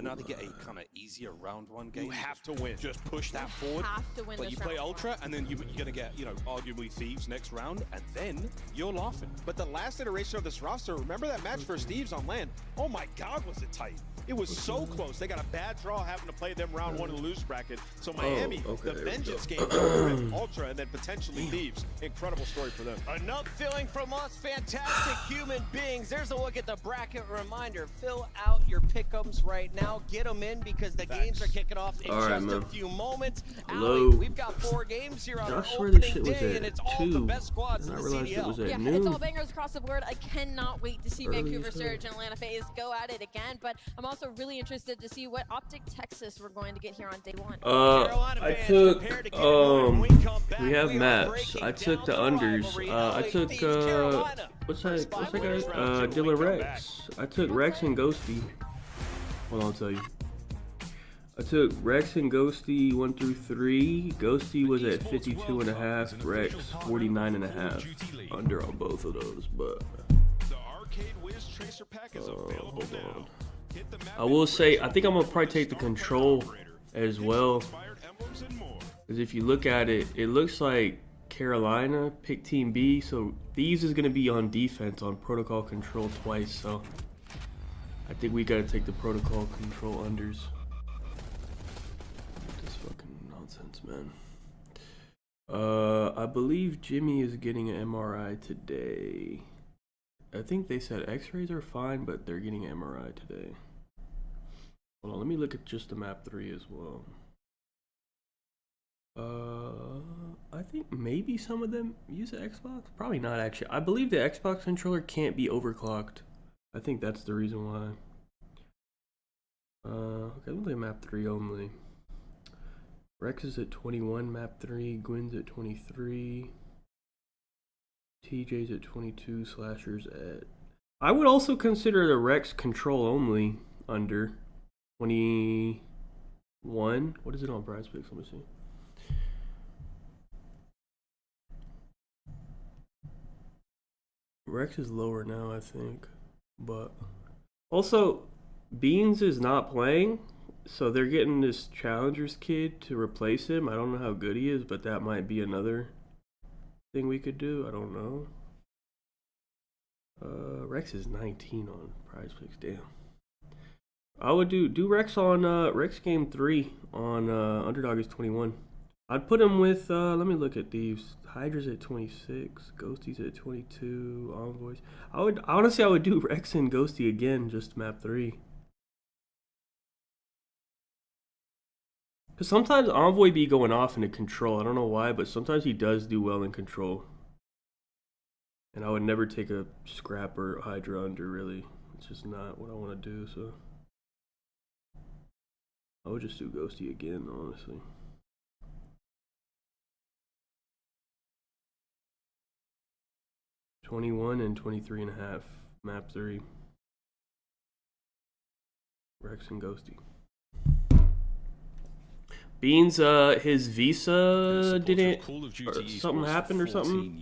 now they get a kind of easier round one game. You have to win. Just push that forward. Have to win But this you play round. Ultra, and then you're gonna get, you know, arguably Thieves next round, and then you're laughing. But the last iteration of this roster, remember that match versus Thieves on LAN? Oh my God, was it tight. It was so close. They got a bad draw having to play them round one in the lose bracket. So Miami, the vengeance game with Ultra and then potentially Thieves. Incredible story for them. Enough filling from us fantastic human beings. There's a look at the bracket reminder. Fill out your pick'ems right now. Get them in because the games are kicking off in just a few moments. Hello. We've got 4 games here on our opening day, and it's all the best squads in the CDL. Yeah, it's all bangers across the board. I cannot wait to see Vancouver Surge and Atlanta FaZe go at it again, but I'm also really interested to see what Optic Texas we're going to get here on day one. I took, we have maps. I took the unders. I took, what's that guy? Dylan Rex. I took Rex and Ghosty. Hold on, I'll tell you. I took Rex and Ghosty 1 through 3. Ghosty was at 52.5, Rex 49.5. Under on both of those, but hold on. I will say, I think I'm gonna probably take the control as well. Because if you look at it, it looks like Carolina picked Team B, so Thieves is gonna be on defense on protocol control twice. So I think we gotta take the protocol control unders. This fucking nonsense, man. I believe Jimmy is getting an MRI today. I think they said X-rays are fine, but they're getting an MRI today. Hold on, let me look at just the map 3 as well. I think maybe some of them use the Xbox. Probably not actually. I believe the Xbox controller can't be overclocked. I think that's the reason why. Okay, let me play map 3 only. Rex is at 21, map 3. Gwen's at 23. TJ's at 22. Slasher's at... I would also consider the Rex control only under 21. What is it on Prize Picks? Let me see. Rex is lower now, I think. But also, Beans is not playing, so they're getting this Challengers kid to replace him. I don't know how good he is, but that might be another thing we could do. I don't know. Rex is 19 on Prize Picks. Damn. I would do Rex on Rex game 3 on Underdog is 21. I'd put him with let me look at these. Hydra's at 26, Ghosty's at 22, Envoys. I would do Rex and Ghosty again, just map 3. Cause sometimes Envoy be going off into control. I don't know why, but sometimes he does do well in control. And I would never take a Scrap or Hydra under, really. It's just not what I want to do, so I would just do Ghosty again, honestly. $21 and 23.5, map 3. Rex and Ghosty. Beans, his visa didn't, or something happened or something,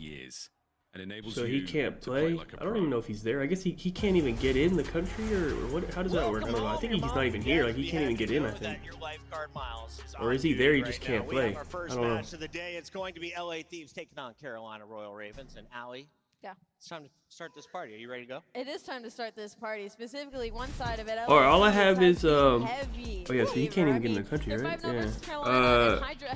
so he can't play. I don't even know if he's there. I guess he can't even get in the country, or what? How does that work? I don't know. I think he's not even here. Like, he can't even get in, I think. Or is he there? He just can't play. I don't know. Match of the day. It's going to be LA Thieves taking on Carolina Royal Ravens. And Allie, yeah, it's time to start this party. Are you ready to go? It is time to start this party. Specifically, one side of it. Or all I have is heavy. Oh yeah, so he can't even get in the country, right? Yeah.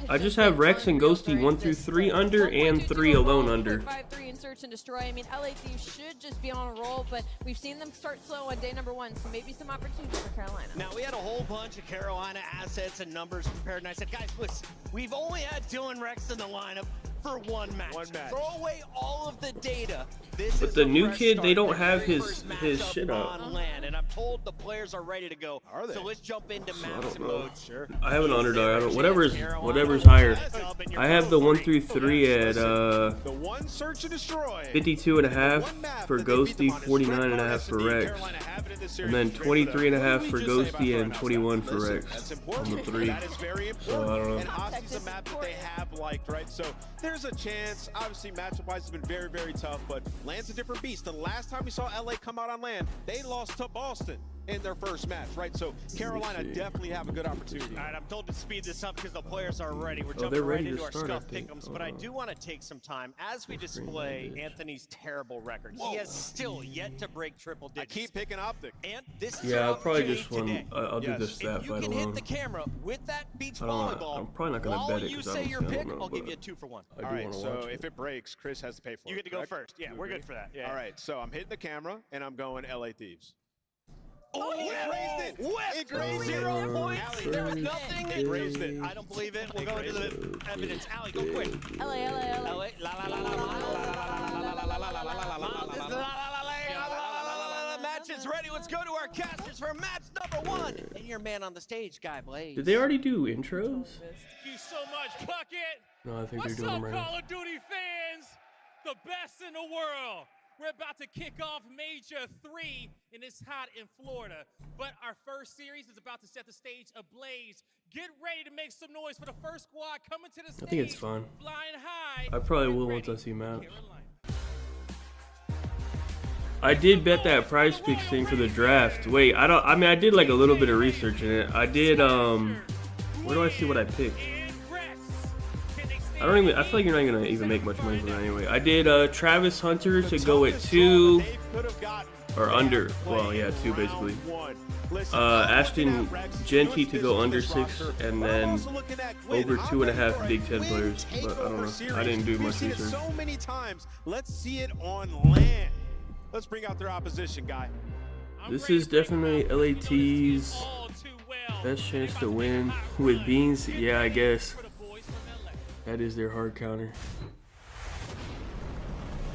I just have Rex and Ghosty 1 through 3 under and 3 alone under. 5-3 and search and destroy. I mean, LA Thieves should just be on a roll, but we've seen them start slow on day number 1, so maybe some opportunity for Carolina. Now, we had a whole bunch of Carolina assets and numbers compared, and I said, guys, listen, we've only had Dylan Rex in the lineup for one match. Throw away all of the data. But the new kid, they don't have his shit up. And I'm told the players are ready to go. Are they? So let's jump into maps and modes. Sure. I have an underdog. I don't, whatever's higher. I have the 1 through 3 at 52.5 for Ghosty, 49.5 for Rex, and then 23.5 for Ghosty and 21 for Rex on the 3. So I don't know. This is a map that they have liked, right? So there's a chance. Obviously, matchup-wise, it's been very, very tough, but LAN's a different beast. The last time we saw LA come out on LAN, they lost to Boston. in their first match, right? So Carolina definitely have a good opportunity. All right, I'm told to speed this up because the players are ready. We're jumping right into our scuff pick'ems, but I do want to take some time as we display Anthony's terrible record. He has still yet to break triple digits. I keep picking Optic. And this is yeah, I'll probably opportunity just one. today. I'll do this stat If you fight can alone. hit the camera with that beach I'm volleyball, probably not gonna while bet it you 'cause say your I don't pick, know, I'll give but you a 2 for 1. I do All right, wanna so watch if it breaks, Chris has to pay for it. You get to go correct? first. Yeah, we're good for that. Yeah. All right, so I'm hitting the camera and I'm going LA Thieves. Oh, it raised it. Whipped. It raised 0 it. points. Allie, There was nothing. It raised it. I don't believe it. We'll go into the evidence. Allie, go quick. LA. LA. La la la la la la la la la la. Match is ready. Let's go to our casters for match number 1. And your man on the stage, Guy Blaze. Did they already do intros? Thank you so much, Bucket. No, I think they're What's doing up, them right now. Call of Duty fans? The best in the world. We're about to kick off Major 3, and it's hot in Florida. But our first series is about to set the stage ablaze. Get ready to make some noise for the first squad coming to the stage. I think it's fun. Flying high. I probably Get will ready, once I see maps. Carolina. I did bet that prize picks thing for the draft. Wait, I mean I did like a little bit of research in it. I did where do I see what I picked? I feel like you're not gonna even make much money from that anyway. I did Travis Hunter to go at 2 or under. Well, yeah, 2 basically. Ashton Genty to go under 6, and then over 2.5 Big Ten players. But I don't know. I didn't do much research. So many times. Let's see it on land. Let's bring out their opposition, Guy. This is definitely LAT's best chance to win with Beans. Yeah, I guess. That is their hard counter.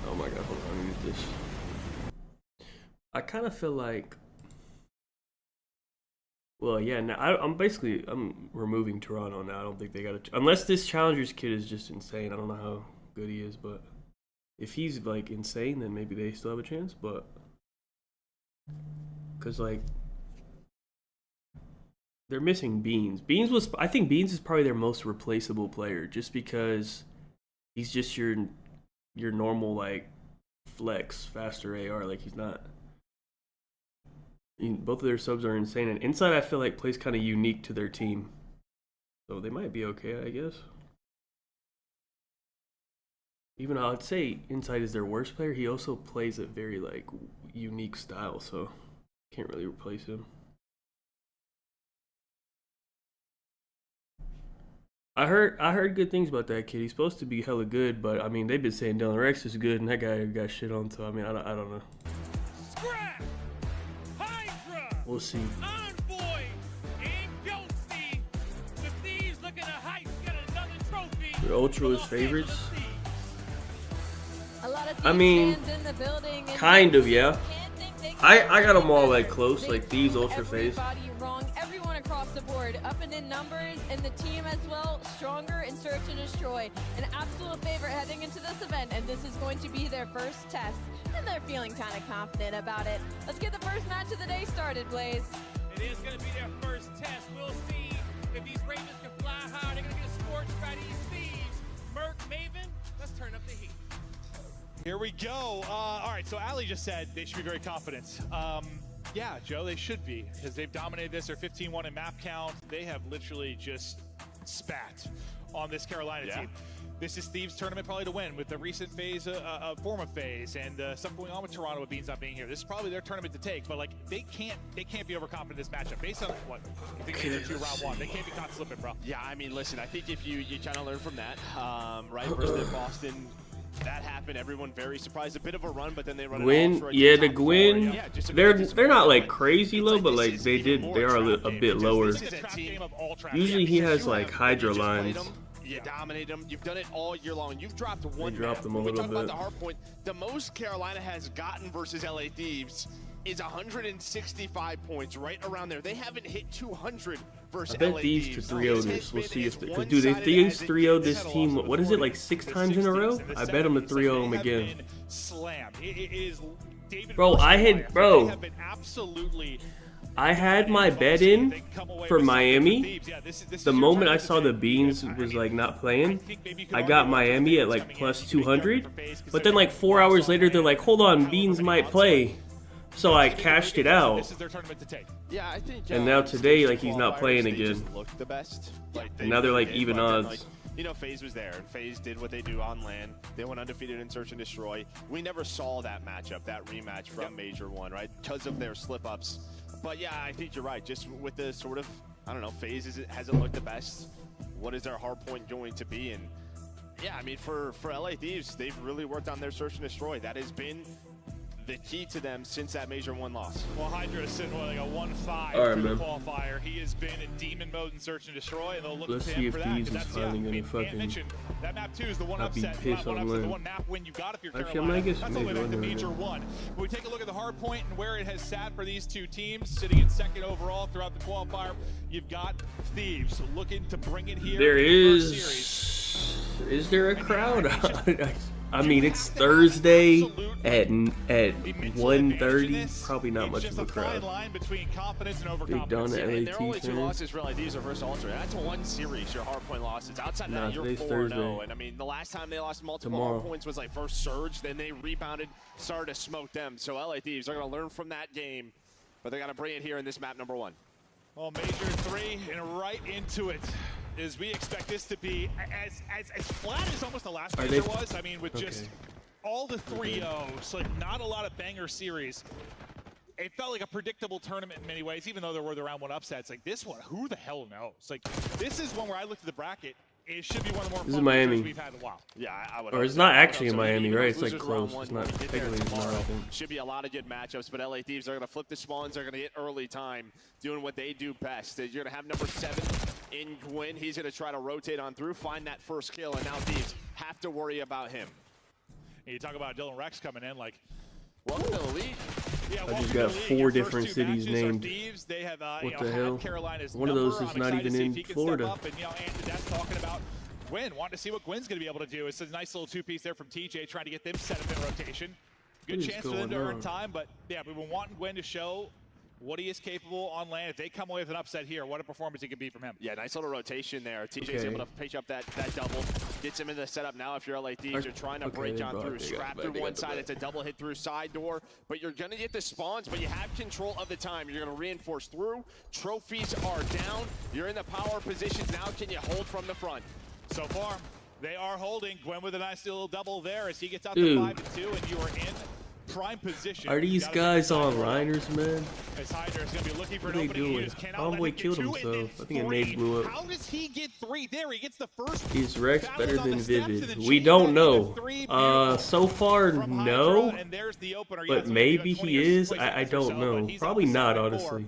Oh my god, hold on, let me use this. I kind of feel like, well, yeah, now I'm removing Toronto now. I don't think they got unless this Challengers kid is just insane. I don't know how good he is, but if he's like insane, then maybe they still have a chance. But because like they're missing Beans. I think Beans is probably their most replaceable player, just because he's just your normal like flex faster AR. Like he's not. Both of their subs are insane, and Inside I feel like plays kind of unique to their team, so they might be okay, I guess. Even though I'd say Inside is their worst player, he also plays a very like unique style, so can't really replace him. I heard good things about that kid. He's supposed to be hella good, but I mean they've been saying Dylan Rex is good, and that guy got shit on. So I mean I don't know. Scrap! Hydra! We'll see. Envoy! And Ghosty! The Thieves looking to hype get another trophy. Your Ultra is favorites. A lot of I mean, fans in the building, and kind of, yeah. can't think they can I got them all better. like close, They like these prove Ultra phase. everybody wrong, everyone across the board, up and in numbers, and the team as well, stronger in search and destroy. An absolute favorite heading into this event, and this is going to be their first test, and they're feeling kind of confident about it. Let's get the first match of the day started, Blaze. It is going to be their first test. We'll see if these Ravens can fly high. They're going to get scorched by these Thieves. Merc, Maven, let's turn up the heat. Here we go. All right, so Ali just said they should be very confident. Yeah, Joe, they should be, because they've dominated this. They're 15-1 in map count. They have literally just spat on this Carolina team. This is Thieves' tournament probably to win with the recent phase, form phase, and stuff going on with Toronto with Beans not being here. This is probably their tournament to take, but like they can't be overconfident in this matchup based on what I think they're 2 round 1. They can't be caught slipping, bro. Yeah, I mean, listen, I think if you kind of learn from that, right? Versus Boston. That happened. Everyone very surprised. A bit of a run, but then they run Gwyn, yeah, the Gwyn, they're not like crazy low, but like they are a bit lower. Usually he has like Hydra lines. You dominate them. You've done it all year long. You've dropped one. They dropped them a when we little talk bit. about the Hardpoint, the most Carolina has gotten versus LA Thieves is 165 points, right around there. They haven't hit 200 versus I bet LA Thieves Thieves. to 3-0 this. We'll see if because dude, they Thieves 3-0 this team. What is it, like 6 times in a row? I bet them to 3-0 them again. Bro, I had my bet in for Miami. The moment I saw the Beans was like not playing, I got Miami at like plus 200. But then like 4 hours later, they're like, hold on, Beans might play. So I cashed it out. This is their tournament to take. Yeah, I think. And now today, like, he's not playing again. Looked the best. Like, And now they're like did, even but then, odds. like, you know, FaZe was there, and FaZe did what they do on LAN. They went undefeated in Search and Destroy. We never saw that matchup, that rematch from Major 1, right? Because of their slip-ups. But yeah, I think you're right. Just with the sort of, I don't know, FaZe hasn't looked the best. What is their hard point going to be? And yeah, I mean, for LA Thieves, they've really worked on their Search and Destroy. That has been the key to them since that Major 1 loss. Well, Hydra is sitting with like a 1-5 right, through the man. qualifier. He has been in demon mode in Search and Destroy, and they'll look Let's to see him if for that. Thieves 'Cause is that's, finally gonna Ant fucking- mentioned, that map 2 is the one I'll be upset, pissed not on the LAN. one map win you got if you're Actually, I Carolina. might get That's all the way back to Major Major 1. 1. When we take a look at the hard point and where it has sat for these two teams, sitting in second overall throughout the qualifier, you've got Thieves looking to bring it here. There in the first series. is there a crowd? I mean, it's Thursday at 1:30. Probably not much of a crowd. Big Don Yeah, and their LAT only two fan. losses for LA Thieves are versus Ultra. That's one series, your hardpoint losses. Outside Nah, that, you're today's 4-0. Thursday. And I mean, the last time they lost multiple Tomorrow. hardpoints was like first Surge. Then they rebounded, started to smoke them. So LA Thieves are going to learn from that game, but they got to bring it here in this map number 1. Well, Major 3 and right into it. As we expect this to be as flat as almost the last Are Major they- was. I mean, with just all the 3-0s, like not a lot of banger series. It felt like a predictable tournament in many ways, even though there were the round 1 upsets. Like this one, who the hell knows? Like this is one where I looked at the bracket. It should be one of the more This is fun Miami. majors we've had in a while. Yeah, I would. Or hope it's so. not I would actually hope in so. Miami, Even right? if It's like losers close. round 1, It's not when we get there technically it's not, tomorrow, I think. should be a lot of good matchups, but LA Thieves are going to flip the spawns. They're going to get early time, doing what they do best. You're going to have number 7 in Gwyn. He's going to try to rotate on through, find that first kill, and now Thieves have to worry about him. And you talk about Dylan Rex coming in, like, Welcome to the league. yeah, I just welcome got to the league. 4 Your different first 2 cities matches are named. Thieves. They have, What you know, the had hell? Carolina's One of those number. is I'm not excited even to see in if he can Florida. Step up and, you know, Anthony, that's talking about Gwyn, wanting to see what Gwyn's going to be able to do. It's a nice little 2-piece there from TJ, trying to get them set up in rotation. Good What is chance for them to going earn on? time, but yeah, we've been wanting Gwyn to show what he is capable on LAN. If they come away with an upset here, what a performance it could be from him. Yeah, nice little rotation there. TJ's Okay. able to pitch up that double. Gets him in the setup now. If you're LA Thieves, you're trying to break on through. Scrap through one side. It's a double hit through side door. But you're going to get the spawns, but you have control of the time. You're going to reinforce through. Trophies are down. You're in the power positions now. Can you hold from the front? So far, they are holding. Gwyn with a nice little double there as he gets out Dude. to 5-2, and you are in prime position. Are these Gotta guys take the on side door. liners, man? As Hydra is going to be looking for What an are they opening. He doing? just cannot let Envoy him get killed 2 and then himself. I think a 3. nade blew up. How does he get 3 there? He gets the first. Is Rex That was better on than the steps and Vivid? then We changed don't that know. into 3. Beautiful So far, from Hydra, no. and there's the opener. But Yes, maybe maybe he is. I don't know. Probably not, honestly.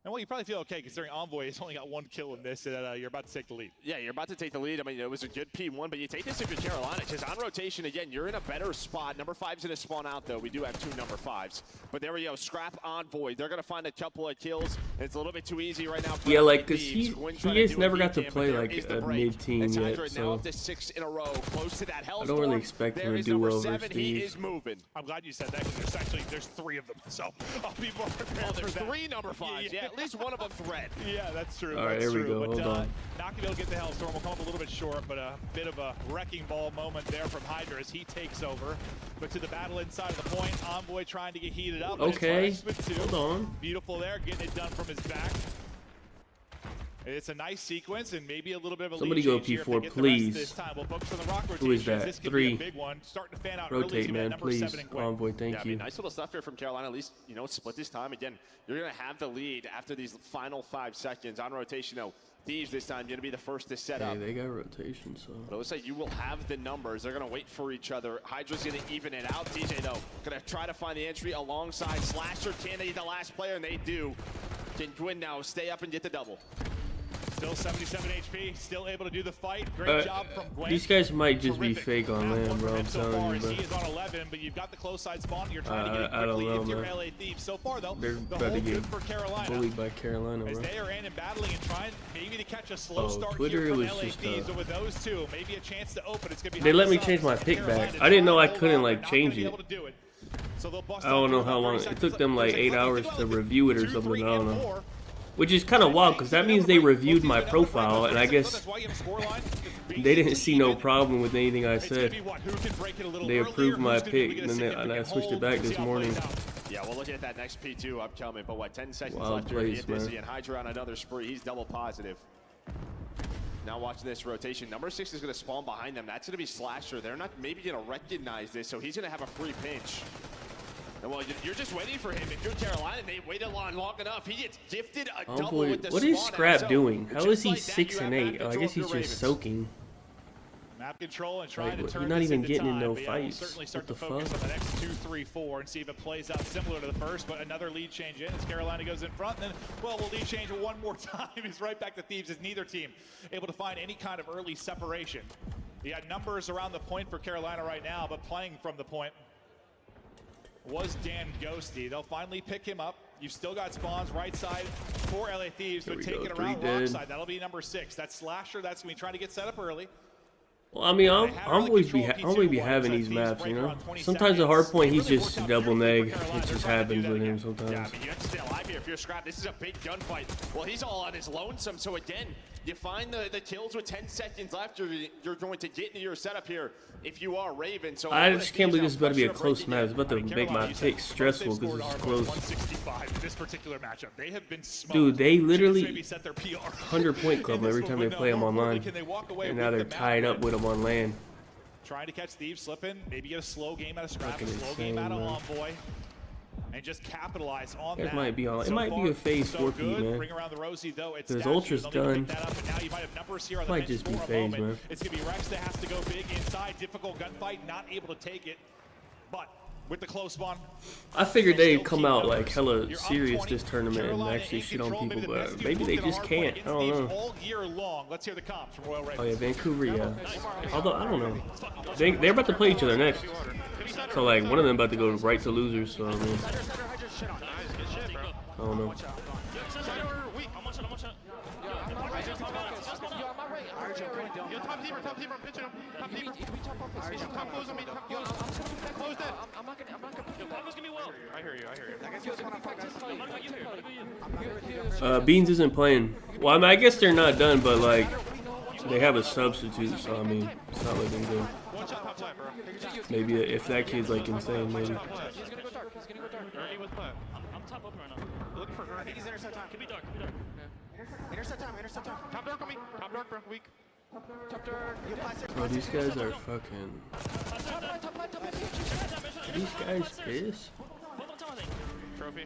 And well, you probably feel okay considering Envoy has only got 1 kill in this, and you're about to take the lead. Yeah, you're about to take the lead. I mean, it was a good P1, but you take this if you're Carolina. Just on rotation again, you're in a better spot. Number 5's going to spawn out, though. We do have 2 number 5s. But there we go. Scrap Envoy. They're going to find a couple of kills. It's a little bit too easy right now. For Yeah, like, LA cause Thieves. he Gwyn trying to has do what never he got to can, play but there like is the a break. mid-team It's yet, Hydra now so up to 6 in a row. Close to that Hellstorm. I don't really expect him There to is do number well 7. versus He Thieves. is moving. I'm glad you said that because there's 3 of them. So I'll be more prepared Oh, there's for that. 3 number 5s. Yeah, at least one of them's red. Yeah, that's true. All right, that's here we true. go. But, Hold on. not gonna be able to get the Hellstorm. We'll come up a little bit short, but a bit of a wrecking ball moment there from Hydra as he takes over. But to the battle inside of the point, Envoy trying to get heated up. but it's Okay, Rex with 2. hold on. Beautiful there, getting it done from his back. It's a nice sequence and maybe a little bit of a Somebody lead go change here if they P4, get the rest please. This time. We'll focus on the rock rotations. Who is that? This could 3. be a big one. Starting to fan out early. Rotate, to man, number please. 7 in Gwyn. Envoy, thank Yeah, I you. mean, nice little stuff here from Carolina. At least, you know, split this time. Again, you're going to have the lead after these final 5 seconds. On rotation, though, Thieves this time going to be the first to set up. Hey, they got rotation, so. But it looks like you will have the numbers. They're going to wait for each other. Hydra's going to even it out. DJ, though, going to try to find the entry alongside Slasher. Can they get the last player? And they do. Can Gwyn now stay up and get the double? Still 77 HP, still able to do the fight. Great job from Gwyn. These guys might just be Terrific. fake on Round land, 1 bro. for I'm him so telling far you, as bro. he is on 11, but you've got the close side spawn. You're trying to get it I don't quickly know, into your man. LA Thieves. So far, though, They're the about to whole get good for Carolina. bullied by Carolina, As bro. they are in and battling and trying maybe to catch a slow Oh, start Twitter here from was LA just, Thieves. But with those two, maybe a chance to open. It's gonna be They let me Hydra change my Suns pick and back. Carolina I didn't know I trying to couldn't, hold like, on, not change gonna be it. able to do it. So they'll bust I don't out know through how about long. 30 It took them seconds. like There's 8 a couple hours things to well, review it or 2, something. 3, I don't and know. 4. Which is kind of wild because that means they reviewed my profile, and I guess they didn't see no problem with anything I said. They approved my pick, and then I switched it back this morning. Yeah, we'll look at that next P2 upcoming, but what, 10 seconds Wild left here place, to get busy, man. and Hydra on another spree. He's double positive. Now watching this rotation, number 6 is going to spawn behind them. That's going to be Slasher. They're not maybe going to recognize this, so he's going to have a free pinch. And well, you're just waiting for him. If you're Carolina, they waited long enough. He gets gifted a double boy, with the what is spawn Scrap out. doing? How is he Just like that, 6 you and have 8? Oh, I guess he's just soaking. Map control and trying Like, to he's turn not this even into getting in time, no but yeah, we'll fights. certainly start What to the focus fuck? on the next 2, 3, 4 and see if it plays out similar to the first, but another lead change in as Carolina goes in front. And then, well, we'll lead change one more time. He's right back to Thieves as neither team able to find any kind of early separation. You got numbers around the point for Carolina right now, but playing from the point was Dan Ghosty. They'll finally pick him up. You've still got spawns right side for LA Thieves, but take it around wrong side. That'll be number 6. That's Slasher. That's going to be trying to get set up early. Well, I mean, I'll always be having these maps, you know. Sometimes the Hardpoint, he's just a double neg. It just happens with him sometimes. Yeah, I mean, you have to stay alive here if you're Scrap. This is a big gunfight. Well, he's all on his lonesome. So again, you find the kills with 10 seconds left. You're going to get into your setup here if you are Raven. So I just can't believe this is about to be a close match. It's about to make my pick stressful because it's close. 165 this particular matchup. They have been smoked. Dude, they literally 100-point club every time they play them online, and now they're tied up with them on LAN. Trying to catch Thieves slipping, maybe get a slow game out of Scrap, Fucking slow insane, game out of man. Envoy, and just capitalize on It that. might be on. It might be a phase 4P, man. Bring around the Rosie though. It's Because Ultra's done. Might just be phase, man. It's gonna be Rex that has to go big inside. Difficult gunfight, not able to take it, but with the close spawn. I figured they'd come out like hella serious this tournament and actually shit on people, but maybe they just can't. I don't know. All year long. Let's hear the comps from Royal Oh yeah, Vancouver, yeah. Although I don't know, they're about to play each other next. So like one of them about to go right to losers. So I mean, I don't know. Beans isn't playing. Well, I mean, I guess they're not done, but like they have a substitute, so I mean, it's not looking good. Maybe if that kid's like insane, maybe. I'm top open right now. Looking for her. He's intercept time. Could be dark. Could be dark. Intercept time. Intercept time. Top dark on me. Top dark, bro. Weak. Top dark. Bro, these guys are fucking. Are these guys pissed? Trophy.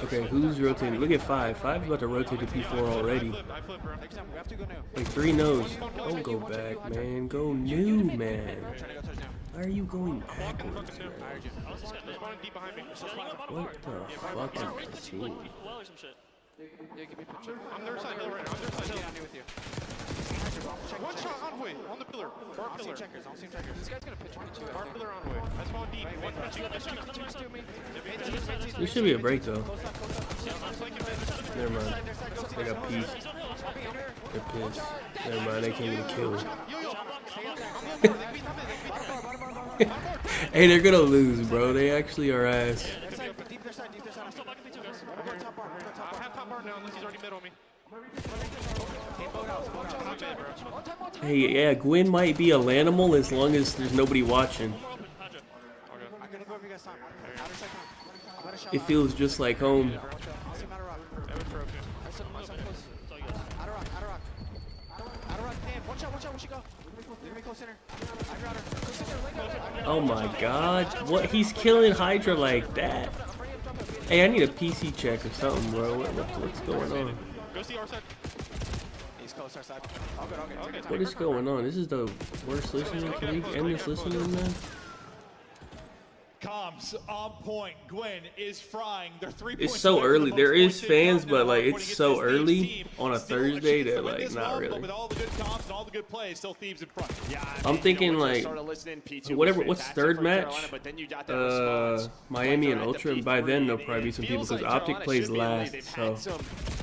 Okay, who's rotating? Look at 5. 5's about to rotate to P4 already. Like 3 knows. Don't go back, man. Go new, man. Why are you going backwards, man? What the fuck is this team? I'm their side hill right now. I'm their side hill. With you. One shot Envoy on the pillar. Bar pillar. Checkers. I don't see checkers. This guy's gonna pitch me too. Bar pillar Envoy. I spawned deep. One pitching. There should be a break though. Never mind. They got peace. They're pissed. Never mind. They can't even kill him. Hey, they're gonna lose, bro. They actually are ass. Hey, yeah, Gwen might be a Lanimal as long as there's nobody watching. It feels just like home. Oh my god, what? He's killing Hydra like that? Hey, I need a PC check or something, bro. What's going on? What is going on? This is the worst listening. Can we end this listening, man? Comms on point. Gwen is frying. They're 3 It's so early. There is fans, but like it's so early on a Thursday that like not really. With all the good comms and all the good plays, still Thieves in front. Yeah, I'm thinking like whatever. What's third match? Miami and Ultra. And by then there'll probably be some people because Optic plays last, so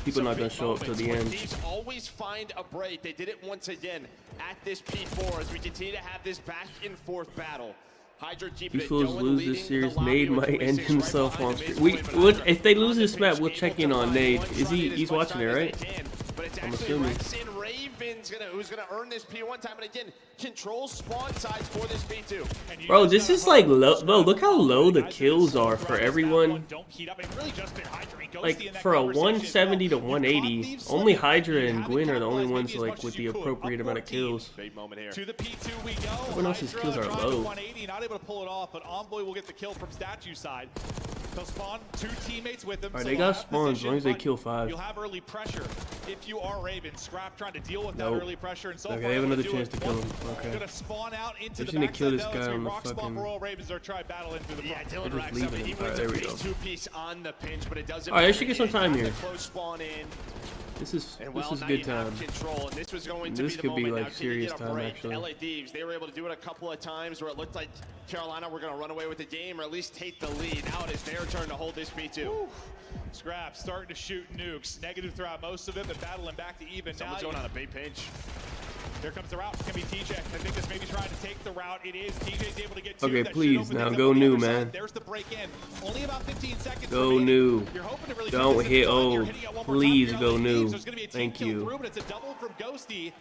people are not gonna show up till the end. Thieves always find a break. They did it once again at this P4 as we continue to have this back and forth battle. These fools lose this series. Nade might end himself on stream. If they lose this map, we'll check in on Nade. He's watching it, right? I'm assuming. who's gonna earn this P1 time, and again, control spawn size for this P2. Bro, this is like low. Bro, look how low the kills are for everyone. Like for a 170 to 180, only Hydra and Gwyn are the only ones like with the appropriate amount of kills. To the P2 we go. Everyone else's kills are low. 180, not able to pull it off, but Envoy will get the kill from Statue side. They'll spawn 2 teammates with them. Alright, they got spawns as long as they kill 5. You'll have early pressure if you are Raven. Scrap trying to deal with that early pressure, and so okay, far they have another chance to kill him. Okay. Gonna spawn out into the gonna kill this backside guy though. on the Rock spawn fucking. for Royal Ravens. They're trying battling through the front. Dylan just racks leaving up, and he him. wins Alright, a there we go. P2-piece on the pinch, but it doesn't. Alright, they should get some time here. Close spawn in. This is now good you time. have control, and this was going to This be the could be moment. like Now, can you serious get a time break? actually. LA Thieves, they were able to do it a couple of times where it looked like Carolina were going to run away with the game or at least take the lead. Now it is their turn to hold this P2. Scrap starting to shoot nukes. Negative throughout most of it, but battling back to even. Someone's going on a big pinch. Here comes the route. It's going to be TJ. I think this may be trying to take the route. It is. TJ's able to get 2. Okay, That please, should open now things go up on the new, other side. man. There's the break in. Only about 15 seconds Go remaining. new. You're hoping to really Don't keep this hit in the front. O. You're hitting it one more Please time. go LA new. Thieves, there's gonna be a team Thank kill you. through, but it's a double from Ghosty.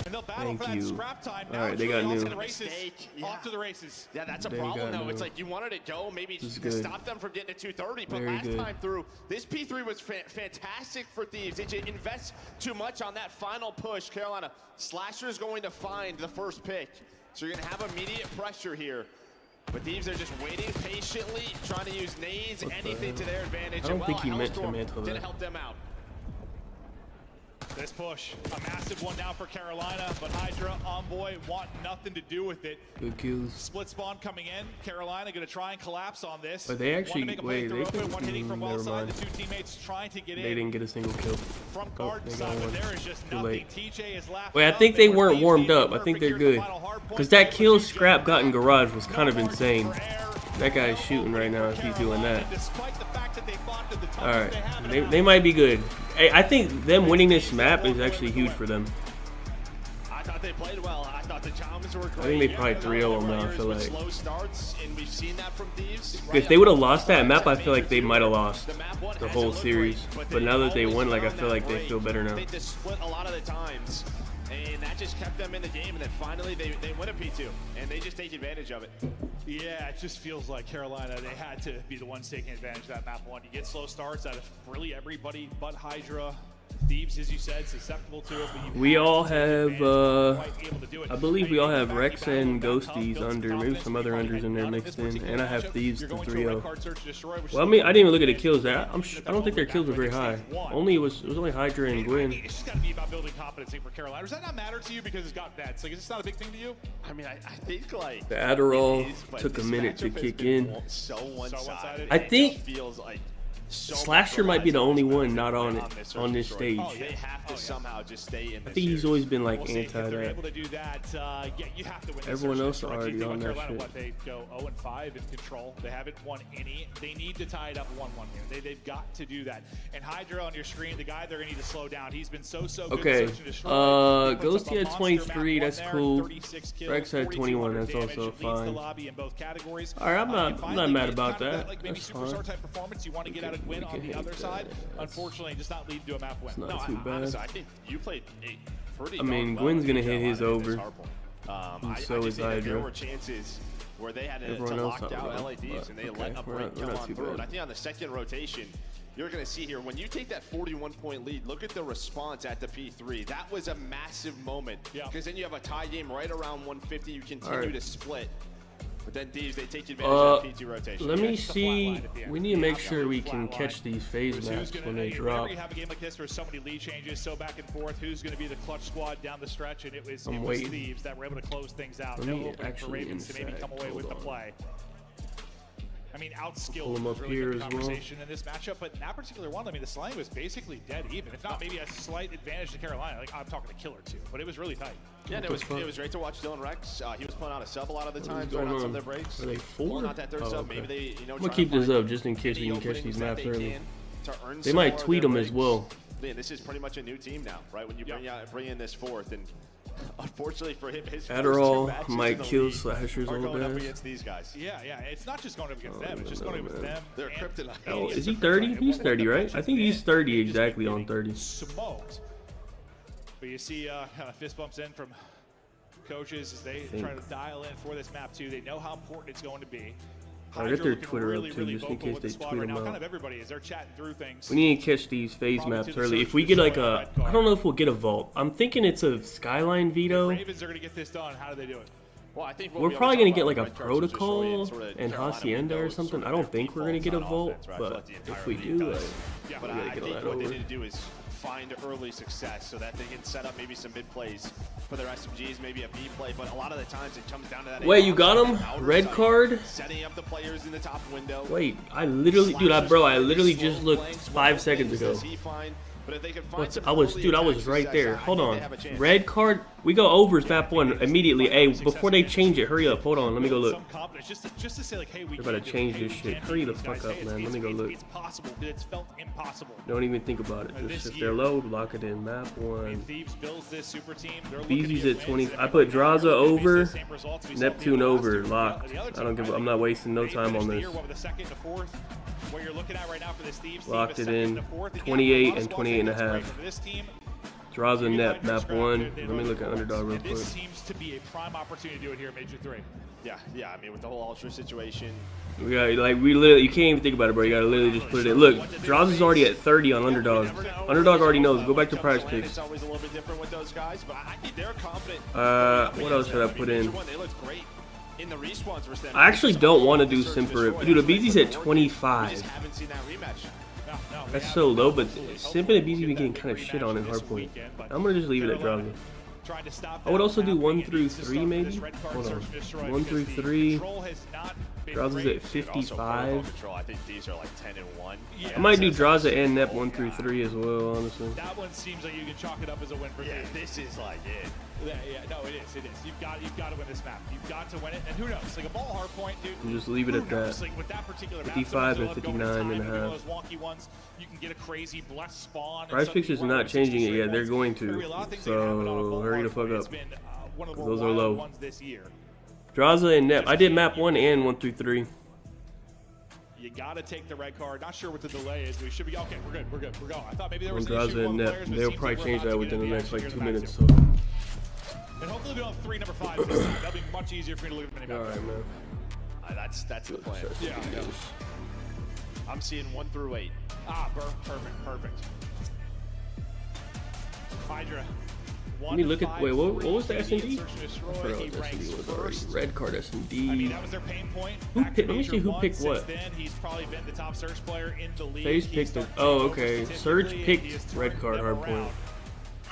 And they'll battle Thank for that you. scrap time. Now Alright, they got off new. to the races. Off to the races. Yeah, that's a They problem, got though. new. It's like you wanted it to go, maybe This is to good. stop them from getting to 230. But Very last good. time through, this P3 was fantastic for Thieves. They just invest too much on that final push. Carolina, Slasher is going to find the first pick. So you're going to have immediate pressure here. But Thieves are just waiting patiently, trying to use nades, anything to their advantage. I don't think he meant to Hellstorm mantle didn't that. help them out. This push, a massive one now for Carolina, but Hydra, Envoy want nothing to do with it. Good kills. Split spawn coming in. Carolina going to try and collapse on this. But they actually- One to make a wait, play they through could- open, one hitting from well never side. mind. The 2 teammates trying to get in. They didn't get a single kill. From Oh, guard they got side, but one. there is just Too nothing. late. TJ is laughing. Wait, I up. think they were weren't Thieves warmed being up. I think perfect they're here at the good. final hard point. Because that They kill were TJ. Scrap got in Garage was kind of No insane. margin for error. That guy is shooting right now if he's doing that. Despite the fact that they fought to the top, Alright, they have it they might be good. Hey, I think them winning this map is actually huge for them. I thought they played well. I thought the challenges were great. I think they probably 3-0 them now, I feel With like. slow starts, and we've seen that from Thieves. If they would have lost that map, I feel like they might have lost map one the hasn't whole looked series. great, But now that they always won, like I found feel that like they break. feel better now. They just split a lot of the times, and that just kept them in the game. And then finally, they win a P2, and they just take advantage of it. Yeah, it just feels like Carolina, they had to be the ones taking advantage of that map one. You get slow starts out of really everybody but Hydra. Thieves, as you said, susceptible to it. But We all have, I believe we all have Rex and Ghosties under, maybe some other unders in there mixed in, and I have Thieves to 3-0. Well, I mean, I didn't even look at the kills. I don't think their kills were very high. It was only Hydra and Gwyn. It's just got to be about building competency for Carolina. Does that not matter to you because it's got vets? Like, is this not a big thing to you? I mean, I think like The Adderall it is, but took a this minute to matchup has kick been in. So one-sided. I It think just feels like so Slasher much might be the relies only on one this not on search on and this destroy. stage. Oh, they have to somehow just stay in this I think he's always been like We'll see if anti they're that. able to do that. Yeah, you have to win. Everyone else search and already destroy. on You that think about Carolina, shit. what, they go 0-5 in control. They haven't won any. They need to tie it up 1-1 here. They've got to do that. And Hydra on your screen, the guy they're going to need to slow down. He's been so good. Okay, Search and destroy. He puts up Ghosty a had monster 23, map that's one there, cool. 36 kills, Rex had 21, that's 4,200 also damage, leads the fine. lobby in both categories. Alright, I'm You not finally mad get about kind of that. Like maybe That's superstar fine. type performance you want to get out of win we on can the hate other that. side. That's Unfortunately, just not lead to a map win. not too bad. Honestly, I think you played pretty I mean, darn Gwyn's well gonna hit his Carolina in this over. Hardpoint. And I so just is think that there Hydra. were chances where they had to Everyone else lock not down well, LA Thieves, but and they okay, let a we're break not come on too through. bad. And I think on the second rotation, you're going to see here, when you take that 41-point lead, look at the response at the P3. That was a massive moment. Because then you have a tie game right around 150. You continue to split. But then Thieves, they take advantage of that P2 rotation. Let me see. We need to make sure we can catch these phase maps when they drop. Whenever you have a game like this, there's so many lead changes, so back and forth. Who's going to be the clutch squad down the stretch? And it was Thieves that were able to close things out. Let No me opening for actually Ravens to maybe inside. come away with the Hold on. play. I mean, Pull outskilled him was up really here the as well. conversation in this matchup, but in that particular one, I mean, the slaying was basically dead even. If not, maybe a slight advantage to Carolina. Like, I'm talking to Killer too, but it was really tight. Yeah, and it was great to watch Dylan Rex. He was playing out a sub a lot of the times, going right on some on? of their breaks. Are they four? Not that third Oh, sub. okay. Maybe they, I'm gonna keep this up just in case we can catch these maps early. They might tweet them as well. Man, this is pretty much a new team now, right? When you bring in this fourth, and unfortunately for him, his Adderall first 2 matches might in the kill league Slashers are old going up ass. against these guys. Yeah, it's not just going up against them. It's just going up against them. They're kryptonite. Oh, is he 30? He's 30, right? I think he's 30 exactly on 30. Smoked. But you see kind of fist bumps in from coaches as they try to dial in for this map too. They know how important it's going to be. I'll get their Twitter up too, just in case they tweet them out. Kind of everybody as they're chatting through things. We need to catch these phase maps early. If we get like a, I don't know if we'll get a vault. I'm thinking it's a Skyline veto. Ravens are going to get this done. How do they do it? Well, I think we're probably going to get like a protocol and Hacienda or something. I don't think we're going to get a vault, but if we do, we got to get that over. What they need to do is find early success so that they can set up maybe some mid plays for their SMGs, maybe a B play, but a lot of the times it comes down to that. Wait, you got him? Red card? Setting up the players in the top window. Wait, I literally, dude, I literally just looked 5 seconds ago. I was right there. Hold on. Red card. We go overs map 1 immediately. Hey, before they change it, hurry up. Hold on. Let me go look. Just to say, like, hey, we They're about to change this shit. Hurry the fuck up, man. Let me go look. It's possible, but it's felt impossible. Don't even think about it. Just if they're low, lock it in. Map 1. BZ's at 20. I put Draza over, Neptune over, locked. I don't give. I'm not wasting no time on this. What you're looking at right now for this Thieves locked it in. 28 and 28 and a half. Draza Nep, map 1. Let me look at underdog real quick. This seems to be a prime opportunity to do it here in Major 3. Yeah. I mean, with the whole Ultra situation. We got, like, we literally, you can't even think about it, bro. You gotta literally just put it in. Look, Draza's already at 30 on underdog. Underdog already knows. Go back to prize picks. It's always a little bit different with those guys, but I think they're confident. What else should I put in? They looked great in the respawns versus them. I actually don't want to do Simper. Dude, the BZ's at 25. Haven't seen that rematch. That's so low, but Simper and BZ be getting kind of shit on in Hardpoint. I'm gonna just leave it at Draza. I would also do 1 through 3 maybe. Hold on. 1 through 3. Draza's at 55. I think these are like 10 and 1. I might do Draza and Nep 1 through 3 as well, honestly. That one seems like you can chalk it up as a win for me. This is like it. Yeah, no, it is. You've got to win this map. You've got to win it. And who knows? Like a ball hard point, dude. And just leave it at that. Like with that particular 55 and 59 and a half. Those wonky ones, you can get a crazy blessed spawn. Price Pictures is not changing it yet. They're going to. So hurry the fuck up. Those are low. Draza and Nep. I did map 1 and 1 through 3. You gotta take the red card. Not sure what the delay is. We should be okay. We're good. We're going. I thought maybe there was an issue with Nep. They'll probably change that within the next like 2 minutes. So. And hopefully we don't have 3 number 5s this time. That'll be much easier for me to look at the Alright, man. That's the plan. Yeah. I'm seeing 1 through 8. Perfect. Hydra. Let me look at. Wait, what was the SMD? I forgot what the SMD was already. Red card SMD. I mean, that was their pain point. Let me see who picked what. Then he's probably been the top Surge player in the league. FaZe picked it. Oh, okay. Surge picked red card Hardpoint.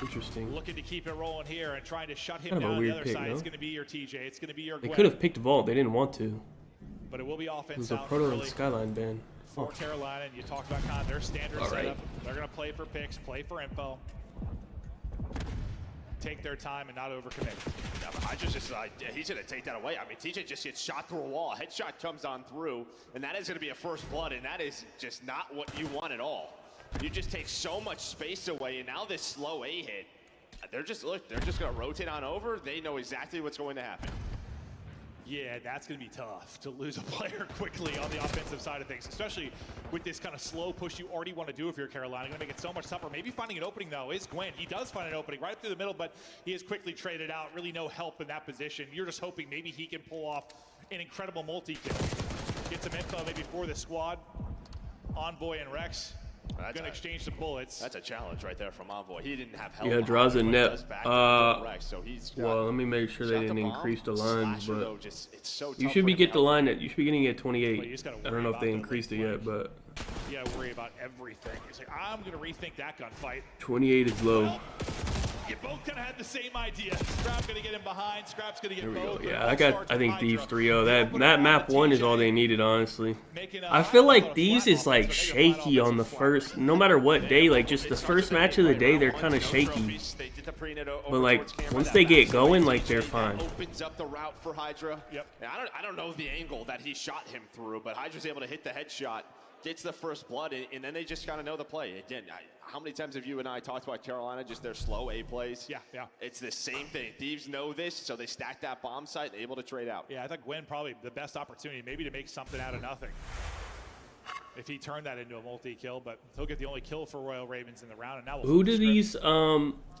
Interesting. Looking to keep it rolling here and trying to shut him kind of down a weird the other pick, side. no? It's going to be your TJ. It's going to be your Gwen. They could have picked Vault. They didn't want to. But it will be offense. It was a Proto and Skyline ban. For Carolina, and you talked about kind of their standard setup. They're going to play for picks, play for info. Take their time and not overcommit. Yeah, but Hydra's just he's going to take that away. I mean, TJ just gets shot through a wall. A headshot comes on through, and that is going to be a first blood, and that is just not what you want at all. You just take so much space away, and now this slow A hit, they're just going to rotate on over. They know exactly what's going to happen. Yeah, that's going to be tough to lose a player quickly on the offensive side of things, especially with this kind of slow push you already want to do if you're Carolina. Going to make it so much tougher. Maybe finding an opening, though, is Gwen. He does find an opening right through the middle, but he is quickly traded out. Really no help in that position. You're just hoping maybe he can pull off an incredible multi-kill. Get some info maybe for the squad. Envoy and Rex. Going to exchange some bullets. That's a challenge right there from Envoy. He didn't have help. Yeah, Draza and Nep. So well, let me make sure they didn't increase the lines, but so you should be getting at 28. I don't know if they increased it yet, but you gotta worry about everything. It's like, I'm gonna rethink that gunfight. 28 is low. Well, you both kind of had the same idea. Scrap gonna get him behind. Scrap's gonna get both. Yeah, I think Thieves 3-0. That map 1 is all they needed, honestly. I feel like Thieves is like shaky on the first, no matter what day, like just the first match of the day, they're kind of shaky. But like once they get going, like they're fine. Opens up the route for Hydra. Yep. I don't know the angle that he shot him through, but Hydra's able to hit the headshot. Gets the first blood, and then they just kind of know the play. Again, how many times have you and I talked about Carolina, just their slow A plays? Yeah. It's the same thing. Thieves know this, so they stack that bomb site and able to trade out. Yeah, I think Gwen probably the best opportunity maybe to make something out of nothing. if he turned that into a multi-kill, but he'll get the only kill for Royal Ravens in the round, and now who do these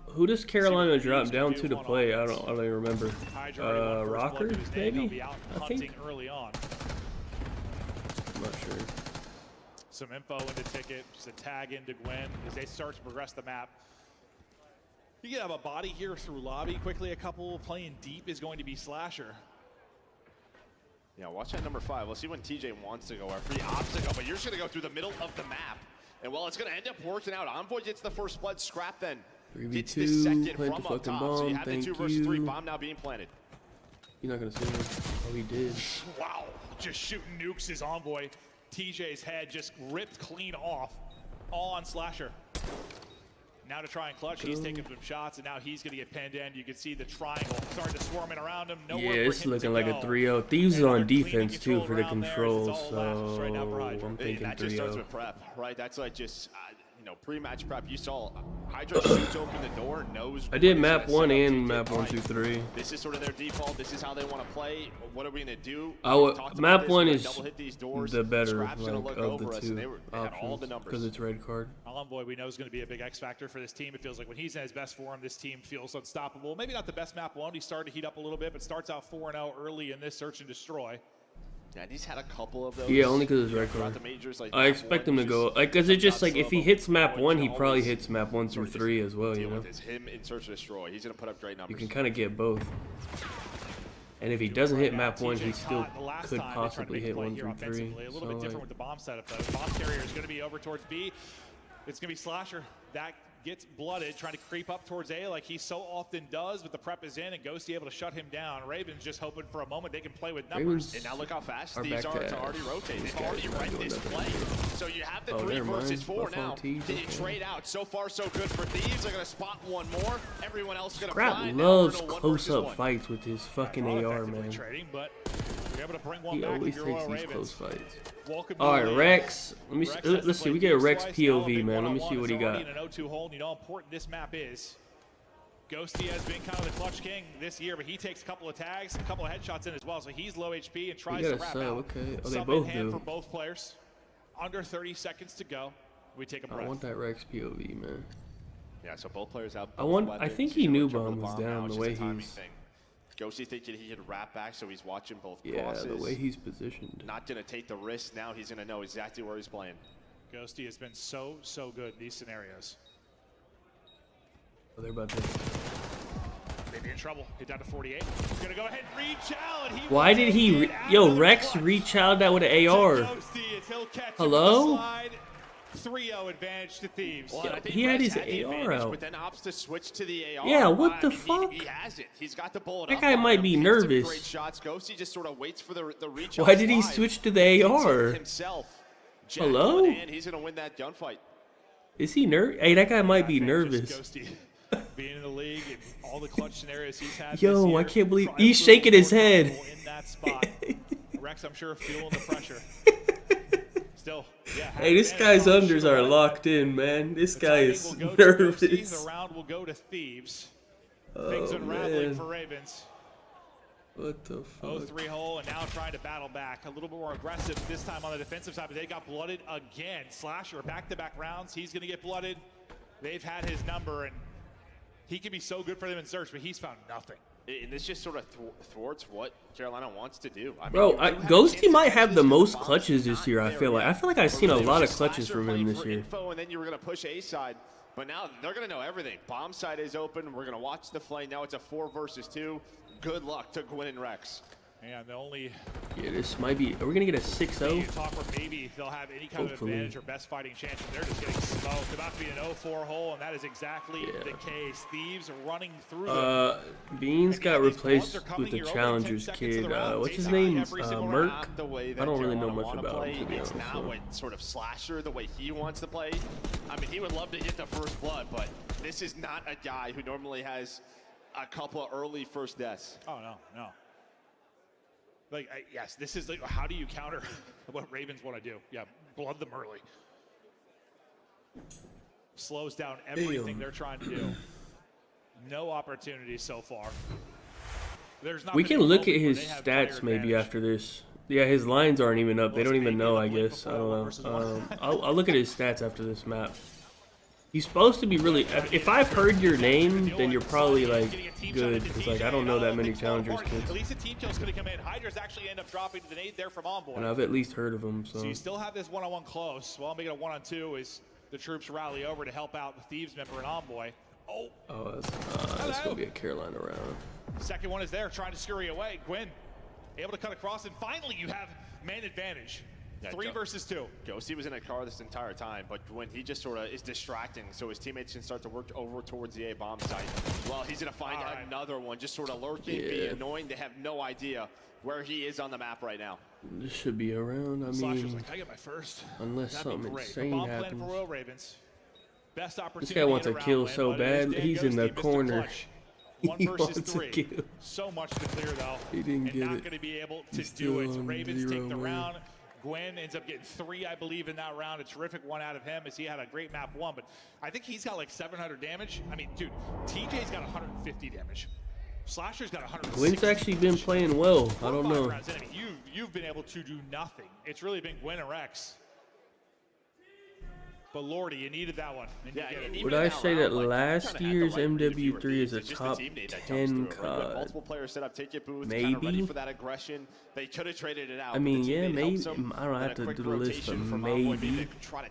who does Carolina drop down to play? I don't even remember. Rockers maybe? I think. Early on. I'm not sure. Some info into Ticket, just a tag into Gwen as they start to progress the map. You can have a body here through lobby quickly. A couple playing deep is going to be Slasher. Yeah, watch that number 5. We'll see when TJ wants to go or for the obstacle, but you're just going to go through the middle of the map. And well, it's going to end up working out. Envoy gets the first blood. Scrap then gets the second from up top. Bomb. So you have the 2 versus 3 bomb now being planted. You're not going to see him. Oh, he did. Wow, just shooting nukes his Envoy. TJ's head just ripped clean off on Slasher. Now to try and clutch, he's taking some shots, and now he's going to get pinned in. You can see the triangle starting to swarm in around him. Yeah, it's looking like a 3-0. Thieves is on defense, too, for the controls, so I'm thinking 3-0. That just starts with prep, right? That's like just, you know, pre-match prep. You saw Hydra shoots open the door, knows. I did map 1 and map 1 through 3. This is sort of their default. This is how they want to play. What are we going to do? Map 1 is the better of the 2 options because it's red card. Envoy we know is going to be a big X factor for this team. It feels like when he's in his best form, this team feels unstoppable. Maybe not the best map 1. He started to heat up a little bit, but starts out 4-0 early in this search and destroy. Yeah, and he's had a couple of those. Yeah, only because it's red card. I expect him to go, like, because it's just like if he hits map 1, he probably hits map 1 through 3 as well, you know? It's him in search and destroy. He's going to put up great numbers. You can kind of get both. And if he doesn't hit map 1, he still could possibly hit 1 through 3. A little bit different with the bomb setup, though. Bomb carrier is going to be over towards B. It's going to be Slasher. That gets blooded, trying to creep up towards A like he so often does, but the prep is in, and Ghosty able to shut him down. Ravens just hoping for a moment they can play with numbers. And now look how fast these are to already rotate. They've already read this play. So you have the 3 versus 4 now. Can you trade out? So far, so good for Thieves. They're going to spot one more. Everyone else is going to fly. Loves close-up fights with his fucking AR, man. But you're able to bring one he back always takes these Ravens. close fights. Alright, Rex. Let's see. We get a Rex POV, man. Let me see what he got. In an 0-2 hole, and you know how important this map is. Ghosty has been kind of the clutch king this year, but he takes a couple of tags, a couple of headshots in as well, so he's low HP and tries to wrap out. Okay. Oh, they Some both in hand do. for both players. Under 30 seconds to go. We take a breath. I want that Rex POV, man. Yeah, so both players have. I think he knew bomb was down the way he's. Ghosty thinking he could wrap back, so he's watching both crosses. crosses. Yeah, the way he's positioned. Not going to take the risk. Now he's going to know exactly where he's playing. Ghosty has been so good in these scenarios. Oh, they're about to. Maybe in trouble. Hit down to 48. He's going to go ahead and reach out. And why did he... Yo, Rex reach out that with an AR. Hello? 3-0 advantage to Thieves. Well, he had his AR out. But then opts to switch to the AR. Yeah, what the fuck? He has it. He's got the bullet. That guy might be nervous. Great shots. Ghosty just sort of waits for the reach. Why did he switch to the AR? Himself. Hello? And he's going to win that gunfight. Is he nervous? Hey, that guy might be nervous. Ghosty being in the league and all the clutch scenarios he's had. Yo, I can't believe he's shaking his head. In that spot. Rex, I'm sure, feeling the pressure. Still, yeah, hey, this guy's unders are locked in, man. This guy is nervous. The round will go to Thieves. Things unraveling for Ravens. What the fuck? 0-3 hole, and now trying to battle back. A little bit more aggressive this time on the defensive side, but they got blooded again. Slasher, back-to-back rounds. He's going to get blooded. They've had his number, and he can be so good for them in search, but he's found nothing. And this just sort of thwarts what Carolina wants to do. I mean, bro, Ghosty might have the most clutches this year, I feel like. I feel like I've seen a lot of clutches from him this year. And then you were going to push A side, but now they're going to know everything. Bomb side is open. We're going to watch the flame. Now it's a 4 versus 2. Good luck to Gwen and Rex. And the only... Yeah, this might be... Are we going to get a 6-0? Talk where maybe they'll have any kind of advantage or best fighting chance, and they're just getting smoked. About to be an 0-4 hole, and that is exactly the case. Thieves are running through them. Beans got replaced with the Challengers kid. What's his name? Merc? I don't really know much about him, to be honest. Now with sort of Slasher, the way he wants to play. I mean, he would love to get the first blood, but this is not a guy who normally has a couple of early first deaths. Oh, no. Like, yes, this is like, how do you counter what Ravens want to do? Yeah, blood them early. Slows down everything they're trying to do. No opportunities so far. There's not we can look at his stats maybe after this. Yeah, his lines aren't even up. They don't even know, I guess. I don't know. I'll look at his stats after this map. He's supposed to be really... If I've heard your name, then you're probably, like, good. Because, like, I don't know that many Challengers kids. At least a team kill's going to come in. Hydra's actually end up dropping to the nade there from Envoy. And I've at least heard of him, so... So you still have this one-on-one close. Well, making a one-on-two is the troops rally over to help out the Thieves member and Envoy. Oh, that's going to be a Carolina round. Second one is there, trying to scurry away. Gwyn able to cut across, and finally you have man advantage. Yeah, 3 versus 2. Ghosty was in a car this entire time, but when he just sort of is distracting, so his teammates can start to work over towards the A bomb site. Well, he's going to find another one, just sort of lurking, be annoying. They have no idea where he is on the map right now. This should be around. I mean, Slasher's like, I get my first. Unless something insane happens. For Royal Ravens. Best opportunity. This guy wants a kill so bad. He's in the corner. 1 versus 3. So much to clear though. He didn't get it. Not going to be able to do it. Ravens take the round. Gwyn ends up getting 3, I believe, in that round. A terrific one out of him as he had a great map 1, but I think he's got like 700 damage. I mean, dude, TJ's got 150 damage. Slasher's got 160. Gwyn's actually been playing well. I don't know. You've been able to do nothing. It's really been Gwyn and Rex. But Lordy, you needed that one. Would I say that last year's MW3 is a top 10 COD? Multiple players set up ticket booths, maybe. Ready for that aggression. They could have traded it out. I mean, yeah, maybe. I don't have to do the list, but maybe. Try to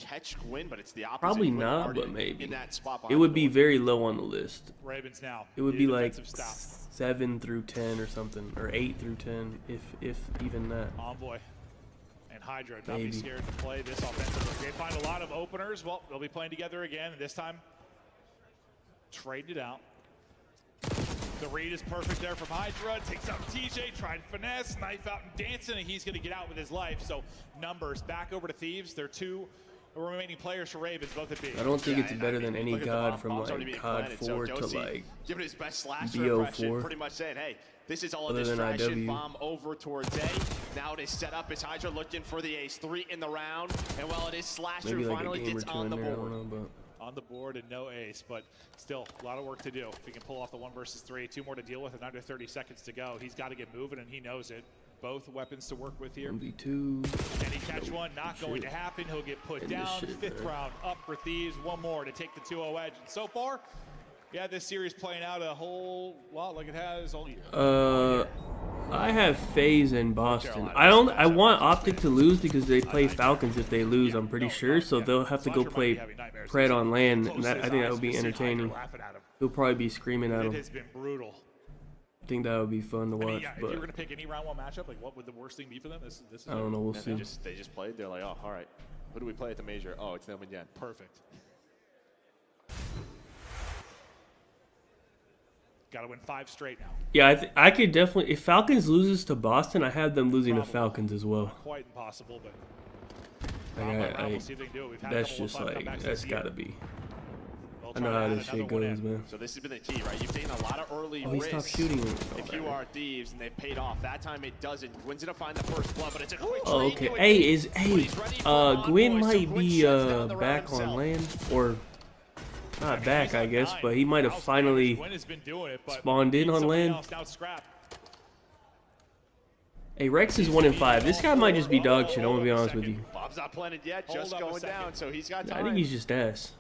catch Gwyn, but it's the opposite. Probably not, but maybe. In that spot it would be very low on the list. Ravens now. It would be like 7 through 10 or something, or 8 through 10, if even that. Envoy. Hydra, not be scared to play this offensively. They find a lot of openers. Well, they'll be playing together again, and this time, trading it out. The read is perfect there from Hydra. Takes out TJ, tried finesse, knife out and dancing, and he's going to get out with his life. So, numbers back over to Thieves. They're 2 remaining players for Ravens, both at B. I don't think it's better than any COD from like COD 4 to like giving his best BO4. Pretty much saying, hey, this is all a distraction. Bomb over towards A. Now it is set up as Hydra looking for the ace. 3 in the round, and while it is Slasher like finally gets on the board. On the board and no ace, but still a lot of work to do. If he can pull off the 1 versus 3, 2 more to deal with, and under 30 seconds to go. He's got to get moving, and he knows it. Both weapons to work with here. 1v2. Can he catch one? Not going to happen. He'll get put down. 5th round up for Thieves. 1 more to take the 2-0 edge. And so far, yeah, this series playing out a whole lot like it has all year. I have FaZe in Boston. I want Optic to lose because they play Falcons if they lose, I'm pretty sure. So they'll have to go play Pred on land, and I think that would be entertaining. He'll probably be screaming at him. It has been brutal. I think that would be fun to watch. If you were going to pick any round 1 matchup, like what would the worst thing be for them? This is I don't know. We'll see. They just played. They're like, oh, all right. Who do we play at the major? Oh, it's them again. Perfect. Got to win 5 straight now. Yeah, I could definitely. If Falcons loses to Boston, I have them losing to Falcons as well. Not quite impossible, but we'll see if they can do it. That's just like that's got to be. I know how this shit goes, man. So this has been the key, right? You've taken a lot of early risks. Stopped shooting. If you are Thieves and they've paid off, that time it doesn't. Gwyn's gonna find the first blood, but it's a quick trade. Okay. Gwyn might be back on land, or not back, I guess, but he might have finally spawned in on land. Hey, Rex is 1 in 5. This guy might just be dog shit. I'm gonna be honest with you. Bob's not planted yet, just going down, so he's got time. I think he's just ass.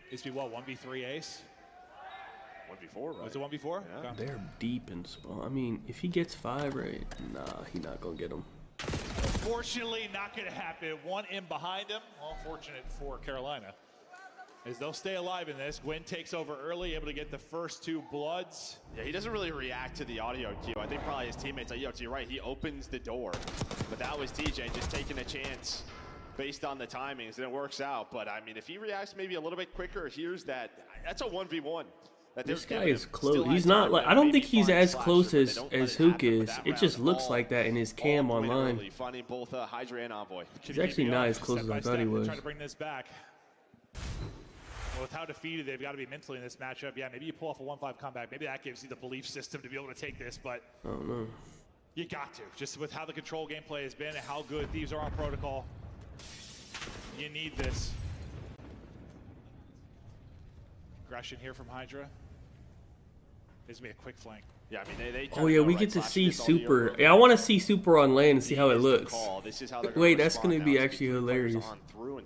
Is he what, 1v3 ace? 1v4, right? Was it 1v4? Yeah. They're deep in spawn. I mean, if he gets 5 right, nah, he's not gonna get him. Fortunately, not gonna happen. 1 in behind him. Well, fortunate for Carolina, as they'll stay alive in this. Gwyn takes over early, able to get the first 2 bloods. Yeah, he doesn't really react to the audio cue. I think probably his teammates like, yo, you're right, he opens the door. But that was TJ just taking a chance based on the timings, and it works out. But I mean, if he reacts maybe a little bit quicker, here's that's a 1v1. This guy is close. He's not like, I don't think he's as close as Hook is. It just looks like that in his cam online. Both Hydra and Envoy. He's actually not as close as I thought he was. Trying to bring this back. Well, with how defeated they've got to be mentally in this matchup, yeah, maybe you pull off a 1-5 comeback. Maybe that gives you the belief system to be able to take this, but I don't know. You got to. Just with how the control gameplay has been and how good Thieves are on protocol, you need this. Aggression here from Hydra. This is going to be a quick flank. Yeah, I mean, they oh yeah, we get to see Super. Yeah, I want to see Super on land and see how it looks. Wait, that's gonna be actually hilarious.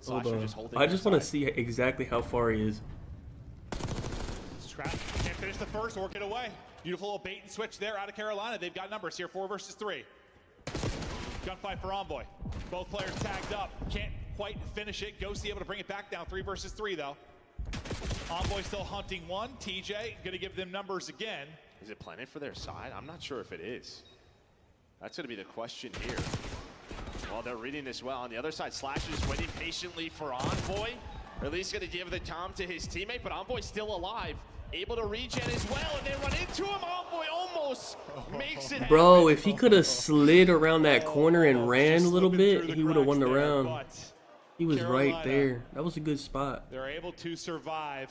Hold on. I just want to see exactly how far he is. Scrap can't finish the first or get away. Beautiful little bait and switch there out of Carolina. They've got numbers here, 4 versus 3. Gunfight for Envoy. Both players tagged up. Can't quite finish it. Ghosty able to bring it back down. 3 versus 3 though. Envoy still hunting one. TJ gonna give them numbers again. Is it planted for their side? I'm not sure if it is. That's gonna be the question here. Well, they're reading this well. On the other side, Slash is waiting patiently for Envoy. Or at least gonna give the Tom to his teammate, but Envoy's still alive. Able to regen as well, and they run into him. Envoy almost makes it Bro, happen. if he could have slid around that corner and ran a little bit, he would have won the round. He was right there. That was a good spot. They're able to survive.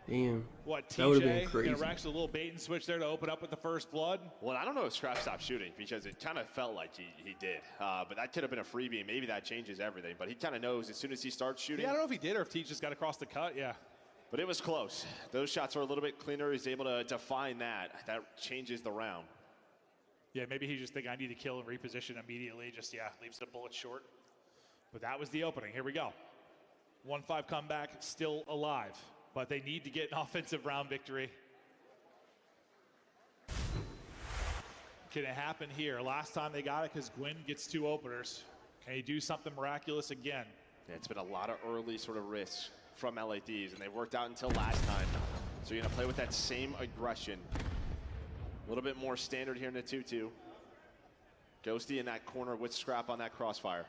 Damn. What, TJ? That would have been crazy. Rex a little bait and switch there to open up with the first blood. Well, I don't know if Scrap stopped shooting because it kind of felt like he did. But that could have been a freebie. Maybe that changes everything. But he kind of knows as soon as he starts shooting. Yeah, I don't know if he did or if T just got across the cut. Yeah. But it was close. Those shots were a little bit cleaner. He's able to find that. That changes the round. Yeah, maybe he just think I need to kill and reposition immediately. Just, yeah, leaves the bullet short. But that was the opening. Here we go. 1-5 comeback, still alive. But they need to get an offensive round victory. Can it happen here? Last time they got it because Gwyn gets 2 openers. Can he do something miraculous again? Yeah, it's been a lot of early sort of risks from LA Thieves, and they worked out until last time. So you're going to play with that same aggression. A little bit more standard here in the 2-2. Ghosty in that corner with Scrap on that crossfire.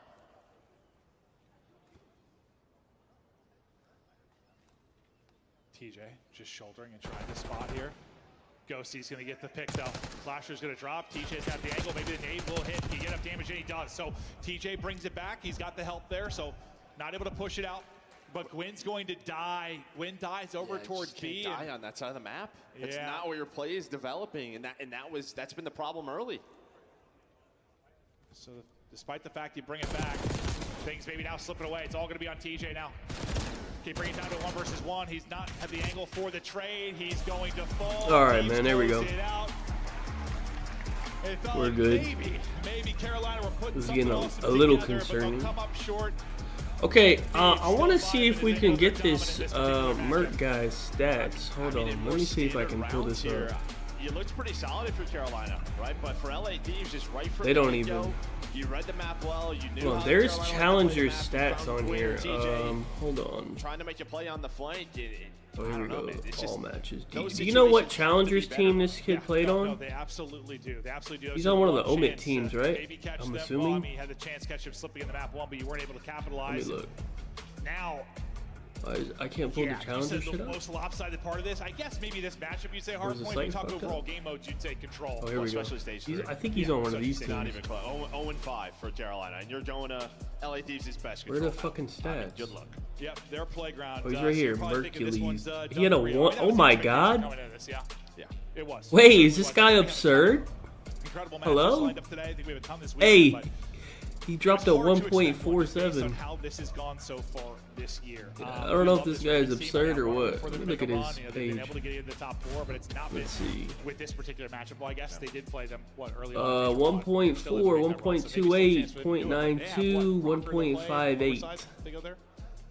TJ just shouldering and trying to spot here. Ghosty's going to get the pick though. Flasher's going to drop. TJ's got the angle. Maybe the nade will hit. He get enough damage, and he does. So TJ brings it back. He's got the help there. So not able to push it out. But Gwyn's going to die. Gwyn dies over towards B. Die on that side of the map. That's not where your play is developing, and that's been the problem early. So despite the fact you bring it back, things maybe now slipping away. It's all going to be on TJ now. Okay, bring it down to 1 versus 1. He's not had the angle for the trade. He's going to fall. All right, man. There we go. We're good. Maybe Carolina were putting this is getting a little concerning. Okay, I want to see if we can get this Merc guy's stats. Hold on, let me see if I can pull this up. You looked pretty solid for Carolina, right? But for LA Thieves, just right from they don't even. You read the map well. You knew. Well, there's Challenger stats on here. Hold on. Trying to make a play on the flank. Oh, here we go. All matches. Do you know what Challenger's team this kid played on? No, they absolutely do. They absolutely do. He's on one of the Omit teams, right? I'm assuming. He had the chance to catch him slipping in the map 1, but you weren't able to capitalize. Let me look. Now. I can't pull the Challenger shit the up. most lopsided part of this, I guess maybe this matchup you'd say Hardpoint. We talk overall game modes, you'd say control. Oh, here we go. I think he's on one of these teams. Not even close. 0-5 for Carolina, and you're going to LA Thieves' best control. Where are the fucking stats? Good luck. Yep, their playground. Oh, he's right here, Mercules. He had a 1. Oh my god. Yeah, it was. Wait, is this guy absurd? Hello? Hey. He dropped a 1.47. How this has gone so far this year. I don't know if this guy is absurd or what. Let me look at his page. Let's see. With this particular matchup, well, I guess they did play them early 1.4, 1.28, 0.92,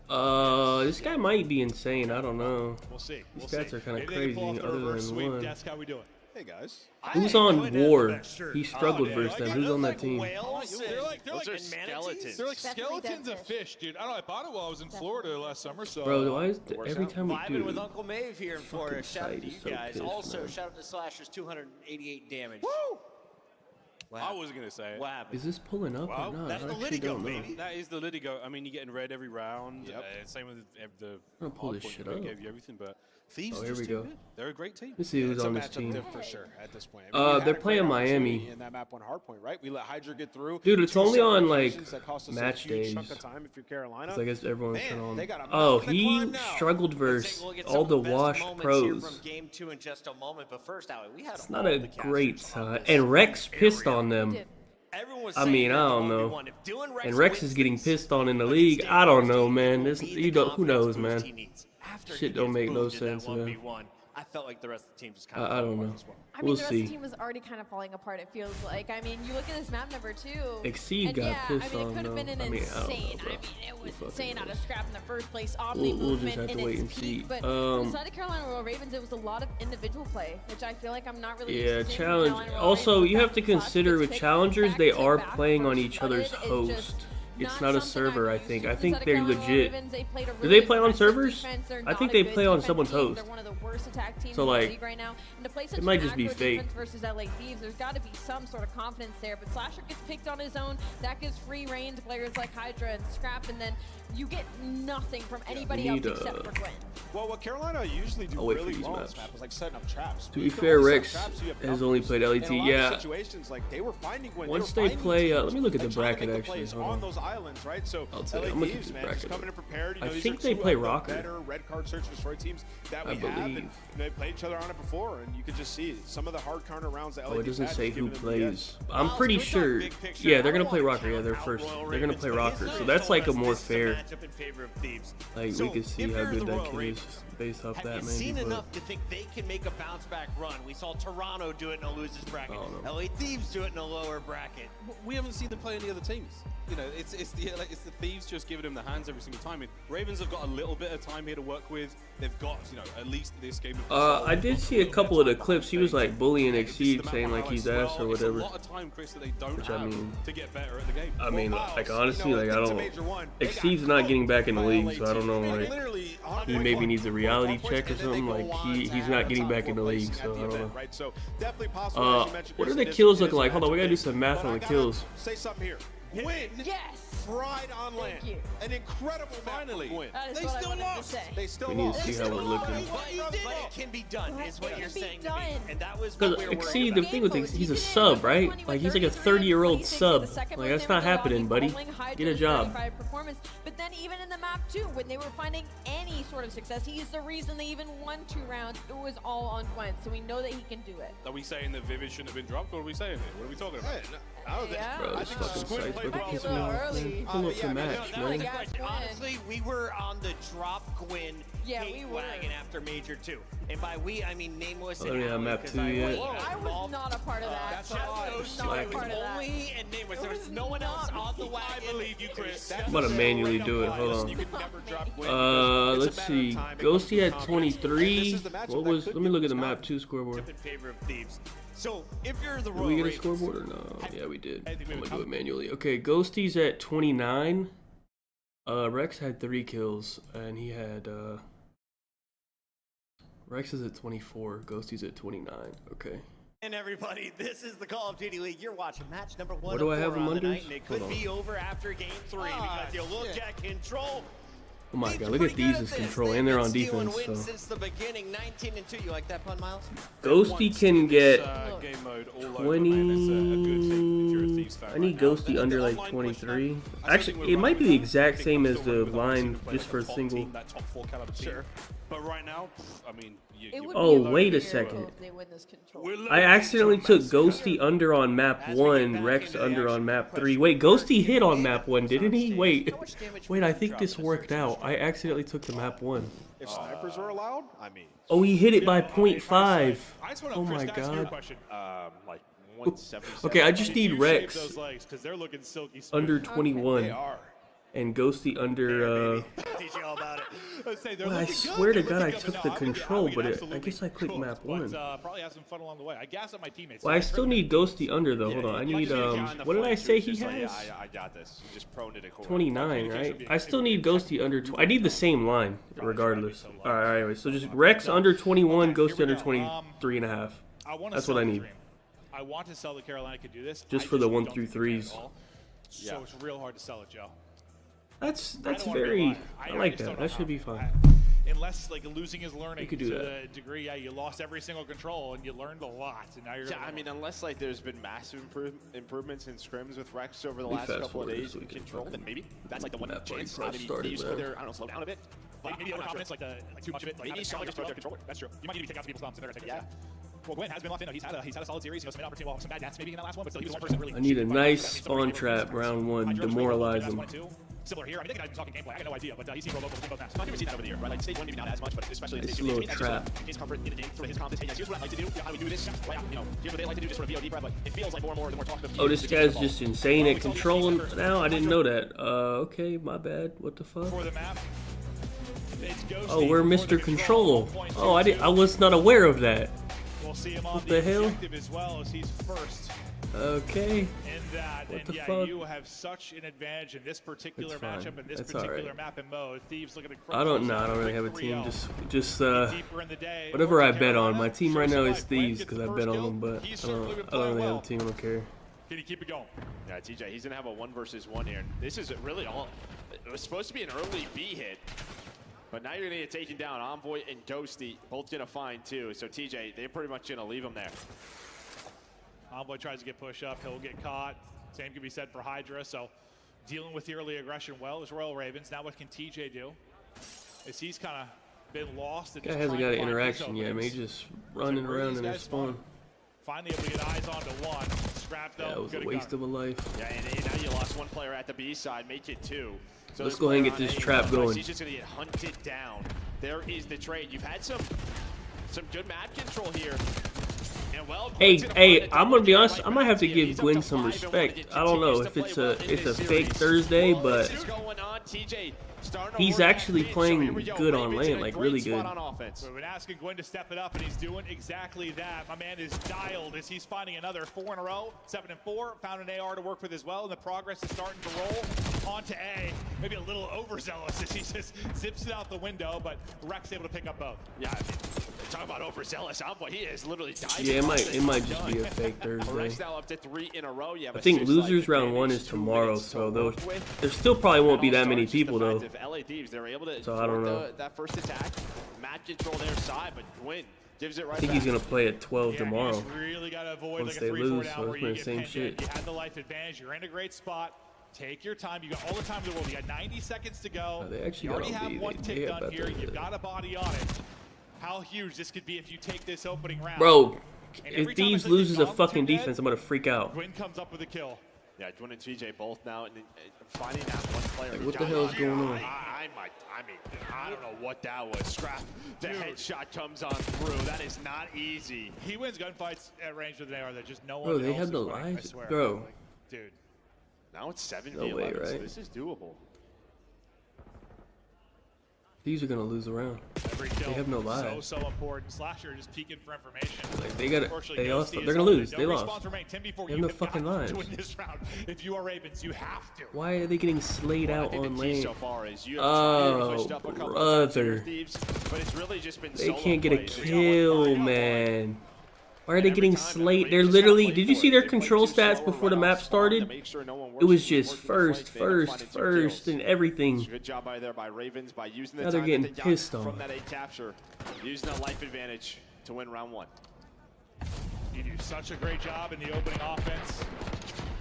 1.58. This guy might be insane. I don't know. We'll see. These stats are kind of crazy other than 1. How we doing? Hey guys. Who's on War? He struggled versus them. Who's on that team? They're like skeletons. They're like skeletons of fish, dude. I don't know. I bought it while I was in Florida last summer. So bro, why is every time we do with Uncle Maeve here in Florida? Shout out to you guys. Also, shout out to Slasher's 288 damage. Woo! I was gonna say it. What happened? Is this pulling up or not? That's I the actually don't know. baby. That is the Litigo. I mean, you're getting red every round. Yep. Same with the. I'm gonna pull this shit up. Gave you everything, but Thieves. Oh, here we go. They're a great team. Let's see who's on this team. For sure at this point. They're playing Miami. In that map on Hardpoint, right? We let Hydra get through. Dude, it's only on like match days. Chunk of time if you're Carolina. I guess everyone's kind of on. They got a oh, he struggled versus all the washed pros. From game 2 in just a moment, but first, we had it's not a great time. And Rex pissed on them. I mean, I don't know. And Rex is getting pissed on in the league. I don't know, man. This, who knows, man. Shit don't make no sense, man. I felt like the rest of the team just kind of I don't know. I mean, We'll the rest see. of the team was already kind of falling apart, it feels like. I mean, you look at this map number 2. Exceed and got yeah, pissed I mean, on, it could have been an though. I mean, I don't know, insane. bro. I mean, it was We'll insane fucking out of scrap in the first place. We'll Omni just movement have to in wait its and peak. see. But on the side of Carolina Royal Ravens, it was a lot of individual play, which I feel like I'm not really Yeah, used to seeing from challenge. Carolina Royal Also, Ravens. you The have to fact that Clash consider gets with picked challengers, they are back-to-back playing on first each other's blooded is just host. It's not not a something server, I'm I used think. to. I The think side of they're Carolina Royal legit. Ravens, they played a Do really they play on aggressive servers? defense. They're I not think a they good play on defense someone's team. host. They're one of the worst attack teams So, in the like, league right now. And to play such it might an just be aggro fake. defense versus LA Thieves, there's got to be some sort of confidence there. But Slasher gets picked on his own. That gives free reign to players like Hydra and Scrap, and then you get nothing from anybody else except for Gwen. Well, what Carolina usually do I'll wait for really these well on maps. this map is like setting up traps. To You be can fair, only set Rex traps, so you have has only numbers. played In LET. a lot of Yeah. situations, like they were finding Gwen. Once they they were finding play, teams, let me look at the like, trying to bracket, make the actually. plays Hold on on. those islands, right? So I'll tell you, LA I'm looking Thieves, at the man, just bracket. coming in prepared. You know, I these think are they two play of the Rocker. better red card search and destroy teams that we I have, and believe. they played each other on it before, and you could just see some of the hard counter rounds that LA Oh, it Thieves doesn't had say just who giving them the edge. plays. I'm pretty sure. Yeah, they're gonna play Rocker. Yeah, they're first. They're gonna play Rocker. So that's like a more fair. Like we can see how good that kid is based off Have that, you maybe. seen But enough to think they can make a bounce back run? We saw Toronto do it in a losers bracket. I don't know. LA Thieves do it in a lower bracket. We haven't seen them play any other teams. You know, it's the Thieves just giving them the hands every single time. I mean, Ravens have got a little bit of time here to work with. They've got, you know, at least this game. I did see a couple of the clips. He was like bullying Exceed, saying like he's ass or It's a whatever. lot of time, Chris, that they don't Which I have mean- to get better at the game. I mean, Miles, like you honestly, know, like I it's a don't. major one. They got Exceed's not getting back in the by league, so I LA don't know. team. Like Literally, he maybe needs a reality check or something. Like he's not getting back in the league, so I don't know. Right, so definitely possible. as you mentioned, What are Chris, the this kills is looking a like? Hold on, we gotta do matchup some math but on I the gotta kills. Say something here. Win. Yes! Fried on land. Thank you. An incredible Finally. win. That is They what still I wanted lost. to say. They still We need to lost. see how we're looking. But it can be done, is what It you're can be saying to done. me. And that was what Because we were worried Exceed, about. the thing with Exceed, he's a sub, right? Like he's like a 30-year-old sub. Like that's not happening, buddy. Get a job. But then even in the map too, when they were finding any sort of success, he's the reason they even won 2 rounds. It was all on Gwen, so we know that he can do it. Are we saying that Vivid shouldn't have been dropped? What are we saying here? What are we talking about? Hey, no, I don't think- Yeah. Bro, I this think fucking Squid site's played looking Might be a well. little small. early. Pull up yeah, the I mean, match, No, that was man. the Yeah, question. Gwen. Honestly, we were on the drop Gwen Yeah, hate we were. wagon after Major 2. And by we, I mean Nameless Oh, and yeah, Allie, map 'cause 2 I yet. wasn't Whoa, I was involved. not a part of that. That's I right. was not a part of that. Only and Nameless. There was no one else on the wagon. I believe you, Chris. I'm gonna manually do it. Hold on. You can never drop Gwen because it's Let's a matter see. of time. It Ghosty comes at with 23. confidence. This is the matchup What that was? could Let me give look at us the map confidence. 2 scoreboard. In favor of Thieves. So if you're the Did Royal we get a Ravens, scoreboard or no? Yeah, we did. I'm gonna do it manually. Okay, Ghosty's at 29. Rex had 3 kills, and he had Rex is at 24. Ghosty's at 29. Okay. and everybody, this is the Call of Duty League. You're watching match number 1 What do I have on him the under? night, and it could Hold on. be over after game 3 because you look at control. Oh my Thieves god, are look at pretty good Thieves' this. control, They've and they're been on stealing defense. wins So since the beginning, 19-2. You like that pun, Miles? Ghosty can get Game mode all over, man. It's a good thing if you're a 20. Thieves fan I right need now. Ghosty The under like online 23. question, I still Actually, think it we're might be the running exact I think same I'm as still the running with our line single player, just like for a a top single. team, that top 4 caliber team. Sure. But right now, I mean, It would Oh, be a wait a miracle second. if they win this control. I accidentally took Ghosty under on map 1, Rex under on map 3. Wait, Ghosty hit on map 1, didn't he? Wait, wait, I think this worked out. I accidentally took the map 1. If snipers were allowed, I mean, Oh, he hit it by I 0.5. just want Oh to my ask you a god. question. like 177. Okay, I just need You Rex shave those legs because they're looking silky smooth. under They 21 are. and Ghosty under. Teach you all about it. Let's say they're Well, I looking swear good. to They're God, I looking good, took but the no, control, would but I absolutely guess I clicked cook, map but, 1. probably have some fun along the way. I gassed up my teammates. Well, I still need Ghosty under though. Hold on, I need what did I say he has? I got this. You just prone it a 29, right? I still need Ghosty under. I need the same line, regardless. All right, anyway, so just Rex under 21, Ghosty under 23 and a half. I want to That's sell what I the need. dream. I want to sell that Carolina could do this. Just I for the don't 1 think through they can 3s. at all. So it's real hard to sell it, Joe. That's I don't wanna be very. lying. I like just don't that. know That should how. be fine. Unless like losing is learning You could do to that. the degree, yeah, you lost every single control and you learned a lot, and now you're. Yeah, I mean, unless like there's been massive improvements in scrims with Rex over the Let me last fast couple of forward days so we in can control, fucking- then maybe that's like the one Map break chance. press Maybe started, Thieves man. either, I don't know, slow down a bit. like maybe overconfidence, like too much of it. Like Maybe having someone just just throw control. That's true. You might need to take out some people's thumbs and take Yeah. Well, Gwen has been locked in. He's had a solid series. He was some opportunity, well, some bad deaths maybe in that last one, but still he was one person really. I need a shooting nice fight. spawn trap round 1. Hydra, Demoralize that's him. one and two. similar here. I mean, they can talking gameplay. I got no idea, but he's seen roll over both maps. I think we've seen that over the year, right? Like stage 1 maybe not as much, but especially in This stage 2. little trap. His comfort in the game, sort of his confidence. Hey, guys, here's what I like to do. How do we do this? Right, you know, here's what they like to do, just sort of VOD prep. Like, it feels like more and more the more talking Oh, this guy's just insane at controlling now? I didn't know that. Okay, my bad. What the fuck? For the map. Oh, we're Mr. Control. Oh, I was not aware of that. We'll see him on What the hell? as well as he's first. Okay. In that, What and the yeah, fuck? you have such an advantage in this particular It's fine. matchup and this That's particular alright. map and mode. Thieves looking to I don't really have a team. Just whatever North I bet on. Carolina, My team show right some now life. is Gwen Thieves gets because the I first bet on kill. them, but He's I certainly been don't playing really have well. a team. I don't care. Can he keep it going? Yeah, TJ, he's gonna have a 1 versus 1 here. This is really all. It was supposed to be an early B hit, but now you're gonna get taken down. Envoy and Ghosty both gonna find 2. So TJ, they're pretty much gonna leave him there. Envoy tries to get push up, he'll get caught. Same can be said for Hydra, so dealing with the early aggression well as Royal Ravens. Now what can TJ do? As he's kind of been lost. Guy hasn't got an interaction yet. I mean, he's just running around in their spawn. Finally able to get eyes onto one. Scrap though. Yeah, it was a waste of a life. Yeah, and now you lost 1 player at the B side, make it 2. So Let's go ahead and get this trap going. He's just gonna get hunted down. There is the trade. You've had some good map control here. And well, Hey, I'm gonna be honest. I might have to give Gwen some respect. I don't know if it's a fake Thursday, but he's actually playing good on lane, like really good. We've been asking Gwen to step it up, and he's doing exactly that. My man is dialed as he's finding another 4 in a row. 7 and 4. Found an AR to work with as well, and the progress is starting to roll onto A. Maybe a little overzealous as he just zips it out the window, but Rex able to pick up both. Yeah, talk about overzealous. Envoy, he is literally dying. Yeah, it might just be a fake Thursday. Rex now up to 3 in a row. I think losers round 1 is tomorrow, so there still probably won't be that many people though. LA Thieves, they're able to So I don't know. that first attack, match control their side, but Gwyn gives it right I think he's gonna play at 12 tomorrow. You just really gotta avoid Once like a they 3-4 lose, down so where it's you been get the same pinned shit. in. You had the life advantage. You're in a great spot. Take your time. You got all the time in the world. You got 90 seconds to go. Oh, they actually you already got on have B. one They tick got done here. the- You've got a body on it. How huge this could be if you take this opening round. Bro, And if every time Thieves it's like loses they've a gone fucking too dead, defense, I'm gonna freak out. Gwyn comes up with a kill. Yeah, Gwyn and TJ both now, and finding that one player. Like, what the hell is going on? I don't know what that was. Scrap. The headshot comes on through. That is not easy. He wins gunfights at range with an AR. There's just no one Bro, they else have is the winning, I lives, swear. bro. Dude. Now it's 7v11, No way, so right? this is doable. These are gonna lose a round. Every kill They have no lives. So important. Slasher just peeking for information. Like they got it. Unfortunately, They lost. Ghosty They're is gonna on it. lose. No They lost. respawns remain. 10v4, They have no you've fucking got lives. to win this round. If you are Ravens, you have to. Why are they getting slayed Well, I out think on the key lane? so far is you have Oh, pushed up a couple of times brother. with Thieves, but it's really just been They solo can't get a plays. kill, man. Why are they getting slayed? They're literally. Did you see their control stats before the map started? It was just first, and everything. Good job by Ravens by using the Now they're time getting that they got pissed on. from that A capture, using that life advantage to win round 1. You do such a great job in the opening offense.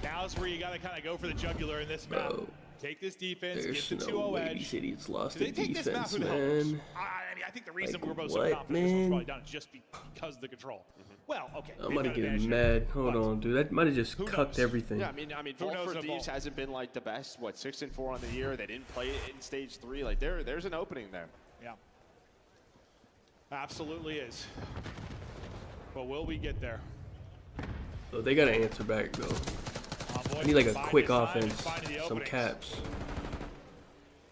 Now's where you got to kind of go for the jugular in this map. Bro, Take this defense, there's get the no 2-0 way edge. these idiots lost Do the they take this map? defense, Who knows? man. I mean, I think the reason Like, we're both so what, confident this one's man? probably done is just because of the control. Well, okay. I'm about to get mad. Hold on, dude. That might have just cucked everything. Yeah, I mean, Who Vault knows for if Thieves Vault- hasn't been like the best. What, 6 and 4 on the year? They didn't play it in stage 3. Like there's an opening there. Yeah. Absolutely is. But will we get there? So they gotta answer back though. I need like a quick offense, some caps.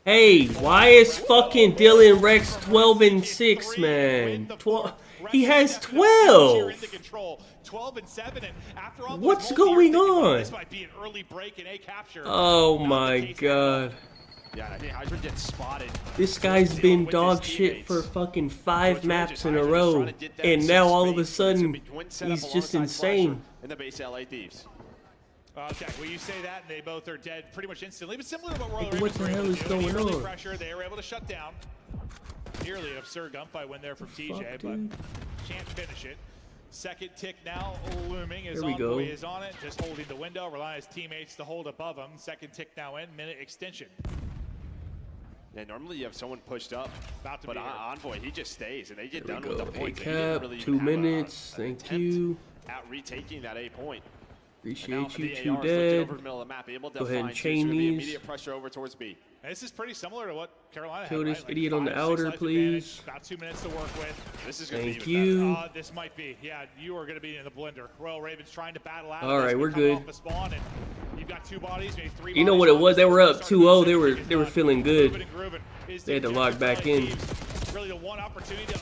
Hey, why is fucking Dylan Rex 12 and 6, man? 12. He has 12. 12 and 7, and after all What's going on? This might be an early break in A capture. Oh my god. Yeah, I think Hydra gets spotted. This guy's been dog shit for fucking 5 maps in a row, and now all of a sudden he's just insane. In the base LA Thieves. Okay, well you say that, and they both are dead pretty much instantly. But similar to what Royal Like, Ravens what the were able hell to is do. In the going early on? pressure, they were able to shut down. Nearly an absurd gunfight win there from TJ, Fuck, but dude. can't finish it. Second tick now looming as Here we go. Envoy is on it, just holding the window, relying on his teammates to hold above him. Second tick now in, minute extension. Yeah, normally you have someone pushed up, About to but be here. Envoy, he just stays, and they get Here done we with go. the A points. He didn't cap, really 2 even have minutes. an Thank attempt you. at retaking that A point. Appreciate you, Two Dead. Go ahead and chain these. Immediate pressure over towards B. And this is pretty similar to what Carolina Kill had, this right? idiot on the outer, please. About 2 minutes to work with. This is going to be Thank you. This might be. Yeah, you are going to be in the blender. Royal Ravens trying to battle out. All right, we're good. Spawn, and you've got 2 bodies, maybe 3 You know what it was? They were up 2-0. They were feeling good. They had to log back in. Really the one opportunity to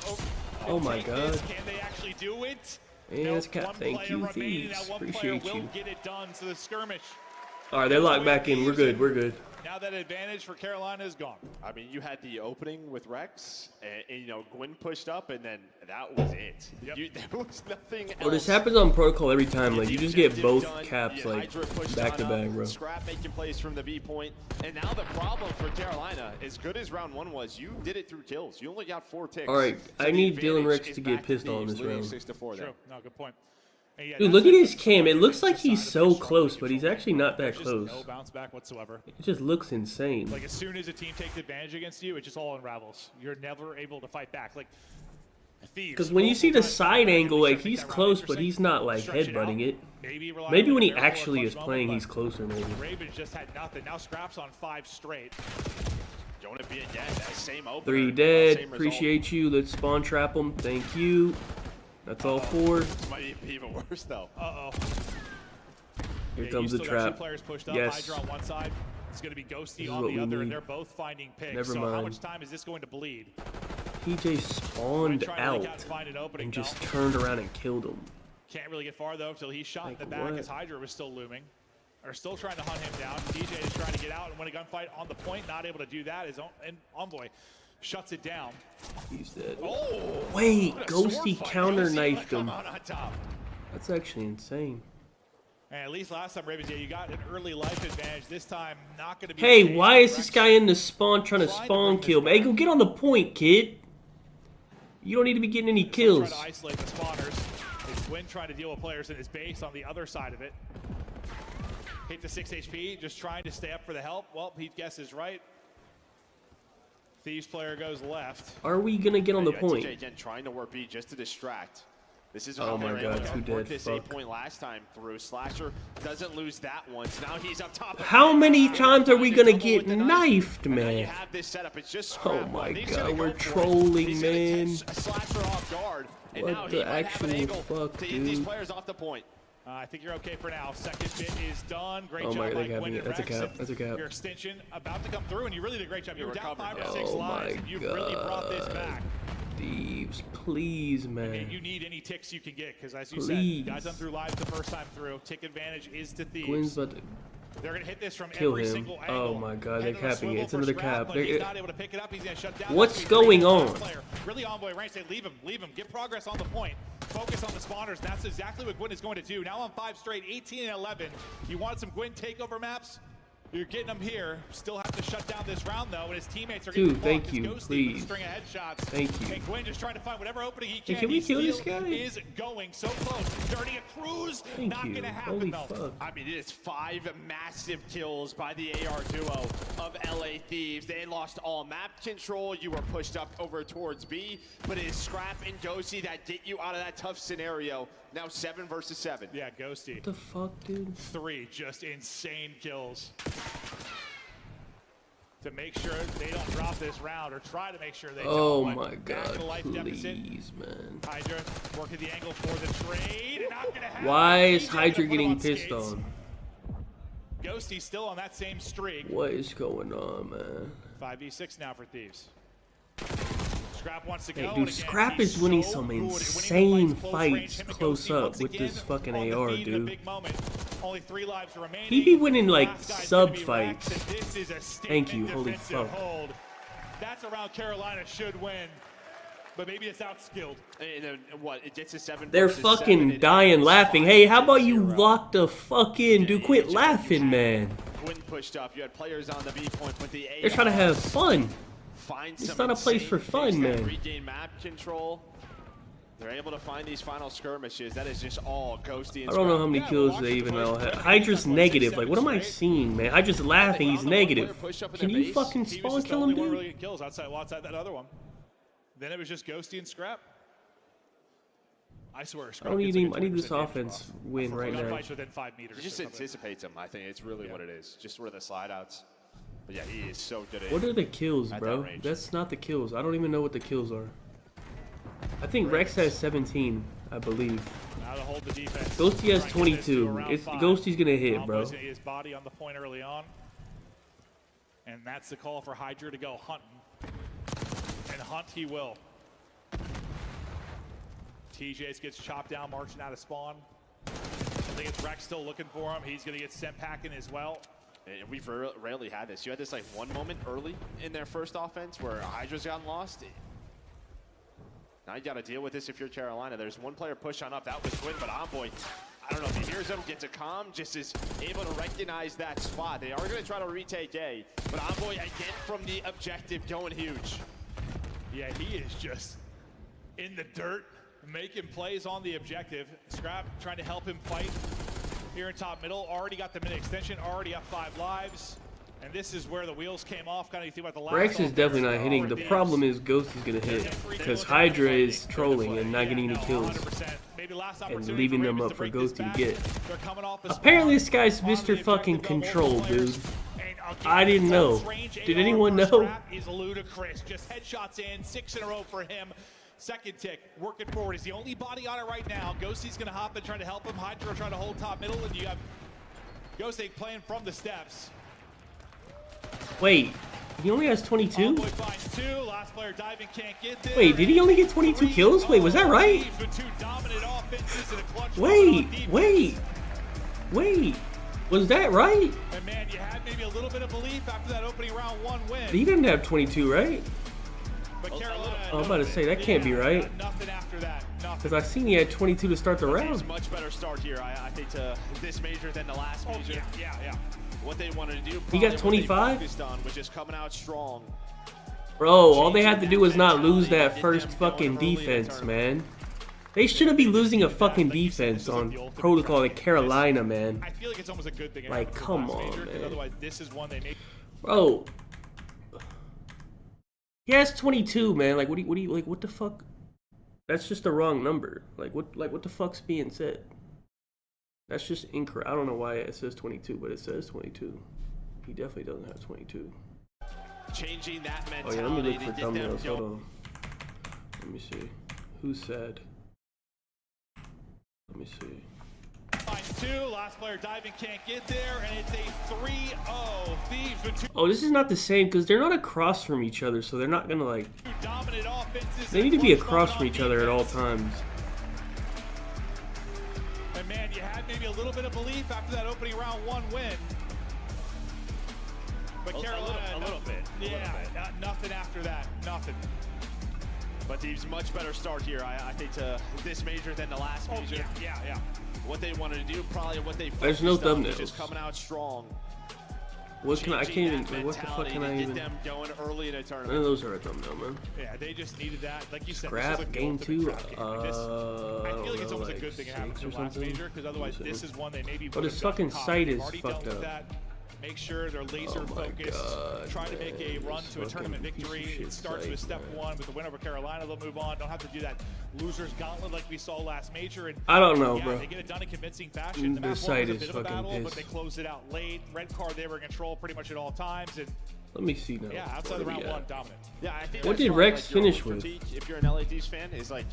Oh my God. Can they actually do it? And it's cap. Thank you, Thieves. Appreciate you. Get it done to the skirmish. All right, they're locked back in. We're good. We're good. Now that advantage for Carolina is gone. I mean, you had the opening with Rex, and you know, Gwyn pushed up, and then that was it. Yep. There was nothing else. Well, this happens on protocol every time. Like, you just get both caps, like, back to back, bro. Scrap making plays from the B point, and now the problem for Carolina, as good as round 1 was, you did it through kills. You only got 4 ticks. All right, I need Dylan Rex to get pissed on this round. 6-4 True. No, good point. Yeah, Dude, look at his cam. It looks like he's so close, but he's actually not that close. No bounce back whatsoever. It just looks insane. Like, as soon as a team takes advantage against you, it just all unravels. You're never able to fight back. Like, because when you see the side angle, like, he's close, but he's not, like, headbutting it. Maybe when he actually is playing, he's closer, maybe. Ravens just had nothing. Now Scraps on 5 straight. Don't it be again, that same opener. 3 dead. Appreciate you. Let's spawn trap him. Thank you. That's all 4. This might be even worse, though. Uh-oh. Here comes the trap. Yes. Hydra on one side. It's going to be Ghosty on the other, and they're both finding picks. Never so mind. how much time is this going to bleed? PJ spawned out and just turned around and killed him. Can't really get far, though, until he's shot in the back what? as Hydra was still looming. Are still trying to hunt him down. DJ is trying to get out and win a gunfight on the point. Not able to do that. His own Envoy shuts it down. He's dead. Oh, wait, Ghosty counter knifed him. On top. That's actually insane. And at least last time, Ravens, yeah, you got an early life advantage. This time, not going to be. Hey, why is this guy in the spawn trying to spawn kill me? Hey, go get on the point, kid. You don't need to be getting any kills. Trying to isolate the spawners. It's Gwyn trying to deal with players in his base on the other side of it. Hit the 6 HP, just trying to stay up for the help. Well, he guesses right. Thieves player goes left. Are we gonna get on the point? TJ again trying to work B just to distract. This is oh my God, 2 dead. This 8-point last time through. Slasher doesn't lose that once. Now he's up top. How many times are we gonna get knifed, man? You have this setup. It's just oh my God, we're trolling, man. Slasher off guard. And what now the actual fuck, to dude? these players off the point. I think you're okay for now. Second bit is done. Great oh job my, by they got Gwyn me. and That's a Rex. cap. That's a cap. Your extension about to come through, and you really did a great job. You were down 5 or 6 oh lives, my and you really brought this back. Thieves, please, man. I mean, you need any ticks you can get, because as you said, guys done through lives the first time through. Tick advantage is to Thieves. Gwyn's about to They're going to hit this from kill every him. single angle. Oh my God, they're capping it. It's another cap. He's not able to pick it up. He's going to shut down. What's going on? Really, Envoy range. Say, leave him. Get progress on the point. Focus on the spawners. That's exactly what Gwyn is going to do. Now on 5 straight, 18 and 11. You want some Gwyn takeover maps? You're getting them here. Still have to shut down this round, though, and his teammates are getting Dude, thank you, please. String of headshots. Thank you. And Gwyn just trying to find whatever opening he can. Hey, can we kill this guy? Is going so close. Dirty a cruise. Thank not you. going to happen, Holy though. fuck. I mean, it is 5 massive kills by the AR duo of LA Thieves. They lost all map control. You were pushed up over towards B, but it is Scrap and Ghosty that get you out of that tough scenario. Now 7 versus 7. Yeah, Ghosty. What the fuck, dude? 3 just insane kills. To make sure they don't drop this round, or try to make sure they don't. Oh my God, please, man. Hydra working the angle for the trade. And not gonna happen. Why is Hydra getting pissed on? Ghosty's still on that same streak. What is going on, man? 5v6 now for Thieves. Scrap wants to go. Hey, dude, Scrap is winning some insane fights close up with this fucking AR, dude. Only 3 lives remaining. He be winning like sub fights. Thank you, holy fuck. That's a round Carolina should win, but maybe it's outskilled. And what? It gets to 7. They're fucking dying laughing. Hey, how about you lock the fuck in, dude? Quit laughing, man. Gwyn pushed up. You had players on the B point, but the They're trying to have fun. Find it's not a place for fun, man. Regain map control. They're able to find these final skirmishes. That is just all Ghosty and I don't know how many kills they even all have. Hydra's negative. Like, what am I seeing, man? Hydra's laughing. He's negative. Can you fucking spawn kill him, dude? Really good kills outside that other one. Then it was just Ghosty and Scrap. I swear, I don't need him. I need this offense win right now. Fights within 5 meters. He just anticipates him. I think it's really what it is. Just sort of the slide outs. But yeah, he is so good at What are the kills, bro? That's not the kills. I don't even know what the kills are. I think Rex has 17, I believe. Now to hold the defense. Ghosty has 22. Ghosty's gonna hit, bro. His body on the point early on. And that's the call for Hydra to go hunting. And hunt he will. TJ's gets chopped down, marching out of spawn. I think it's Rex still looking for him. He's going to get sent packing as well. And we've rarely had this. You had this like one moment early in their first offense where Hydra's gotten lost. Now you got to deal with this if you're Carolina. There's one player push on up. That was Quinn, but Envoy, I don't know if he hears him, gets a comm, just is able to recognize that spot. They are going to try to retake A, but Envoy again from the objective going huge. Yeah, he is just in the dirt, making plays on the objective. Scrap trying to help him fight here in top middle. Already got the mid extension, already up 5 lives. And this is where the wheels came off. Kind of think about the last Rex is definitely not hitting. The problem is Ghosty's gonna hit because Hydra is trolling and not getting any kills and leaving them up for Ghosty to get. Apparently this guy's Mr. fucking Control, dude. I didn't know. Did anyone know? Is ludicrous. Just headshots in, 6 in a row for him. Second tick, working forward. He's the only body on it right now. Ghosty's gonna hop in, trying to help him. Hydra trying to hold top middle, and you have Ghosty playing from the steps. Wait, he only has 22? Last player diving, can't get there. Wait, did he only get 22 kills? Wait, was that right? Wait. Was that right? And man, you had maybe a little bit of belief after that opening round 1 win. He didn't have 22, right? But Carolina, I'm about to say, that can't be right. Nothing after that. Because I seen he had 22 to start the round. Much better start here, I think, to this major than the last major. Yeah. What they wanted to do, he got 25? which is coming out strong. Bro, all they had to do was not lose that first fucking defense, man. They shouldn't be losing a fucking defense on protocol at Carolina, man. I feel like it's almost a good thing. Like, come on, man. Otherwise, this is one they make. Bro, he has 22, man. Like, what do you like? What the fuck? That's just the wrong number. Like, what the fuck's being said? That's just incorrect. I don't know why it says 22, but it says 22. He definitely doesn't have 22. Changing that mentality. Oh yeah, let me look for thumbnails. Hold on. Let me see. Who said? Let me see. Last player diving, can't get there, and it's a 3-0. Thieves with 2. Oh, this is not the same because they're not across from each other, so they're not gonna like. Dominant offenses. They need to be across from each other at all times. And man, you had maybe a little bit of belief after that opening round 1 win. But Carolina, a little bit. Nothing after that. Nothing. But Thieves much better start here, I think, to this major than the last major. Yeah. What they wanted to do, probably what they There's no thumbnails. Just coming out strong. What can I can't even. What the fuck can I even? Them going early in a tournament. None of those are a thumbnail, man. Yeah, they just needed that. Like you said, Scrap this is game 2. I feel like it's almost a good thing it happened from last major, because otherwise this is one they maybe. But his fucking site is fucked up. Make sure they're laser focused. Try to make a run to a tournament victory. It starts with step 1 with the win over Carolina. They'll move on. Don't have to do that losers gauntlet like we saw last major. And I don't know, bro. They get it done in convincing fashion. The site was a is bit of a fucking battle, pissed. but they closed it out late. Red card, they were in control pretty much at all times. And let me see now. yeah, outside of round 1, dominant. Yeah, I think what did Rex finish with? If you're an LA Thieves fan, is like,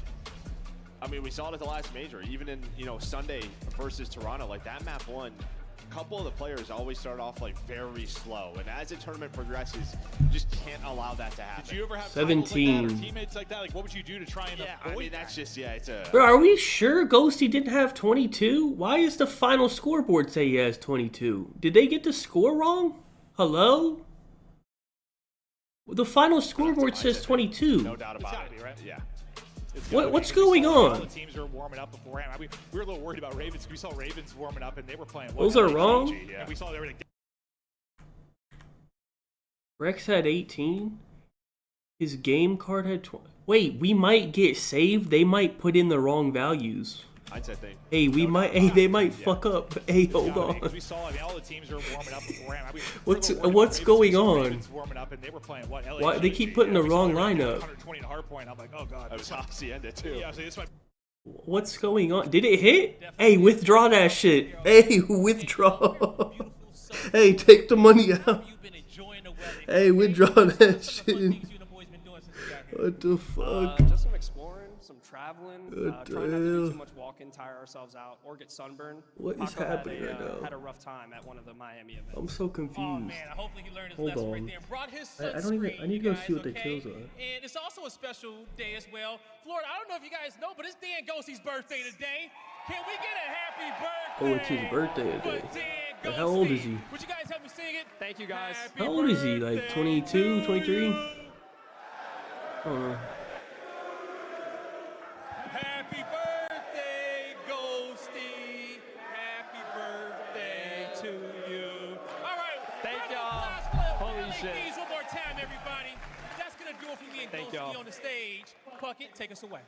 I mean, we saw it at the last major. Even in Sunday versus Toronto, like that map 1. A couple of the players always start off like very slow, and as the tournament progresses, you just can't allow that to happen. Did you ever have 17 like that or teammates like that? Like, what would you do to try and avoid I mean, that's just it's a. Bro, are we sure Ghosty didn't have 22? Why does the final scoreboard say he has 22? Did they get the score wrong? Hello? The final scoreboard says 22. No doubt about it. Right? Yeah. What's going on? The teams are warming up beforehand. I mean, we were a little worried about Ravens. We saw Ravens warming up, and they were playing. Those are wrong. And we saw they were like. Rex had 18. His game card had 20. Wait, we might get saved. They might put in the wrong values. Hindsight thing. Hey, we might. Hey, they might fuck up. Hey, hold on. We saw. I mean, all the teams are warming up beforehand. I mean, What's going on? Warming up, and they were playing what? Why they keep putting the wrong lineup? 120 in Hardpoint. I'm like, oh god. That was Hacienda too. Yeah, so this might. What's going on? Did it hit? Hey, withdraw that shit. Hey, withdraw. Hey, take the money out. Hey, withdraw that shit. What the fuck? Just some exploring, some traveling. Trying not to do too much walking, tire ourselves out, or get sunburned. What is happening right now? Had a rough time at one of the Miami events. I'm so confused. Oh man, hopefully he learned his Hold lesson on. right there. Brought his I don't even. I need to go see what the okay? kills are. And it's also a special day as well. Florida, I don't know if you guys know, but it's Dan Ghostie's birthday today. Can we get a happy birthday? Oh, it's his birthday today. for Dan Like, how old is he? Would you guys help me sing it? Thank you, guys. Happy How old is he? Like birthday 22, to 23? you. I don't know. Happy birthday, Ghosty. Happy birthday to you. All right. Thank round of y'all. applause for Holy LA shit. Thieves one more time, everybody. That's going to do it for me and Thank Ghosty y'all. on the stage. Puckett, take us away.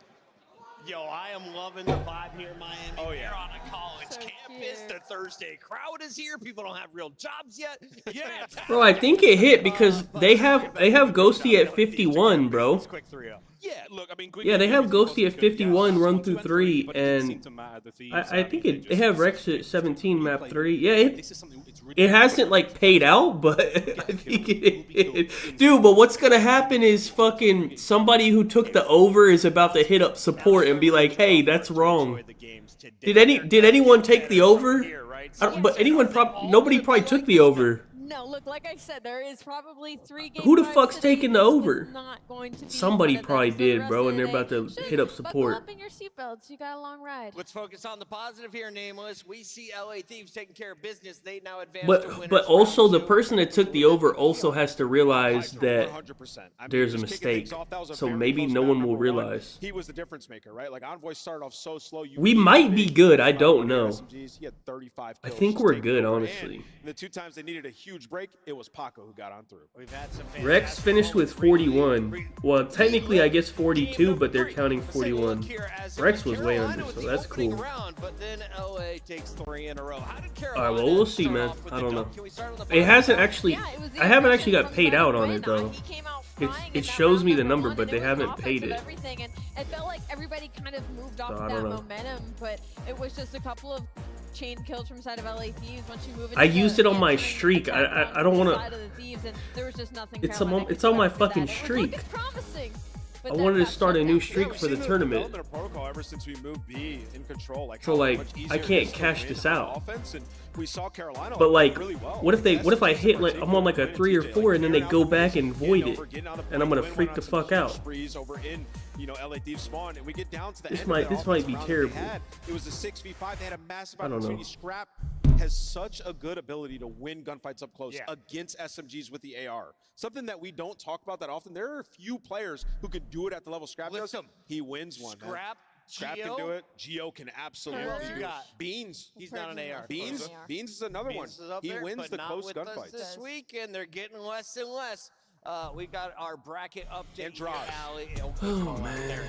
Yo, I am loving the vibe here in Miami. Oh, yeah. We're on a college So campus. cute. The Thursday crowd is here. People don't have real jobs yet. It's fantastic. Bro, I think it hit because they have Ghosty at 51, bro. Quick 3-0. Yeah, look, I mean, Yeah, they have Ghosty at 51, run through 3, but it didn't and seem to matter. The Thieves, I think they they have Rex at 17, map 3. Yeah, This is something it's really it hasn't like paid out, but I think it. Dude, but what's gonna happen is fucking somebody who took the over is about to hit up support and be like, "Hey, that's wrong." Did anyone take the over? But nobody probably took the over. No, look, like I said, there is probably 3 games. Who the fuck's taking the over? Somebody Somebody probably did, bro, and they're about to hit up support. Buckle up in your seatbelts. You got a long ride. Let's focus on the positive here, Nameless. We see LA Thieves taking care of business. They now advance to winners But also round the two. person that took the over also has to realize that 100%. I mean, there's a just kicking mistake. things off, that was a So very maybe close no round, one will number one. realize. He was the difference maker, right? Like Envoy started off so slow. We might be good, I don't know. SMGs, he had 35 I kills think just we're taking good, over. honestly. And the 2 times they needed a huge break, it was Paco who got on through. We've had some Rex fantastic finished with moments. 41. Well, technically, I guess 42, Game but they're number counting three. Let's take a look 41. here as Rex was way Carolina under, with so the that's opening cool. round, but then LA takes 3 in a row. How did Alright, Carolina well, we'll see, start man. off with I the don't know. dunk? Can we start on the It bottom? hasn't actually. Yeah, it was the I haven't actually impression got from paid the out on win. it though. He came out It flying in that shows me round the number number, one, but and they it was haven't paid offensive it. everything, and it felt like everybody kind of moved off So, I that don't know. momentum, but it was just a couple of chain kills from side of LA Thieves. Once you move into I used it on my answering streak. attack I don't on the wanna- side of the Thieves, and there was just nothing It's Carolina on- could it's on do my after that. fucking It was streak. looking promising, but I then wanted to got start a shut new down. streak we've for the seen tournament. development of protocol ever since we moved B in control. Like So, how like, much easier I it can't is to cash win this on out. offense, and we saw Carolina But like, really well. what if I hit like I'm on like a 3 or 4 and then they go back and void it, and I'm gonna freak the fuck out. Sprees over in, LA Thieves spawn, and we get down to the This end might- of their this might offensive be round that they terrible. had. It was a 6v5. They had a massive I don't know. opportunity. Scrap has such a good ability to win gunfights up close against SMGs with the AR. Something that we don't talk about that often. There are a few players who could do it at the level Scrap does. Listen, He wins one. man. Scrap, can do it. Geo can absolutely Who else you do it. got? Beans. He's not an AR. Beans. Beans is another one. Beans is up He there, wins but the not close with us gunfights. this week, and they're getting less and less. We got our bracket update. And draws. Oh man.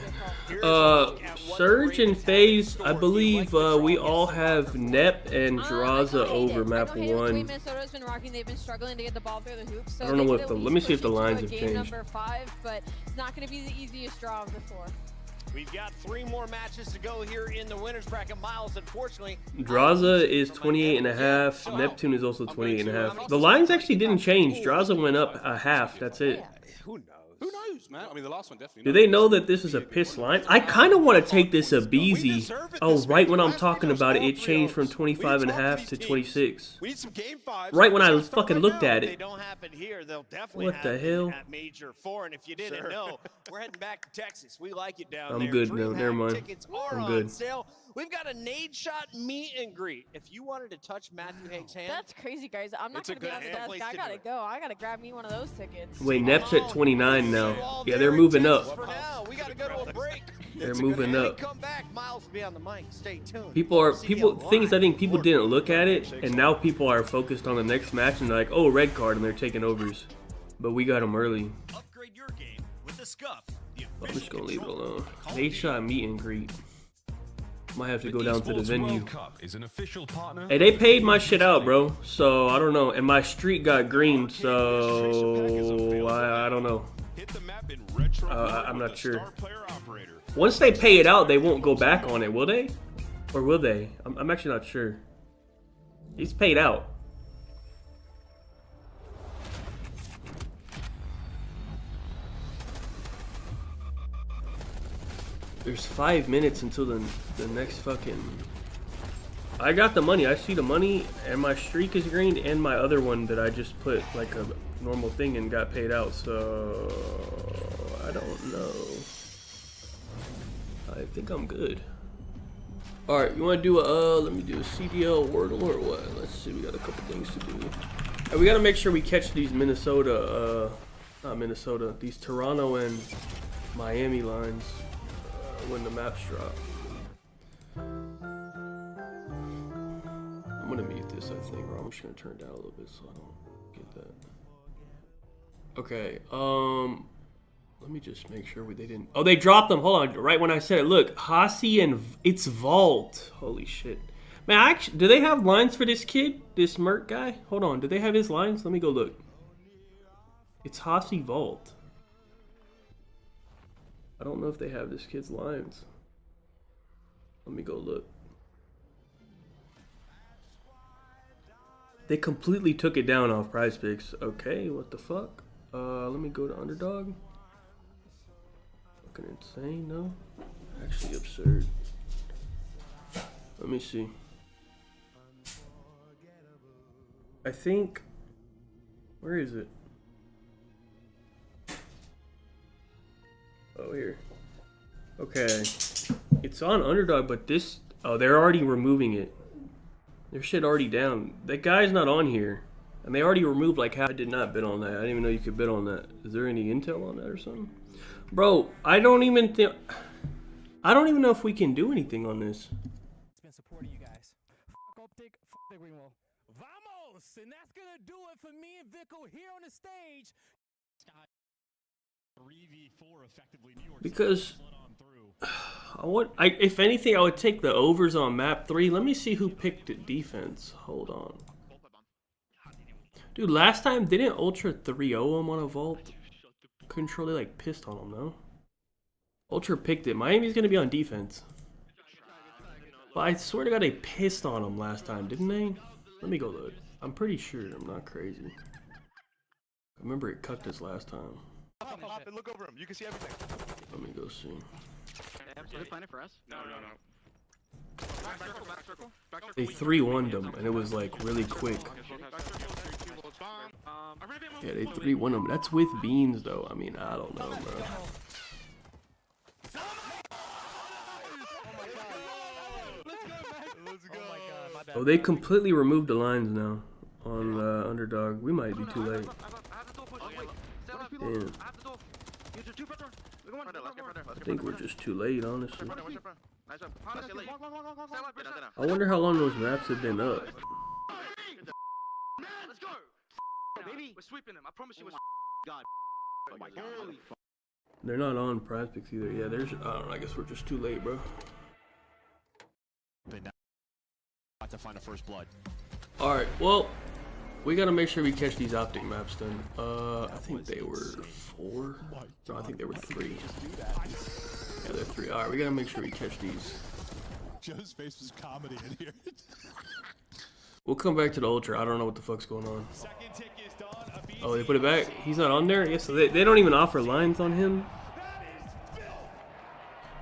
Surge and Phase. I believe we all have Nep and Draza over map 1. Minnesota's been rocking. They've been struggling to get the ball through the hoops. So I don't know they what could the- at let me least see if the push into lines a have game changed. Number 5, but it's not going to be the easiest draw of the 4. We've got 3 more matches to go here in the winners bracket. Miles, unfortunately. Draza is 28.5. Neptune is also 28.5. The lines actually didn't change. Draza went up a half. That's it. Who knows? Who knows, man? I mean, the last one definitely. Do they know that this is a piss line? I kind of want to take this a Beezy. Oh, right when I'm talking about it, it changed from 25.5 to 26. We need some game 5s. Right when I fucking looked at If they it. don't happen here, they'll definitely What happen the hell? at Major 4. And if you didn't know, we're heading back to Texas. We like it down I'm there. good, no, DreamHack never mind. Tickets are I'm on good. sale. We've got a nade shot meet and greet. If you wanted to touch Matthew Haig's hand, That's crazy, guys. I'm not It's a going to be good on the desk. place I to got do to it. go. I got to grab me one of those tickets. Wait, Nep's at 29 now. all Yeah, there they're in moving Texas up. For now, we got to go to a break. They're moving When we up. come back, Miles will be on the mic. Stay tuned. Thing is, I think people didn't look at it, and now people are focused on the next match and they're like, oh, red card, and they're taking overs. But we got them early. Upgrade your game with the Scuff. I'm just gonna leave it alone. 8-shot meet and greet. Might have to go down to the venue. Hey, they paid my shit out, bro. So I don't know, and my streak got green. So I don't know. Hit the map in retro I'm not sure. Once they pay it out, they won't go back on it, will they? Or will they? I'm actually not sure. He's paid out. There's 5 minutes until the next fucking... I got the money. I see the money, and my streak is green, and my other one that I just put like a normal thing and got paid out. So I don't know. I think I'm good. All right, you want to do a let me do a CDL Wordle or what? Let's see. We got a couple things to do. And we got to make sure we catch these Minnesota, not Minnesota, these Toronto and Miami lines. When the maps drop. I'm gonna mute this, I think, or I'm just gonna turn it down a little bit so I don't get that. Okay, let me just make sure they didn't. Oh, they dropped them. Hold on, right when I said it. Look, Hasi and it's Vault. Holy shit, man! Actually, do they have lines for this kid, this Merc guy? Hold on, do they have his lines? Let me go look. It's Hasi Vault. I don't know if they have this kid's lines. Let me go look. They completely took it down off Prize Picks. Okay, what the fuck? Let me go to Underdog. Fucking insane, no? Actually absurd. Let me see. I think... Where is it? Oh, here. Okay. It's on Underdog, but this... Oh, they're already removing it. Their shit already down. That guy's not on here. And they already removed like half. I did not bid on that. I didn't even know you could bid on that. Is there any intel on that or something? Bro, I don't even think... I don't even know if we can do anything on this. It's been supporting you guys. Fuck Optic, fuck the Greenwall. Vamos! And that's gonna do it for me and Vico here on the stage. 3v4 effectively. New York Because if anything, I would take the overs on map 3. Let me see who picked it defense. Hold on. Dude, last time didn't Ultra 3-0 him on a vault control? They like pissed on him, no? Ultra picked it. Miami's gonna be on defense. But I swear to God they pissed on him last time, didn't they? Let me go look. I'm pretty sure. I'm not crazy. I remember it cucked us last time. Hop and look over him. You can see everything. Let me go see. Are they planning for us? No. Back circle. They 3-1'd them, and it was like really quick. Yeah, they 3-1'd them. That's with beans, though. I mean, I don't know, bro. Oh, they completely removed the lines now on Underdog. We might be too late. Damn. I think we're just too late, honestly. I wonder how long those maps have been up. Let's go. Baby, we're sweeping them. I promise you. God. They're not on Prize Picks either. Yeah, there's. I don't know. I guess we're just too late, bro. About to find a first blood. All right. Well, we gotta make sure we catch these optic maps then. I think they were 4. No, I think they were 3. Yeah, they're 3. All right, we gotta make sure we catch these. Joe's face was comedy in here. We'll come back to the Ultra. I don't know what the fuck's going on. Oh, they put it back? He's not on there? Yes, so they don't even offer lines on him.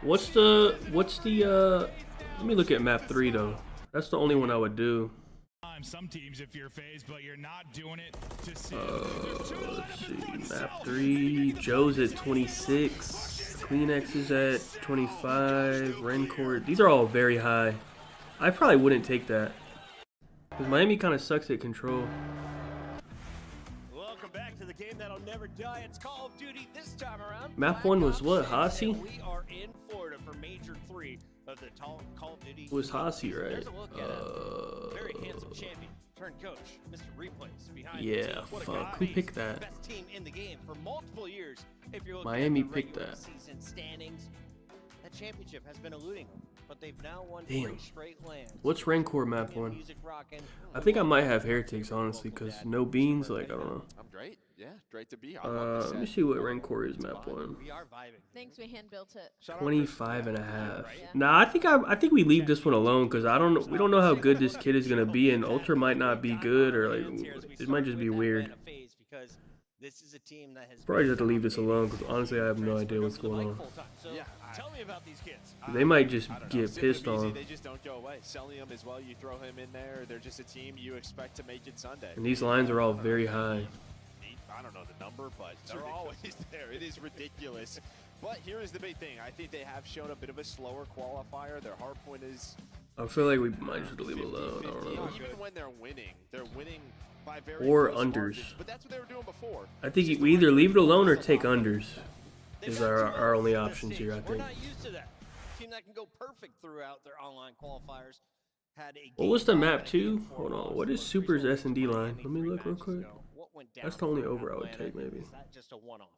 What's the let me look at map 3 though. That's the only one I would do. Some teams if you're phased, but you're not doing it to see. Let's see. Map 3. Joe's at 26. Kleenex is at 25. Rencourt. These are all very high. I probably wouldn't take that. Because Miami kind of sucks at control. Welcome back to the game that'll never die. It's Call of Duty this time around. Map 1 was what? Hasi? We are in Florida for Major 3 of the Call of Duty. It was Hasi, right? There's a look at a very handsome champion turned coach, Mr. Replays behind yeah, fuck. Who picked that? Best team in the game for multiple years. If you're looking Miami at the picked regular that. season standings, that championship has been eluding them. but they've now won Damn. 3 straight lands. What's Rancor map one? I think I might have Heretics, honestly, because no beans, like, I don't know. I'm great. Yeah, great to be. Let me see what Rancor is map one. We are vibing. Thanks, we hand built it. 25.5. Nah, I think we leave this one alone because we don't know how good this kid is gonna be, and Ultra might not be good, or like it might just be weird. This is a team that has Probably just have to leave this alone because honestly I have no idea what's going on. yeah, tell me about these kids. They might just get pissed on. They just don't go away. Celium as well. You throw him in there. They're just a team you expect to make it Sunday. And these lines are all very high. I don't know the number, but they're always there. It is ridiculous. But here is the big thing. I think they have shown a bit of a slower qualifier. Their hard point is. I feel like we might just leave it alone. I don't know. Even when they're winning by very Or close unders. margins. But that's what they were doing before. I think we either leave it alone or take unders. Is our only options here, I We're think. not used to that. A team that can go perfect throughout their online qualifiers had a What was the map too? Hold on. What is Super's S&D line? Let me look real quick. That's the only over I would take, maybe. Is that just a one-off?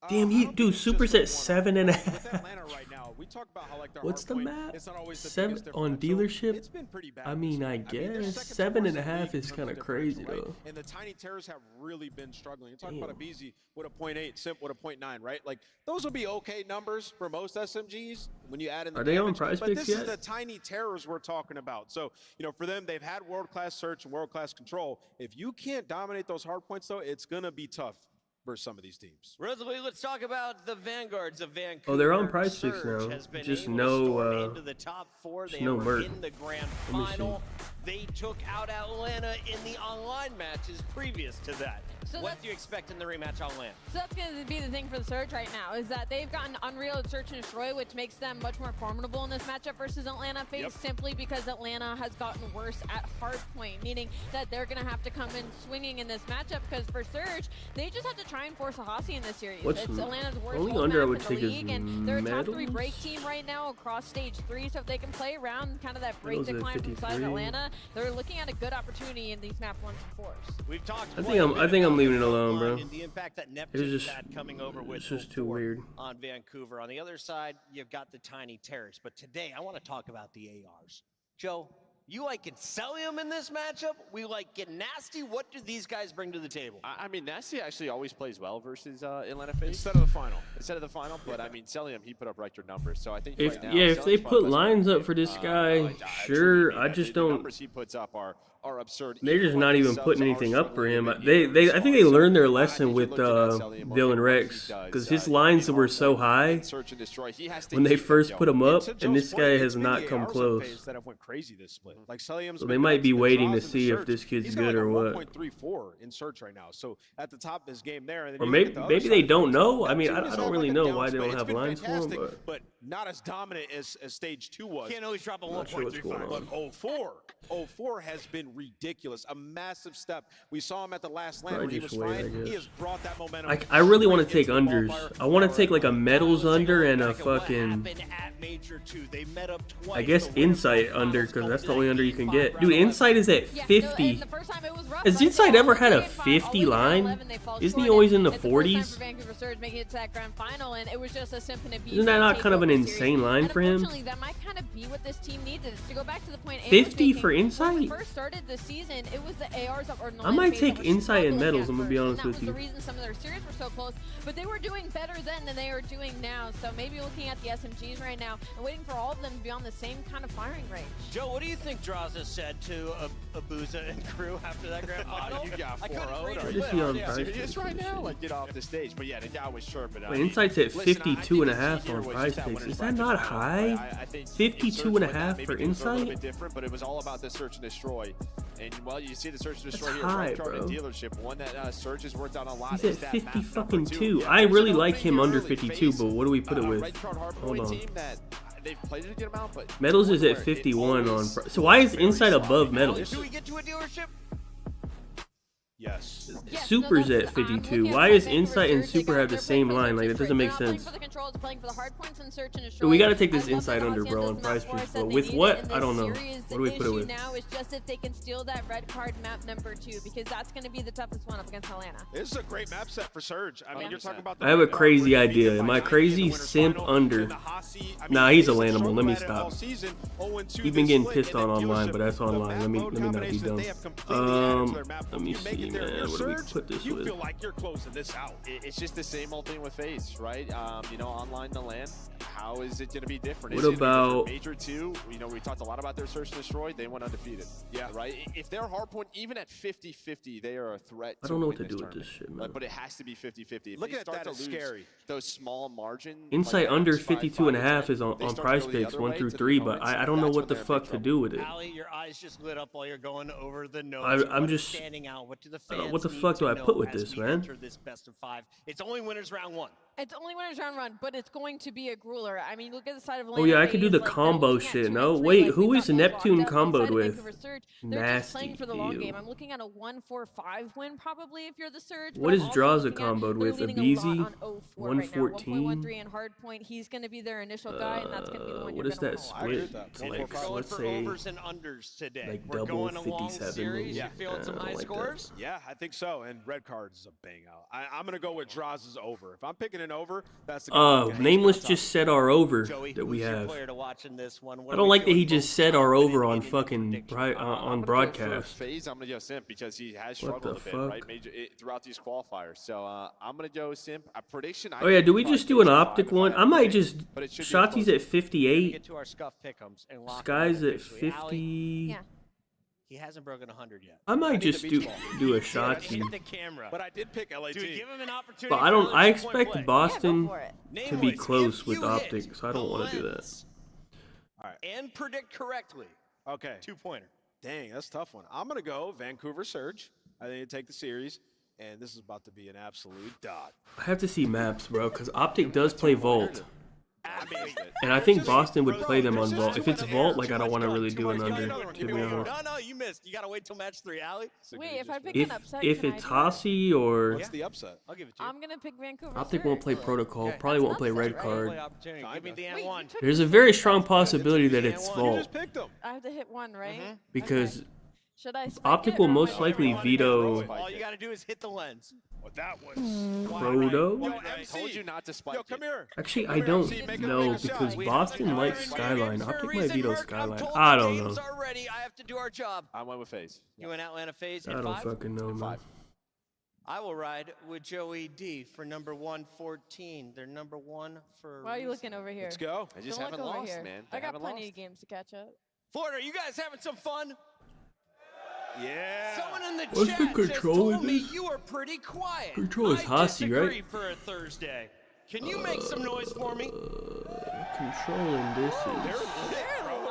Damn, dude, Super's at 7.5. Atlanta right now, we talk about how like their What's the hard point, map? it's not always the 7 biggest on differential. dealership? It's been pretty bad. I mean, I their guess second to worst in the 7.5 league in is terms kind of of crazy differential, though. right? And the Tiny Terrors have really been struggling. You're talking about a Damn. BZ with a 0.8, Simp with a 0.9, right? Like those will be okay numbers for most SMGs when you add in the Are they on damage, Prize but Picks this yet? is the Tiny Terrors we're talking about. So, you know, for them, they've had world-class search and world-class control. If you can't dominate those hard points though, it's gonna be tough versus some of these teams. Rosalie, let's talk about the Vanguards of Vancouver. Oh, they're on Prize Picks Surge now. has been Just able to no, storm into the top 4. just They no were Mert. in the grand Let me see. final. They took out Atlanta in the online matches previous to that. So What that's- do you expect in the rematch on land? So that's going to be the thing for the Surge right now, is that they've gotten Unreal at Search and Destroy, which makes them much more formidable in this matchup versus Atlanta FaZe, simply because Atlanta has gotten worse at Hardpoint, meaning that they're going to have to come in swinging in this matchup, because for Surge, they just have to try and force a Hossie in this series. What's It's Atlanta's worst only hold under I map would in the take is league, and they're a top 3 medals? break team right now across stage 3, so if they can play around kind of that break Medals at decline from side of 53. Atlanta, they're looking at a good opportunity in these map 1s and 4s. We've talked I think I'm leaving it alone, bro. and the impact that Neptune just- had coming over with it's just too 04 weird. on Vancouver. On the other side, you've got the Tiny Terrors. But today, I want to talk about the ARs. Joe, you like Celium in this matchup? We like get nasty. What do these guys bring to the table? I mean, Nasty actually always plays well versus Atlanta FaZe. Instead of the final. Instead of the final, but I mean, Celium, he put up record numbers. So I think If right now, if they Celium's put probably lines best up for this guy, I sure. truly mean I that. just The don't. numbers he puts up are absurd. They're Even just when not his even subs putting are anything up for struggling him. to be I able think to they learned their respond. lesson So, with I think you're looking at Celium, Dylan what he Rex, does, because his in lines were hard so point high and search and destroy. He has to when they keep them first going. put him up, To and Joe's this point, guy it's has been not the come ARs on close. FaZe that have went crazy this split. Like Celium's So been they the might best be in the waiting draws to and the see if search. this kid's He's got good like or a what. 1.34 in search right now. So at the top of his game there, and then Or you maybe look at the other maybe side they of don't things, know. I mean, Neptune I has don't had, really like, a know down why they split. don't It's have been lines for him, fantastic, but not as dominant as stage 2 was. Can't always drop a I'm not sure what's going 1.35. on. But 04 has been ridiculous. A massive step. We saw him at the last land Probably when he was just wait, I flying. He guess. has brought that momentum. I really want to straight take into the unders. qualifier. I want to take like a medals Let's take under look and a back at what fucking, happened at Major 2. They met up twice. I guess The winner insight from the under, finals because that's the comes only in under you at can 85 get. round Dude, 11. insight is at Yeah, 50. No, the first time it was rough, Has but they Insight ever always had a get by 50 always line? 11, they fall Isn't he short, always and in the it's first time 40s? for Vancouver Surge making it to that grand final, and it was just a simple and Isn't that not kind of an insane line for him? Unfortunately, that might kind of be what this team needed. To go back to the point, 50 for When we Insight? first started the season, it was the ARs that were. I might take were Insight and struggling medals, at I'm gonna be first, honest and with that you. was the reason some of their series were so close. But they were doing better then than they are doing now. So maybe looking at the SMGs right now and waiting for all of them to be on the same kind of firing range. Joe, what do you think Draza said to Abuza and crew after that grand final? You got I couldn't 4-0. read Are his you What is he on lips. Prize serious Picks? right now? Like, get off the stage. But yeah, the guy was sharp. But, I Wait, mean, Insight's at listen, I 52 and a think the half key on here was Prize just that Picks. winner's Is that bracket not final. high? I think 52 and a half maybe for things were a little Insight? bit different, but it was all about the search and destroy. And well, you see the search and destroy That's here. high, Red card and bro. dealership. One that Surge has worked on a lot. He's is at that map 50 number fucking 2. 2. Yeah, I there's really an like opening him under early. 52, FaZe, but what do we put it with? Red card hard Hold point on. team that they've played a good amount, but Medals is at where it 51 on. always So why is very Insight sloppy. above Now, medals? Do we get to a dealership? Yes. Yes, Super's no, at that's, 52. looking at Why the is Vancouver Insight and Surge, they Super got- have the they're same playing for line? the Like, that search doesn't rate. make They're not sense. playing for the controls, they're playing for the hard points and search and destroy. Dude, we gotta take As this much Insight as under, Hacienda's bro, on map Prize four Picks, said bro. they With needed what? in I this don't know. series, What do we the put it issue with? now is just if they can steal that red card map number 2, because that's going to be the toughest one up against Atlanta. This is a great map set for Surge. I mean, you're talking about. The I have a red card crazy where they beat idea. it Am by I 90 in crazy? the winners' Simp final, under. and the Hossie, I mean, Nah, he's a Lanimal. Let me stop. You've been getting pissed on online, but that's online. Let me not be dumb. Let me see, man. What do we put this with? Feel like you're closing this out. It's just the same old thing with FaZe, right? You know, online to LAN. How is it going to be different? What about Major 2? You know, we talked a lot about their search and destroy. They went undefeated. Yeah, right. If they're Hardpoint, even at 50-50, they are a threat. I don't know what to do with this shit, man. But it has to be 50-50. Looking at that is scary. Those small margins. Insight under 52.5 is on Prize Picks 1 through 3, but I don't know what the fuck to do with it. Ali, your eyes just lit up while you're going over the notes. I'm just standing out. What do the fans what the fuck do I put with this, man? This best of 5. It's only winners round 1. It's only winners round 1, but it's going to be a grueler. I mean, look at the side of Oh yeah, I could do the combo shit. No, wait, who is Neptune comboed with? They're just playing Nasty. for the long game. I'm looking at a 1-4-5 win probably if you're the Surge. What is Draza comboed with? Abizi? 114? 1.13 and Hardpoint. He's going to be their initial guy, and that's going to be the one what you're is gonna that wanna split? watch. Like, We're going let's for say overs and unders today. like We're double going a long 57. series. Yeah, You feeling some high like scores? Yeah, I think so. And red cards is a bang out. I'm going to go with Draz's over. If I'm picking an over, that's the Nameless just said our over Joey, that we who's your have. player to watch in this one? What I are don't we like that doing he just both said sides? our over on Any fucking prediction? on For broadcast. FaZe, I'm going to go Simp because he has What struggled the a bit, fuck? right? Throughout these qualifiers. So I'm going to go Simp. A prediction. Oh yeah, do we just do an optic one? I might just Shotzi's at 58. Get to our scuff pick'ems and lock Sky's it up at officially. 50. Yeah. He hasn't broken 100 yet. I might just do a Hit Shotzi. the camera. But I did pick LAT. Dude, give him an opportunity. But I for don't. another I 2-point expect play. Boston for it. to be Nameless, close if with you hit optic, so I don't want to do that. lens All right. And predict correctly. Okay. 2-pointer. Dang, that's a tough one. I'm going to go Vancouver Surge. I think they take the series. And this is about to be an absolute dot. I have to see maps, bro, because optic does play Vault, I mean, and I think Boston would play them on Vault. If it's Vault, like I don't want to really do an under, to be honest. No, you missed. You got to wait till match 3, Ali. Wait, if I pick an upset, If can I it's do it? Hossie or what's the upset? I'll give it to you. I'm going to pick Vancouver optic Surge. won't play protocol, probably won't play red upset, card. Play opportunity. Give me the Wait, you N1. took There's a me very first. strong possibility that it's You Vault just picked them. I have to hit 1, right? because Should I spike optic it will or most am I likely gonna- veto All you got to do is hit the lens. Well, that was. Proto. Yo, I MC. told you not to spike Yo, come here. Actually, I don't know because Boston likes Skyline. Optic might veto Skyline. I don't know. Are ready. I have to do our job. I went with FaZe. You went Atlanta FaZe I in don't 5? fucking know, man. I will ride with Joey D for number 114. They're number 1 for a Why are you reason. looking over here? Let's go. I just Don't haven't look over lost, here. man. I got haven't plenty lost. of games to catch up. Florida, are you guys having some fun? Yeah. Someone in the What's the chat just control told in me this? you are pretty quiet. Control is I Hossie, right? disagree for a Thursday. Can you make some noise for me? Controlling this is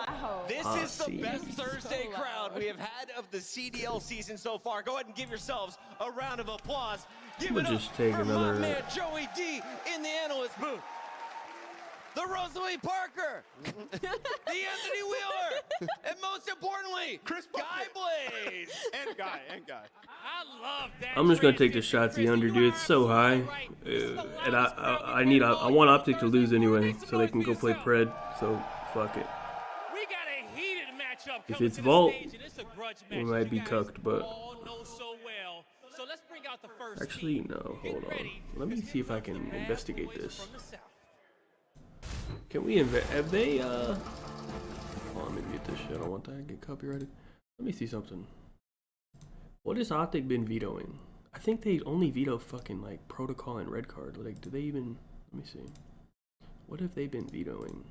Wow. This is the Hossie. best Thursday So crowd loud. we have had of the CDL season so far. Go ahead and give yourselves a round of applause. Give We'll it up just take for another- my man Joey D in the analyst booth. The Rosalie Parker, the Anthony Wheeler, and most importantly, Chris Guy Blaze. And guy. I love that. I'm just gonna take the shots the under, dude. It's so high, and I want optic to lose anyway, so they can go play pred. So fuck it. We got a heated matchup If coming it's to the Vault, stage, and it's a grudge we match might you be guys cucked, but all know so well. So let's bring out the first actually team. no. Get Hold on. ready, Let me because see if here I comes can the bad investigate boys this. from the south. Can we have they hold on, let me mute this shit. I don't want that to get copyrighted. Let me see something. What has optic been vetoing? I think they only veto fucking like protocol and red card. Like, do they even? Let me see. What have they been vetoing?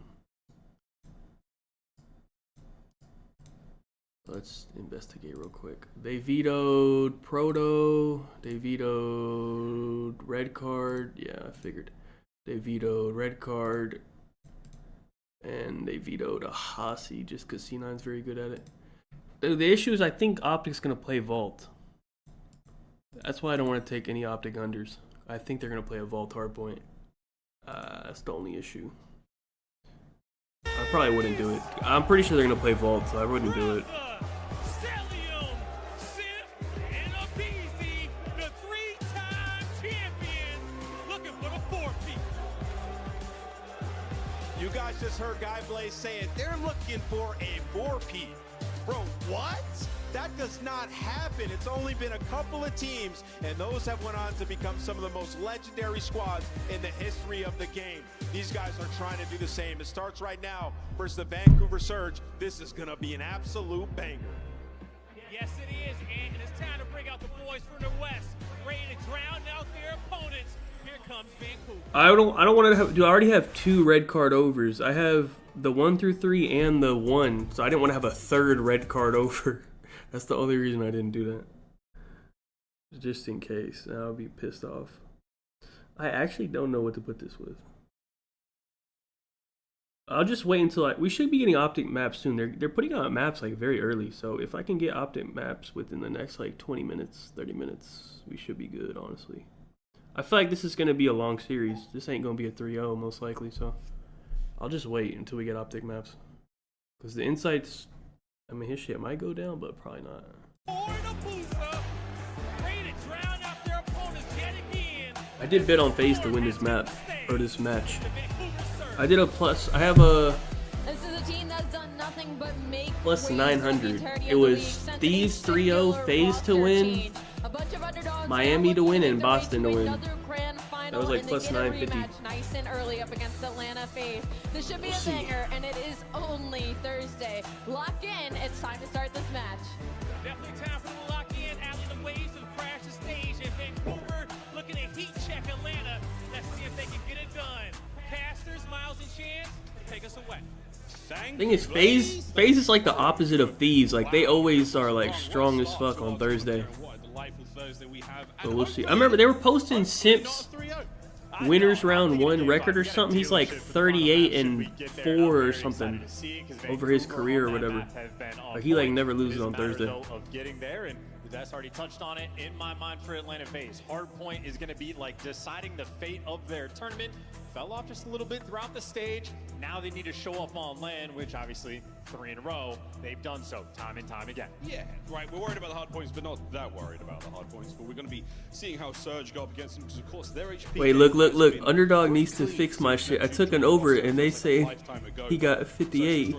Let's investigate real quick. They vetoed proto. They vetoed red card. Yeah, I figured. They vetoed red card. And they vetoed a Hossie just because C9's very good at it. The issue is I think Optic's going to play Vault. That's why I don't want to take any Optic unders. I think they're going to play a Vault hardpoint. That's the only issue. I probably wouldn't do it. I'm pretty sure they're going to play Vault, so I wouldn't do it. Stellium, Simp, and Abizi, the 3-time champions, looking for the 4-peat. You guys just heard Guy Blaze say it. They're looking for a 4-peat. Bro, what? That does not happen. It's only been a couple of teams, and those have went on to become some of the most legendary squads in the history of the game. These guys are trying to do the same. It starts right now versus the Vancouver Surge. This is going to be an absolute banger. Yes, it is, and it's time to bring out the boys from the West, ready to drown out their opponents. Here comes Vancouver. I don't want to have. Do I already have 2 red card overs? I have the 1 through 3 and the 1, so I didn't want to have a 3rd red card over. That's the only reason I didn't do that. Just in case, I'll be pissed off. I actually don't know what to put this with. I'll just wait until we should be getting optic maps soon. They're putting out maps like very early, so if I can get optic maps within the next like 20 minutes, 30 minutes, we should be good, honestly. I feel like this is gonna be a long series. This ain't gonna be a 3-0 most likely, so I'll just wait until we get optic maps. Because the insights, I mean, his shit might go down, but probably not. I did bet on FaZe to win this map, or this match. I did a plus, I have a This is a team that's done nothing but make plus 900. It was Thieves 3-0, FaZe to win, Miami to win, and Boston to win. That was like plus 950. Nice and early up against Atlanta FaZe. This should be a banger, and it is only Thursday. Lock in. It's time to start this match. Definitely time for the lock in. Alley, the waves have crashed the stage, and Vancouver looking to heat check Atlanta. Let's see if they can get it done. Casters, Miles, and Chance, take us away. Thing is, FaZe is like the opposite of Thieves. Like, they always are like strong as fuck on Thursday. So we'll see. I remember they were posting Simps winners round 1 record or something. He's like 38-4 or something over his career or whatever. Like, he like never loses on Thursday. Of getting there, and That's already touched on it in my mind for Atlanta FaZe. Hardpoint is going to be like deciding the fate of their tournament. Fell off just a little bit throughout the stage. Now they need to show up on land, which obviously 3 in a row, they've done so time and time again. Yeah, right. We're worried about the hard points, but not that worried about the hard points. But we're going to be seeing how Surge go up against them because, of course, their HP. Wait, look. Underdog needs to fix my shit. I took an over, and they say he got 58.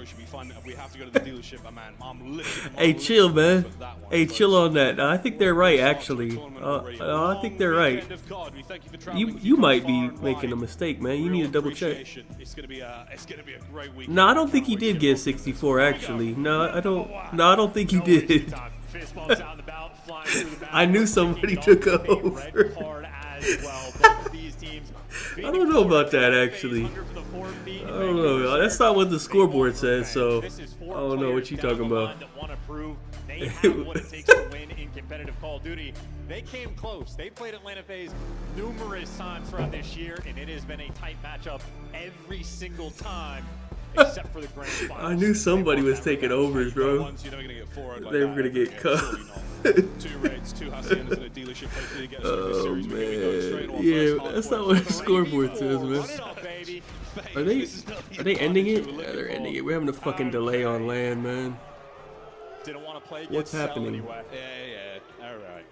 Hey, chill, man. Hey, chill on that. I think they're right, actually. I think they're right. You might be making a mistake, man. You need to double check. It's gonna be a great week. No, I don't think he did get 64. Actually, no, I don't think he did. I knew somebody took over. I don't know about that, actually. I don't know. That's not what the scoreboard says, so I don't know what you're talking about. They have what it takes to win in competitive Call of Duty. They came close. They played Atlanta FaZe numerous times throughout this year, and it has been a tight matchup every single time, except for the grand finals. I knew somebody was taking overs, bro. They were gonna get cut. 2 raids, 2 haciendas in a dealership. Hopefully, get a series. Man. Yeah, that's not what the scoreboard says, man. Are they ending it? Yeah, they're ending it. We're having a fucking delay on land, man. Didn't want to play. What's happening? Anyway. Yeah. All right.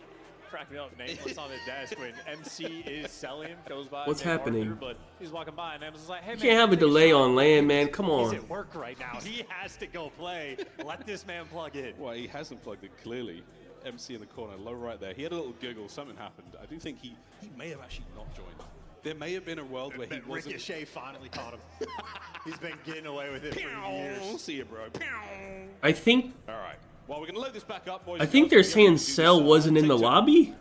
Crack me up, Nate. What's on the desk when MC is selling? Goes by. What's happening? But he's walking by and M's like, "Hey, you can't have a delay on land, man. Come on." He's at work right now. He has to go play. Let this man plug in. Well, he hasn't plugged it clearly. MC in the corner, low right there. He had a little giggle. Something happened. I do think he may have actually not joined. There may have been a world where he wasn't. Ricochet finally caught him. He's been getting away with it for years. See you, bro. I think. All right. Well, we're gonna load this back up, boys. I think they're saying Cell wasn't in the lobby.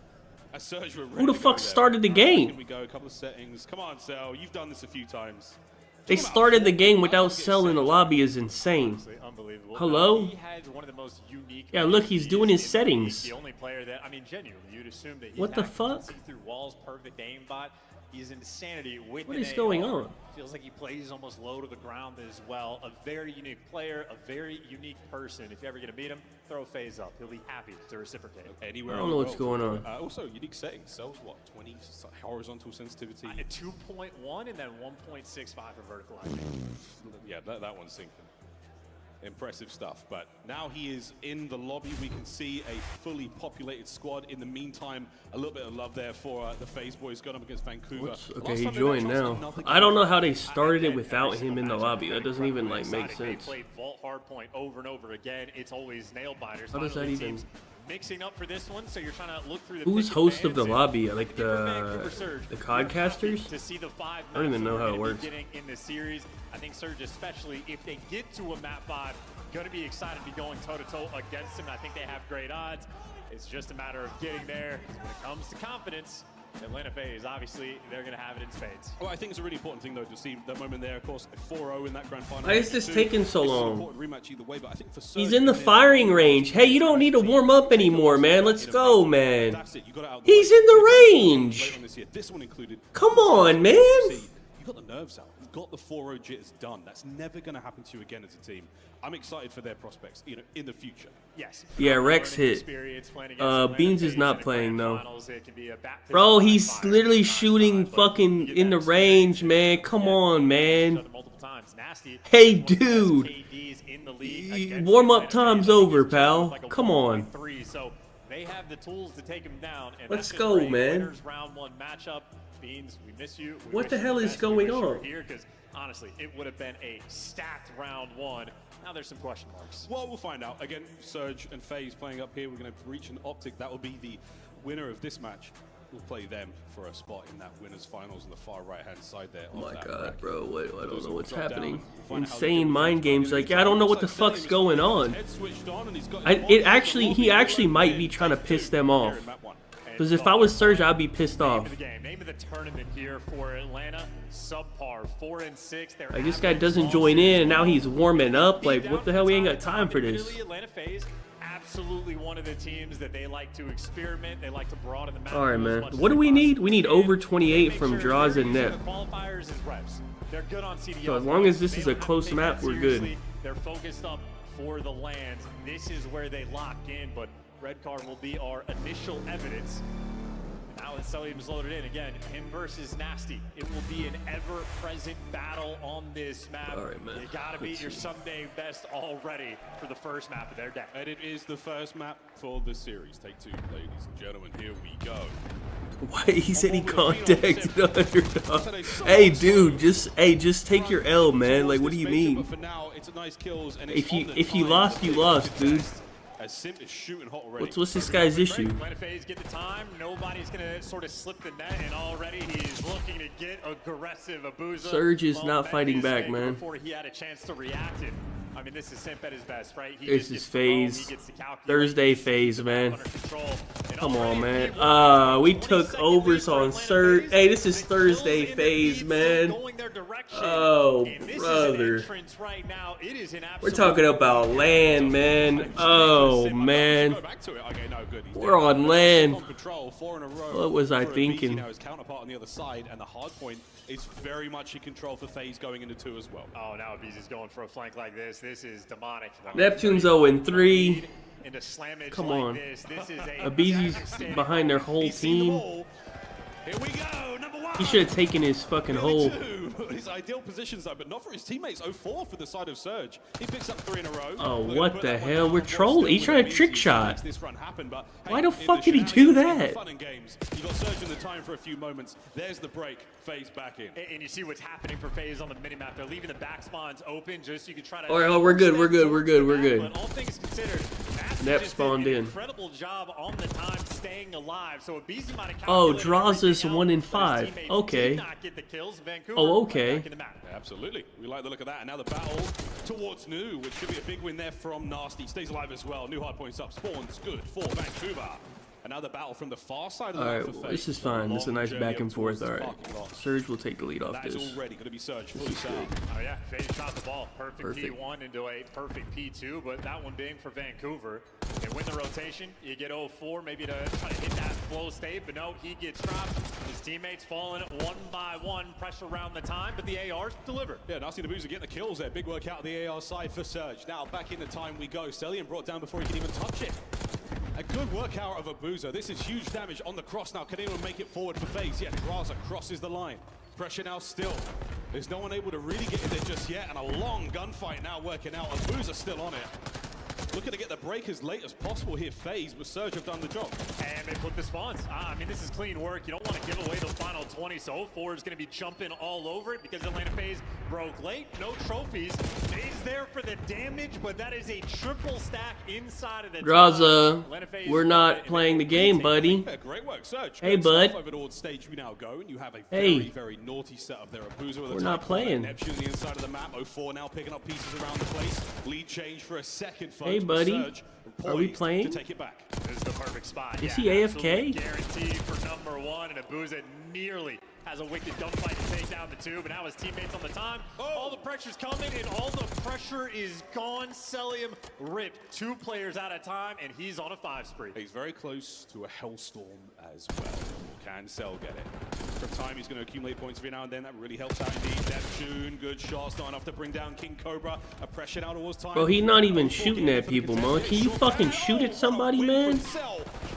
Who the fuck started the game? We go a couple of settings. Come on, Cell. You've done this a few times. They started the game without Cell in the lobby is insane. Unbelievable. Hello? He had one of the most unique. Yeah, look, he's doing his settings. The only player that, I mean, genuinely, you'd assume that. What the fuck? See through walls, perfect aimbot. He's insanity with What is going on? Feels like he plays almost low to the ground as well. A very unique player, a very unique person. If you ever get to meet him, throw a FaZe up. He'll be happy to reciprocate. Anywhere I don't know what's going on. Also, unique settings. Cells, what, 20 horizontal sensitivity? 2.1 and then 1.65 for vertical. Yeah, that one's sinking. Impressive stuff, but now he is in the lobby. We can see a fully populated squad. In the meantime, a little bit of love there for the FaZe boys going up against Vancouver. Okay, he joined now. I don't know how they started it without him in the lobby. That doesn't even like make sense. They played Vault Hardpoint over and over again. It's always nail biters. How does that even? Mixing up for this one, so you're trying to look through the Who's host of the lobby? Like the Codcasters? To see the 5 I don't even know how it works. In this series, I think Surge, especially if they get to a map 5, going to be excited to be going toe-to-toe against him. I think they have great odds. It's just a matter of getting there. When it comes to confidence, Atlanta FaZe, obviously, they're going to have it in spades. Well, I think it's a really important thing, though, to see that moment there. Of course, 4-0 in that grand final. Why is this taking so long? Rematch either way, but I think for He's in the firing range. Hey, you don't need to warm up anymore, man. Let's go, man. He's in the range. This one included. Come on, man. You got the nerves out. You've got the 4-0 jitters done. That's never going to happen to you again as a team. I'm excited for their prospects, you know, in the future. Yes. Yeah, Rex hit. Beans is not playing though. Bro, he's literally shooting fucking in the range, man. Come on, man. Hey, dude. Warm up time's over, pal. Come on. So they have the tools to take him down. Let's go, man. Round 1 matchup. Beans, we miss you. What the hell is going on? Here, because honestly, it would have been a stacked round 1. Now there's some question marks. Well, we'll find out. Again, Surge and FaZe playing up here. We're going to reach an optic. That will be the winner of this match. We'll play them for a spot in that winners finals on the far right-hand side there. Oh my God, bro! Wait, I don't know what's happening. Insane mind games. Like, yeah, I don't know what the fuck's going on. He actually might be trying to piss them off. Because if I was Surge, I'd be pissed off. Name of the tournament here for Atlanta, subpar 4-6. Like, this guy doesn't join in, and now he's warming up. Like, what the hell? We ain't got time for this. Atlanta FaZe, absolutely one of the teams that they like to experiment. They like to broaden the map. All right, man. What do we need? We need over 28 from draws and net. Qualifiers and reps. They're good on CDL. So as long as this is a close map, we're good. They're focused up for the lands. This is where they lock in, but red card will be our initial evidence. Now that Celium's loaded in again, him versus Nasty. It will be an ever-present battle on this map. All right, man. You gotta beat your Sunday best already for the first map of their deck. And it is the first map for the series. Take 2, ladies and gentlemen. Here we go. Why he said he contacted Underdog? Hey, dude, just take your L, man. Like, what do you mean? If you lost, you lost, dude. What's this guy's issue? Atlanta FaZe get the time. Nobody's gonna sort of slip the net, and already he's looking to get aggressive. Abuza. Surge is not fighting back, man. Before he had a chance to react. I mean, this is Simp at his best, right? This is FaZe. Thursday FaZe, man. Come on, man. We took overs on Surge. Hey, this is Thursday FaZe, man. Oh, brother. We're talking about land, man. Oh, man. We're on land. What was I thinking? His counterpart on the other side, and the Hardpoint is very much in control for FaZe going into 2 as well. Oh, now Abizi's going for a flank like this. This is demonic. Neptune's 0-3. Come on. This is Abizi's behind their whole team. Here we go, number 1. He should have taken his fucking hole. His ideal positions though, but not for his teammates. 0-4 for the side of Surge. He picks up 3 in a row. Oh, what the hell? We're trolling. He's trying to trick shot. Why the fuck did he do that? Fun and games. You got Surge in the time for a few moments. There's the break. FaZe back in. And you see what's happening for FaZe on the minimap. They're leaving the back spawns open just so you can try to. All right, we're good. We're good. We're good. We're good. But all things considered, Nep spawned in. Incredible job on the time staying alive. So Abizi might have. Oh, draws us 1 in 5. Okay. Oh, okay. Absolutely. We like the look of that. And now the battle towards New, which should be a big win there from Nasty. Stays alive as well. New Hardpoint's up. Spawns good for Vancouver. Another battle from the far side of the map for FaZe. This is fine. This is a nice back and forth. All right. Surge will take the lead off this. That is already going to be Surge. Fully set. Oh, yeah. FaZe shot the ball. Perfect P1 into a perfect P2, but that one being for Vancouver. They win the rotation. You get 0-4, maybe to try to hit that flow state, but no, he gets dropped. His teammates falling 1 by 1. Pressure around the time, but the ARs deliver. Yeah, Nasty and Abuza getting the kills there. Big work out of the AR side for Surge. Now, back in the time we go. Celium brought down before he can even touch it. A good work out of Abuza. This is huge damage on the cross now. Can anyone make it forward for FaZe? Yeah, Draza crosses the line. Pressure now still There's no one able to really get in there just yet, and a long gunfight now working out. Abuza still on it. Looking to get the break as late as possible here. FaZe, but Surge have done the job. And they put the spawns. I mean, this is clean work. You don't want to give away the final 20, so 04 is going to be jumping all over it because Atlanta FaZe broke late. No trophies. FaZe there for the damage, but that is a triple stack inside of the Draza, we're not playing the game, buddy. Yeah, great work, Surge. Hey, bud. Over towards stage we now go, and you have a very, very naughty setup there. Abuza with we're not playing. Neptune on the inside of the map. 04 now picking up pieces around the place. Lead change for a second, folks. Hey, buddy. Surge Are we playing? To take it back. This is the perfect spot. Is he AFK? Guaranteed for number one, and Abuza nearly has a wicked gunfight to take down the two, but now his teammates on the time. All the pressure's coming, and all the pressure is gone. Celium ripped 2 players at a time, and he's on a 5 spree. He's very close to a hellstorm as well. Can Cell get it? From time, he's going to accumulate points every now and then. That really helps out indeed. Neptune, good shots, not enough to bring down King Cobra. A pressure now towards time. Bro, he's not even shooting at people, man. Can you fucking shoot at somebody, man?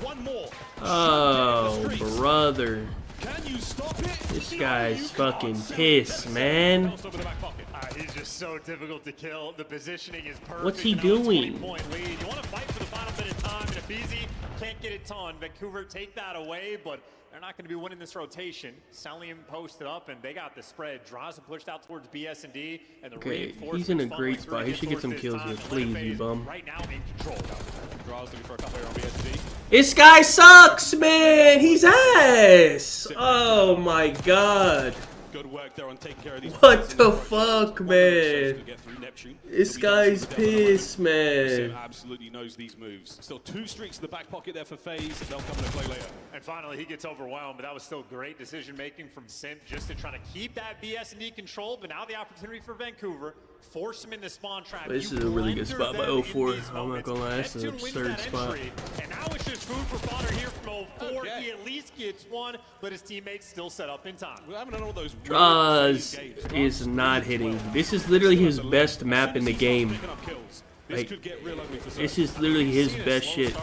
One more. Oh, brother. Can you stop it? This guy's fucking pissed, man. He's just so difficult to kill. The positioning is perfect. What's he doing? 20-point lead. You want to fight for the final bit of time, and if Easy can't get it done, Vancouver take that away, but they're not going to be winning this rotation. Celium posted up, and they got the spread. Draza pushed out towards BS&D, and the reinforcements. He's in a great spot. He should get some kills here, please, you bum. Right now in control. Draza looking for a couple here on BS&D. This guy sucks, man. He's ass. Oh my god. Good work there on taking care of these. What the fuck, man? This guy's pissed, man. Absolutely knows these moves. Still 2 streaks in the back pocket there for FaZe. They'll come into play later. And finally, he gets overwhelmed, but that was still great decision making from Simp just to try to keep that BS&D control. But now the opportunity for Vancouver. Force him into spawn trap. This is a really good spot by 04. I'm not gonna lie, that's an absurd spot. And now it's just food for fodder here from 04. He at least gets one, but his teammates still set up in time. Draz is not hitting. This is literally his best map in the game. Like, this is literally his best shit.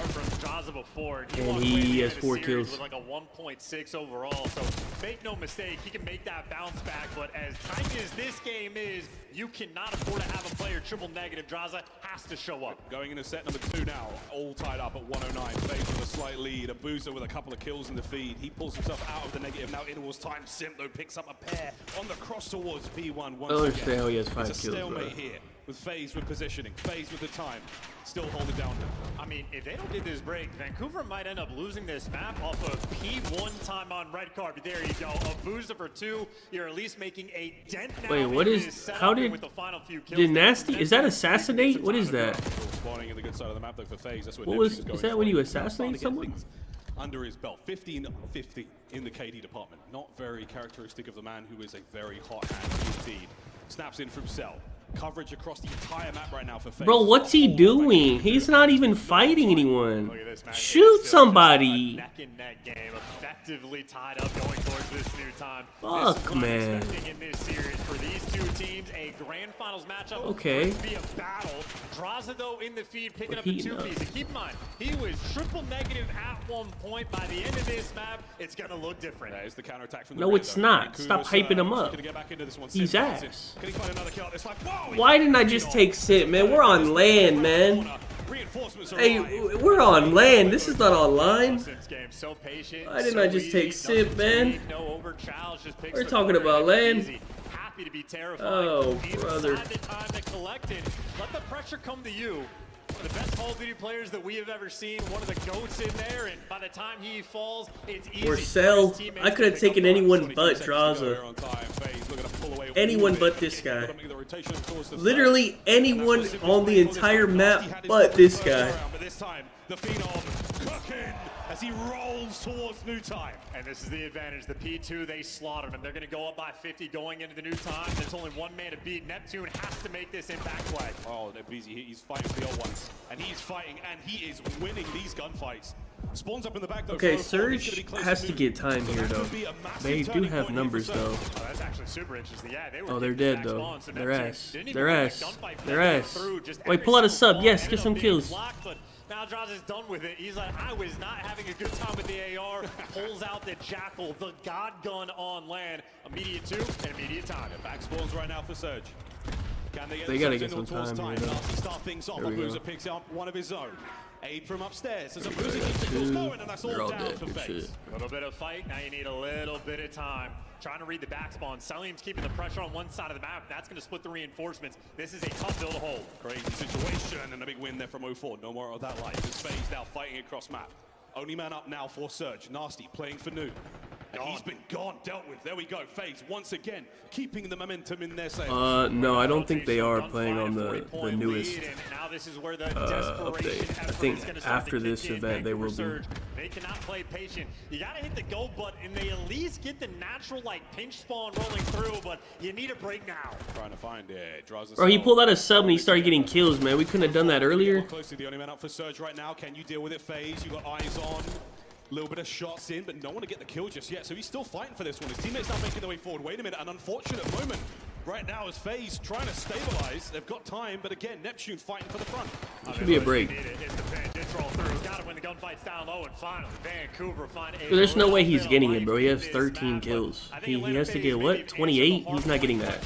And he has 4 kills. With like a 1.6 overall, so make no mistake, he can make that bounce back, but as tight as this game is, you cannot afford to have a player triple negative. Draza has to show up. Going into set number 2 now, all tied up at 109. FaZe with a slight lead. Abuza with a couple of kills in the feed. He pulls himself out of the negative. Now in towards time. Simp though picks up a pair on the cross towards B1 once again. I don't understand how he has 5 it's a kills, stalemate bro. here with FaZe with positioning. FaZe with the time. Still holding down. I mean, if they don't get this break, Vancouver might end up losing this map off of P1 time on red card. But there you go. Abuza for 2. You're at least making a dent now. Wait, what is? How did? Did Nasty? Is that assassinate? What is that? Spawning in the good side of the map though for FaZe. That's what was? Is that when you assassinate someone? Under his belt, 15-50 in the KD department. Not very characteristic of the man who is a very hot hand indeed. Snaps in from Cell. Coverage across the entire map right now for FaZe. Bro, what's he doing? He's not even fighting anyone. Shoot somebody. Neck and neck game, effectively tied up going towards this new time. Fuck, man. In this series for these 2 teams, a grand finals matchup. Okay. Be a battle. Draza though in the feed, picking up the 2 pieces. Keep in mind, he was triple negative at one point. By the end of this map, it's gonna look different. There's the counterattack from the No, it's not. Stop hyping him up. He's ass. Can he find another kill? It's like, whoa, why didn't I just take Simp, man? We're on land, man. Hey, we're on land. This is not online. Why didn't I just take Simp, man? We're talking about land. Oh, brother. Let the pressure come to you. One of the best Call of Duty players that we have ever seen. One of the GOATs in there, and by the time he falls, it's easy. Or Cell. I could have taken anyone but Draza. Anyone but this guy. Literally anyone on the entire map but this guy. But this time, the Phenom cooking as he rolls towards new time. And this is the advantage. The P2, they slaughtered him. They're going to go up by 50 going into the new time. There's only 1 man to beat. Neptune has to make this impact play. Oh, they're busy. He's fighting for the old ones. And he's fighting, and he is winning these gunfights. Spawns up in the back, though. Okay, Surge has to get time here, though. They do have numbers, though. Oh, that's actually super interesting. Yeah, they were oh, they're dead, though. They're ass. They're ass. They're ass. Wait, pull out a sub. Yes, get some kills. Now Draws is done with it. He's like, I was not having a good time with the AR. Pulls out the Jackal, the God gun on land. Immediate 2 and immediate time. Back spawns right now for Surge. Can they get They gotta get some time here, though. Nasty start things off. Boozer picks up one of his own. Aid from upstairs. As a Boozer keeps the kills going, and that's all down for FaZe. A little bit of fight. Now you need a little bit of time. Trying to read the back spawn. Salim's keeping the pressure on one side of the map. That's going to split the reinforcements. This is a tough bill to hold. Crazy situation, and a big win there from 0-4. No more of that life. It's FaZe now fighting across map. Only man up now for Surge. Nasty playing for Nu. And he's been gone, dealt with. There we go. FaZe once again keeping the momentum in their sails. No, I don't think they are playing on the newest Now this is where the update. I think after this event they will be. They cannot play patient. You gotta hit the go button, and they at least get the natural like pinch spawn rolling through, but you need a break now. Trying to find it. Bro, he pulled out a sub and he started getting kills, man. We couldn't have done that earlier. Closely the only man up for Surge right now. Can you deal with it, FaZe? You got eyes on. A little bit of shots in, but no one to get the kill just yet. So he's still fighting for this one. His teammates not making their way forward. Wait a minute, an unfortunate moment right now as FaZe trying to stabilize. They've got time, but again, Neptune fighting for the front. Should be a break. There's no way he's getting it, bro. He has 13 kills. He has to get, what, 28? He's not getting that.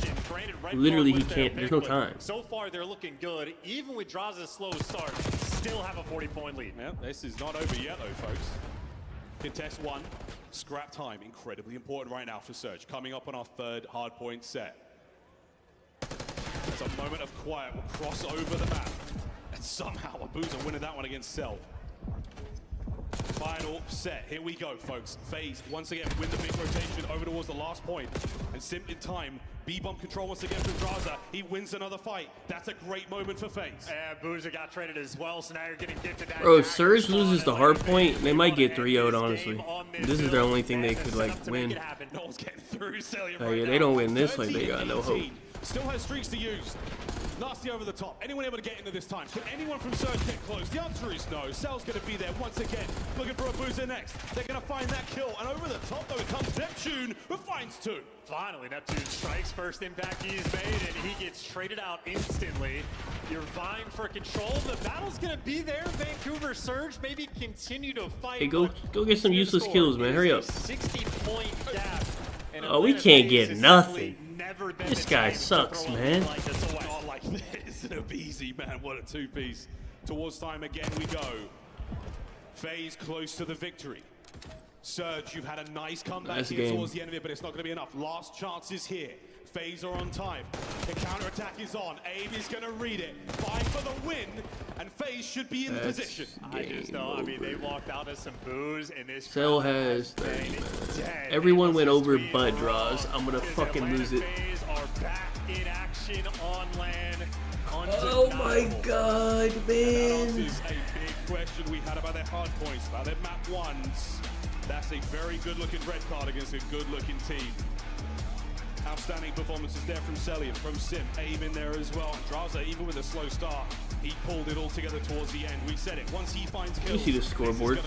Literally, he can't. There's no time. So far, they're looking good. Even with Draza's slow start, still have a 40-point lead. Yep, this is not over yet, though, folks. Contest 1. Scrap time. Incredibly important right now for Surge. Coming up on our third hardpoint set. There's a moment of quiet. We'll cross over the map. And somehow Abuza winning that one against Cell. Final set. Here we go, folks. FaZe once again win the big rotation over towards the last point. And sim in time. B-bomb control once again from Draza. He wins another fight. That's a great moment for FaZe. And Boozer got traded as well, so now you're getting gifted that. Bro, if Surge loses the hard point, they might get 3-0'd, honestly. This is their only thing they could, like, win. No one's getting through. Yeah, they don't win this, like, they got no hope. Still has streaks to use. Nasty over the top. Anyone able to get into this time? Can anyone from Surge get close? The answer is no. Cell's going to be there once again. Looking for a Boozer next. They're going to find that kill. And over the top, though, it comes Neptune, who finds 2. Finally, Neptune strikes. First impact he's made, and he gets traded out instantly. You're vying for control. The battle's going to be there. Vancouver Surge maybe continue to fight. Hey, go get some useless kills, man. Hurry up. 60-point gap. Oh, we can't get nothing. This guy sucks, man. Not like this. It'll be easy, man. What a two-piece. Towards time again we go. FaZe close to the victory. Surge, you've had a nice comeback here towards the end of it, but it's not going to be enough. Last chances here. FaZe are on time. The counter-attack is on. Abe is going to read it. Fight for the win, and FaZe should be in the position. I just know, I mean, they walked out of some booze, and this Cell has 30, man. Everyone went over but Draws. I'm going to fucking lose it. FaZe are back in action on land. Oh my god, man. That answers a big question we had about their hard points, about their map ones. That's a very good-looking red card against a good-looking team. Outstanding performances there from Celian, from Sim, Aim in there as well. And Draza, even with a slow start, he pulled it all together towards the end. We said it. Once he finds kills, you see the scoreboard.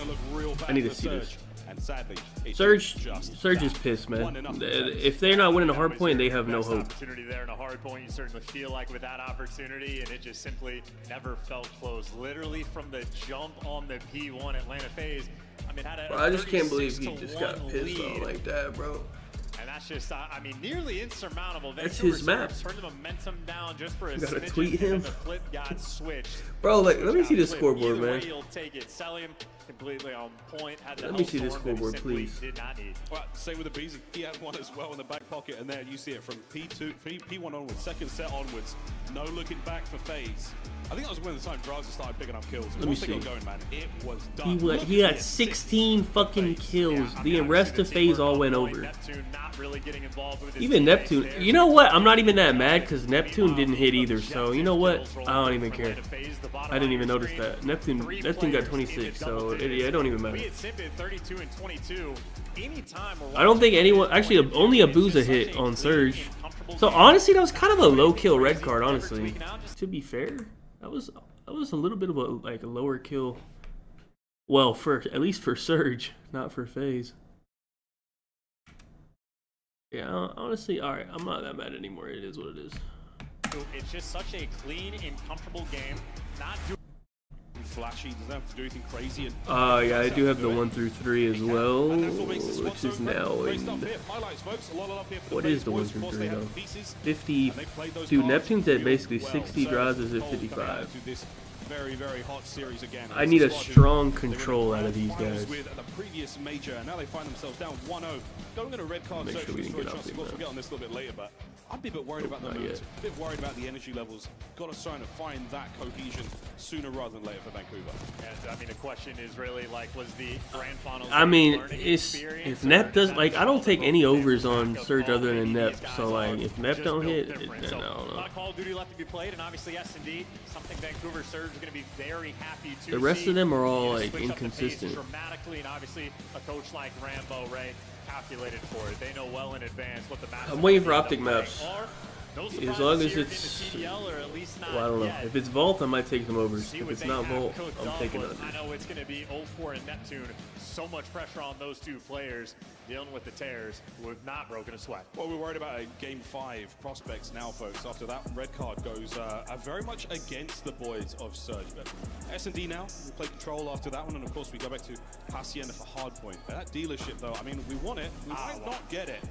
I need to see this. And sadly, Surge is pissed, man. If they're not winning a hard point, they have no hope. Opportunity there in a hard point, you certainly feel like with that opportunity, and it just simply never felt close. Literally from the jump on the P1 Atlanta FaZe. I mean, bro, I just can't believe he just got pissed off like that, bro. And that's just, I mean, nearly insurmountable. That's his map. Turned the momentum down just for a gotta smidgen, tweet him. The flip got switched. Bro, like, let me see the scoreboard, man. He'll take it. Celian completely on point. Had let me see the scoreboard, please. Did not need. Well, same with the Bees. He had one as well in the back pocket, and there you see it from P1 onwards, second set onwards. No looking back for FaZe. I think that was when the time Draza started picking up kills. Let me see. Going, man, it was done. He got 16 fucking kills. The rest of FaZe all went over. Neptune not really getting involved with even Neptune. You know what? I'm not even that mad because Neptune didn't hit either. So you know what? I don't even care. I didn't even notice that. Neptune got 26. So it don't even matter. I don't think anyone. Actually, only Abuza hit on Surge. So honestly, that was kind of a low kill red card. Honestly, to be fair. That was a little bit of a lower kill. Well, at least for Surge, not for FaZe. Yeah, honestly, all right, I'm not that mad anymore. It is what it is. It's just such a clean and comfortable game. Not doing flashy. Doesn't have to do anything crazy. And yeah, I do have the 1 through 3 as well, which is now in. What is the 1 through 3 though? 50. Dude, Neptune's at basically 60, Draws is at 55. Very, very hot series again. I need a strong control out of these guys. With the previous major, and now they find themselves down 1-0. Going in a red card, Make sure we didn't get off we'll get on this a little bit later, but I'm a bit worried about the moves, a bit worried about the energy levels. Got to try to find that cohesion sooner rather than later for Vancouver. And I mean, the question is really like, was the grand finals? I mean, if Nep does, like, I don't take any overs on Surge other than Nep, so like, if Nep don't hit, then I don't know. A lot of Call of Duty left to be played, and obviously S&D, something Vancouver Surge is going to be very happy to The rest of them are all like switch up the pace inconsistent. dramatically, and obviously a coach like Rambo, right, calculated for it. They know well in advance what the maps I'm waiting for optic maps. are. No As long as here it's, in the CDL, or at least not well, I don't know. yet. If it's Vault, I might take some overs. See If what it's they not have Vault, cooked I'm up, taking but under. I know it's going to be 0-4 in Neptune. So much pressure on those two players dealing with the tears who have not broken a sweat. Well, we're worried about Game 5 prospects now, folks. After that red card goes very much against the boys of Surge. But S&D now, we play control after that one, and of course we go back to Hacienda for Hardpoint. That dealership, though, I mean, we want it. We might not get it.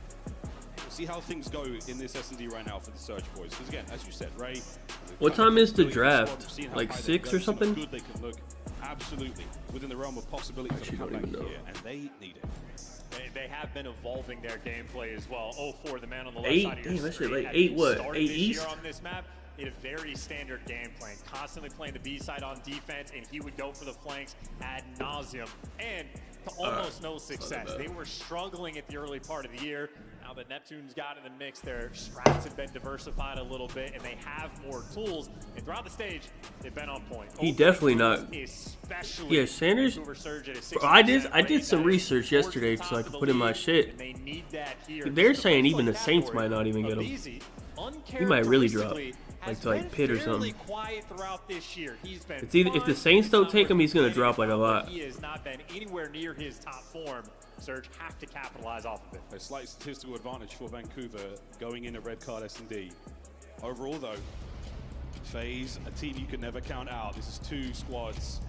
We'll see how things go in this S&D right now for the Surge boys. Because again, as you said, Ray. What time is the draft? Like 6 or something? Good they can look. Absolutely within the realm of possibility to come back here, and they need it. They have been evolving their gameplay as well. 0-4, the man on the left 8? side of your Damn, that shit screen like had 8 what? started 8 this East? year on this map. He had a very standard game plan, constantly playing the B side on defense, and he would go for the flanks ad nauseum, and to almost no success. They were struggling at the early part of the year. Now that Neptune's got in the mix, their strats have been diversified a little bit, and they have more tools. And throughout the stage, they've been on point. He definitely not. Especially Yeah, Sanders. Bro, I did some research yesterday so I could put in my shit. They're saying even the Saints might not even get him. He might really drop, like to like Pit or something. It's either, if the Saints don't take him, he's gonna drop like a lot. He has not been anywhere near his top form. Surge have to capitalize off of it. A slight statistical advantage for Vancouver going in a red card S&D. Overall, though, FaZe, a team you can never count out. This is 2 squads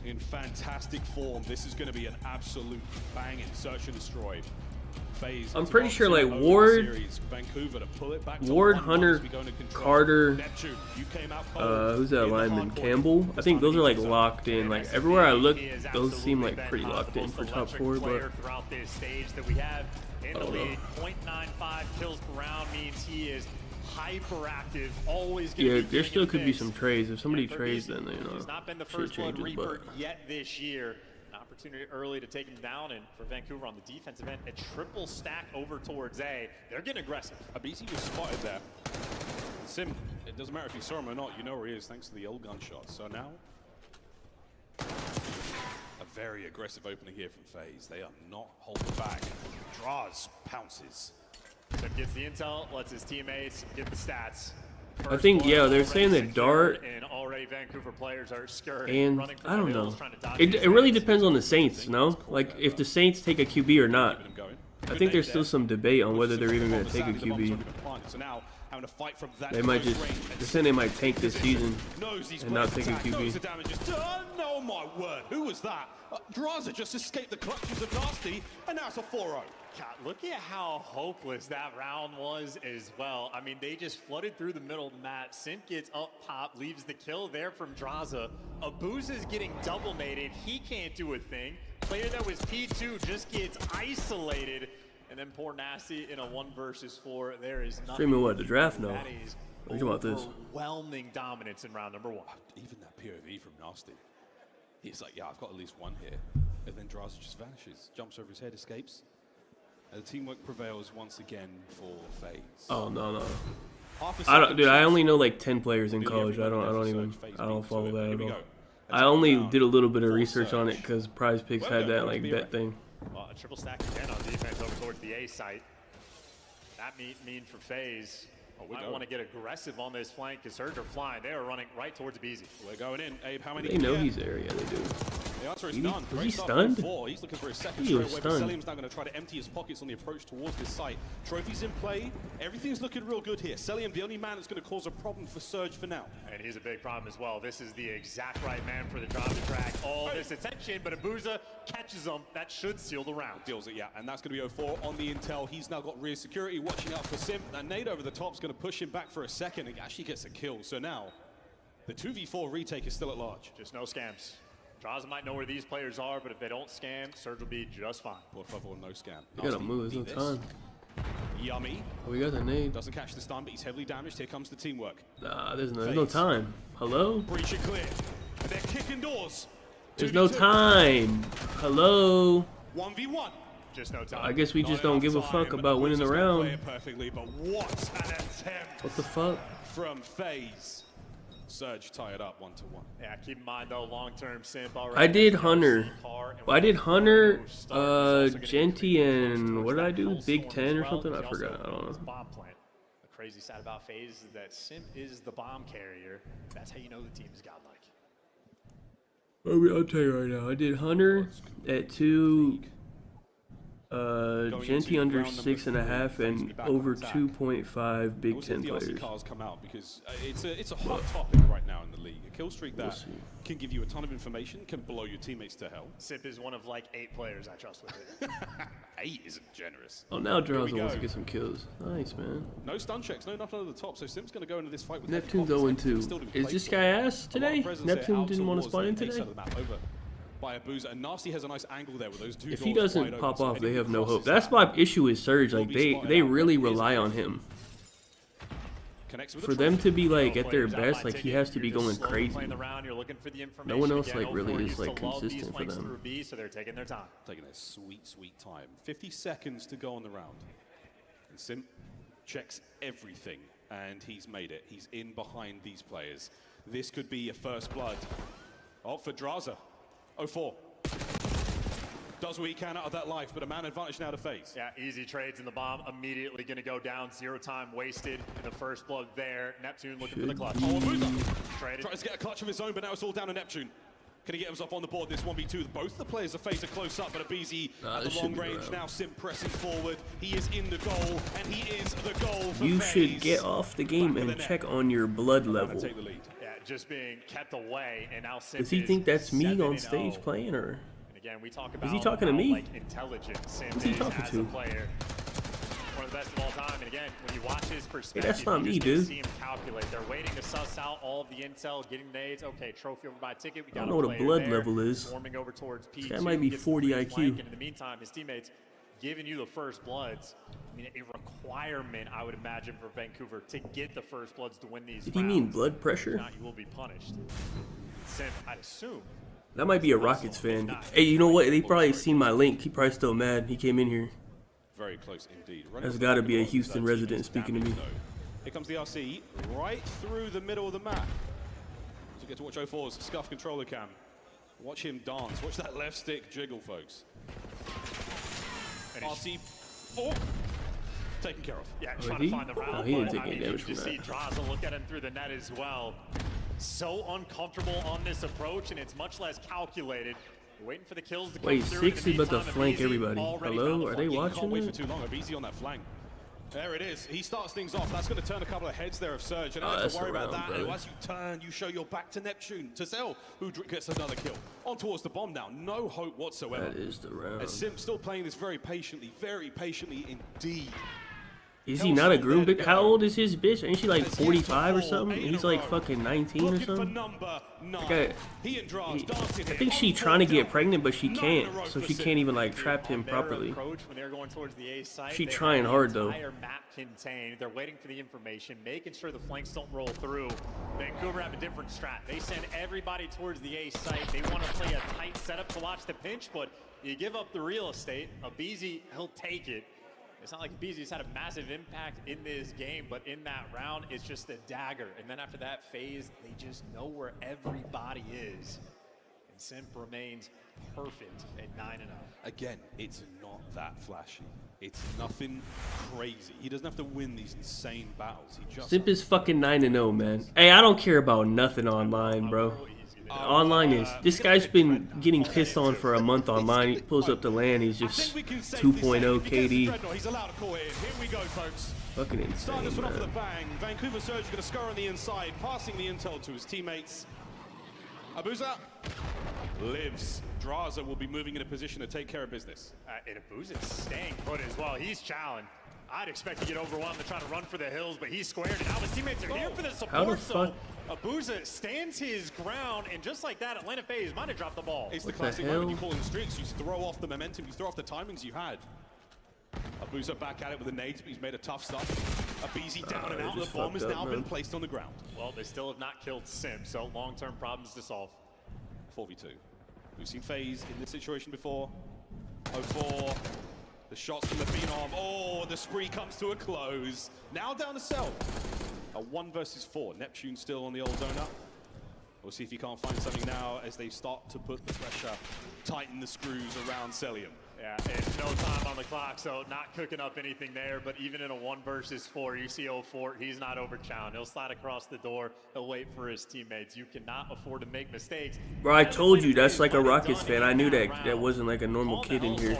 in fantastic form. This is going to be an absolute banging search and destroy. FaZe. I'm pretty sure like Ward, Hunter, Carter, who's that lineman? Campbell. I think those are like locked in. Like everywhere I look, those seem like pretty locked in for top 4. But throughout this stage that we have in the league, 0.95 kills per round means he is hyperactive. Always going to be. Yeah, there still could be some trades. If somebody trades, then you know. He's not been the first blood reaper yet this year. Opportunity early to take him down, and for Vancouver on the defensive end, a triple stack over towards A. They're getting aggressive. Abisi was spotted there. Sim, it doesn't matter if you saw him or not, you know where he is thanks to the old gunshot. So now, a very aggressive opening here from FaZe. They are not holding back. Draws, pounces. So gets the intel, lets his teammates get the stats. I think, yeah, they're saying that Dart and already Vancouver players are scared. And I don't know. It really depends on the Saints, no? Like if the Saints take a QB or not. I think there's still some debate on whether they're even going to take a QB. They might just, they're saying they might tank this season and not take a QB. Oh my word, who was that? Draza just escaped the clutches of Nasty, and now it's a 4-0. God, look at how hopeless that round was as well. I mean, they just flooded through the middle of the map. Sint gets up top, leaves the kill there from Draza. Abuz is getting double naded. He can't do a thing. Player that was P2 just gets isolated. And then poor Nasty in a 1 versus 4. There is nothing. Streaming what, the draft? No. That is what about this? Overwhelming dominance in round number 1. Even that POV from Nasty. He's like, yeah, I've got at least 1 here. And then Draza just vanishes, jumps over his head, escapes. And the teamwork prevails once again for FaZe. Oh no. I don't, dude. I only know like 10 players in college. I don't follow that at all. I only did a little bit of research on it because Prize Picks had that like bet thing. Well, a triple stack again on defense over towards the A site. That mean for FaZe. I want to get aggressive on this flank because Surge are flying. They are running right towards BZ. We're going in. Abe, how many? They know he's there. Yeah, they do. The answer is none. Was he stunned? He's looking for his second He was straight away, but stunned. Selim's now going to try to empty his pockets on the approach towards this site. Trophies in play. Everything's looking real good here. Selim, the only man that's going to cause a problem for Surge for now. And he's a big problem as well. This is the exact right man for the job to track all this attention, but Abuza catches him. That should seal the round. Deals it, yeah, and that's going to be 0-4 on the intel. He's now got rear security watching out for Sim. That nade over the top's going to push him back for a second. He actually gets a kill. So now, the 2v4 retake is still at large. Just no scams. Draza might know where these players are, but if they don't scam, Surge will be just fine. Por favor, no scam. You gotta move, there's no time. Yummy. Oh, we got the nade. Doesn't catch the stun, but he's heavily damaged. Here comes the teamwork. Nah, there's no time. Hello? Breach it clear. They're kicking doors. There's no time. Hello? 1v1. Just no time. I guess we just don't give a fuck about winning the round. Perfectly, but what an attempt. What the fuck? From FaZe. Surge tie it up 1-1. Yeah, keep in mind though, long-term simp already. I did Hunter. Genty, and what did I do? Big 10 or something? I forgot. I don't know. Bomb plant. The crazy side about FaZe is that simp is the bomb carrier. That's how you know the team is godlike. I'll tell you right now. I did Hunter at 2. Genty under 6.5 and over 2.5 Big 10 players. Cars come out because it's a hot topic right now in the league. A kill streak that can give you a ton of information, can blow your teammates to hell. Simp is one of like 8 players I trust with it. 8 isn't generous. Oh, now Draza wants to get some kills. Nice, man. No stun checks, no nothing over the top. So Sim's going to go into this fight with Neptune's 0-2. Is this guy ass today? Neptune didn't want to spawn in today? By Abuza, and Nasty has a nice angle there with those two. If he doesn't pop off, they have no hope. That's my issue with Surge. Like they really rely on him. For them to be like at their best, like he has to be going crazy. No one else like really is like consistent for them. So they're taking their time. Taking their sweet time. 50 seconds to go on the round. And Sim checks everything, and he's made it. He's in behind these players. This could be a first blood. Oh, for Draza. 0-4. Does what he can out of that life, but a man advantage now to FaZe. Yeah, easy trades in the bomb. Immediately going to go down. 0 time wasted in the first blood there. Neptune looking for the clutch. Oh, Abuza tries to get a clutch of his own, but now it's all down to Neptune. Can he get himself on the board? This 1v2. Both the players of FaZe are close up, but Abizi at the long range now. Sim pressing forward. He is in the goal, and he is the goal for You FaZe. should get off the game and check on your blood level. Take the lead. Just being kept away, and now Sim Does he think that's me on stage playing, or? And again, we talk about is he talking to me? Like intelligent Sim Who's he talking as to? a player. One of the best of all time. And again, when you watch his perspective, hey, that's not me, dude. See him calculate. They're waiting to suss out all of the intel, getting nades. Okay, trophy over by ticket. We got I don't know what a blood level is. Swarming over towards P2. That might be 40 IQ. And in the meantime, his teammates giving you the first bloods. I mean, a requirement, I would imagine, for Vancouver to get the first bloods to win these Did he mean blood pressure? If not, you will be punished. Sim, I'd assume. That might be a Rockets fan. Hey, you know what? They probably seen my link. He probably still mad. He came in here. Very close indeed. That's got to be a Houston resident speaking to me. Here comes the RC right through the middle of the map. So you get to watch 0-4's scuff controller cam. Watch him dance. Watch that left stick jiggle, folks. RC, taken care of. Yeah, trying to find the round. Oh, he didn't take any damage from that. You see Draza look at him through the net as well. So uncomfortable on this approach, and it's much less calculated. You're waiting for the kills to come Wait, through. 60 but to flank everybody. Hello? Are they watching Can't wait it? for too long. Abizi on that flank. There it is. He starts things off. That's going to turn a couple of heads there of Surge. And I don't have to worry about that. And as you turn, you show your back to Neptune, to Zell, who gets another kill. On towards the bomb now. No hope whatsoever. That is the round. And Sim still playing this very patiently indeed. Is he not a groom bitch? How old is his bitch? Ain't she like 45 or something? He's like fucking 19 or something. I think she trying to get pregnant, but she can't. So she can't even like trap him properly. She trying hard though. They're waiting for the information, making sure the flanks don't roll through. Vancouver have a different strat. They send everybody towards the A site. They want to play a tight setup to watch the pinch, but you give up the real estate. Abizi, he'll take it. It's not like Beasley's had a massive impact in this game, but in that round, it's just a dagger. And then after that phase, they just know where everybody is. And Simp remains perfect at 9-0. Again, it's not that flashy. It's nothing crazy. He doesn't have to win these insane battles. He just Simp is fucking 9-0, man. Hey, I don't care about nothing online, bro. Online is. This guy's been getting pissed on for a month online. He pulls up the LAN. He's just 2.0 KD. He's allowed to call it in. Here we go, folks. Fucking insane, Starting this one off with a man. bang. Vancouver Surge going to score on the inside, passing the intel to his teammates. Abuza lives. Draza will be moving in a position to take care of business. And Abuza's staying put as well. He's challenged. I'd expect to get overwhelmed to try to run for the hills, but he's squared, and now his teammates are here for the support. How the fuck? So Abuza stands his ground, and just like that, Atlanta FaZe might have dropped the ball. It's the classic moment you call in the streaks. You throw off the momentum, you throw off the timings you had. Abuza back at it with a nade, but he's made a tough stop. A BZ down and out. The bomb has now been placed on the ground. Well, they still have not killed Sim, so long-term problems to solve. 4v2. We've seen FaZe in this situation before. 0-4. The shots from the Phenom. Oh, the spree comes to a close. Now down to Cell. A 1 versus 4. Neptune still on the old donut. We'll see if he can't find something now as they start to put the pressure, tighten the screws around Celium. Yeah, and no time on the clock, so not cooking up anything there. But even in a 1 versus 4, you see 0-4, he's not overchallenged. He'll slide across the door. He'll wait for his teammates. You cannot afford to make mistakes. Bro, I told you, that's like a Rockets fan. I knew that wasn't like a normal kid in here.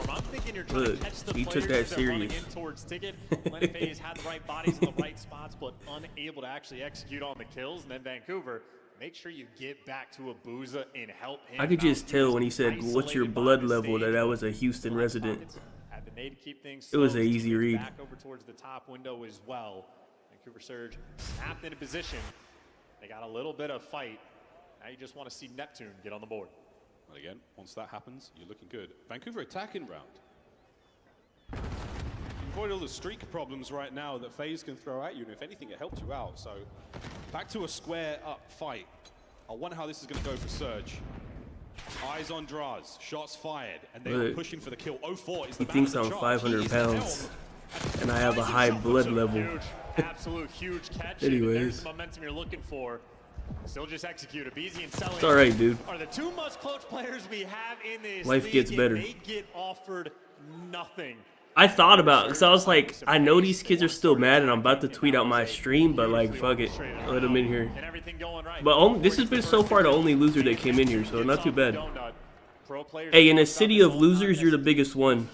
Look, he took that serious. Atlanta FaZe had the right bodies in the right spots, but unable to actually execute on the kills. And then Vancouver, make sure you get back to Abuza and help him. I could just tell when he said, "What's your blood level?" that was a Houston resident. Had the nade to keep things it was an easy read. Back over towards the top window as well. Vancouver Surge snapped into position. They got a little bit of fight. Now you just want to see Neptune get on the board. Well, again, once that happens, you're looking good. Vancouver attacking round. Avoid all the streak problems right now that FaZe can throw at you, and if anything, it helped you out. So back to a square up fight. I wonder how this is going to go for Surge. Eyes on Draz, shots fired, and they are pushing for the kill. 0-4 is the He thinks I'm 500 pounds, and I have a high blood level. Absolute huge catch. Anyways, there's the momentum you're looking for. Still just execute. Beezy and Selly. It's all right, dude. Are the two most clutch players we have in this Life league, gets better. They get offered nothing. I thought about it, because I was like, I know these kids are still mad, and I'm about to tweet out my stream, but like, fuck it, let them in here. But this has been so far the only loser that came in here, so not too bad. Hey, in a city of losers, you're the biggest one.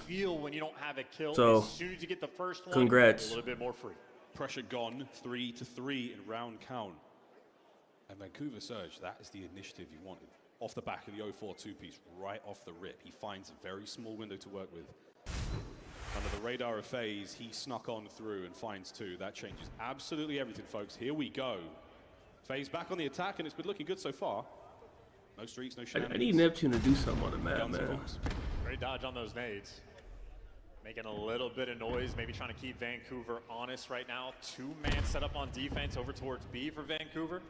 So, congrats. Pressure gone, 3-3 in round count. And Vancouver Surge, that is the initiative you wanted. Off the back of the 0-4 two-piece, right off the rip. He finds a very small window to work with. Under the radar of FaZe, he snuck on through and finds 2. That changes absolutely everything, folks. Here we go. FaZe back on the attack, and it's been looking good so far. No streaks, no shenanigans. I need Neptune to do something on the map, man. Great dodge on those nades. Making a little bit of noise, maybe trying to keep Vancouver honest right now. 2-man set up on defense over towards B for Vancouver.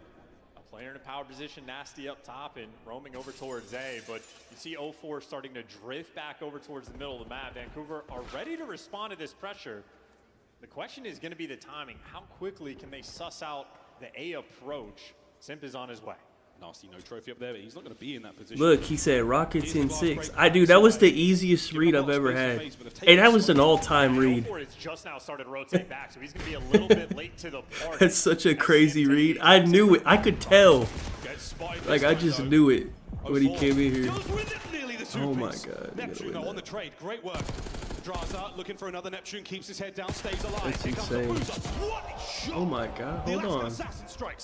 A player in a power position, nasty up top and roaming over towards A, but you see 0-4 starting to drift back over towards the middle of the map. Vancouver are ready to respond to this pressure. The question is going to be the timing. How quickly can they suss out the A approach? Simp is on his way. Nasty no trophy up there, but he's not going to be in that position. Look, he said Rockets in 6. Dude, that was the easiest read I've ever had. Hey, that was an all-time read. Just now started to rotate back, so he's going to be a little bit late to the party. That's such a crazy read. I knew it. I could tell. Like, I just knew it when he came in here. Oh my god. Neptune on the trade. Great work. Draza looking for another Neptune, keeps his head down, stays alive. That's insane. Oh my god, hold on.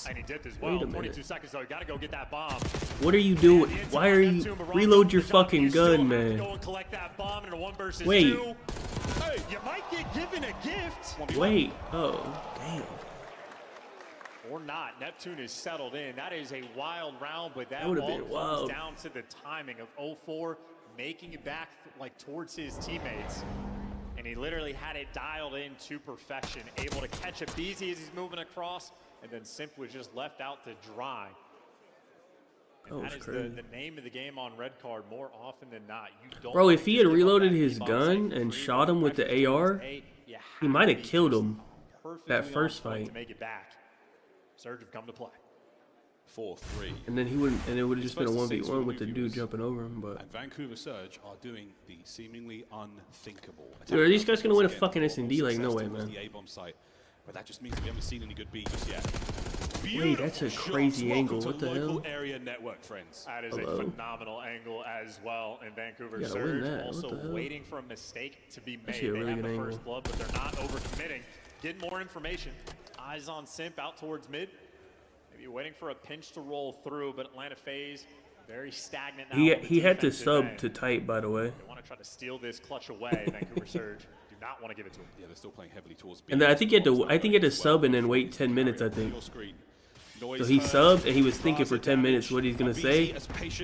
And he dipped as well. 22 seconds though, you gotta go get that bomb. What are you doing? Why are you reload your fucking gun, man? Go and collect that bomb in a 1 versus 2. Wait. Hey, you might get given a gift. Wait. Oh, damn. Or not. Neptune is settled in. That is a wild round, but that all comes down to the timing of 0-4 making it back like towards his teammates. And he literally had it dialed in to perfection, able to catch a BZ as he's moving across, and then Simp was just left out to dry. And that is the name of the game on red card more often than not. You don't Bro, if he had reloaded his gun and shot him with the AR, he might have killed him that first fight. To make it back. Surge have come to play. 4-3. And then he wouldn't, and it would have just been a 1v1 with the dude jumping over him. But and Vancouver Surge are doing the seemingly unthinkable. Dude, are these guys gonna win a fucking S&D? Like, no way, man. The A-bomb site, but that just means we haven't seen any good B just yet. Wait, that's a crazy angle. What the hell? Area network, friends. That is a phenomenal angle as well. And Vancouver Surge also waiting for a mistake to be made. They have the first blood, but they're not overcommitting. Getting more information. Eyes on Simp out towards mid. Maybe waiting for a pinch to roll through, but Atlanta FaZe very stagnant now. He had to sub to tight, by the way. They want to try to steal this clutch away. Vancouver Surge do not want to give it to him. Yeah, they're still playing heavily towards. And then I think he had to sub and then wait 10 minutes. I think. So he subbed and he was thinking for 10 minutes what he's gonna say,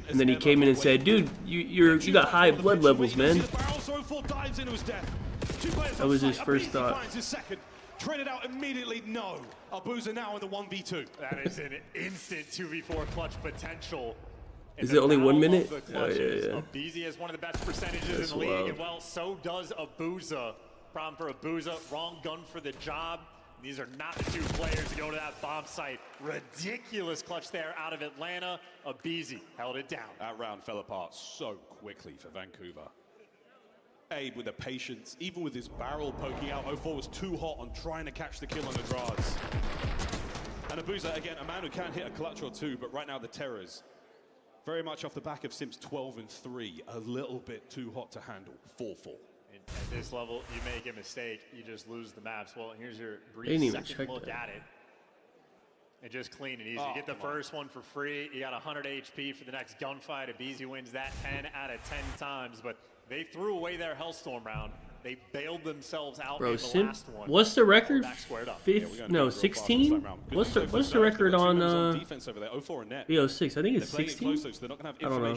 and then he came in and said, "Dude, you got high blood levels, man." That was his first thought. Traded out immediately. No, Abuza now in the 1v2. That is an instant 2v4 clutch potential. Is it only 1 minute? Oh, yeah. Abizi has one of the best percentages in the league, and well, so does Abuza. Problem for Abuza, wrong gun for the job. These are not the two players to go to that bomb site. Ridiculous clutch there out of Atlanta. Abizi held it down. That round fell apart so quickly for Vancouver. Abe with the patience, even with his barrel poking out. 04 was too hot on trying to catch the kill on the Draws. And Abuza, again, a man who can hit a clutch or two, but right now the Terrors, very much off the back of Simps 12 and 3, a little bit too hot to handle. 4-4. At this level, you make a mistake, you just lose the maps. Well, here's your brief second look at it. And just clean and easy. You get the first one for free. You got 100 HP for the next gunfight. Abizi wins that 10 out of 10 times, but they threw away their Hellstorm round. They bailed themselves out in the last one. What's the record? 16? What's the record on BO6? I think it's 16. I don't know.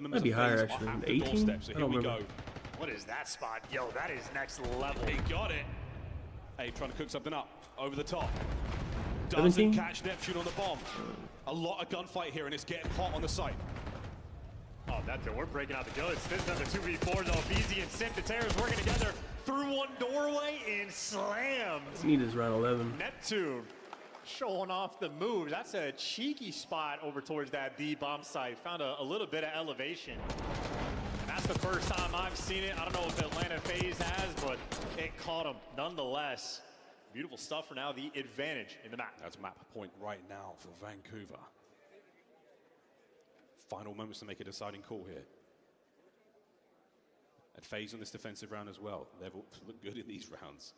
Might be higher actually. 18? I don't remember. What is that spot? Yo, that is next level. He got it. Hey, trying to cook something up over the top. Doesn't catch Neptune on the bomb. A lot of gunfight here, and it's getting hot on the site. Oh, we're breaking out the goods. This is another 2v4 though. Beezy and Simp, the Terrors working together through one doorway and slams. Need is round 11. Neptune showing off the moves. That's a cheeky spot over towards that B bomb site. Found a little bit of elevation. And that's the first time I've seen it. I don't know if Atlanta FaZe has, but it caught him nonetheless. Beautiful stuff for now. The advantage in the map. That's map point right now for Vancouver. Final moments to make a deciding call here. And FaZe on this defensive round as well. They've looked good in these rounds.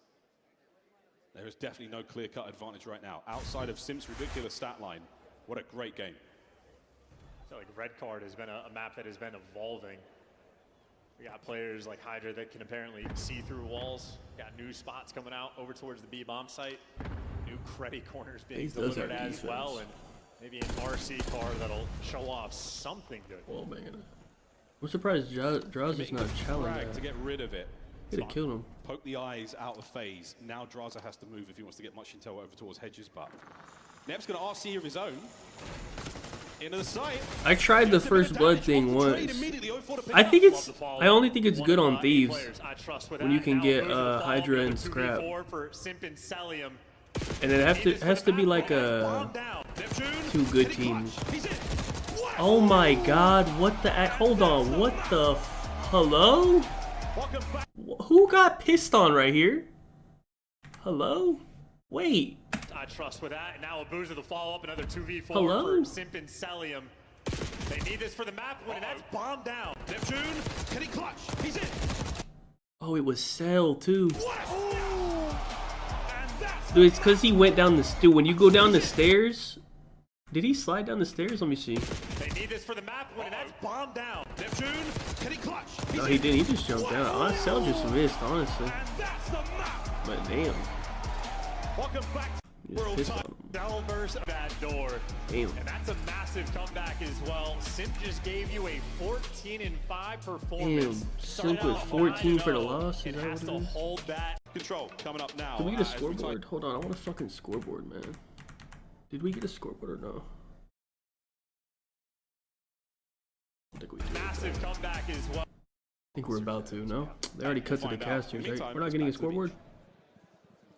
There is definitely no clear-cut advantage right now. Outside of Sim's ridiculous stat line, what a great game. I feel like Red Card has been a map that has been evolving. We got players like Hydra that can apparently see through walls. Got new spots coming out over towards the B bomb site. New credit corners being delivered as well. And maybe an RC car that'll show off something good. Oh man, I'm surprised Draws is not challenging to get rid of it. Could have killed him. Poke the eyes out of FaZe. Now Draza has to move if he wants to get much intel over towards Hedges, but Nep's going to RC of his own. Into the site. I tried the first blood thing once. I only think it's good on Thieves when you can get Hydra and Scrap. And it has to be like a 2 good teams. Oh my god, what the hold on, what the hello? Who got pissed on right here? Hello? Wait. I trust with that. And now Abuza the follow-up, another 2v4 hello? for Simp and Celium. They need this for the map win, and that's bomb down. Neptune, can he clutch? He's in. Oh, it was Cell too. Dude, it's because he went down the dude, when you go down the stairs. Did he slide down the stairs? Let me see. They need this for the map win, and that's bomb down. Neptune, can he clutch? No, he didn't. He just jumped down. Cell just missed, honestly. But damn. Welcome back. World Top Delvers that door. Damn. And that's a massive comeback as well. Simp just gave you a 14-5 performance. Damn, Simp was 14 for the loss. It has to hold that. Control coming up now. Did we get a scoreboard? Hold on, I want a fucking scoreboard, man. Did we get a scoreboard or no? I think we did. Massive comeback as well. I think we're about to, no? They already cut to the casters, right? We're not getting a scoreboard?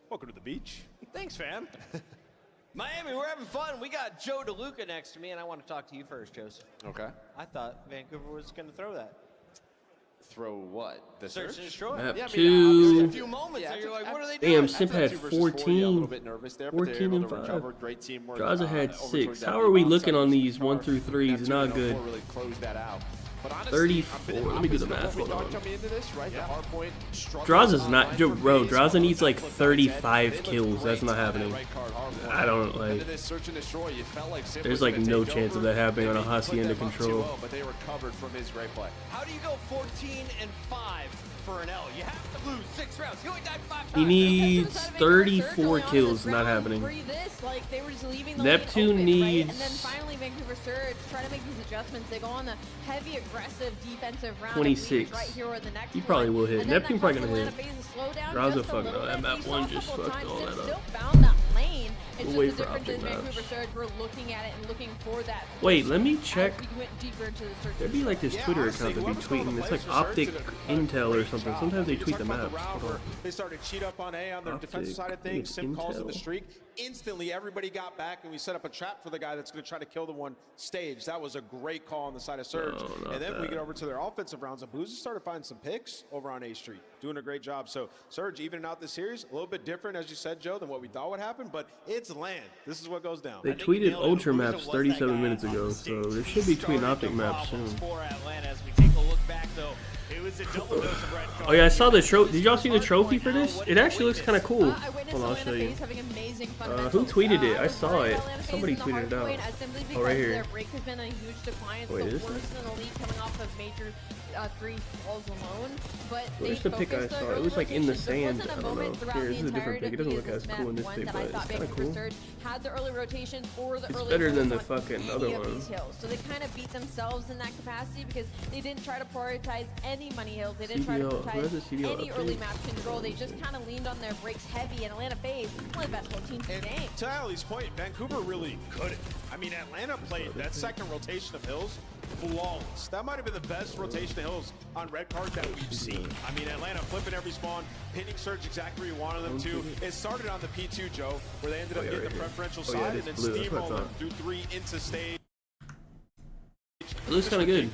Welcome to the beach. Thanks, fam. Miami, we're having fun. We got Joe DeLuca next to me, and I want to talk to you first, Joseph. Okay. I thought Vancouver was going to throw that. Throw what? The Search and destroy. Map Yeah, I mean, 2. A few moments there, you're like, what are they doing? Damn, Simp had 2 versus 40, a little 14. bit nervous there, but they're 14 able and to 5. recover. Great teamwork. Draza had over 6. towards How that are we rebound looking side on of these the 1 through 3s? Neptune Not and good. 04 really closed that out. But honestly, 34. Let me do the math. What we Hold thought on. coming into this, right? The Hardpoint struggled Draza's not, online for bro. phase. Draza needs like They looked 35 kills. That's not great on that happening. right card, Hardpoint. I don't like. Into this search and destroy, you felt like Simp There's was like gonna no take chance of over. that happening on a Maybe put Hacienda them up control. 2-0, but they recovered from his great play. How do you go 14 and 5 for an L? You have to lose 6 rounds. You only died 5 times. He needs 34 kills. Not happening. Neptune needs. And then finally, Vancouver Surge try to make these adjustments. They go on the heavy, aggressive defensive round. 26. Right here or the next He probably will hit. And then Neptune that probably gonna Atlanta hit. phase slow down Draza just a fucked little up. That bit. map You saw 1 a just couple fucked times all Sim that still up. found that lane. It's We'll just wait the for difference optic is Vancouver maps. Surge, we're looking at it and looking for that. Wait, let me as check. we went deeper into the search. There'd be like this Twitter account that be tweeting. It's like Optic Intel or something. Sometimes they tweet the maps. Hold on. They started cheat up on A on their defensive side of things. Sim calls in the streak. Instantly, everybody got back, and we set up a trap for the guy that's going to try to kill the one stage. That was a great call on the side of Surge. No, and then that. we get over to their offensive rounds. And Boozy started finding some picks over on A Street, doing a great job. So Surge evening out this series, a little bit different, as you said, Joe, than what we thought would happen. But it's land. This is what goes down. They tweeted Ultra Maps 37 minutes ago, so they should be tweeting Optic Maps soon. Oh yeah, I saw the trophy. Did y'all see the trophy for this? It actually looks kind of cool. Hold on, I'll show you. Who tweeted it? I saw it. Somebody tweeted it out. Oh, right here. Their break has been a huge decline. It's Wait, the is worst this? in the league coming off of major 3 falls alone. But Where's the pick I saw? It was like in the sand. I don't know. Here, this is a different pick. It doesn't look as cool in this pick, but it's kind of cool. Had the early rotations or the It's early better than the rolls on fucking any other of one. these hills. So they kind of beat themselves in that capacity because they didn't try to prioritize any money hills. They didn't try to CDL, where's the prioritize CDL any update? early map control. They just kind of leaned on their breaks heavy. And Atlanta FaZe, one of the best teams in the game. To Ali's point, Vancouver really couldn't. I mean, Atlanta played that second rotation of hills flawless. That might have been the best rotation of hills on red card that we've seen. I mean, Atlanta flipping every spawn, pinning Surge exactly where you wanted them to. It started on the P2, Joe, where they ended up getting the preferential side and then steamrolling through 3 into stage. It looks kind of good.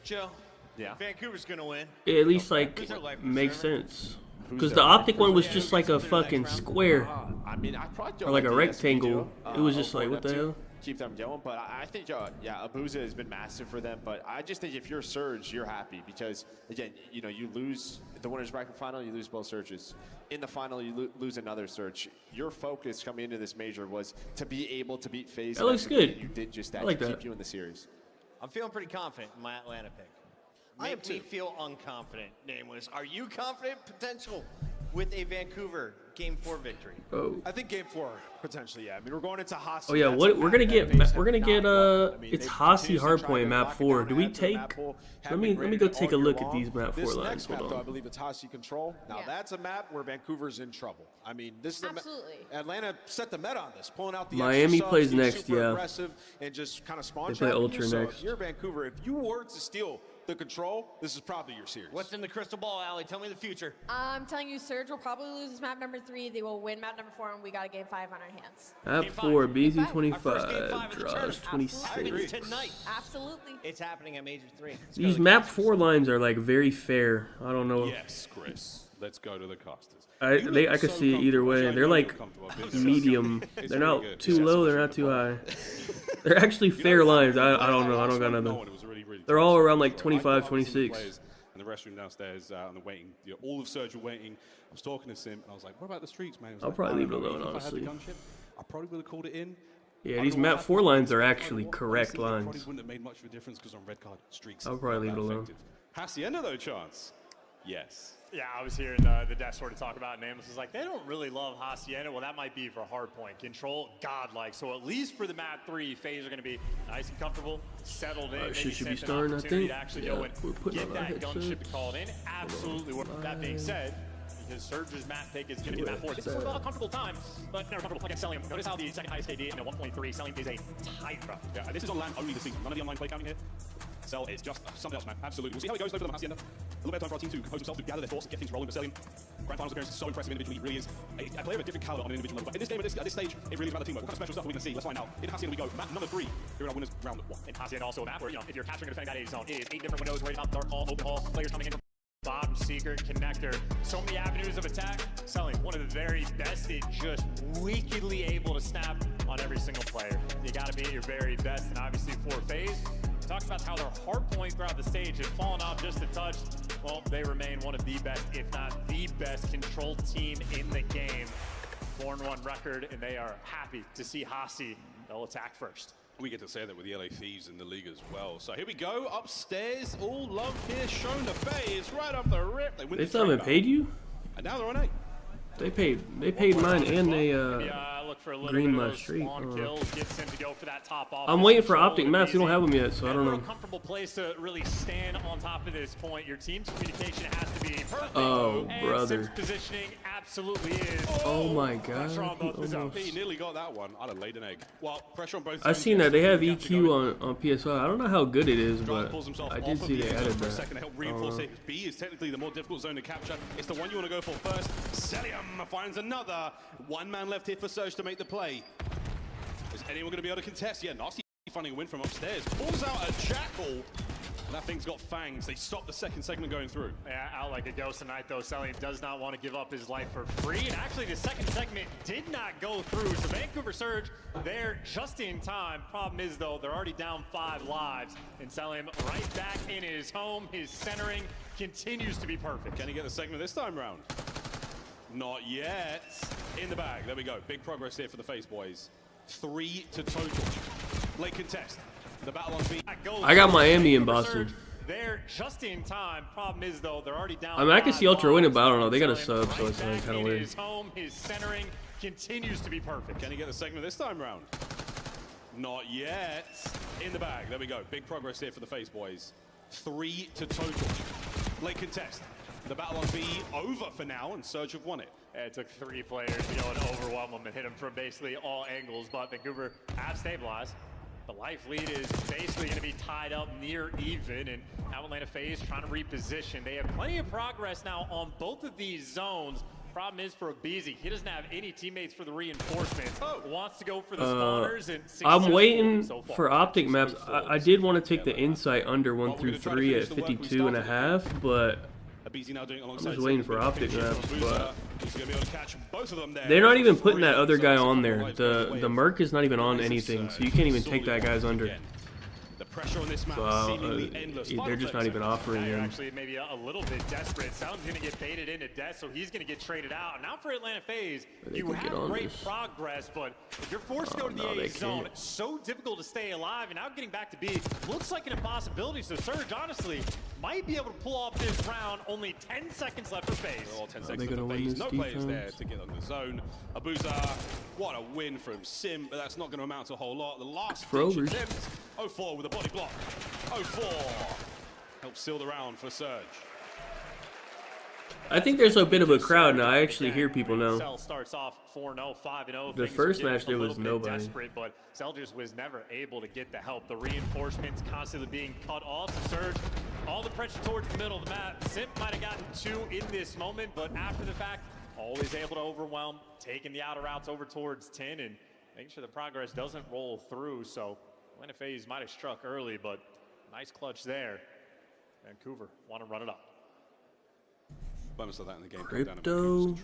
Joe, Yeah. Vancouver's going to win. It at least like makes sense. Because the Optic one was just like a fucking square. I mean, I probably don't Or like a the rectangle. SPG, It was just like, for what the them to hell? Keep them going, but I think, yeah, Abuza has been massive for them. But I just think if you're Surge, you're happy because, again, you know, you lose the winners bracket final, you lose both Surges. In the final, you lose another Surge. Your focus coming into this major was to be able to beat FaZe. That looks good. You did just that. I like to that. keep you in the series. I'm feeling pretty confident in my Atlanta pick. Make me feel unconfident, Nameless. Are you confident potential with a Vancouver Game 4 victory? Oh. I think Game 4 potentially, yeah. I mean, we're going into Hasi. Oh yeah, what we're gonna get? We're gonna get it's Hasi Hardpoint map 4. Do we take? Let me go take a look at these map 4 lines. Next map, Hold though, I on. believe it's Hasi Control. Now that's a map where Vancouver's in trouble. I mean, this is Atlanta set the meta on this, pulling out the Miami extra plays subs, being next, super yeah. aggressive and just kind of spawn They play trapping Ultra you. So next. if you're Vancouver, if you were to steal the control, this is probably your series. What's in the crystal ball, Allie? Tell me the future. I'm telling you, Surge will probably lose this map number 3. They will win map number 4, and we got a game 5 on our hands. Map 4, BZ 25, draws 26. Tonight. Absolutely. It's happening at Major 3. These map 4 lines are like very fair. I don't know. Yes, Chris. Let's go to the casters. I could see it either way. They're like medium. They're not too low. They're not too high. They're actually fair lines. I don't know. I don't got nothing. They're all around like 25, 26. And the restroom downstairs on the waiting. You know, all of Surge were waiting. I was talking to Sim, and I was like, "What about the streets, man?" He was I'll like, probably leave it "No, alone, if honestly. I had the gunship, I probably would have called it in." Yeah, these map 4 lines are actually correct Honestly, it lines. probably wouldn't have made much of a difference because on red card streaks. I'll probably leave it alone. Hacienda though, chance. Yes. Yeah, I was hearing the desk sort of talk about Nameless is like, they don't really love Hacienda. Well, that might be for Hardpoint. Control, godlike. So at least for the map 3, FaZe are going to be nice and comfortable, settled in. Maybe Shit should be sense an starting, I opportunity think. to actually Yeah, go and we're putting get on our that gunship headsets. called in. Absolutely. That being said, because Surge's map pick is going to be map 4. This is sort of a comfortable time, but never comfortable against Celium. Notice how the second highest KD in a 1.3, Celium is a tight rough. Yeah, this is on land only this season. None of the online play counting here. Cell is just something else, man. Absolutely. We'll see how it goes over the Hacienda. A little bit of time for our team to compose themselves, to gather their thoughts, get things rolling. But Cellium, Grand Finals appearance is so impressive individually. He really is a player of a different caliber on an individual level. But in this game, at this stage, it really is about the teamwork. What kind of special stuff are we going to see? Let's find out. In Hacienda we go. Map number 3. Here in our winners round 1. In Hacienda also a map where, you know, if you're capturing and defending that A zone, it is 8 different windows right up, dark hall, open hall, players coming in from bottom, secret, connector. So many avenues of attack. Cellium, one of the very best, is just wickedly able to snap on every single player. You got to be at your very best, and obviously for FaZe, talks about how their hard point throughout the stage had fallen off just a touch. Well, they remain one of the best, if not the best, control team in the game. 4-1 record, and they are happy to see Hasi. They'll attack first. We get to say that with the LA Thieves in the league as well. So here we go, upstairs. All love here shown to FaZe right off the rip. They still haven't paid you? And now they're on 8. They paid mine, and they Look for a little green bit my of street. kills, gets him to go for that top off. I'm waiting for optic maps. You don't have them yet, so I don't know. A comfortable place to really stand on top of this point. Your team's communication has to be perfect. Oh, and brother. positioning absolutely is. Oh my God. He nearly got that one. I'd have laid an egg. Well, pressure on both. I've seen that they have EQ on PSI. I don't know how good it is, but I did see they added for a that. second to help reinforce it. B is technically the more difficult zone to capture. It's the one you want to go for first. Cellium finds another. One man left here for Surge to make the play. Is anyone going to be able to contest? Yeah, Nasty finding a win from upstairs. Pulls out a Jackal. That thing's got fangs. They stop the second segment going through. Yeah, out like a ghost tonight, though. Cellium does not want to give up his life for free. And actually, the second segment did not go through. So Vancouver Surge, they're just in time. Problem is, though, they're already down 5 lives. And Cellium right back in his home. His centering continues to be perfect. Can he get the segment this time round? Not yet. In the bag. There we go. Big progress here for the FaZe boys. 3 to total. Late contest. The battle on B. I got Miami in Boston. They're just in time. Problem is, though, they're already down. I mean, I can see Ultra winning, but I don't know. They got a sub, so it's kind of weird. His home, his centering continues to be perfect. Can he get the segment this time round? Not yet. In the bag. There we go. Big progress here for the FaZe boys. 3 to total. Late contest. The battle on B over for now, and Surge have won it. It took 3 players to go and overwhelm them and hit them from basically all angles, but Vancouver have stabilized. The life lead is basically going to be tied up near even, and now Atlanta FaZe trying to reposition. They have plenty of progress now on both of these zones. Problem is for Abizi, he doesn't have any teammates for the reinforcements. Wants to go for the spawners, and I'm waiting for optic maps. I did want to take the insight under 1 through 3 at 52.5, but I'm just waiting for optic maps. But they're not even putting that other guy on there. The Merc is not even on anything, so you can't even take that guy's under. The pressure on this map is seemingly endless. They're just not even offering him. Actually, maybe a little bit desperate. Sound's going to get baited into death, so he's going to get traded out. Now for Atlanta FaZe, you have great progress, but if you're forced to go to the A zone, it's so difficult to stay alive. And now getting back to B looks like an impossibility. So Surge, honestly, might be able to pull off this round. Only 10 seconds left for FaZe. All 10 seconds left for FaZe. No players there to get on the zone. Abuza, what a win from Sim, but that's not going to amount to a whole lot. The last attempt, 0-4 with a body block. 0-4 helps seal the round for Surge. I think there's a bit of a crowd now. I actually hear people now. Cell starts off 4-0, 5-0. The first match there was nobody. Desperate, but Cell just was never able to get the help. The reinforcements constantly being cut off. Surge, all the pressure towards the middle of the map. Simp might have gotten 2 in this moment, but after the fact, always able to overwhelm, taking the outer routes over towards 10 and making sure the progress doesn't roll through. So Atlanta FaZe might have struck early, but nice clutch there. Vancouver want to run it up. Bonus of that in the game. Crypto.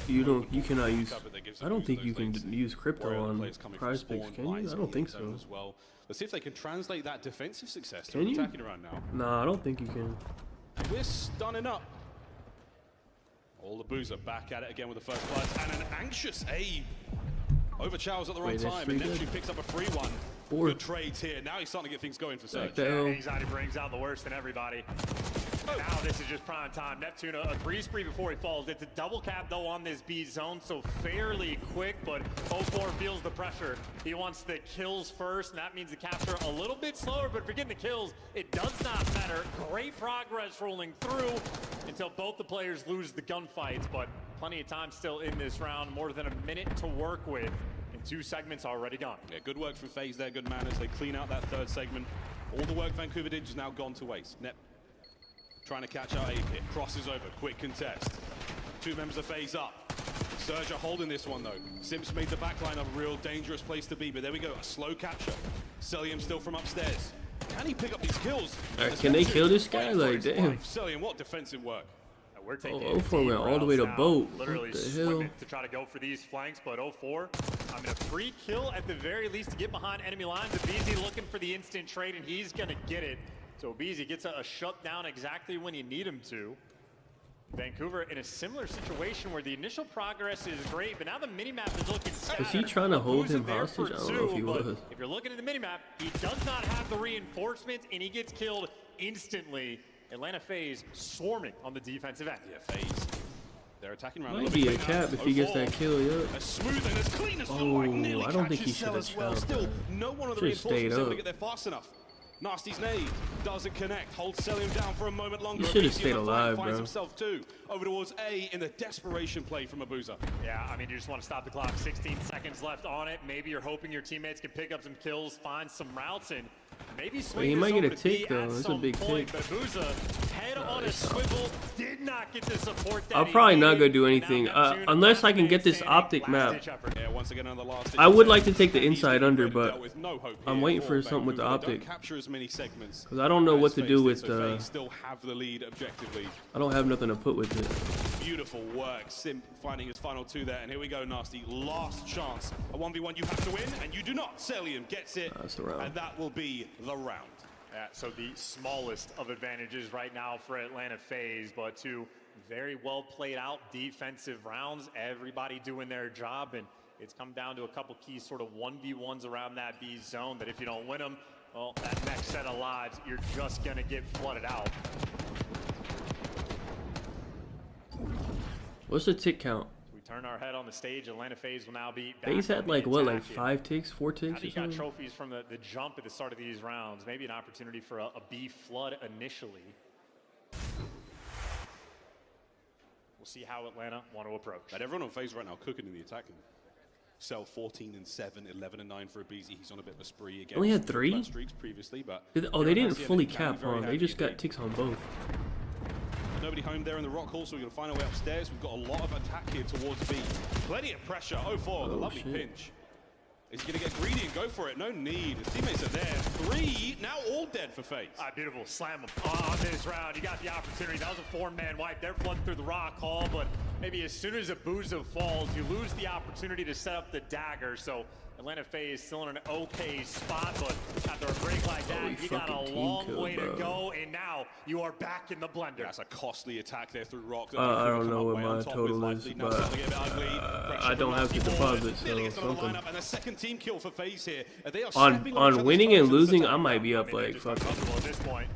You cannot use. I don't think you can use crypto on prize picks, can you? I don't think so. As well. Let's see if they can translate that defensive success to attacking around now. Nah, I don't think you can. We're stunning up. All the Boozer back at it again with the first blast and an anxious Abe. Over Chow's at the right time, and Neptune picks up a free one. Good trades here. Now he's starting to get things going for Surge. Anxiety brings out the worst in everybody. Now this is just prime time. Neptune, a 3 spree before he falls. It's a double cap, though, on this B zone, so fairly quick, but 0-4 feels the pressure. He wants the kills first, and that means the capture a little bit slower, but if you're getting the kills, it does not matter. Great progress rolling through until both the players lose the gunfights, but plenty of time still in this round. More than a minute to work with, and 2 segments already gone. Yeah, good work from FaZe there, good manners. They clean out that 3rd segment. All the work Vancouver did is now gone to waste. Nep trying to catch out A-Pit. Crosses over. Quick contest. Two members of FaZe up. Surge are holding this one, though. Simps made the backline a real dangerous place to be, but there we go. A slow capture. Celium still from upstairs. Can he pick up these kills? All right, can they kill this guy? Like, damn. Celium, what defensive work. We're taking 04 went all the way to boat. Literally what the swimming hell? to try to go for these flanks, but 04, I mean, a free kill at the very least to get behind enemy lines. Abizi looking for the instant trade, and he's going to get it. So Abizi gets a shutdown exactly when you need him to. Vancouver in a similar situation where the initial progress is great, but now the minimap is looking scattered. Was he trying to hold him hostage? I don't know if he was. If you're looking at the minimap, he does not have the reinforcements, and he gets killed instantly. Atlanta FaZe swarming on the defensive end. Yeah, FaZe. They're attacking around. Might be a cap if he gets that kill, yeah. As smooth and as clean as Oh, nearly I don't think he catches should Cell have as well. chopped Still, that. no one of the Should've stayed reinforcements able to up. get there fast enough. Nasty's nade doesn't connect. Holds Celium down for a moment longer. He should've Abizi stayed on the flank alive, finds bro. himself too over towards A in the desperation play from Abuza. Yeah, I mean, you just want to stop the clock. 16 seconds left on it. Maybe you're hoping your teammates can pick up some kills, find some routes, and maybe swing he this might get over a to B tick, though. at That's a some big point. tick. But Abuza, head on a swivel, did not get the support that I'll he probably not needed. gonna do And anything now Neptune unless I can last get this man standing, optic map. last-ditch effort. Yeah, once again on the last. I would like to take the He's inside been under, ready to but deal with no hope I'm here waiting for for something with the Vancouver. They optic. don't capture as many segments. Because I don't know what to do with FaZe still have the lead objectively. I don't have nothing to put with it. Beautiful work. Simp finding his final two there, and here we go, Nasty. Last chance. A 1v1 you have to win, and you do not. Celium gets it, That's the round. and that will be the round. Yeah, so the smallest of advantages right now for Atlanta FaZe, but two very well played out defensive rounds. Everybody doing their job, and it's come down to a couple key sort of 1v1s around that B zone that if you don't win them, well, that next set of lives, you're just going to get flooded out. What's the tick count? We turn our head on the stage. Atlanta FaZe will now be back. FaZe had on the like what, like attack. 5 ticks, 4 ticks He or got something? trophies from the jump at the start of these rounds. Maybe an opportunity for a B flood initially. We'll see how Atlanta want to approach. But everyone on FaZe right now cooking in the attacking. Cell 14-7, 11-9 for Abizi. He's on a bit of a spree again. Only had 3? Streaks previously, but Oh, they didn't fully cap on. They just got ticks on both. Nobody home there in the rock hall, so we're going to find our way upstairs. We've got a lot of attack here towards B. Plenty of pressure. 04, the lovely shit. pinch. Is he going to get greedy and go for it? No need. His teammates are there. 3, now all dead for FaZe. Beautiful. Slam him on this round. You got the opportunity. That was a 4-man wipe. They're flooding through the rock hall, but maybe as soon as Abuza falls, you lose the opportunity to set up the dagger. So Atlanta FaZe still in an okay spot, but after a break like that, you got a long way to go, and now you are back in the blender. That's a costly attack there through rock. I don't know what my total is, but I don't have to deposit, so something. And a second team kill for FaZe here. They are On winning and losing, I might be up like fucking At this point.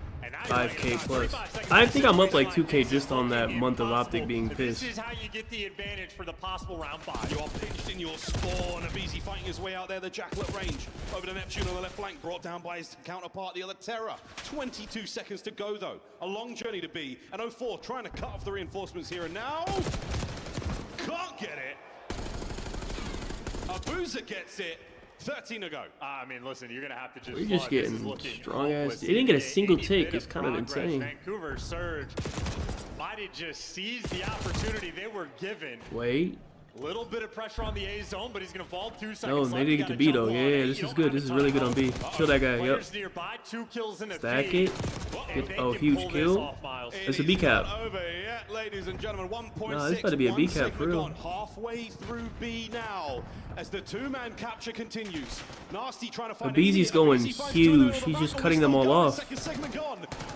5K plus. I think I'm up like 2K just on that month of Optic being pissed. This is how you get the advantage for the possible round 5. You are pinched in your spawn. Abizi fighting his way out there. The Jackal at range. Over to Neptune on the left flank. Brought down by his counterpart, the other Terror. 22 seconds to go, though. A long journey to B. And 04 trying to cut off the reinforcements here. And now... can't get it. Abuza gets it. 13 to go. I mean, listen, you're going to have to just We're just flood. This getting is looking strong ass. hopeless. They didn't get a Any single bit tick. of It's kind of progress. insane. Vancouver Surge might have just seized the opportunity they were given. Wait. Little bit of pressure on the A zone, but he's going to fall 2 seconds. No, they didn't get to B though. Yeah, this is good. This is really good on B. Kill that guy. Yep. Nearby, 2 kills in the Stack feed. it. Oh, huge kill. It's a B cap. Over yet, ladies and gentlemen. 1.6. No, this better be a B cap for real. Halfway through B now, as the 2-man capture continues. Nasty trying to find. Abizi's going huge. He's just cutting them all off.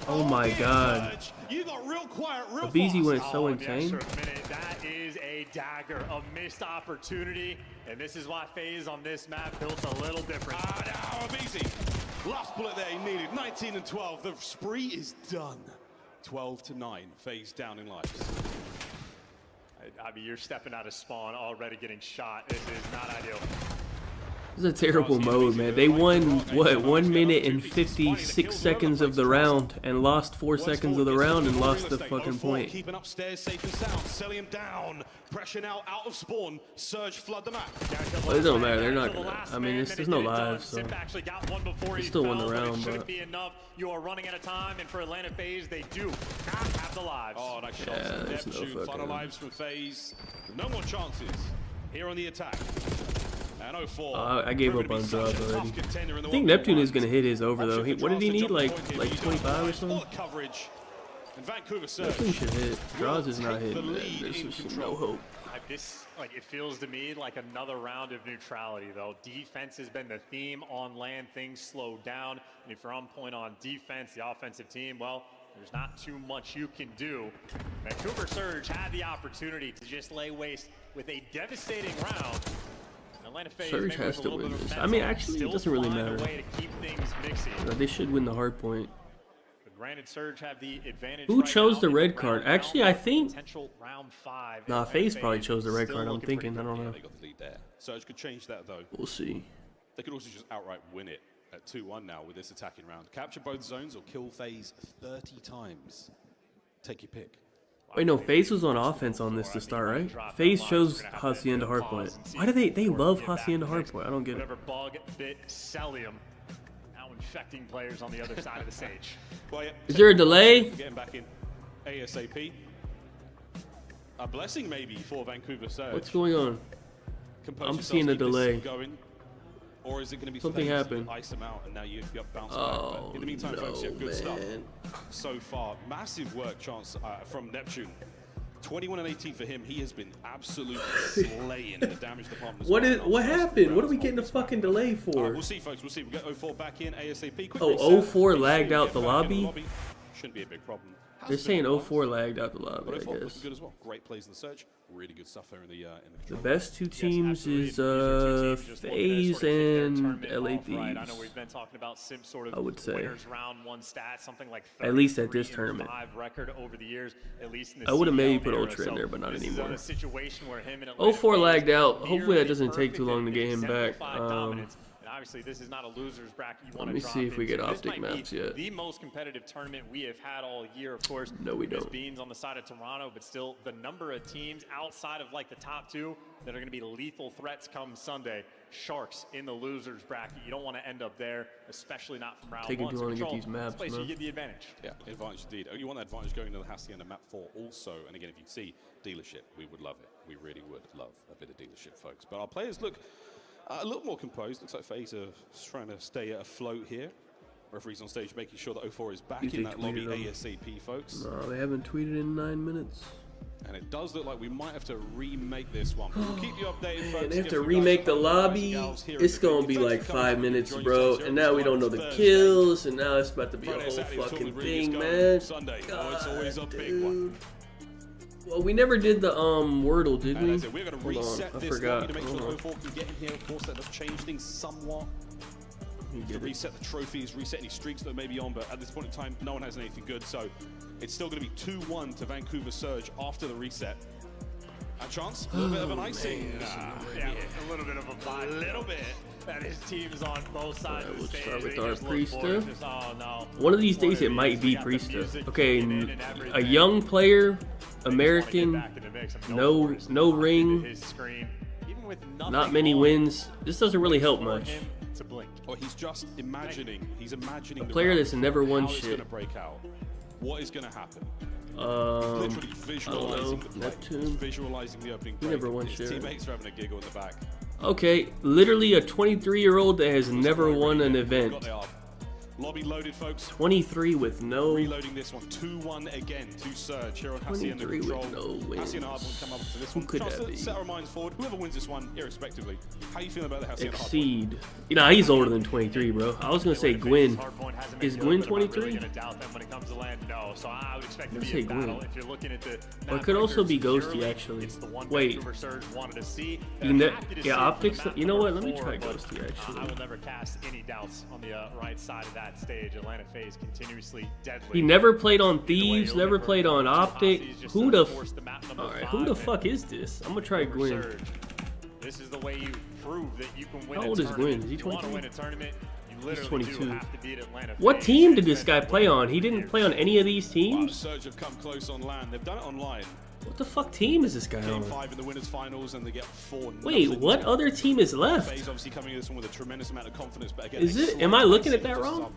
Oh my god. You got real quiet, real Abizi fast. went so insane. That is a dagger, a missed opportunity, and this is why FaZe on this map built a little different. Now Abizi. Last bullet there he needed. 19 and 12. The spree is done. 12-9. FaZe down in lives. I mean, you're stepping out of spawn already getting shot. This is not ideal. This is a terrible mode, man. They won, what, 1 minute and 56 seconds of the round and lost 4 seconds of the round and lost the fucking point. Keeping upstairs safe and sound, selling him down, pressure now out of spawn, Surge flood the map. Well, it don't matter, they're not gonna, I mean, there's no live, so they still won the round, but you are running out of time, and for Atlanta FaZe, they do not have the lives. Oh, nice shot from Neptune, final lives from FaZe. No more chances here on the attack. And 04. I gave up on draws already. I think Neptune is gonna hit his over though. What did he need? Like 25 or something? Neptune should hit. Draws is not hitting, man. There's just no hope. It feels to me like another round of neutrality, though. Defense has been the theme on land. Things slow down. And if you're on point on defense, the offensive team, well, there's not too much you can do. Vancouver Surge had the opportunity to just lay waste with a devastating round. Surge has to win this. I mean, actually, it doesn't really matter. They should win the hard point. Granted, Surge have the advantage. Who chose the red card? Actually, I think. Nah, FaZe probably chose the red card. I'm thinking. I don't know. They got the lead there. Surge could change that though. We'll see. They could also just outright win it at 2-1 now with this attacking round. Capture both zones or kill FaZe 30 times. Take your pick. Wait, no, FaZe was on offense on this to start, right? FaZe chose Hacienda Hardpoint. Why do they love Hacienda Hardpoint? I don't get it. Whatever bug bit Celium, now infecting players on the other side of the stage. Is there a delay? Getting back in ASAP. A blessing maybe for Vancouver Surge. What's going on? I'm seeing a delay. Or is it going to be something happened? Ice them out, and now you bounce back. But in the meantime, folks, you have good stuff so far. Massive work chance from Neptune. 21 and 18 for him. He has been absolutely slaying the damage department. What happened? What are we getting a fucking delay for? We'll see, folks. We'll see. We get 04 back in ASAP. Oh, 04 lagged out the lobby. Shouldn't be a big problem. They're saying 04 lagged out the lobby, I guess. Good as well. Great plays in the search. Really good stuff there in the The best two teams is FaZe and LA Thieves. I know we've been talking about sim sort of I would say. Winners round one stat, something like at least at this tournament. Record over the years, at least in the I would have maybe put era, Ultra in there, but not anymore. A situation where him and 04 lagged out. Hopefully that doesn't take too long to get him back. Obviously, this is not a loser's bracket. Let me see if we get optic maps yet. The most competitive tournament we have had all year, of course. No, we don't. Beans on the side of Toronto, but still the number of teams outside of like the top two that are going to be lethal threats come Sunday. Sharks in the losers bracket. You don't want to end up there, especially not from round Taking one. too long to get these maps, place man. you get the advantage. Yeah, advantage indeed. You want that advantage going to the Hacienda map 4 also. And again, if you see dealership, we would love it. We really would love a bit of dealership, folks. But our players look a little more composed. Looks like FaZe are trying to stay afloat here. Referees on stage making sure that 04 is back in that lobby ASAP, folks. No, they haven't tweeted in 9 minutes. And it does look like we might have to remake this one. We'll keep you updated, folks. They have to remake the lobby. It's going to be like 5 minutes, bro. And now we don't know the kills. And now it's about to be a whole fucking thing, man. God, it's a big one. Well, we never did the Wordle, did we? We're going to reset this lobby to make sure that 04 can get in here. Of course, that does change things somewhat. To reset the trophies, reset any streaks that may be on, but at this point in time, no one has anything good, so it's still going to be 2-1 to Vancouver Surge after the reset. A chance? A little bit of an icing. Yeah, a little bit of a vibe. A little bit. That his team's on both sides of the stage. We'll start with our Priesta. Oh, no. One of these days, it might be Priesta. Okay, a young player, American, no ring, not many wins. This doesn't really help much. Or he's just imagining. He's imagining a player that's never won shit. Gonna break out. What is going to happen? Literally visualizing the Neptune. Visualizing the opening. He never won shit. Teammates are having a giggle in the back. Okay, literally a 23-year-old that has never won an event. Lobby loaded, folks. 23 with no. Reloading this one. 2-1 again to Surge here on Hacienda Control. With no wins. Hacienda Hardpoint come up to this Who one. could Chance that be? Set our minds forward. Whoever wins this one, irrespectively. How you feeling about the Hacienda Exceed. Hardpoint? You know, he's older than 23, bro. I was gonna say Gwyn. Is Gwyn 23? No, so I would expect to be a battle if you're looking at the. Or it could also be Ghosty, actually. Wait. Yeah, optics. You know what? Let me try Ghosty, actually. I will never cast any doubts on the right side of that stage. Atlanta FaZe continuously deadly. He never played on Thieves, never played on Optic. Who the fuck is this? I'm gonna try Gwyn. This is the way you prove that you can win How a old is tournament. Gwyn? Is he You want to 23? win a tournament, you He's literally 22. do have to beat Atlanta. What FaZe. team did this guy play on? He didn't play on any of these teams? Surge have come close on land. They've done it online. What the fuck team is this guy Game on? 5 in the winners finals, and they get 4. Wait, what other team is left? FaZe obviously coming in this one with a tremendous amount of confidence, but again, Is it? Am I looking at that wrong?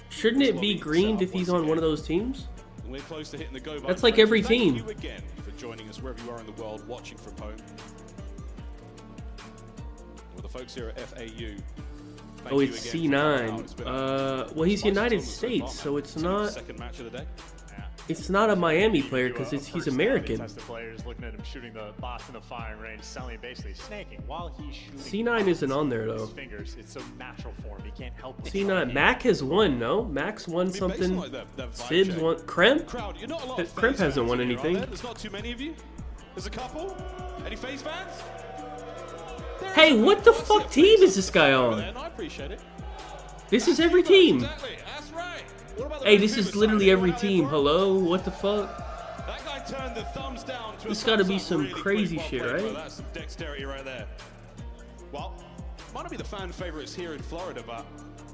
Shouldn't it be green if he's on one of those teams? We're close to hitting the go button. That's like every team. Thank you again for joining us wherever you are in the world, watching from home. With the folks here at FAU. Oh, it's C9. Well, he's United States, so it's not. Second match of the day. It's not a Miami player because he's American. Test the players looking at him shooting the box in the firing range, selling basically snaking while he's shooting. C9 isn't on there though. His fingers, it's so natural for him. He can't help it. C9. Mac has won, no? Mac's won something. Sibs won. Kremp? Kremp hasn't won anything. There's not too many of you. There's a couple. Any FaZe fans? Hey, what the fuck team is this guy on? I appreciate it. This is every team. Exactly. That's right. Hey, this is literally every team. Hello? What the fuck? That guy turned the thumbs down to This gotta be some crazy shit, right? That's some dexterity right there. Well, might not be the fan favorites here in Florida, but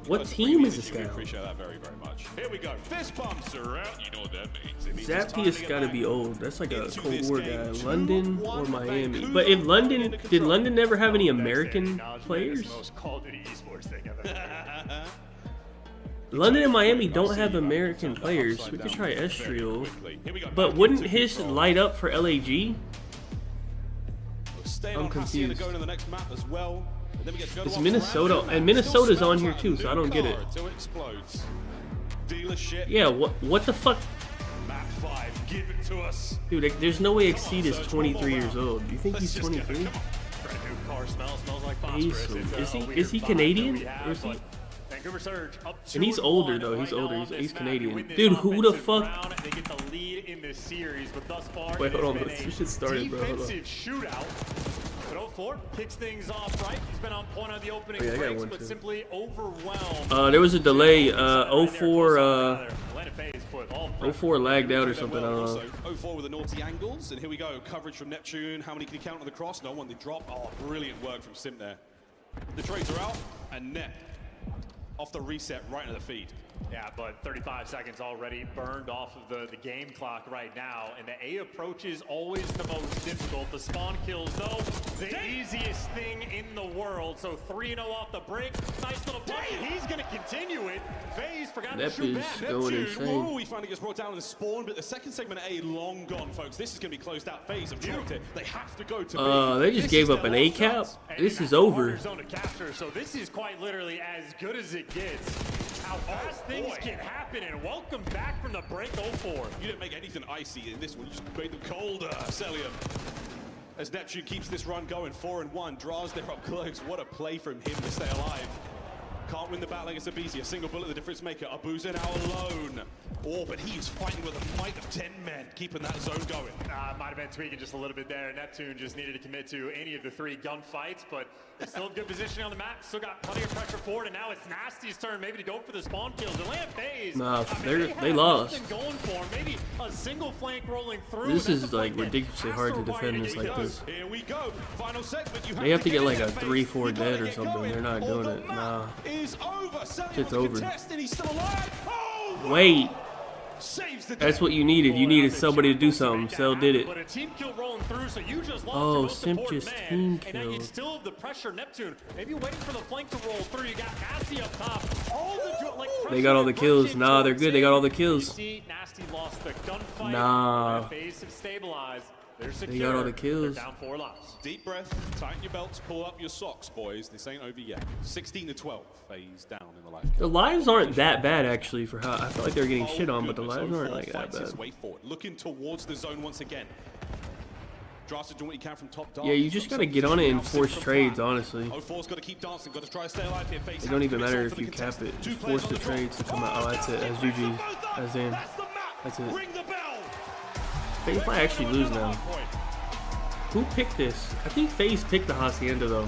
what team is this guy on? Appreciate that very, very much. Here we go. Fist pumps around. You know what that means. Zaptius gotta be old. That's like a Cold War guy. London or Miami. But if London, did London never have any American players? London and Miami don't have American players. We could try Estriel. But wouldn't his light up for LAG? I'm confused. It's Minnesota, and Minnesota's on here too, so I don't get it. Yeah, what the fuck? Dude, there's no way Exceed is 23 years old. Do you think he's 23? Is he Canadian? Or is he? And he's older though. He's older. He's Canadian. Dude, who the fuck? Wait, hold on. This shit started, bro. Hold on. But 04 kicks things off right. He's been on point on the opening breaks, but simply overwhelmed. There was a delay. 04 lagged out or something. I don't know. 04 with the naughty angles, and here we go. Coverage from Neptune. How many can he count on the cross? No one. They drop. Oh, brilliant work from Sim there. The trades are out, and Nep off the reset right into the feed. Yeah, but 35 seconds already burned off of the game clock right now, and the A approach is always the most difficult. The spawn kills, though, the easiest thing in the world. So 3-0 off the break. Nice little play. He's going to continue it. FaZe forgot to shoot back. Going insane. He finally gets brought down in the spawn, but the second segment A long gone, folks. This is going to be closed out. FaZe have dropped it. They have to go to they just gave up an A cap. This is over. Zone to capture, so this is quite literally as good as it gets. How fast things can happen, and welcome back from the break 04. You didn't make anything icy in this one, you just made them colder, Celium. As Neptune keeps this run going, 4-1, draws there up close. What a play from him to stay alive. Can't win the battle against Abizi. A single bullet, the difference maker. Abuza now alone. Oh, but he is fighting with a might of 10 men, keeping that zone going. Might have been tweaking just a little bit there. Neptune just needed to commit to any of the 3 gunfights, but still have good positioning on the map. Still got plenty of pressure forward, and now it's Nasty's turn maybe to go for the spawn kills. Atlanta FaZe. Nah, they lost. Going for maybe a single flank rolling through. This is like ridiculously hard to defend this like this. Here we go. Final segment. They have to get like a 3-4 dead or something. They're not doing it. Nah. It's over. Wait. That's what you needed. You needed somebody to do something. Cell did it. Oh, Simp just team killed. You still have the pressure, Neptune. Maybe waiting for the flank to roll through. You got Nasty up top. They got all the kills. Nah, they're good. They got all the kills. Nasty lost the gunfight. Nah. FaZe have stabilized. They got all the kills. Down 4 lives. Deep breath, tighten your belts, pull up your socks, boys. This ain't over yet. 16-12, FaZe down in the life. The lives aren't that bad actually for how I felt like they were getting shit on, but the lives aren't like that bad. Way forward. Looking towards the zone once again. Drastic doing what he can from top. Yeah, you just gotta get on it and force trades, honestly. 04's got to keep dancing, got to try to stay alive here. It don't even matter if you cap it. Just force the trades to come out. Oh, that's it. That's GG. That's in. That's it. FaZe might actually lose now. Who picked this? I think FaZe picked the Hacienda though.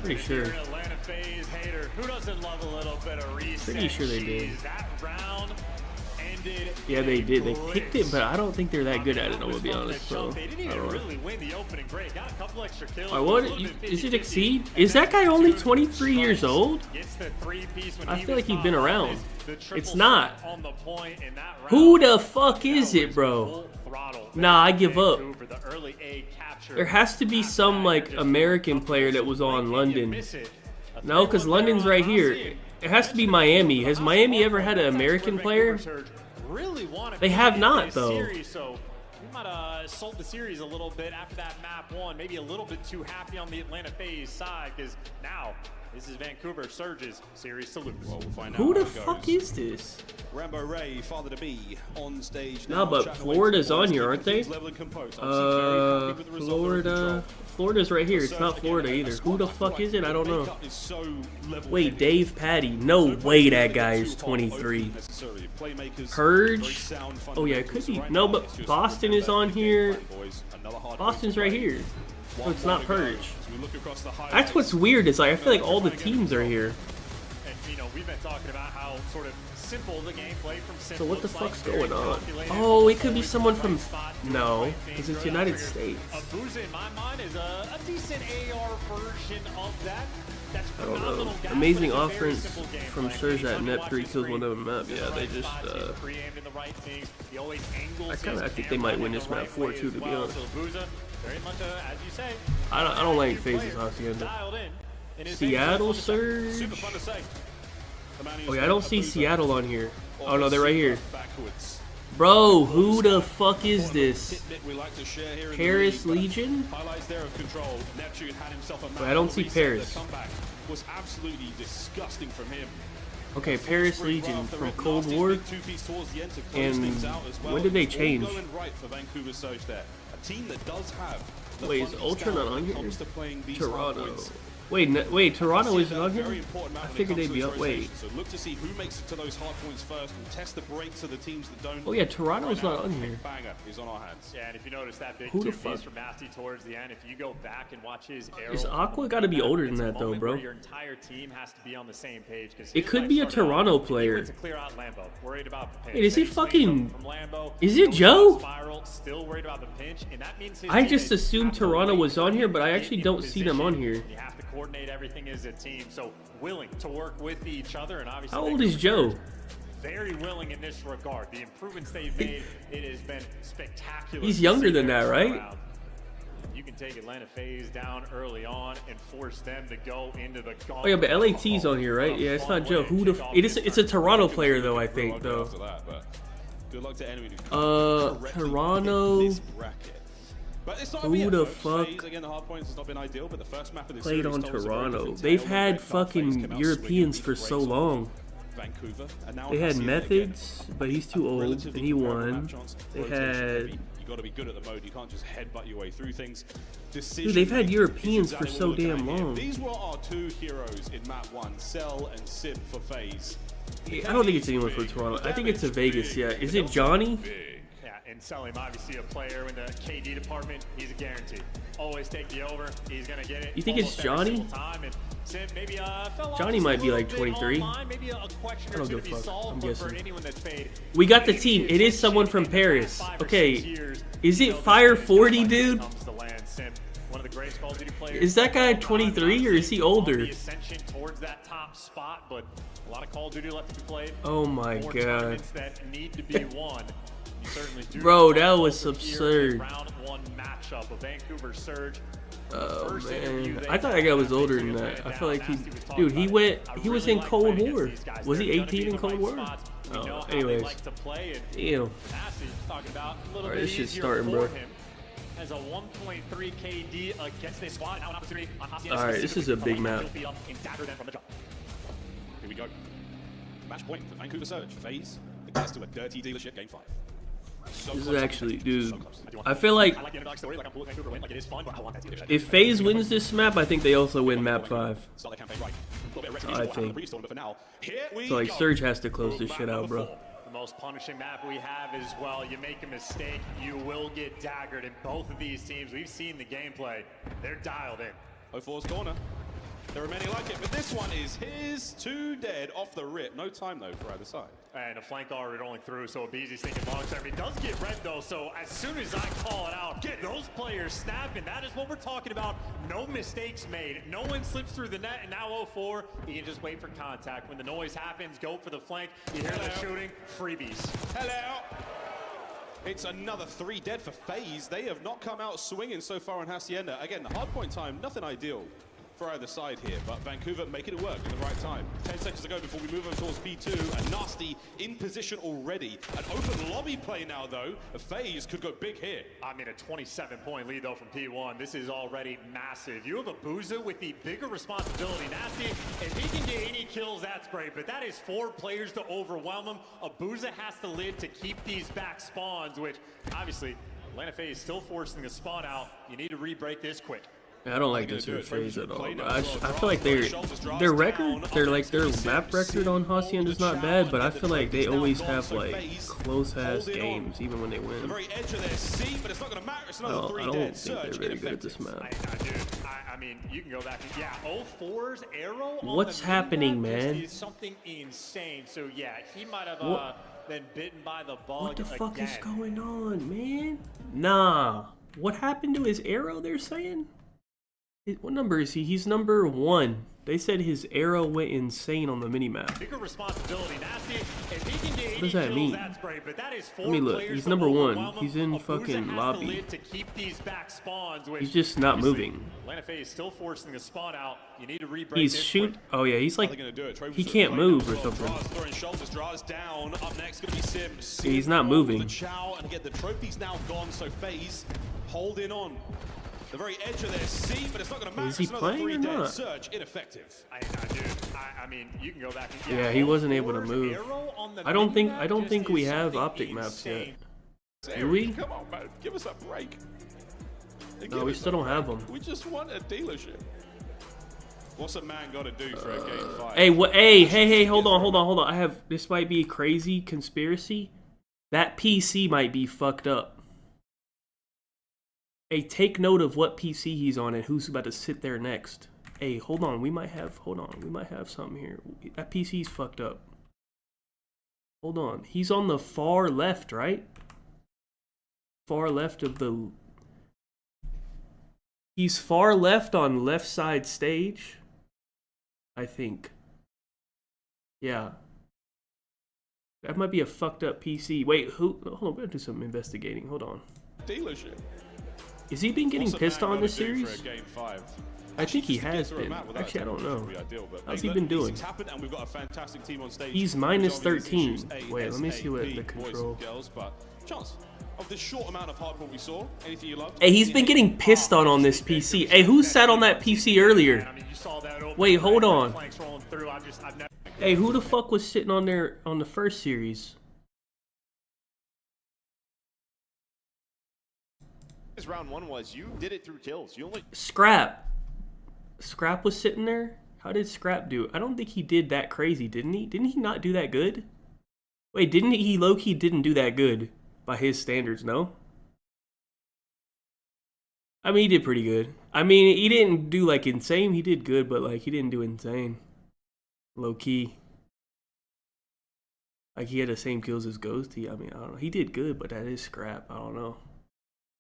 Pretty sure. Atlanta FaZe hater. Who doesn't love a little bit of reset? Pretty sure they did. That round Yeah, they did. They picked it, but I don't think they're that good at it, I'm gonna be honest. So, they didn't even really win the opening break. Got a couple extra kills. Is it Exceed? Is that guy only 23 years old? I feel like he's been around. It's not. Who the fuck is it, bro? Nah, I give up. There has to be some like American player that was on London. No, because London's right here. It has to be Miami. Has Miami ever had an American player? They have not, though. So we might have sold the series a little bit after that map one. Maybe a little bit too happy on the Atlanta FaZe side, because now this is Vancouver Surge's series to lose. Well, we'll find Who out the how it fuck goes. is this? Rambo Ray, father to be, on stage No, now. but Florida's on here, aren't they? Florida's right here. It's not Florida either. Who the fuck is it? I don't know. Wait, Dave Patty. No way that guy is 23. Purge? Oh yeah, it could be. No, but Boston is on here. Boston's right here. So it's not Purge. That's what's weird is like I feel like all the teams are here. And you know, we've been talking about how sort of simple the gameplay from So what the fuck's going on? Oh, it could be someone from... No, because it's United States. Abuza, in my mind, is a decent AR version of that. That's I don't know. Amazing offense from Surge at net 3 kills 1 of them map. Yeah, they just... I think they might win this map 4 too, to be honest. I don't like FaZe's Hacienda. Seattle Surge? Oh yeah, I don't see Seattle on here. Oh no, they're right here. Bro, who the fuck is this? Paris Legion? Wait, I don't see Paris. Okay, Paris Legion from Cold War. And when did they change? Wait, is Ultra not on here? Toronto. Wait, Toronto isn't on here? I figured they'd be up. Wait. So look to see who makes it to those hard points first and test the brakes of the teams that don't. Oh yeah, Toronto's not on here. Banger is on our hands. Yeah, and if you notice that big Who the fuck? from Masty towards the end, if you go back and watch his arrow, Is Aqua got to be older than that though, bro? your entire team has to be on the same page, because It could be a Toronto player. to clear out Lambo, worried about the pinch. Wait, is he fucking? From Lambo, Is it Joe? Spiral, still worried about the pinch, and that means his I just teammates assumed have to Toronto wait was on here, but I to actually get don't in see them on position. here. You have to coordinate everything as a team, so willing to work with each other, and obviously How old is Joe? very willing in this regard. The improvements they've made, it has been spectacular. He's younger than that, right? You can take Atlanta FaZe down early on and force them to go into the gauntlet. Oh yeah, but LAT's on here, right? Yeah, it's not Joe. Who the? It's a Toronto player though, I think though. Good luck to anyone Toronto. But it's not Who the fuck Again, the hard points has not been ideal, but the first map of this played series on told us a very Toronto? different They've tale. had Red Card FaZe came fucking out Europeans swinging, for beat so Rays long. Vancouver, and now They had Hacienda Methods, but he's too old, and relatively he comparable won. map chance. They Rotation had... heavy. You got to be good at the mode. You can't just headbutt your way through things. Dude, they've had Europeans for so damn long. These were our two heroes in map 1, Cell and Sib for FaZe. I don't think it's anyone from Toronto. I think it's a Vegas, yeah. Is it Johnny? Yeah, and Selim, obviously a player in the KD department, he's a guarantee. Always take the over, he's gonna get it. You think it's Johnny? Maybe, Johnny might be like 23. Maybe a question I don't give a fuck. I'm guessing. for anyone that's paid. We got the team. It is someone from Paris. Okay. Is it Fire 40, dude? Is that guy 23 or is he older? Ascension towards that top spot, but a lot of Call of Duty left to be played. Oh my More god. tournaments that need to be won. You certainly do. Bro, that was absurd. Round 1 matchup of Vancouver Surge. Oh man, I thought that guy was older than that. I feel like dude, he was in Cold War. Was he 18 in Cold War? Oh, anyways. Ew. Alright, this shit's starting, bro. As a 1.3 KD against this squad, now an opportunity on Hacienda. Alright, this is a big map. Here we go. Match point for Vancouver Surge. FaZe against to a dirty dealership game 5. This is actually, dude, I feel like if FaZe wins this map, I think they also win map 5. I think. So like Surge has to close this shit out, bro. The most punishing map we have as well. You make a mistake, you will get daggered. In both of these teams, we've seen the gameplay. They're dialed in. 04's corner. There are many like it, but this one is his. 2 dead off the rip. No time, though, for either side. And a flank already rolling through, so Beezy's thinking long term. He does get red, though, so as soon as I call it out, get those players snapping. That is what we're talking about. No mistakes made. No one slips through the net, and now 0-4. You can just wait for contact. When the noise happens, go for the flank. You hear the shooting, freebies. Hello. It's another 3 dead for FaZe. They have not come out swinging so far on Hacienda. Again, the hardpoint time, nothing ideal for either side here, but Vancouver making it work in the right time. 10 seconds to go before we move over towards P2. A Nasty in position already. An open lobby play now, though. FaZe could go big here. I mean, a 27-point lead, though, from P1. This is already massive. You have a Booza with the bigger responsibility. Nasty, if he can get any kills, that's great, but that is 4 players to overwhelm him. A Booza has to live to keep these back spawns, which, obviously, Atlanta FaZe still forcing the spawn out. You need to re-break this quick. I don't like this with FaZe at all. I feel like their record, their map record on Hacienda is not bad, but I feel like they always have like close ass games even when they win. I don't think they're very good at this map. I mean, you can go back and, yeah, 0-4's arrow. What's happening, man? Is something insane. So yeah, he might have been bitten by the bug. What the fuck is going on, man? Nah, what happened to his arrow? They're saying. What number is he? He's number 1. They said his arrow went insane on the minimap. Bigger responsibility. Nasty. If he can get what does that mean? That's great, but that is 4 Let me look. He's number 1. He's in fucking lobby. To keep these back spawns, he's just not moving. Atlanta FaZe is still forcing the spawn out. You need to re-break. He's shoot. Oh yeah, he's like he can't move or something. He's not moving. And get the trophies now gone. So FaZe holding on. The very edge of their seat, but it's not going to matter. Is he playing or not? Surge ineffective. I mean, you can go back and yeah, he wasn't able to move. I don't think we have optic maps yet. Do we? Come on, man, give us a break. No, we still don't have them. We just want a dealership. What's a man got to do for a game 5? Hey, what? Hey, hold on. I have this might be crazy conspiracy. That PC might be fucked up. Hey, take note of what PC he's on and who's about to sit there next. Hey, hold on, we might have something here. That PC's fucked up. Hold on, he's on the far left, right? Far left of the... He's far left on left side stage, I think. Yeah. That might be a fucked up PC. Wait, who? Hold on, we're gonna do some investigating. Hold on. Dealership. Is he been getting pissed on this series? Game 5? I think he has been. Actually, I don't know. How's he been doing? He's minus 13. Wait, let me see what the control. Of the short amount of hardpoint we saw, anything you love? Hey, he's been getting pissed on this PC. Hey, who sat on that PC earlier? Wait, hold on. Hey, who the fuck was sitting on there on the first series? Round 1 was you did it through kills. You only Scrap was sitting there. How did Scrap do? I don't think he did that crazy, didn't he? Didn't he not do that good? Wait, didn't he low-key didn't do that good by his standards? No. I mean, he did pretty good. I mean, he didn't do like insane. He did good, but like he didn't do insane. Low-key. Like he had the same kills as Ghosty. I mean, I don't know. He did good, but that is Scrap. I don't know.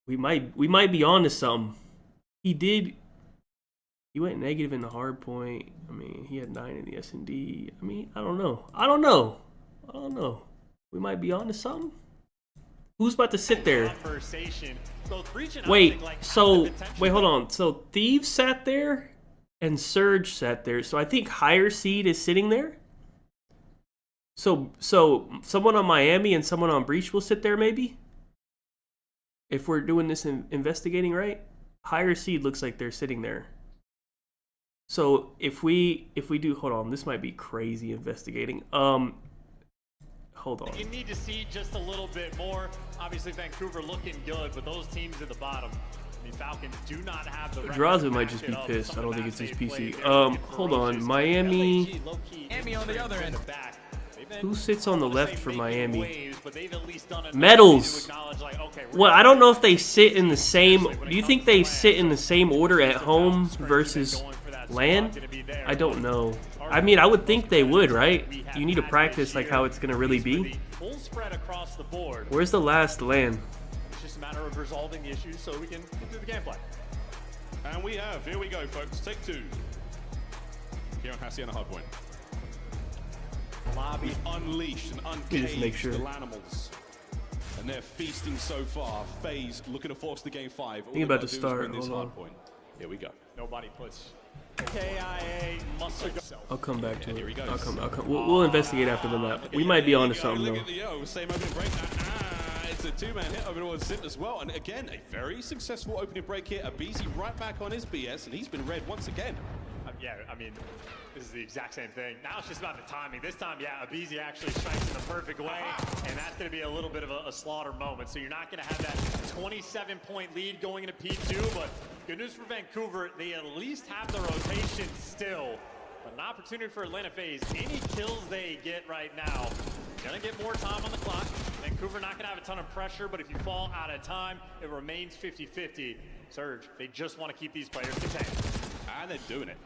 We might be on to something. He went negative in the hard point. I mean, he had 9 in the S&D. I mean, I don't know. We might be on to something. Who's about to sit there? Wait, hold on. So Thieves sat there and Surge sat there. So I think Higher Seed is sitting there. So someone on Miami and someone on Breach will sit there maybe? If we're doing this investigating right, Higher Seed looks like they're sitting there. So if we do, hold on, this might be crazy investigating. Hold on. You need to see just a little bit more. Obviously, Vancouver looking good, but those teams at the bottom, I mean, Falcons do not have the. Draza might just be pissed. I don't think it's his PC. Hold on, Miami. Miami on the other end. Who sits on the left for Miami? Medals. Well, I don't know if they sit in the same. Do you think they sit in the same order at home versus LAN? I don't know. I mean, I would think they would, right? You need to practice like how it's gonna really be. Full spread across the board. Where's the last LAN? It's just a matter of resolving the issues so we can get through the gameplay. And we have, here we go, folks. Take 2. Here on Hacienda Hardpoint. Lobby unleashed and uncaged the animals. And they're feasting so far. FaZe looking to force the game 5. Think about to start. Hold on. Here we go. Nobody puts KIA muscle. I'll come back to it. I'll come. We'll investigate after the map. We might be onto something though. Look at the same opening break. It's a 2-man hit over towards Sint as well. And again, a very successful opening break here. aBeZy right back on his BS, and he's been red once again. Yeah, I mean, this is the exact same thing. Now it's just about the timing. This time, yeah, aBeZy actually strikes in the perfect way, and that's going to be a little bit of a slaughter moment. So you're not going to have that 27-point lead going into P2, but good news for Vancouver, they at least have the rotation still. But an opportunity for Atlanta FaZe. Any kills they get right now, gonna get more time on the clock. Vancouver not gonna have a ton of pressure, but if you fall out of time, it remains 50-50. Surge, they just want to keep these players contained. And they're doing it.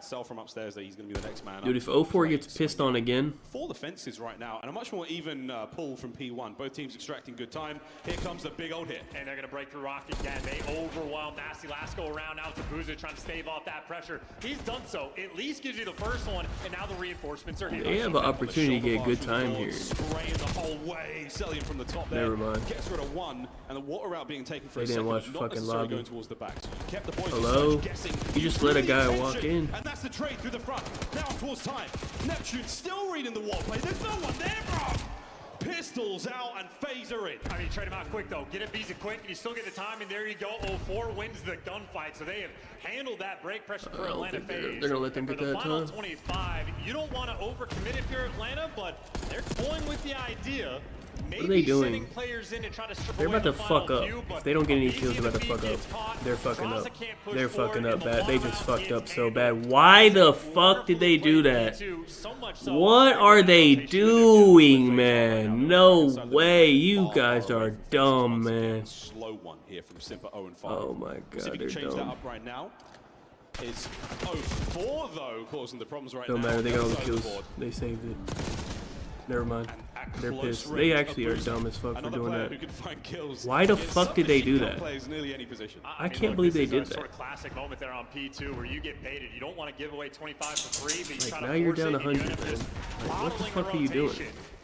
Sell from upstairs that he's going to be the next man. Dude, if 04 gets pissed on again. For the fences right now, and a much more even pull from P1. Both teams extracting good time. Here comes the big old hit. And they're going to break through Rock again. They overwhelm Nasty last go around. Now to Boozer trying to stave off that pressure. He's done so. At least gives you the first one, and now the reinforcements are here. They have an opportunity to get good time here. Spraying the whole way. Selling from the top there. Never mind. Gets rid of 1, and the water route being taken for they a didn't second. watch fucking lobby. Going towards the back. So you kept the boys hello? guessing. You just let a guy walk in. And that's the trade through the front. Now towards time. Neptune still reading the wall play. There's no one there, bro. Pistols out and FaZe are in. I mean, trade him out quick though. Get aBeZy quick, and you still get the time, and there you go. 04 wins the gunfight, so they have handled that break pressure for Atlanta FaZe. They're gonna let them get that time. 25, you don't want to overcommit if you're Atlanta, but they're toying with the idea. What are they doing? They're about to fuck up. If they don't get any kills, they're about to fuck up. They're fucking up. They're fucking up bad. They just fucked up so bad. Why the fuck did they do that? What are they doing, man? No way. You guys are dumb, man. Slow one here from Simpa 0 and 5. Oh my god, they're change that dumb. up right now. It's 04 though, causing the problems right now. Don't matter. They got all the kills. They saved it. Never mind. They're pissed. They actually are dumb as fuck for doing that. Why the fuck did they do that? I can't believe they did that. Sort of classic moment there on P2 where you get baited. You don't want to give away 25 for free, but you try to now you're down force 100, man. Like, what the fuck are you doing?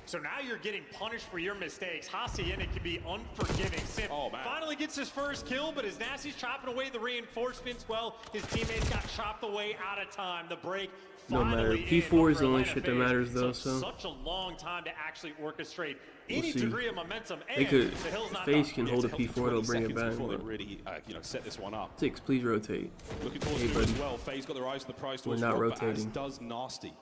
So now you're getting punished for your mistakes. Hacienda can be unforgiving. Simp finally gets his first kill, but as Nasty's chopping away the reinforcements, well, his teammates got chopped away out of time. The break no matter. P4 is the only shit that matters though, so such a long time to actually orchestrate any degree of momentum. They could. FaZe can hold a P4, they'll bring it back. Really, set this one up. 6, please rotate. Looking towards hey, buddy. As well. FaZe got their eyes on the prize. We're not rotating. Does Nasty.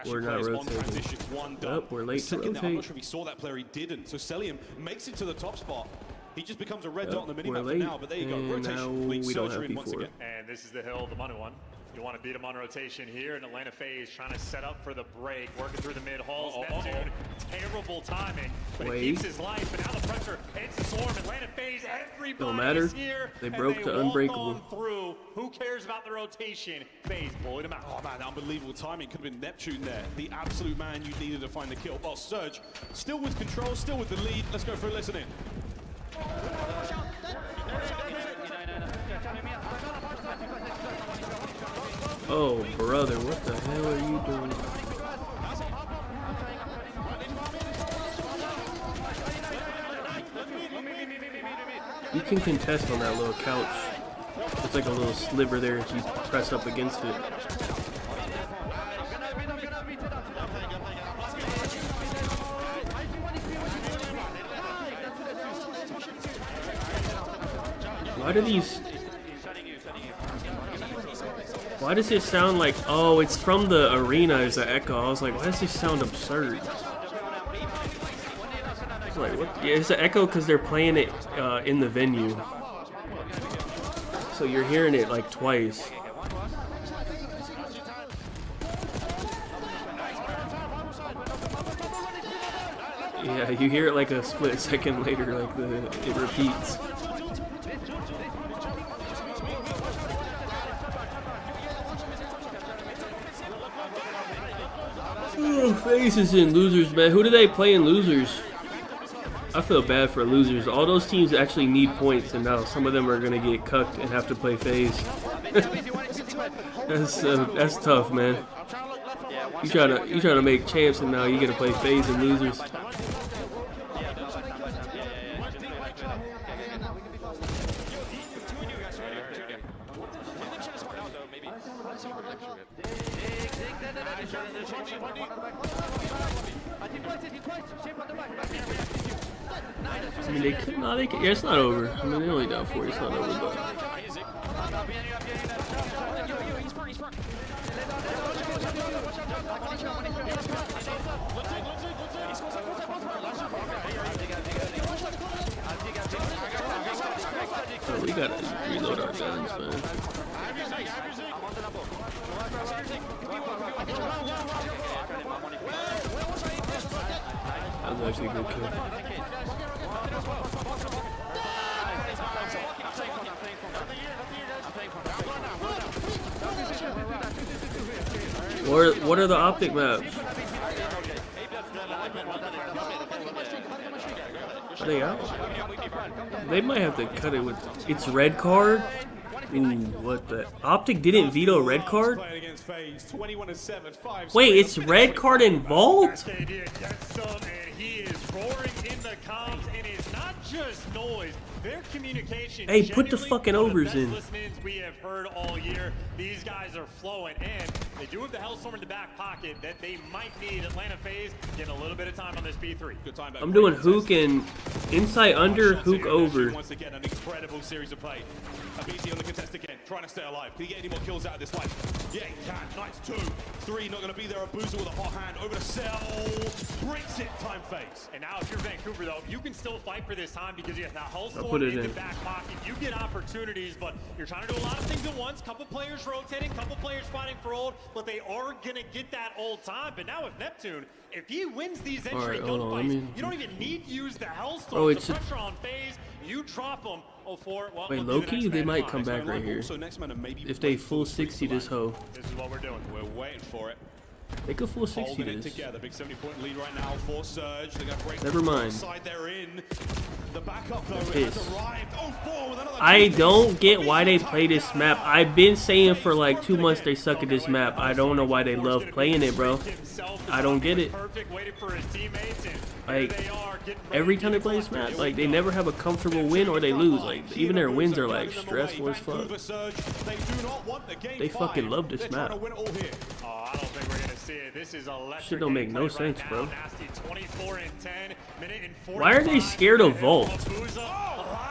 We're not rotating. Yep, we're late to rotate. I'm not sure if he saw that player. He didn't. So Celium makes it to the top spot. He just becomes a red dot on the minimap for now. But there you go. Rotation complete. Surgery in once again. And this is the hill, the money one. You want to beat him on rotation here, and Atlanta FaZe trying to set up for the break, working through the mid halls. Neptune, terrible timing, but he keeps his life. But now the pressure hits the swarm. Atlanta FaZe, everybody is here. They broke the unbreakable. Through. Who cares about the rotation? FaZe bullied him out. Oh man, unbelievable timing. Could have been Neptune there, the absolute man you needed to find the kill. Well, Surge still with control, still with the lead. Let's go for a listen in. Oh, brother, what the hell are you doing? You can contest on that little couch. It's like a little sliver there if you press up against it. Why does it sound like, oh, it's from the arena as an echo? I was like, why does this sound absurd? It's like, what? Yeah, it's an echo because they're playing it in the venue. So you're hearing it like twice. Yeah, you hear it like a split second later, like it repeats. Oh, FaZe is in losers, man. Who do they play in losers? I feel bad for losers. All those teams actually need points, and now some of them are gonna get cucked and have to play FaZe. That's tough, man. You trying to make champs, and now you gotta play FaZe and losers. I mean, they could not. They could, yeah, it's not over. I mean, they only down 4. It's not over, but. So we gotta reload our guns, man. That was actually a good kill. What are the optic maps? Are they out? They might have to cut it with. It's red card. Ooh, what the? Optic didn't veto red card? Wait, it's red card and Vault? He is roaring in the comms, and it's not just noise. Their communication. Hey, put the fucking overs in. We have heard all year. These guys are flowing, and they do have the Hellstorm in the back pocket that they might need. Atlanta FaZe getting a little bit of time on this B3. Good time. I'm doing hook and inside under, hook over. Once again, an incredible series of play. Abisi on the contest again, trying to stay alive. Can he get any more kills out of this fight? Yeah, he can. Nice 2, 3, not going to be there. Abusa with a hot hand over to Cell. Breaks it, time FaZe. And now if you're Vancouver, though, you can still fight for this time because you have that Hellstorm in the back pocket. You get opportunities, but you're trying to do a lot of things at once. Couple players rotating, couple players fighting for ult, but they are going to get that ult time. But now with Neptune, if he wins these entry gunfights, you don't even need to use the Hellstorm. Oh, it's the pressure on FaZe, you drop them. Well, wait, low-key, they might come back right here. If they full 60 this hoe. This is what we're doing. We're waiting for it. They could full 60 Holding this. it together. Big 70-point lead right now for Surge. They're gonna break. Never mind. Side they're in. The backup though has arrived. Oh, 4 with another. I don't get why they play this map. I've been saying for like 2 months they suck at this map. I don't know why they love playing it, bro. I don't get it. Like, every time they play this map, like, they never have a comfortable win or they lose. Like, even their wins are like stressful as fuck. They fucking love this map. I don't think we're gonna see it. This is shit don't make no sense, bro. 24-10, minute and 45. Why are they scared of Vault?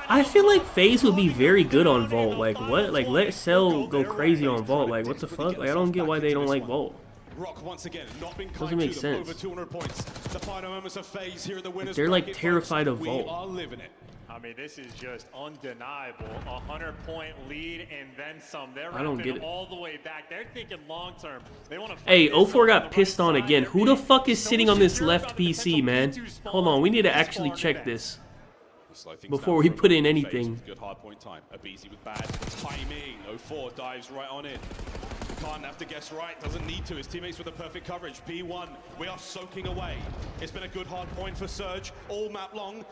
I feel like FaZe would be very good on Vault. Like, what? Like, let Cell go crazy on Vault. Like, what the fuck? Like, I don't get why they don't like Vault. Rock once again, not been doesn't make sense. Over 200 points. The final moments of FaZe here in the winners. They're like terrified of Vault. We are living it. I mean, this is just undeniable. 100-point lead and then some. They're I don't get it. All the way back. They're thinking long term. They want to. Hey, 04 got pissed on again. Who the fuck is sitting on this left PC, man? Hold on, we need to actually check this before we put in anything. Good hard point time. Abisi with bad timing. 04 dives right on it. Can't have to guess right, doesn't need to. His teammates with the perfect coverage. P1, we are soaking away. It's been a good hard point for Surge all map long,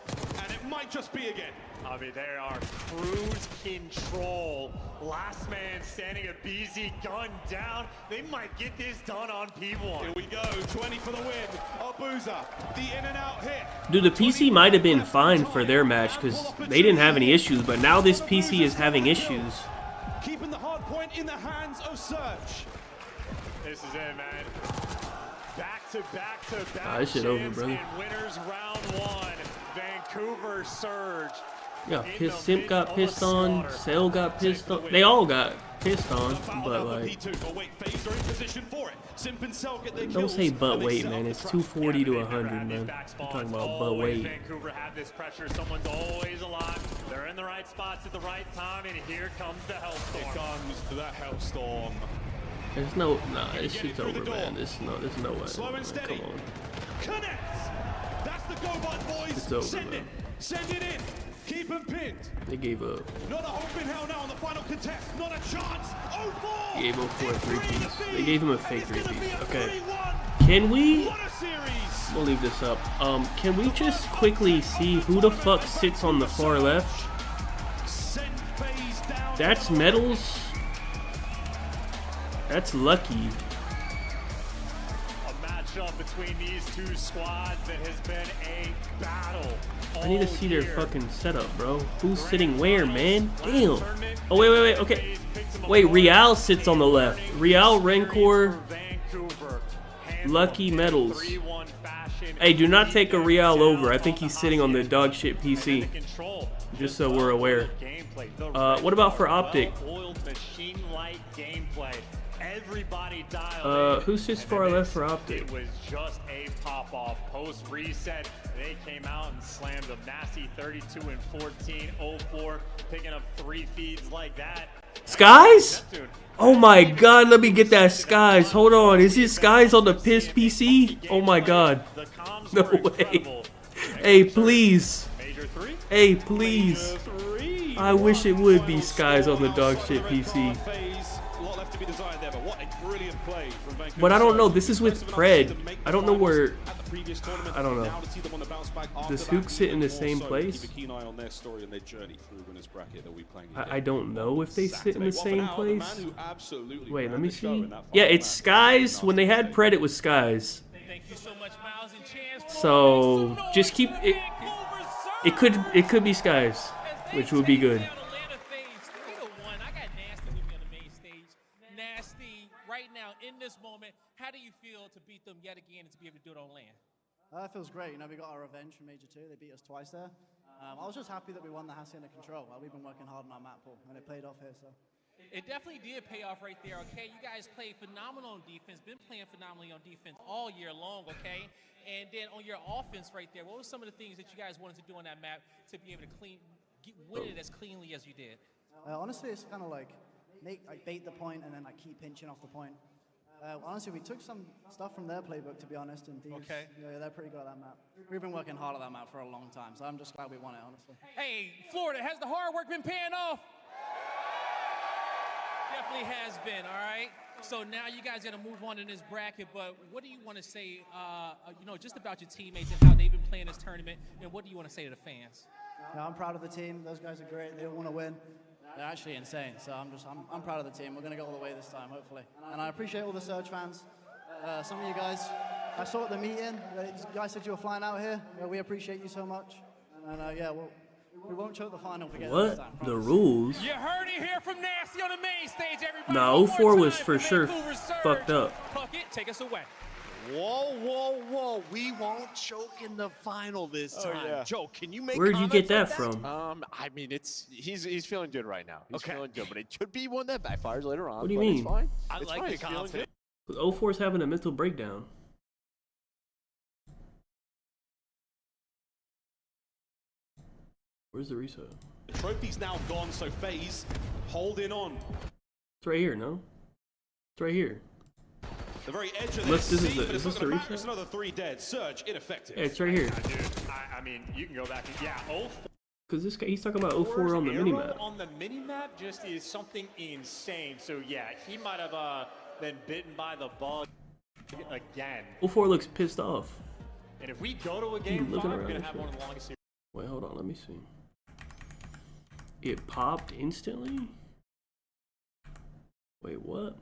and it might just be again. I mean, they are cruise control. Last man standing, a BZ gun down. They might get this done on P1. Here we go, 20 for the win. Abusa, the in and out hit. Dude, the PC might have been fine for their match because they didn't have any issues, but now this PC is having issues. Keeping the hard point in the hands of Surge. This is it, man. Back to back. This shit over, brother. Winners round 1. Vancouver Surge. Yeah, his Simp got pissed on, Cell got pissed on. They all got pissed on, but like, don't say but wait, man. It's 240 to 100, man. I'm talking about but wait. Vancouver have this pressure. Someone's always alive. They're in the right spots at the right time, and here comes the Hellstorm. Here comes the Hellstorm. There's no, nah, this shit's over, man. There's no way. Slow and steady. Come on. Connects. That's the go button, boys. It's over, Send man. it. Send it in. Keep him pinned. They gave up. Not a hope in hell now on the final contest. Not a chance. 04. Gave 04 a 3-piece. They gave him a fake 3-piece. Okay. Can we? We'll leave this up. Can we just quickly see who the fuck sits on the far left? That's Metals. That's Lucky. A matchup between these two squads that has been a battle. I need to see their fucking setup, bro. Who's sitting where, man? Damn. Oh, wait. Okay. Wait, Real sits on the left. Real, Rancor, Lucky, Metals. Hey, do not take a Real over. I think he's sitting on the dog shit PC. Just so we're aware. What about for Optic? Who sits far left for Optic? It was just a pop-off. Post-reset, they came out and slammed them. Nasty 32 and 14, 0-4, picking up 3 feeds like that. Skies? Oh my god, let me get that Skies. Hold on, is it Skies on the piss PC? Oh my god. No way. Hey, please. Hey, please. I wish it would be Skies on the dog shit PC. But I don't know, this is with Pred. I don't know where, I don't know. Does Hook sit in the same place? I don't know if they sit in the same place. Wait, let me see. Yeah, it's Skies. When they had Pred, it was Skies. So just keep it. It could be Skies, which would be good. How do you feel to beat them yet again and to be able to do it on land? It feels great. You know, we got our revenge from Major 2. They beat us twice there. I was just happy that we won the Hacienda Control. We've been working hard on our map pool, and it paid off here. So it definitely did pay off right there. Okay, you guys played phenomenal on defense. Been playing phenomenally on defense all year long. Okay, and then on your offense right there, what were some of the things that you guys wanted to do on that map to be able to win it as cleanly as you did? Honestly, it's kind of like bait the point and then keep pinching off the point. Honestly, we took some stuff from their playbook, to be honest, and yeah, they're pretty good at that map. We've been working hard at that map for a long time, so I'm just glad we won it, honestly. Hey, Florida, has the hard work been paying off? Definitely has been, all right? So now you guys got to move on in this bracket, but what do you want to say, just about your teammates and how they've been playing this tournament, and what do you want to say to the fans? I'm proud of the team. Those guys are great. They all want to win. They're actually insane, so I'm proud of the team. We're going to go all the way this time, hopefully. And I appreciate all the Surge fans. Some of you guys, I saw at the meeting, you guys said you were flying out here. We appreciate you so much. And we won't choke the final if we get it this time. What? The rules? You heard it here from Nasty on the main stage, everybody. No, 04 was for sure fucked up. Puckett, take us away. Whoa. We won't choke in the final this time. Yeah. Joe, can you make Where'd you get that from? I mean, he's feeling good right now. He's feeling good, but it could be one that backfires later on. What do you mean? It's fine. I like the confidence. 04's having a mental breakdown. Where's the reset? The trophy's now gone, so FaZe holding on. It's right here, no? It's right here. The very edge of this is the reset? It's another 3 dead. Surge, ineffective. Yeah, it's right here. Dude, I mean, you can go back and, 04. Because this guy, he's talking about 04 on the minimap. On the minimap just is something insane. So, yeah, he might have been bitten by the bug again. 04 looks pissed off. And if we go to a game 5, we're going to have one of the longest series. Wait, hold on, let me see. It popped instantly? Wait, what?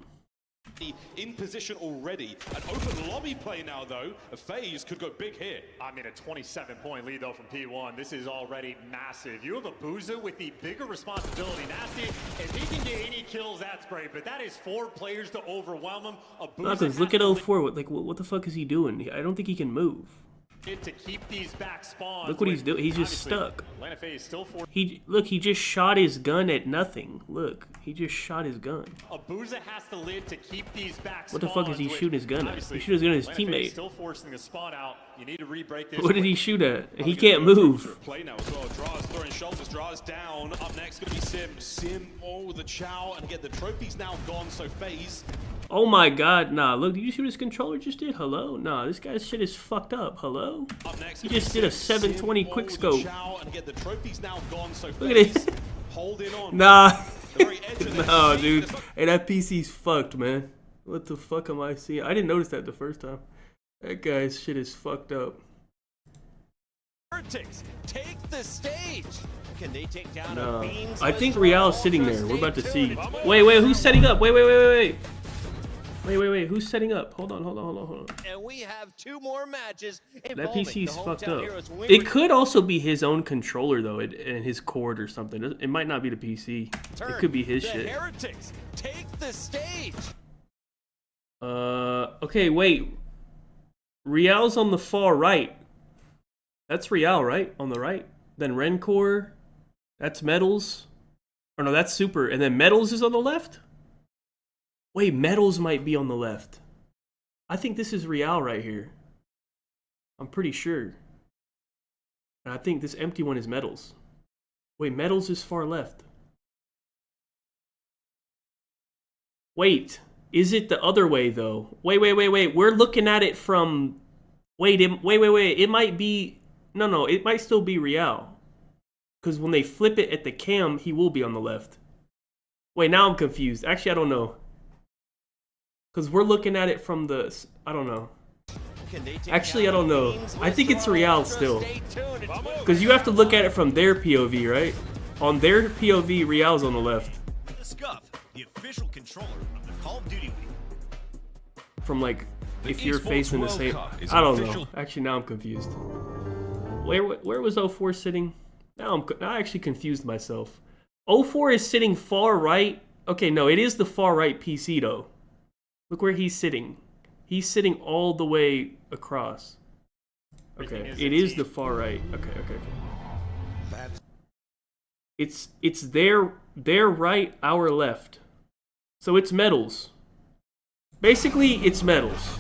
In position already. An open lobby play now, though. A FaZe could go big here. I mean, a 27-point lead, though, from P1. This is already massive. You have a Booza with the bigger responsibility. Nasty, if he can get any kills, that's great. But that is 4 players to overwhelm him. Look at 04. What the fuck is he doing? I don't think he can move. To keep these back spawns. Look what he's doing. He's just stuck. Atlanta FaZe still He just shot his gun at nothing. Look, he just shot his gun. Abuza has to live to keep these back spawns. What the fuck is he shooting his gun at? He shoot his gun at his teammate. Still forcing the spawn out. You need to re-break this. What did he shoot at? He can't move. Play now as well. Draz throwing shoulders. Draz down. Up next going to be Sim. Sim, the chow, and again the trophy's now gone. So FaZe. Oh my god, nah, look, did you see what his controller just did? Hello? Nah, this guy's shit is fucked up. Hello? He just did a 720 quick scope. Look at it. Nah. No, dude. Hey, that PC's fucked, man. What the fuck am I seeing? I didn't notice that the first time. That guy's shit is fucked up. Heretics take the stage. Can they take down No. a Beans? I think Real's sitting there. We're about to see. Wait, who's setting up? Wait. Who's setting up? Hold on. And we have 2 more matches. That PC's fucked up. It could also be his own controller though, and his cord or something. It might not be the PC. It could be his shit. Heretics take the stage. Okay, wait. Real's on the far right. That's Real, right? On the right. Then Rencor. That's Metals. Or no, that's Super. And then Metals is on the left? Wait, Metals might be on the left. I think this is Real right here. I'm pretty sure. And I think this empty one is Metals. Wait, Metals is far left. Wait, is it the other way though? Wait. We're looking at it from... Wait. It might be... No, it might still be Real. Because when they flip it at the cam, he will be on the left. Wait, now I'm confused. Actually, I don't know. Because we're looking at it from the... I don't know. Actually, I don't know. I think it's Real still. Because you have to look at it from their POV, right? On their POV, Real's on the left. The Scuff, the official controller of the Call of Duty League. From like, if you're facing the same... I don't know. Actually, now I'm confused. Where was 04 sitting? Now I actually confused myself. 04 is sitting far right. Okay, no, it is the far right PC though. Look where he's sitting. He's sitting all the way across. Okay, it is the far right. Okay. It's their right, our left. So it's Metals. Basically, it's Metals.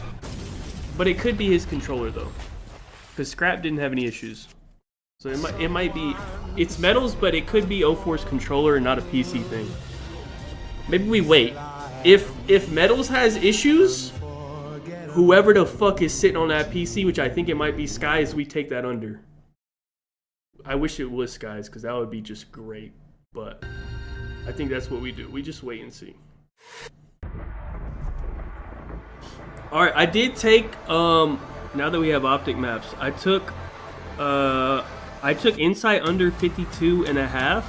But it could be his controller though. Because Scrap didn't have any issues. So it might be... It's Metals, but it could be 04's controller and not a PC thing. Maybe we wait. If Metals has issues, whoever the fuck is sitting on that PC, which I think it might be Skies, we take that under. I wish it was Skies, because that would be just great. But I think that's what we do. We just wait and see. Alright, I did take... now that we have optic maps, I took Insight under 52.5,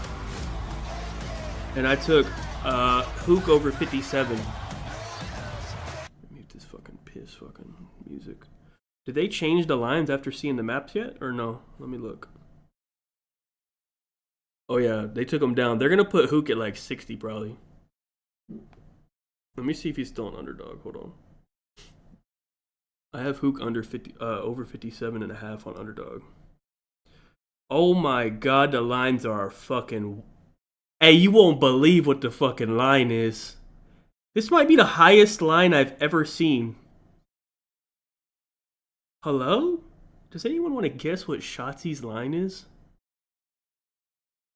and I took Hook over 57. Mute this fucking piss fucking music. Did they change the lines after seeing the maps yet, or no? Let me look. Oh yeah, they took them down. They're gonna put Hook at like 60 probably. Let me see if he's still an underdog. Hold on. I have Hook under 50, over 57.5 on underdog. Oh my god, the lines are fucking... Hey, you won't believe what the fucking line is. This might be the highest line I've ever seen. Hello? Does anyone want to guess what Shotzi's line is?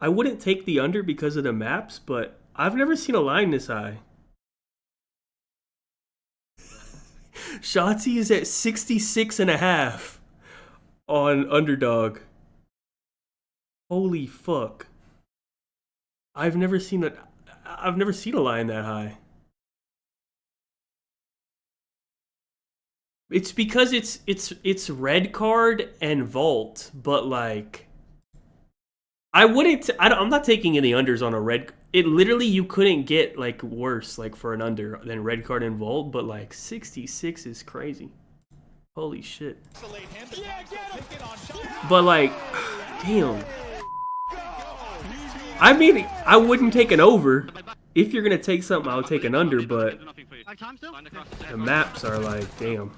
I wouldn't take the under because of the maps, but I've never seen a line this high. Shotzi is at 66.5 on underdog. Holy fuck. I've never seen a line that high. It's because it's red card and vault, but like I'm not taking any unders on a red. It literally, you couldn't get like worse like for an under than red card and vault, but like 66 is crazy. Holy shit. But like, damn. I mean, I wouldn't take an over. If you're gonna take something, I'll take an under, but the maps are like, damn.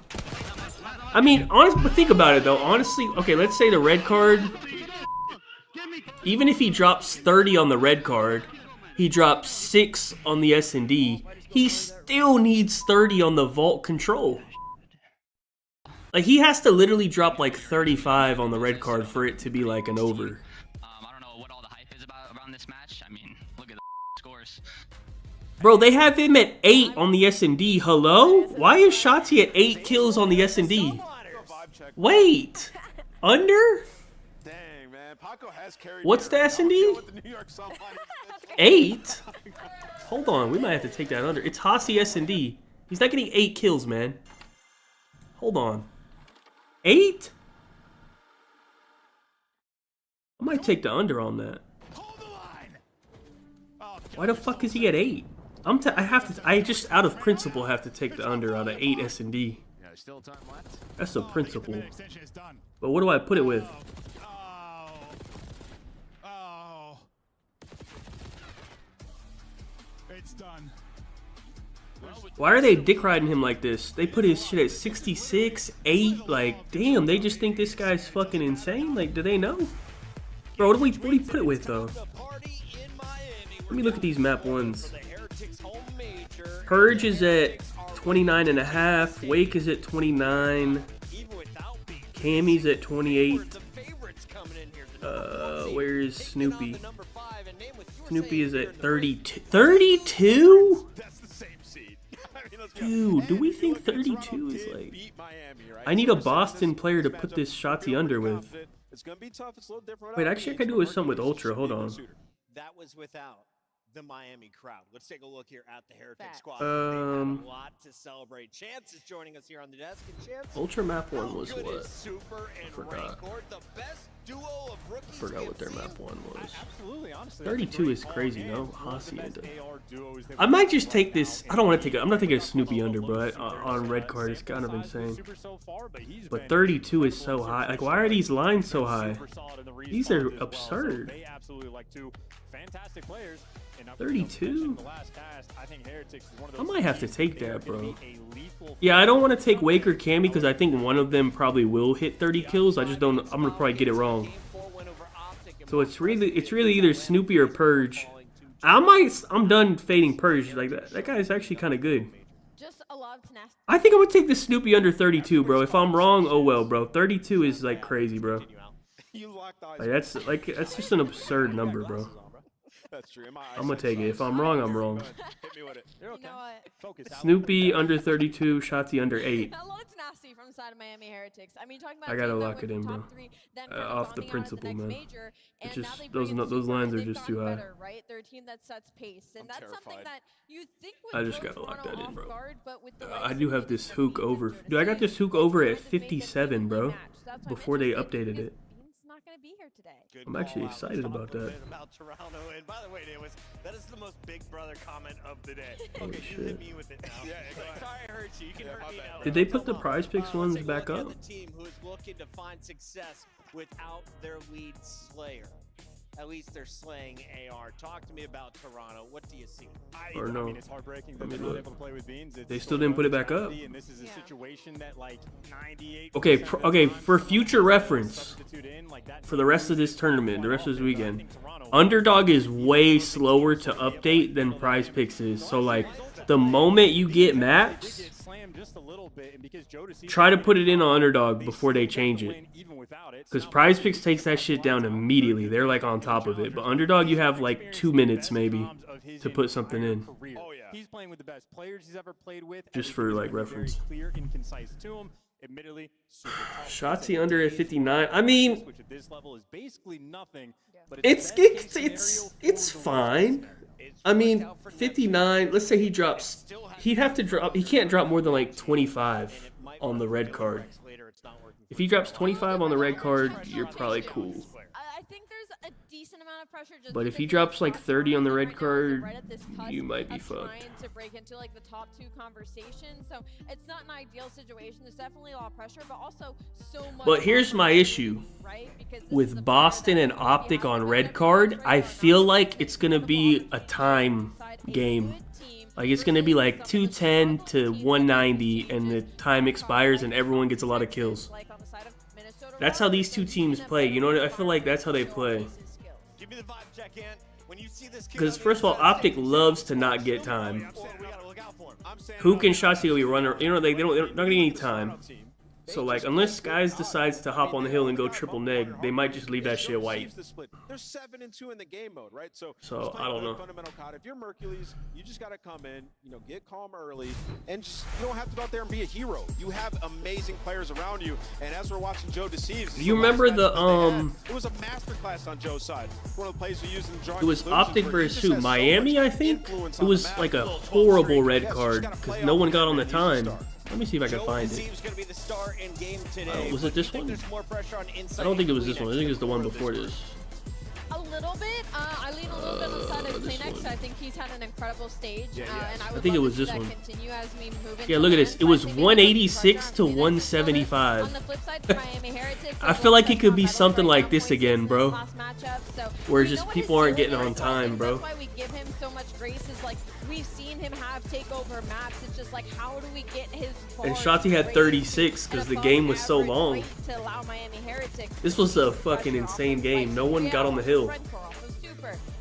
I mean, honestly, think about it though. Honestly, okay, let's say the red card, even if he drops 30 on the red card, he drops 6 on the S&D, he still needs 30 on the vault control. Like, he has to literally drop like 35 on the red card for it to be like an over. I don't know what all the hype is around this match. I mean, look at the scores. Bro, they have him at 8 on the S&D. Hello? Why is Shotzi at 8 kills on the S&D? Wait. Under? What's the S&D? 8? Hold on, we might have to take that under. It's Hossie S&D. He's not getting 8 kills, man. Hold on. 8? I might take the under on that. Why the fuck is he at 8? I just out of principle have to take the under on an 8 S&D. That's a principle. But what do I put it with? It's done. Why are they dick riding him like this? They put his shit at 66, 8. Like, damn, they just think this guy's fucking insane. Like, do they know? Bro, what do we put it with though? Let me look at these map ones. Purge is at 29.5. Wake is at 29. Cammy's at 28. Where is Snoopy? Snoopy is at 32. 32? Dude, do we think 32 is like... I need a Boston player to put this Shotzi under with. Wait, actually I can do it something with Ultra. Hold on. That was without the Miami crowd. Let's take a look here at the Heretic squad. A lot to celebrate. Chance is joining us here on the desk. And Chance, Ultra map 1 was what? Super and Forgot. the best duo of rookies. Forgot what their map 1 was. Absolutely, honestly. 32 is crazy, no? Hacienda. I might just take this. I don't want to take it. I'm not taking a Snoopy under, bro. On red card, it's kind of insane. But 32 is so high. Like, why are these lines so high? These are absurd. They absolutely like two fantastic players. 32? I might have to take that, bro. Yeah, I don't want to take Wake or Cammy because I think one of them probably will hit 30 kills. I just don't. I'm gonna probably get it wrong. So it's really either Snoopy or Purge. I'm done fading Purge. Like that guy's actually kind of good. Just a lot of tenacity. I think I'm gonna take the Snoopy under 32, bro. If I'm wrong, oh well, bro. 32 is like crazy, bro. Like that's just an absurd number, bro. That's true. I'm gonna take it. If I'm wrong, I'm wrong. Hit me with it. You know what? Snoopy under 32, Shotzi under 8. A lot of tenacity from the side of Miami Heretics. I mean, talking about I gotta lock it in, bro. Off the principle, man. It's just those lines are just too high. Better, right? They're a team that sets pace, and that's something that you think would I just gotta lock that in, bro. guard, but with the I do have this hook over. Dude, I got this hook over at 57, bro. Before they updated it. Not gonna be here today. I'm actually excited about that. Toronto, and by the way, that is the most big brother comment of the day. Holy Okay, shit. you hit me with it now. Sorry I hurt you. You can hurt me now. Did they put the prize picks ones back up? The team who is looking to find success without their lead slayer. At least they're slaying AR. Talk to me about Toronto. What do you see? Or no? I mean, it's heartbreaking that they're not able to play with Beans. They still didn't put it back up. And this is a situation that like 98. Okay, for future reference, for the rest of this tournament, the rest of this weekend, Underdog is way slower to update than Prize Picks is. So like, the moment you get maps, try to put it in on Underdog before they change it. Because Prize Picks takes that shit down immediately. They're like on top of it. But Underdog, you have like 2 minutes maybe to put something in. He's playing with the best players he's ever played with. Just for like reference. Clear and concise to him. Admittedly, Shotzi under at 59. I mean, which at this level is basically nothing. But it's fine. I mean, 59. Let's say he drops. He'd have to drop. He can't drop more than like 25 on the red card. If he drops 25 on the red card, you're probably cool. I think there's a decent amount of pressure. Just But if he drops like 30 on the red card, you might be fucked. Trying to break into like the top 2 conversations, so it's not an ideal situation. There's definitely a lot of pressure, but also so much. But here's my issue with Boston and Optic on red card. I feel like it's gonna be a time game. Like it's gonna be like 210 to 190, and the time expires, and everyone gets a lot of kills. That's how these two teams play. You know, I feel like that's how they play. Because first of all, Optic loves to not get time. Hook and Shotzi will be running. You know, they're not gonna get any time. So like, unless Skies decides to hop on the hill and go triple neg, they might just leave that shit white. They're 7-2 in the game mode, right? So I don't know. Fundamental COD. If you're Mercules, you just gotta come in, get calm early, and just you don't have to go out there and be a hero. You have amazing players around you, and as we're watching Joe Deceives, do you remember the It was a masterclass on Joe's side. One of the plays we used in drawing. It was Optic versus who? Miami, I think. It was like a horrible red card because no one got on the time. Let me see if I can find it. Gonna be the star in game today. Was it this one? There's more pressure on I don't think it was this one. I think it's the one before this. A little bit. I lean a little bit on the side of Kleenex. I think he's had an incredible stage, and I think it was love to this see one. that continue as we move into Yeah, look at this. It was 186 to On 175. the flip side, for Miami Heretics, I feel like it could be something like this again, bro. last matchup, so Where we just know what people his aren't getting ceiling on is, time, bro. That's why we give him so much grace. Is like we've seen him have takeover maps. It's just like how do we get his And Shotzi had 36 because the game was so long. to allow Miami Heretics. This was a fucking insane game. No one got on the hill.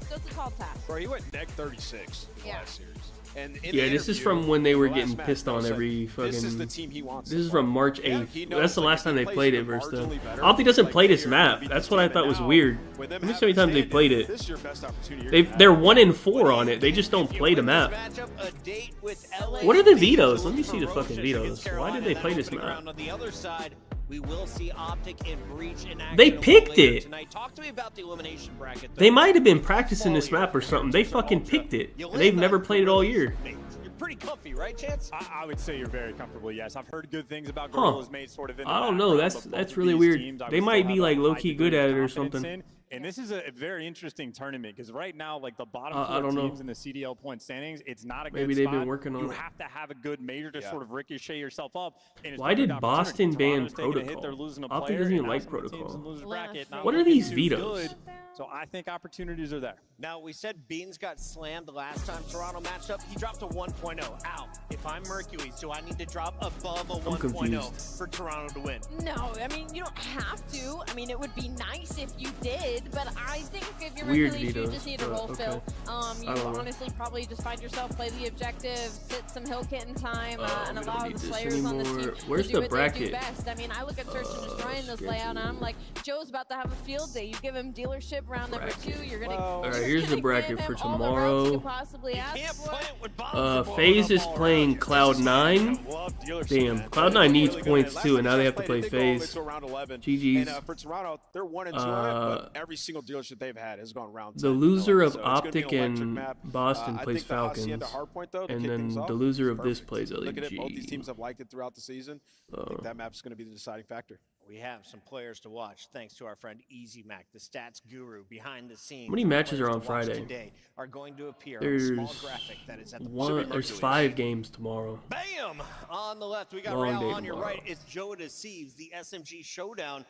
So it's a tall task. Bro, he went neg 36 Yeah. last series. And Yeah, this is from when they were getting pissed on every fucking. This is the team he wants. This is from March 8th. he knows, That's the like, last if time he they plays played it even versus them. marginally better, Opti doesn't like, play this they're map. gonna beat That's this what I team. thought was And weird. now, with them Let me see how having many times they Stand-in, played it. This is your best opportunity you're They're gonna have. 1-4 on it. They just don't play the map. Matchup, a date with LA. What are the vetoes? Let me see the fucking vetoes. Why did they play this map? On the other side, we will see Optic and Breach in action. They picked it. Tonight. Talk to me about the elimination bracket. They might have been practicing this map or something. They fucking picked it. And they've never played it all year. You're pretty comfy, right, Chance? I would say you're very comfortable, yes. I've heard good things about Gorilla's made sort of in the I don't know. background, but That's both really of these weird. teams, I They would might still be have like a low high key degree good of at it or confidence something. in. And this is a very interesting tournament because right now, like the bottom I don't four know. teams in the CDL point standings, it's not a good Maybe they've spot. been working on You it. have to have a good major to sort of ricochet yourself up. And it's Why a good did Boston opportunity. ban Toronto's taking a hit, protocol? they're losing a Opti player, doesn't even and now like some of the teams protocol. in loser bracket not What are looking these too vetoes? good. So I think opportunities are there. Now, we said Beans got slammed the last time Toronto matched up. He dropped a 1.0. Ow. If I'm Mercules, do I need to drop above a 1.0 for Toronto to win? No, I mean, you don't have to. I mean, it would be nice if you did, but I think if you're Weird Mercules, you vetoes, just need a but roll okay. fill. You I don't know. honestly probably just find yourself, play the objective, sit some hill kit in time, and we don't allow need the this slayers on this team anymore. to Where's do the what bracket? they do best. I mean, I look at Search and Destroy in this layout, and I'm like, Joe's about to have a field day. You give him dealership round number 2, you're gonna. All right, you're here's the gonna bracket give for him all the routes you tomorrow. could possibly ask for. FaZe is playing Cloud9. Damn, Cloud9 needs points too, and now they have to play FaZe. GG's. And for Toronto, they're 1-2 on it, but every single dealership they've had has gone round 10. The loser of So it's gonna be Optic an electric and map. Boston I plays think the Hacienda Falcons, Hardpoint, though, to and kick then things off, the loser is of this perfect. plays Look at it, both these LEG. teams have liked it throughout the season. I think that map's going to be the deciding factor. We have some players to watch thanks to our friend Easy Mac, the stats guru behind the scenes. How many matches are on Players to watch Friday? Today are going to appear on a small There's graphic that is at the there's 5 games tomorrow. Bam! On the left, we got Long Real. day On your tomorrow. right, it's Joe Deceives, the SMG Showdown.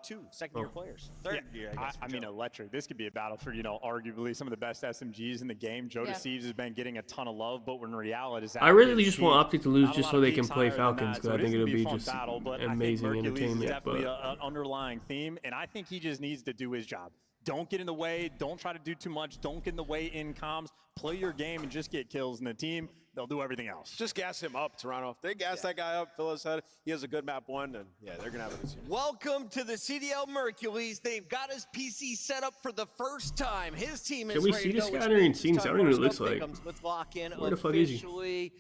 2 second-year players. Third year, I guess. I mean, electric. This could be a battle for, arguably some of the best SMGs in the game. Joe Deceives has been getting a ton of love, but when reality is I really just want Optic to lose just so they can play Falcons, because I think it'll be just amazing entertainment. Definitely But an underlying theme, and I think he just needs to do his job. Don't get in the way. Don't try to do too much. Don't get in the way in comms. Play your game and just get kills. And the team, they'll do everything else. Just gas him up, Toronto. If they gas that guy up, fill his head, he has a good map 1, and yeah, they're going to have a good season. Welcome to the CDL Mercules. They've got his PC set up for the first time. His team is can we ready see to this go, guy? which I don't even means see it's this. I time don't even for know what us it to looks like. Let's lock in Where the fuck is he? officially.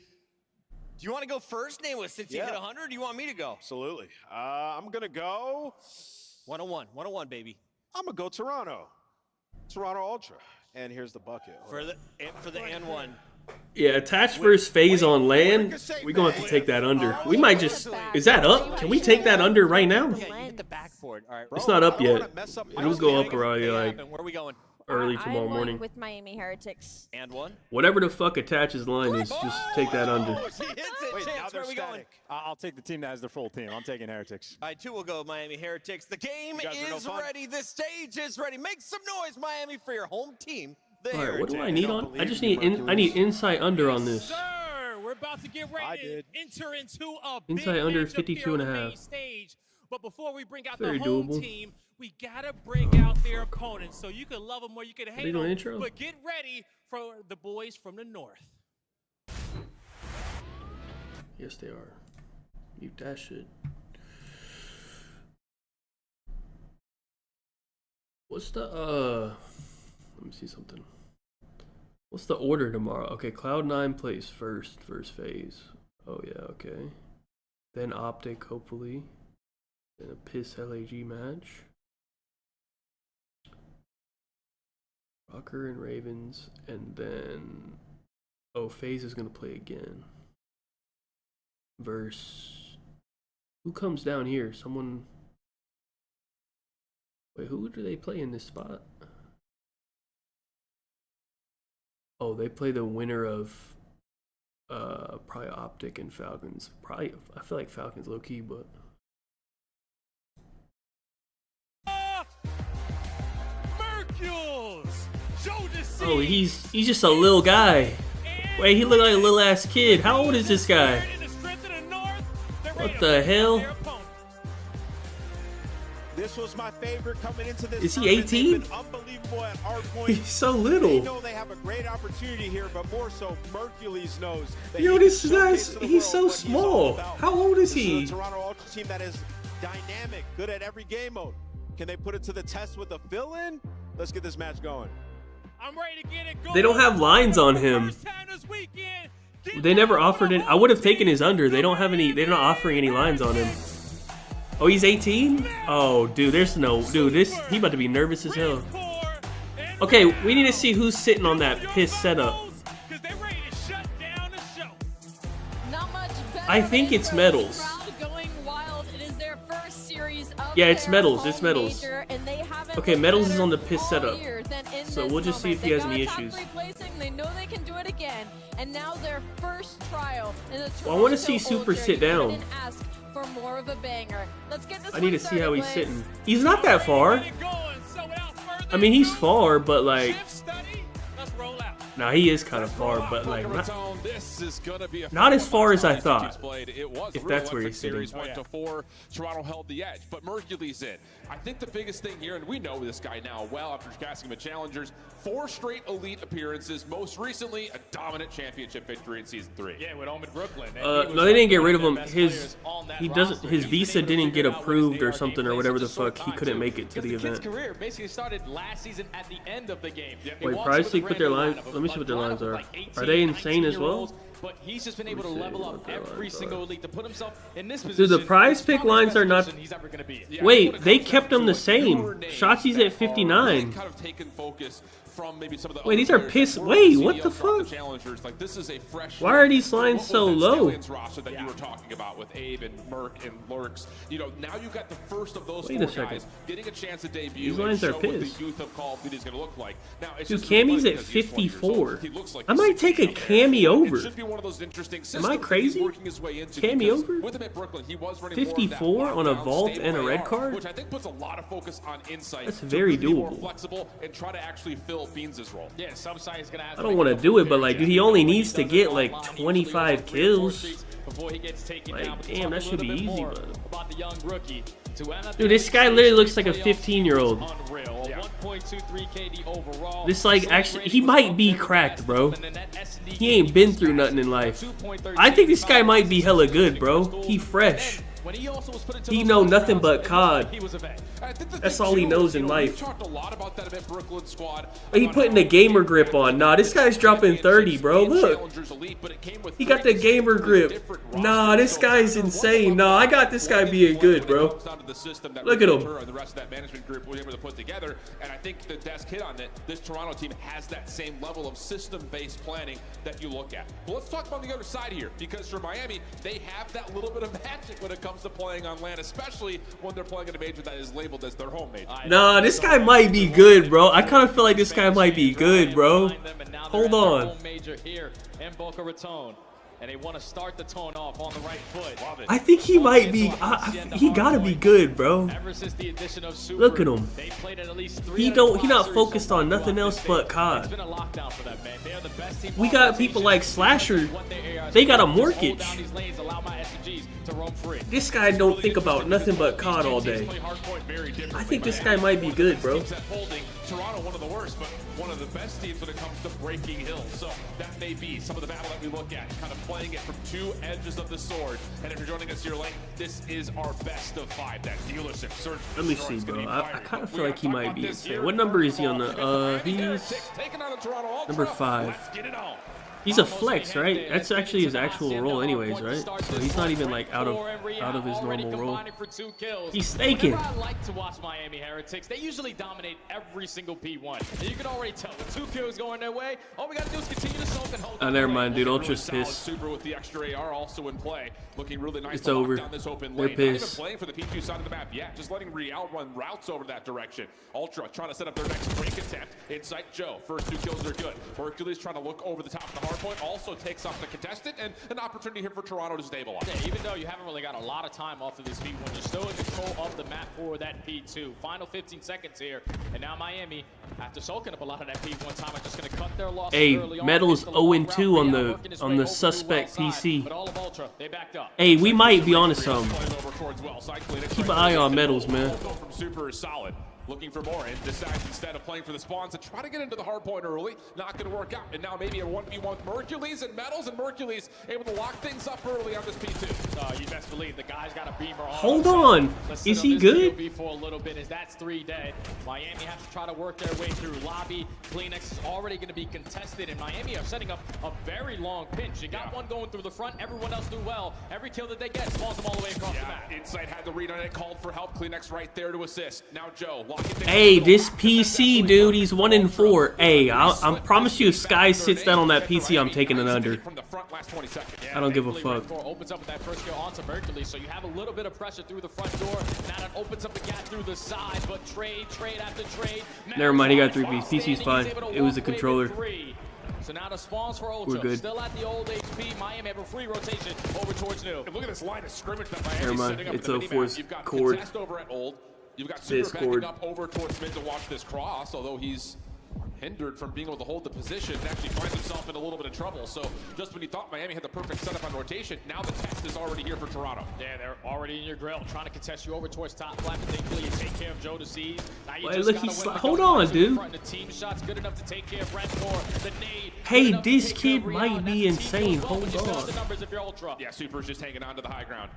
Do you want to go first, Nameless, since you hit 100, or do you want me to go? Absolutely. I'm going to go 101, baby. I'm going to go Toronto. Toronto Ultra. And here's the bucket. For the N1. yeah, attached versus FaZe on land. We're going to have to take that under. We might just. Is that up? Can we take that under right now? Yeah, you hit the backboard. All right, It's not up yet. It'll go up probably like Where are we going? early I'm tomorrow going morning. with Miami Heretics. And 1. Whatever the fuck attaches line is, just take that under. He hits it. Wait, now Chance, they're where are we going? static. I'll take the team that has their full team. I'm taking Heretics. All right, 2 will go Miami Heretics. The game You guys are no is fun. ready. The stage is ready. Make some noise, Miami, for your home team. The All right, what do I Heretics. need on? I just need I need insight under on this. Sir, we're about to get ready to enter into a Inside big under matchup 52 here and on a the half. main stage. But before we bring out Very the home doable. team, we gotta bring out their opponents. So you can love them or you can they hate doing them. intro? But get ready for the boys from the north. Yes, they are. Mute that shit. What's the let me see something. What's the order tomorrow? Okay, Cloud9 plays first FaZe. Oh yeah, okay. Then Optic, hopefully. Then a piss LAG match. Rocker and Ravens, and then FaZe is gonna play again. versus who comes down here? Someone. Wait, who do they play in this spot? Oh, they play the winner of probably Optic and Falcons. Probably, I feel like Falcons low key, but. Oh, he's just a little guy. Wait, he look like a little ass kid. How old is this guy? What the hell? This was my favorite coming into this. Is he 18? Unbelievable at Hardpoint. He's so little. They know they have a great opportunity here, but more so Mercules knows. Yo, this guy's he's so small. How old is he? This is a Toronto Ultra team that is dynamic, good at every game mode. Can they put it to the test with a fill-in? Let's get this match going. I'm ready to get it going. They don't have lines on him. They never offered it. I would have taken his under. They don't have any. They're not offering any lines on him. Oh, he's 18? Oh, dude, there's no... Dude, he about to be nervous as hell. Okay, we need to see who's sitting on that piss setup. I think it's Metals. Yeah, it's Metals. It's Metals. Okay, Metals is on the piss setup. So we'll just see if he has any issues. They know they can do it again, and now their first trial in the Well, I want to see Super sit down. For more of a banger. Let's get this I need to see how he's sitting. He's not that far. I mean, he's far, but like... Nah, he is kind of far, but like not as far as I thought. If that's where he's sitting. Went to 4, Toronto held the edge, but Mercules in. I think the biggest thing here, and we know this guy now well after casting him at Challengers, 4 straight elite appearances, most recently a dominant championship victory in Season 3. Yeah, with Omen Brooklyn. No, they didn't get rid of him. His visa didn't get approved or something or whatever the fuck. He couldn't make it to the event. His career basically started last season at the end of the game. Wait, Prize League put their lines. Let me see what their lines are. Are they insane as well? But he's just been able to level up every single league to put himself in this position. Dude, the Prize Pick lines are not. Wait, they kept them the same. Shotzi's at 59. Wait, these are piss. Wait, what the fuck? Why are these lines so low? That you were talking about with Abe and Merc and Lurks. You know, now you got the first of those 4 guys getting a chance to debut. These lines are what piss. the youth of Call of Duty is going to look like. Now, Dude, Cammy's at 54. I might take a Cammy over. Am I crazy? Cammy over? 54 on a vault and a red card? Which I think puts a lot of focus on insight. That's very doable. Flexible and try to actually fill Beans' role. Yeah, some side's gonna have I don't want to do it, but like, dude, he only needs to get like 25 kills. Like, damn, that should be easy, but... Dude, this guy literally looks like a 15-year-old. This, like, actually, he might be cracked, bro. He ain't been through nothing in life. I think this guy might be hella good, bro. He fresh. He know nothing but COD. That's all he knows in life. He putting the gamer grip on. Nah, this guy's dropping 30, bro. Look. He got the gamer grip. Nah, this guy's insane. Nah, I got this guy being good, bro. Look at him. The rest of that management group was able to put together, and I think the desk hit on it. This Toronto team has that same level of system-based planning that you look at. But let's talk about the other side here, because for Miami, they have that little bit of magic when it comes to playing on land, especially when they're playing in a major that is labeled as their home major. Nah, this guy might be good, bro. I kind of feel like this guy might be good, bro. Hold on. And they want to start the tone off on the right foot. I think he might be. He gotta be good, bro. Look at him. He not focused on nothing else but COD. We got people like Slasher. They got a mortgage. This guy don't think about nothing but COD all day. I think this guy might be good, bro. Toronto, one of the worst, but one of the best teams when it comes to breaking hills. So that may be some of the battle that we look at, kind of playing it from 2 edges of the sword. And if you're joining us here late, this is our best of 5. That dealership search. Let me see, bro. I kind of feel like he might be insane. What number is he on the? He's number 5. Let's get it on. He's a flex, right? That's actually his actual role anyways, right? So he's not even like out of his normal role. He's staking. I like to watch Miami Heretics. They usually dominate every single P1. And you can already tell with 2 kills going their way, all we got to do is continue to soak and hold. Oh, never mind, dude. Ultra's pissed. Super with the extra AR also in play. Looking really nice. It's over. Down this open They're lane. pissed. Not even playing for the P2 side of the map yet. Just letting Real run routes over that direction. Ultra trying to set up their next break attempt. Inside Joe. First 2 kills are good. Hercules trying to look over the top of the hard point. Also takes off the contestant, and an opportunity here for Toronto to stabilize. Yeah, even though you haven't really got a lot of time off of this P1, you're still in control of the map for that P2. Final 15 seconds here, and now Miami, after soaking up a lot of that P1 time, are just going to cut their losses early on. Metal's 0-2 on the suspect PC. But all of Ultra, they backed up. Hey, we might be onto something. Keep an eye on Metals, man. From Super is solid. Looking for more and decides instead of playing for the spawns to try to get into the hard point early. Not going to work out. And now maybe a 1v1 with Mercules and Metals, and Mercules able to lock things up early on this P2. You best believe the guy's got a beamer on. Hold on. Is he good? For a little bit, as that's 3 dead. Miami has to try to work their way through lobby. Kleenex is already going to be contested, and Miami are setting up a very long pinch. You got one going through the front, everyone else do well. Every kill that they get spawns them all the way across the map. Insight had the read on it, called for help. Kleenex right there to assist. Now Joe. Hey, this PC, dude, he's 1-4. Hey, I promise you, if Sky sits down on that PC, I'm taking an under. I don't give a fuck. Opens up with that first kill onto Mercules, so you have a little bit of pressure through the front door. Now that opens up the gap through the side, but trade after trade. Never mind, he got 3 Ps. PC's fine. It was the controller. So now the spawns for Ultra. We're good. Still at the old HP. Miami have a free rotation over towards new. And look at this line of scrimmage that Miami's Never mind. setting up. It's in the O4's You've got cord. contest over at old. You've got Super backing up over towards mid to watch this cross, although he's hindered from being able to hold the position and actually finds himself in a little bit of trouble. So just when you thought Miami had the perfect setup on rotation, now the test is already here for Toronto. Yeah, they're already in your grill, trying to contest you over towards top flat, but thankfully you take care of Joe to seize. Now you Wait, look, he's hold on, dude. The team shot's good enough to take care of Redcore. The nade. Hey, this kid might be insane. Hold on. Yeah, Super's just hanging on to the high ground.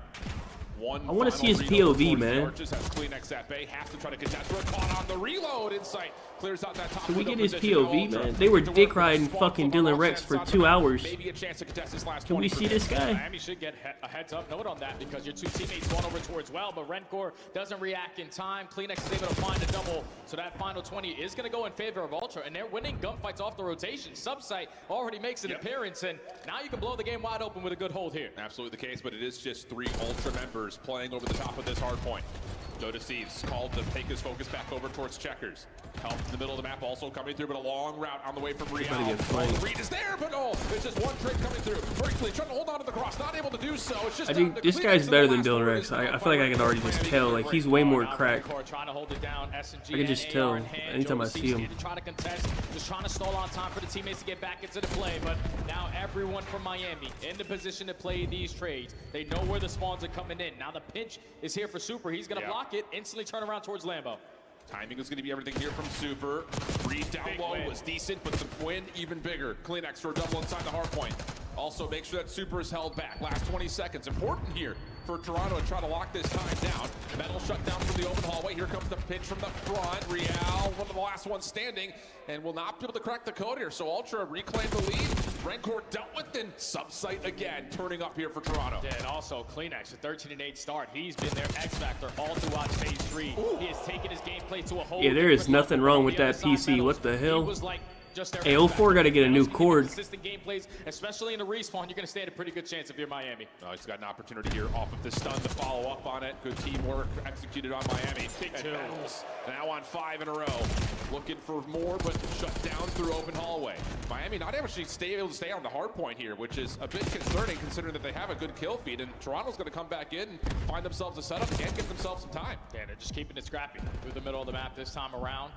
I want to see his POV, man. Has Kleenex at bay, has to try to contest. We're caught on the reload. Insight clears out that top. Can we get his POV, man? They were dick riding fucking Dylan Rex for 2 hours. Maybe a chance to contest this last. Can we see this guy? Miami should get a heads up note on that because your 2 teammates going over towards well, but Rencore doesn't react in time. Kleenex is able to find a double, so that final 20 is going to go in favor of Ultra, and they're winning gunfights off the rotation. Subsite already makes an appearance, and now you can blow the game wide open with a good hold here. Absolutely the case, but it is just 3 Ultra members playing over the top of this hard point. Joe Deceives called to take his focus back over towards Checkers. Help in the middle of the map also coming through, but a long route on the way from Real. The read is there, but it's just one trade coming through. Mercury trying to hold on to the cross, not able to do so. It's just I think this guy's better than Dylan Rex. I feel like I can already just tell. Like, he's way more cracked. I can just tell anytime I see him. Trying to contest, just trying to stall on time for the teammates to get back into the play, but now everyone from Miami in the position to play these trades. They know where the spawns are coming in. Now the pinch is here for Super. He's going to block it, instantly turn around towards Lambo. Timing is going to be everything here from Super. Breathe down low was decent, but the win even bigger. Kleenex for a double inside the hard point. Also make sure that Super is held back. Last 20 seconds. Important here for Toronto to try to lock this time down. Metal shut down from the open hallway. Here comes the pitch from the front. Real, one of the last ones standing, and will not be able to crack the code here. So Ultra reclaim the lead. Rencore dealt with, and Subsite again turning up here for Toronto. Yeah, and also Kleenex, a 13-8 start. He's been their X factor all throughout phase 3. He has taken his gameplay to a whole. Yeah, there is nothing wrong with that PC. What the hell? Hey, 04 got to get a new cord. Consistent gameplays, especially in the respawn, you're going to stand a pretty good chance if you're Miami. Oh, he's got an opportunity here off of the stun to follow up on it. Good teamwork executed on Miami. Big Metals now on 5 in a row. Looking for more, but shut down through open hallway. Miami not able to stay on the hard point here, which is a bit concerning considering that they have a good kill feed. And Toronto's going to come back in and find themselves a setup and get themselves some time. Yeah, they're just keeping it scrappy through the middle of the map this time around.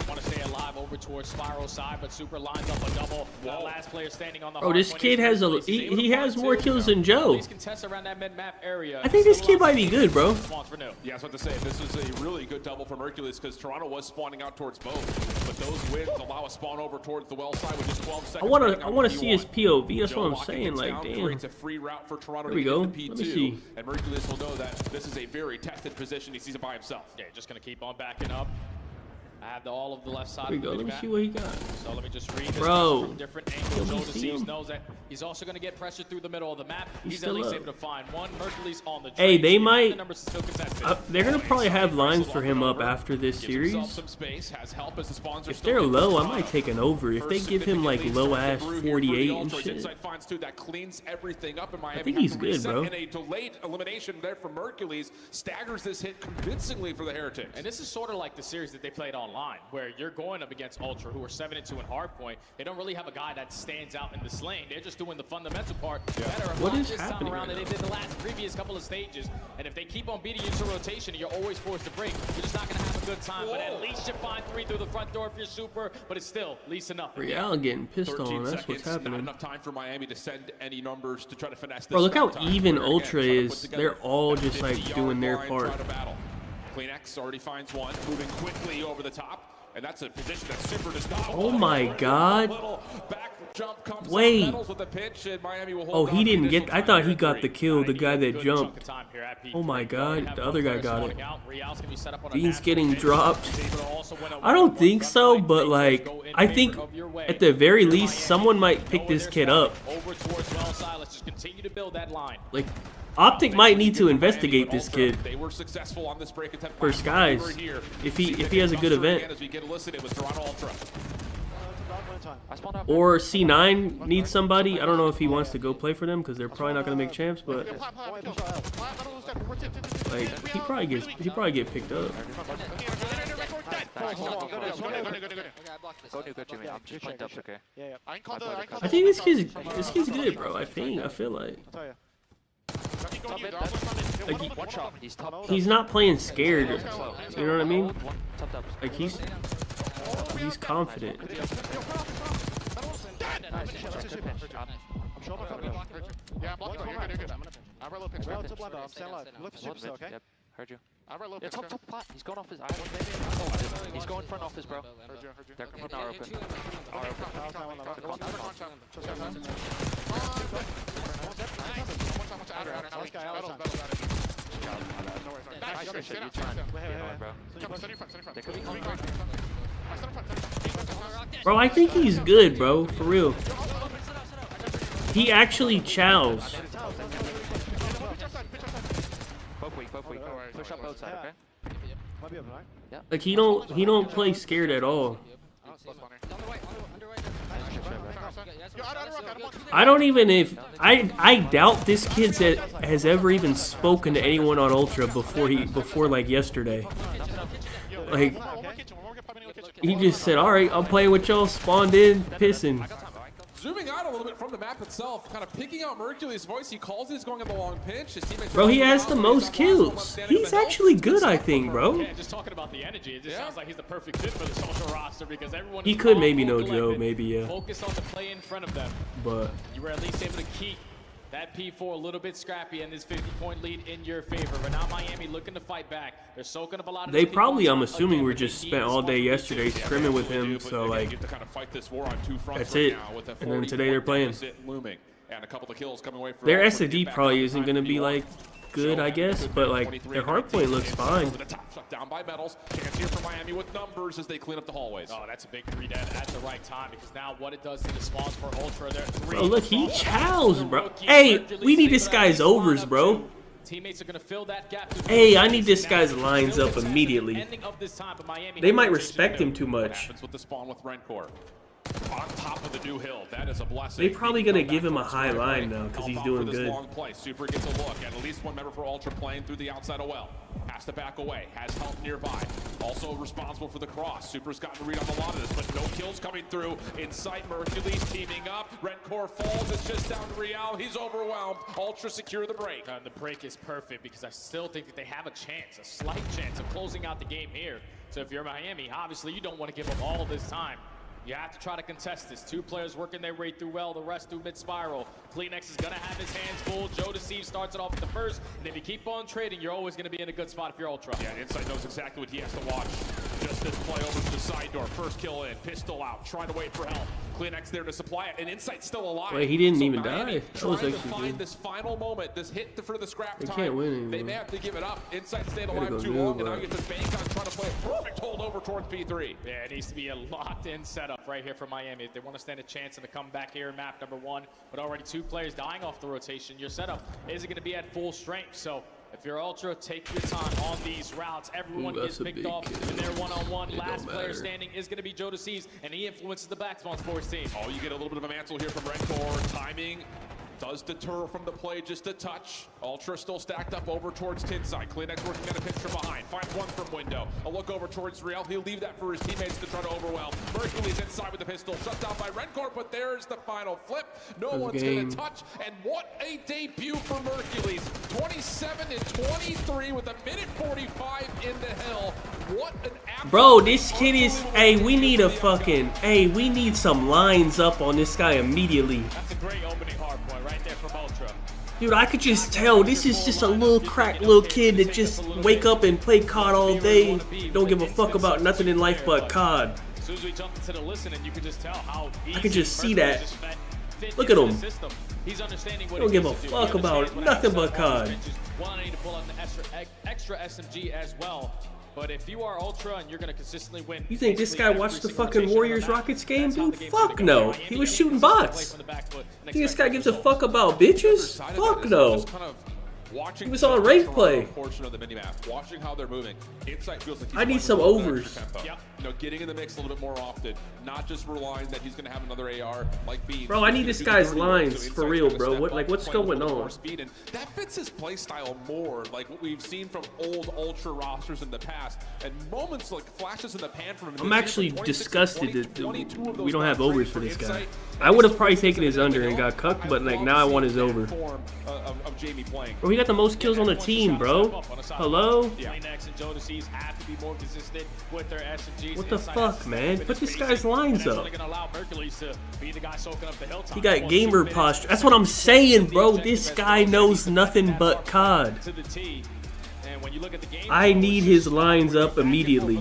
Want to stay alive over towards Spiral side, but Super lines up a double. Last player standing on the this kid has he has more kills than Joe. Around that mid-map area. I think this kid might be good, bro. Yeah, I was about to say, this is a really good double for Mercules because Toronto was spawning out towards both. But those wins allow a spawn over towards the well side with just 12 seconds. I want to see his POV. That's what I'm saying. Like, damn. It's a free route for Toronto There we go. to get the P2. Let me see. And Mercules will know that this is a very tested position. He sees it by himself. Yeah, just going to keep on backing up. I have all of the left side. Here we go. Let me see what he got. So let me just read this from different angles. Joe Deceives knows that he's also going to get pressure through the middle of the map. He's at least able to find one. Mercury's on the hey, they might. They're going to probably have lines for him up after this series. If they're low, I might take an over. If they give him like low ass 48 and shit. I think he's good, bro. And a delayed elimination there for Mercules staggers this hit convincingly for the Heretics. And this is sort of like the series that they played online, where you're going up against Ultra, who are 7-2 in Hardpoint. They don't really have a guy that stands out in this lane. They're just doing the fundamental part better. What is this happening time around right that they did the previous couple of stages. And if they keep on beating you to rotation, you're always forced to break. You're just not going to have a good time. But at least you find 3 through the front door if you're super. But it's still at least enough. Real getting pissed on. That's what's happening. Not enough time for Miami to send any numbers to try to finesse this. Bro, look how even Ultra is. They're all just like doing their part. CleanX already finds one, moving quickly over the top. And that's a position that Super does not. Oh my God. Wait. Oh, he didn't get. I thought he got the kill, the guy that jumped. Oh my God. The other guy got it. Bean's getting dropped. I don't think so, but like, I think at the very least, someone might pick this kid up. Like, Optic might need to investigate this kid for Skies if he has a good event. Or C9 needs somebody. I don't know if he wants to go play for them because they're probably not gonna make champs, but like he probably get picked up. I think this kid's good, bro. I feel like. He's not playing scared. You know what I mean? Like he's confident. Heard you. Yeah, top plat. He's going off his island. He's going front office, bro. They're coming R open. R open. Bro, I think he's good, bro. For real. He actually chows. Push up both sides, okay? Like he don't play scared at all. I don't even I doubt this kid has ever even spoken to anyone on Ultra before like yesterday. Like he just said, "All right, I'm playing with y'all." Spawned in, pissing. Zooming out a little bit from the map itself, kind of picking out Mercury's voice. He calls it, he's going on the long pinch. Bro, he has the most kills. He's actually good, I think, bro. Yeah, just talking about the energy, it just sounds like he's the perfect fit for the social roster because everyone. He could maybe know Joe, maybe yeah. Focus on the play in front of them. But you were at least able to keep that P4 a little bit scrappy and this 50-point lead in your favor. But now Miami looking to fight back. They're soaking up a lot of. They probably, I'm assuming, were just spent all day yesterday scrimming with him. So like, that's it. And then today they're playing. Their SAD probably isn't gonna be like good, I guess, but like their hardpoint looks fine. Down by Metals. Chance here for Miami with numbers as they clean up the hallways. Oh, that's a big 3 dead at the right time because now what it does to the spawns for Ultra, they're 3. Bro, look, he chows, bro. Hey, we need this guy's overs, bro. Teammates are gonna fill that gap. Hey, I need this guy's lines up immediately. They might respect him too much. With the spawn with Rencor. On top of the new hill, that is a blessing. They're probably gonna give him a high line now because he's doing good. Long play. Super gets a look, and at least one member for Ultra playing through the outside of well. Has to back away, has help nearby. Also responsible for the cross. Super's gotten to read on a lot of this, but no kills coming through. Inside Mercules teaming up. Rencor falls, it's just down to Real. He's overwhelmed. Ultra secure the break. The break is perfect because I still think that they have a chance, a slight chance of closing out the game here. So if you're Miami, obviously you don't want to give up all this time. You have to try to contest this. 2 players working their way through well, the rest through mid-spiral. CleanX is going to have his hands full. Joe Deceive starts it off with the first. And if you keep on trading, you're always going to be in a good spot if you're Ultra. Yeah, Insight knows exactly what he has to watch. Just this play over to the side door. First kill in, pistol out, trying to wait for help. Kleenex there to supply it, and Insight's still alive. Wait, he didn't even Miami die. That was trying to actually find good. this final moment, this hit for the scrap They time. can't win anymore. They may have to give it up. Insight stayed Gotta alive go too new, long, and now but- he gets to bank on trying to play a perfect hold over towards P3. Yeah, it needs to be a locked-in setup right here for Miami if they want to stand a chance in the comeback here in map number 1. But already 2 players dying off the rotation. Your setup isn't going to be at full strength. So if you're Ultra, take your time on these routes. Everyone gets picked off in their one-on-one. Last player standing is going to be Joe DeCease, and he influences the backspawns for his team. Oh, you get a little bit of a mantle here from Red Core. Timing does deter from the play just a touch. Ultra still stacked up over towards Tinside. Kleenex working on a pitch from behind. Finds one from window. A look over towards Real. He'll leave that for his teammates to try to overwhelm. Mercury's inside with the pistol. Shut down by Red Core, but there's the final flip. No one's going to touch. And what a debut for Mercury's. 27 and 23 with a minute 45 in the hill. What an absolute... Bro, this kid is... Hey, we need a fucking... Hey, we need some lines up on this guy immediately. That's a great opening hard point right there from Ultra. Dude, I could just tell this is just a little cracked little kid that just wake up and play COD all day. Don't give a fuck about nothing in life but COD. As soon as we jump into the listening, you can just tell how easy I could just see Mercury that. just fit Look at into him. the system. He's understanding what Don't he give a needs to do. fuck He about understands what nothing happens but on the COD. benches. One, I need to pull out the extra SMG as well. But if you are Ultra and you're going to consistently win... You think this guy watched the fucking Warriors Rockets game, dude? Fuck no. He was shooting bots. You think this guy gives a fuck about bitches? Fuck no. Watching He was on rank play. Portion of the minimap, watching how they're moving. Insight feels like he's I need playing some a little bit overs. extra tempo. You know, getting in the mix a little bit more often, not just relying that he's going to have another AR like Beans. Bro, I need this guy's lines for real, bro. What, like, what's going on? Speed, and that fits his play style more, like what we've seen from old Ultra rosters in the past. And moments like flashes in the pan from him. I'm actually disgusted that we don't have overs for this guy. I would have probably taken his under and got cucked, but like now I want his over. Of Jamie playing. Bro, he got the most kills on the team, bro. Hello? Kleenex and Joe DeCease have to be more consistent with their SMGs. What the fuck, man? Put this guy's lines up. He got gamer posture. That's what I'm saying, bro. This guy knows nothing but COD. I need his lines up immediately.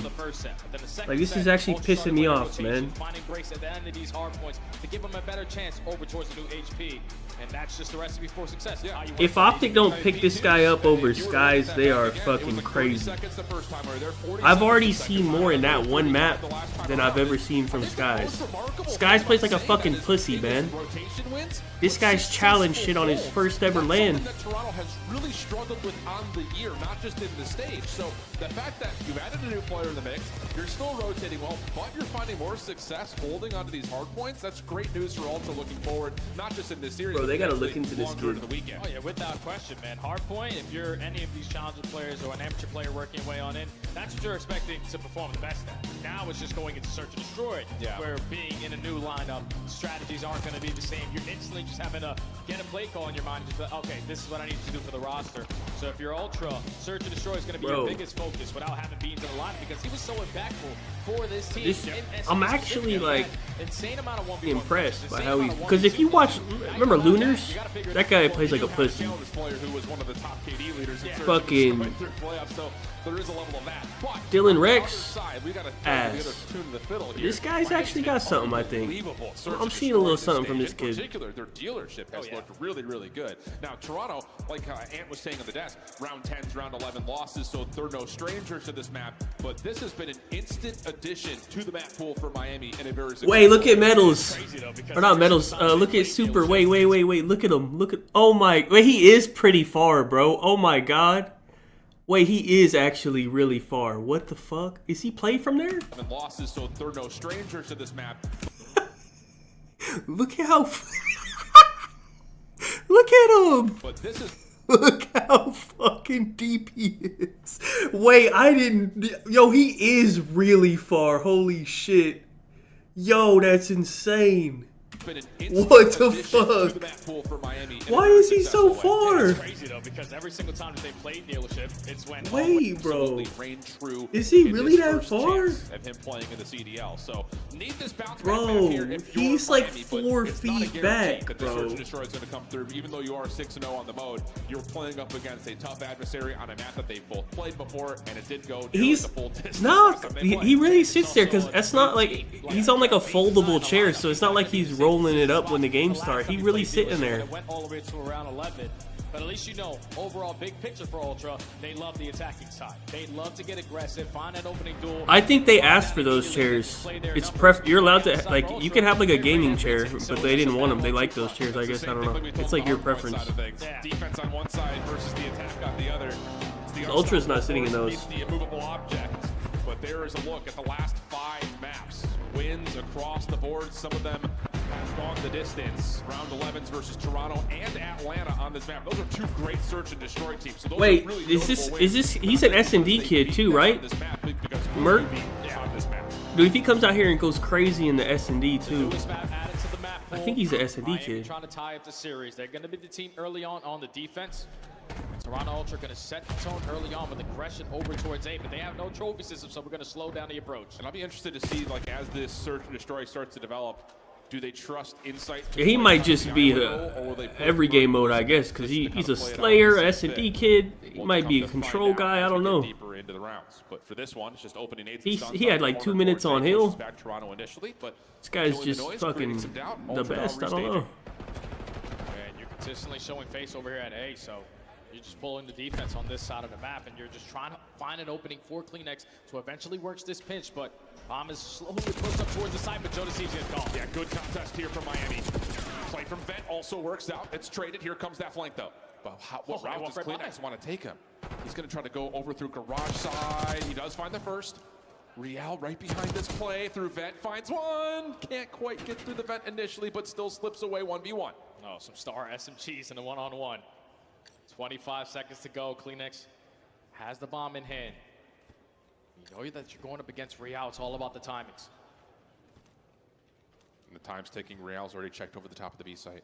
Like, this is actually pissing me off, man. Finding grace at the end of these hard points to give him a better chance over towards the new HP. And that's just the recipe for success. If Optic don't pick this guy up over Skies, they are fucking crazy. I've already seen more in that one map than I've ever seen from Skies. Skies plays like a fucking pussy, man. This guy's challenge shit on his first ever LAN. That Toronto has really struggled with on the year, not just in the stage. So the fact that you've added a new player in the mix, you're still rotating well, but you're finding more success holding onto these hard points. That's great news for Ultra looking forward, not just in this series. Bro, they gotta look into this kid. Oh yeah, without question, man. Hardpoint, if you're any of these challenger players or an amateur player working your way on in, that's what you're expecting to perform the best at. Now it's just going into search and destroy, where being in a new lineup, strategies aren't going to be the same. You're instantly just having to get a play call in your mind and just be, okay, this is what I need to do for the roster. So if you're Ultra, search and destroy is going to be your biggest focus without having Beans in the lineup because he was so impactful for this team. I'm actually like insane amount of impressed by how he, because if you watch, remember Lunars? That guy plays like a pussy. Fucking Dylan Rex ass. This guy's actually got something, I think. I'm seeing a little something from this kid. Their dealership has looked really, really good. Now, Toronto, like Ant was saying on the desk, round 10s, round 11 losses, so they're no strangers to this map. But this has been an instant addition to the map pool for Miami in a very successful. Wait, look at Metals. Or not Metals. Look at Super. Wait. Look at him. Look at. Oh my. Wait, he is pretty far, bro. Oh my god. Wait, he is actually really far. What the fuck? Is he play from there? Losses, so they're no strangers to this map. Look how. Look at him. But this is. Look how fucking deep he is. Wait, I didn't. Yo, he is really far. Holy shit. Yo, that's insane. What the fuck? Why is he so far? It's crazy though because every single time that they played dealership, it's when wait, bro. Is he really that far? Of him playing in the CDL. So Need this bounce Bro, back here if you're he's like Miami, 4 it's not a feet guarantee back, that the bro. Search and Destroy is going to come through. Even though you are 6-0 on the mode, you're playing up against a tough adversary on a map that they've both played before, and it did go nearly the full distance. No, he really sits there because that's not like he's on like a foldable chair, so it's not like he's rolling it up when the game starts. He really sitting there. Went all the way to around 11. But at least you know, overall, big picture for Ultra, they love the attacking side. They love to get aggressive, find an opening duel. I think they asked for those chairs. It's you're allowed to, like, you can have like a gaming chair, but they didn't want them. They like those chairs, I guess. I don't know. It's like your preference. Defense on one side versus the attack on the other. Ultra's not sitting in those. The immovable object. But there is a look at the last 5 maps. Wins across the board. Some of them have gone the distance. Round 11s versus Toronto and Atlanta on this map. Those are 2 great search and destroy teams. So those Wait, are really is this? He's an S&D kid too, right? Merc. Dude, if he comes out here and goes crazy in the S&D too, I think he's an S&D kid. Trying to tie up the series. They're going to be the team early on the defense. Toronto Ultra going to set the tone early on with aggression over towards A, but they have no trophy system, so we're going to slow down the approach. And I'll be interested to see, like, as this search and destroy starts to develop, do they trust Insight? Yeah, he might just be every game mode, I guess, because he's a Slayer, S&D kid. He might be a control guy. I don't know. Deeper into the rounds, but for this one, it's just opening 8. He had like 2 minutes on Hill. Back Toronto initially, but this guy's just fucking the best. I don't know. And you're consistently showing face over here at A, so you're just pulling the defense on this side of the map, and you're just trying to find an opening for Kleenex to eventually work this pinch, but Bomb is slowly pushed up towards the side, but Jonas Eves gets called. Yeah, good contest here from Miami. Play from Vent also works out. It's traded. Here comes that flank, though. But what route does Kleenex want to take him? He's going to try to go over through garage side. He does find the first. Real right behind this play through Vent. Finds one. Can't quite get through the Vent initially, but still slips away 1v1. Oh, some star SMGs in a one-on-one. 25 seconds to go. Kleenex has the bomb in hand. You know that you're going up against Real. It's all about the timings. And the time's ticking. Real's already checked over the top of the B site.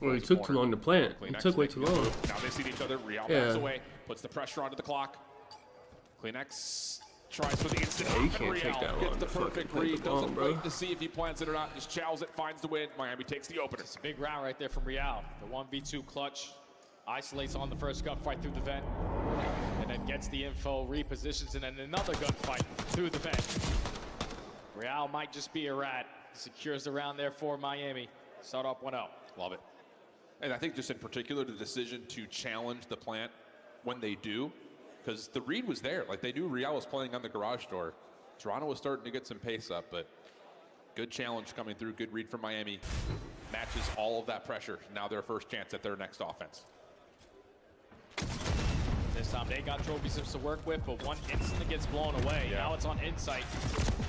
Well, he took too long to plant. He took way too long. Now they see each other. Real backs away, puts the pressure onto the clock. Kleenex tries for the instant. Yeah, you can't take that long. Gets the perfect read. Doesn't wait to see if he plants it or not. Just chows it, finds the win. Miami takes the opener. It's a big round right there from Real. The 1v2 clutch. Isolates on the first gunfight through the vent. And then gets the info, repositions, and then another gunfight through the vent. Real might just be a rat. Secures the round there for Miami. Start off 1-0. Love it. And I think just in particular the decision to challenge the plant when they do, because the read was there. Like, they knew Real was playing on the garage door. Toronto was starting to get some pace up, but good challenge coming through. Good read from Miami. Matches all of that pressure. Now their first chance at their next offense. This time they got trophy systems to work with, but one instantly gets blown away. Now it's on Insight.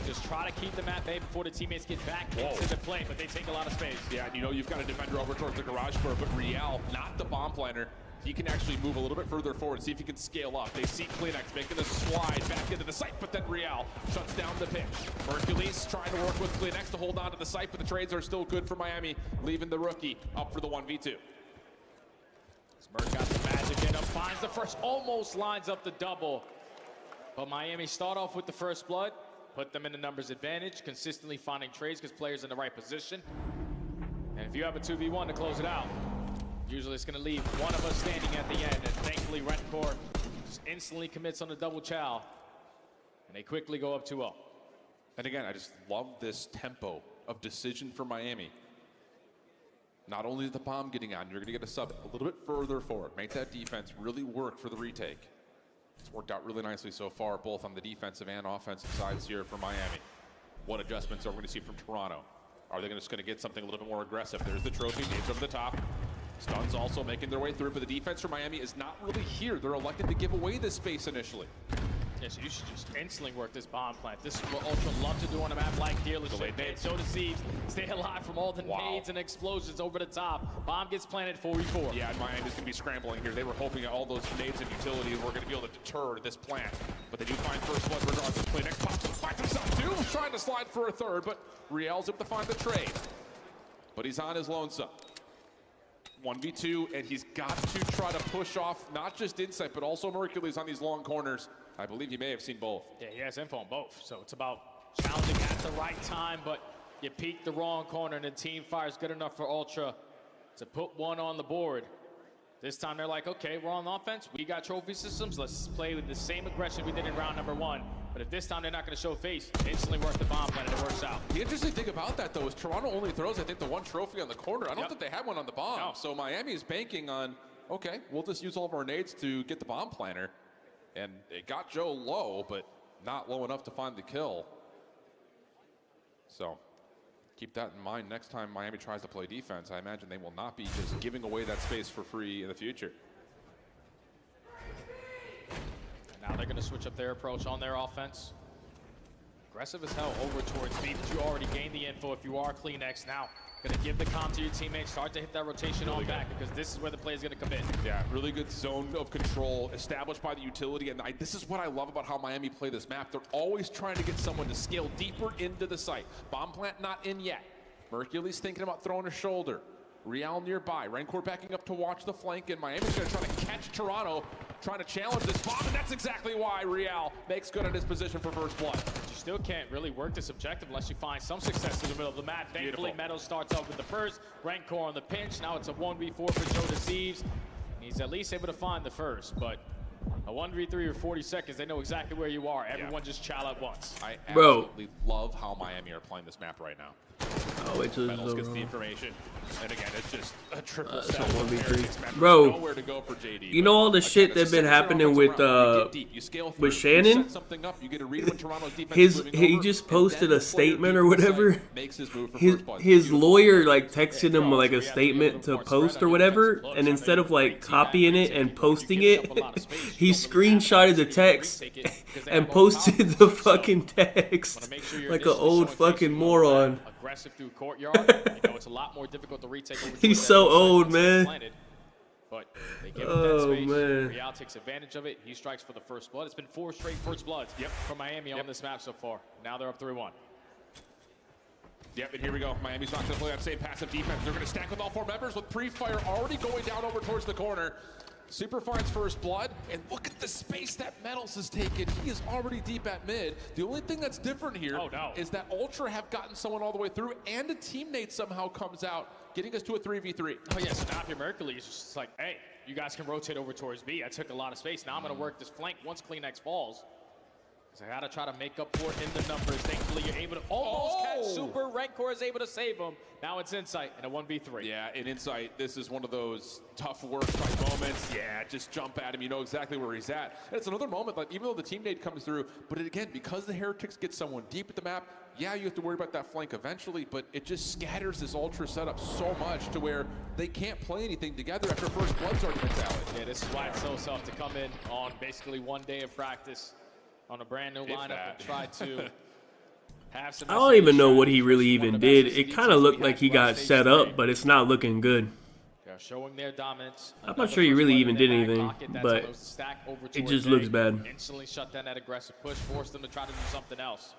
Just try to keep the map A before the teammates get back into the play, but they take a lot of space. Yeah, and you know you've got a defender over towards the garage door, but Real, not the bomb planner, he can actually move a little bit further forward, see if he can scale up. They see Kleenex making the slide back into the site, but then Real shuts down the pitch. Hercules trying to work with Kleenex to hold on to the site, but the trades are still good for Miami, leaving the rookie up for the 1v2. Smurf got the magic in him, finds the first, almost lines up the double. But Miami start off with the first blood, put them in the numbers advantage, consistently finding trades because players in the right position. And if you have a 2v1 to close it out, usually it's going to leave one of us standing at the end. And thankfully, Redcore just instantly commits on the double chow. And they quickly go up 2-0. And again, I just love this tempo of decision for Miami. Not only is the bomb getting on, you're going to get a sub a little bit further forward. Make that defense really work for the retake. It's worked out really nicely so far, both on the defensive and offensive sides here for Miami. What adjustments are we going to see from Toronto? Are they just going to get something a little bit more aggressive? There's the trophy, nades over the top. Stuns also making their way through, but the defense for Miami is not really here. They're elected to give away this space initially. Yeah, so you should just instantly work this bomb plant. This is what Ultra love to do on a map like Dealership. And so does Eves. Stay alive from all the nades and explosions over the top. Bomb gets planted 4v4. Yeah, and Miami's going to be scrambling here. They were hoping that all those nades and utilities were going to be able to deter this plant. But they do find first blood regardless. Kleenex pops and finds himself too. Trying to slide for a third, but Real's able to find the trade. But he's on his lonesome. 1v2, and he's got to try to push off not just Insight, but also Hercules on these long corners. I believe you may have seen both. Yeah, he has info on both. So it's about challenging at the right time, but you peeked the wrong corner, and the team fires good enough for Ultra to put one on the board. This time they're like, okay, we're on offense. We got trophy systems. Let's play with the same aggression we did in round number 1. But if this time they're not going to show face, instantly work the bomb plan and it works out. The interesting thing about that, though, is Toronto only throws, I think, the one trophy on the corner. I don't think they had one on the bomb. No. So Miami is banking on, okay, we'll just use all of our nades to get the bomb planner. And it got Joe low, but not low enough to find the kill. So keep that in mind next time Miami tries to play defense. I imagine they will not be just giving away that space for free in the future. And now they're going to switch up their approach on their offense. Aggressive as hell over towards B, but you already gained the info if you are Kleenex. Now, going to give the comm to your teammates, start to hit that rotation on back, because this is where the play is going to come in. Yeah, really good zone of control established by the utility, and this is what I love about how Miami play this map. They're always trying to get someone to scale deeper into the site. Bomb plant not in yet. Mercury's thinking about throwing a shoulder. Real nearby. Rancor backing up to watch the flank, and Miami's going to try to catch Toronto, trying to challenge this bomb, and that's exactly why Real makes good on his position for first blood. You still can't really work this objective unless you find some success in the middle of the map. Thankfully, Meadows starts off with the first. Rancor on the pinch. Now it's a 1v4 for Joe Deceives. He's at least able to find the first, but a 1v3 or 40 seconds, they know exactly where you are. Everyone just chow at once. I absolutely love how Miami are playing this map right now. Oh, wait till this is Metals gets over. The information, and again, it's just a triple It's a stack. 1v3. Bro, Nowhere to go for JD, you know all the shit that's been happening with Shannon? He just posted a statement or whatever. His lawyer like texted him like a statement to post or whatever, and instead of like copying it and posting it, he screenshotted the text and posted the fucking text like an old fucking moron. Aggressive through courtyard. You know, it's a lot more difficult to retake over. He's so old, man. But they give him that space. Man. Real takes advantage of it. He strikes for the first blood. It's been 4 straight first bloods for Miami on this map so far. Now they're up 3-1. Yep, and here we go. Miami's not going to play that same passive defense. They're going to stack with all 4 members with pre-fire already going down over towards the corner. Super finds first blood, and look at the space that Metals has taken. He is already deep at mid. The only thing that's different here is that Ultra have gotten someone all the way through, and a teammate somehow comes out, getting us to a 3v3. Oh yeah, so now if you're Mercury, it's just like, hey, you guys can rotate over towards B. I took a lot of space. Now I'm going to work this flank once Kleenex falls. So I got to try to make up for it in the numbers. Thankfully, you're able to almost catch Super. Rancor is able to save him. Now it's Insight in a 1v3. Yeah, in Insight, this is one of those tough work type moments. Yeah, just jump at him. You know exactly where he's at. And it's another moment, like even though the teammate comes through, but again, because the Heretics get someone deep at the map, yeah, you have to worry about that flank eventually, but it just scatters this Ultra setup so much to where they can't play anything together after first blood's already been tallied. Yeah, this is why it's so tough to come in on basically 1 day of practice on a brand new lineup and try to have some. I don't even know what he really even did. It kind of looked like he got set up, but it's not looking good. They're showing their dominance. I'm not sure he really even did anything, but it just looks bad. Instantly shut down that aggressive push, force them to try to do something else.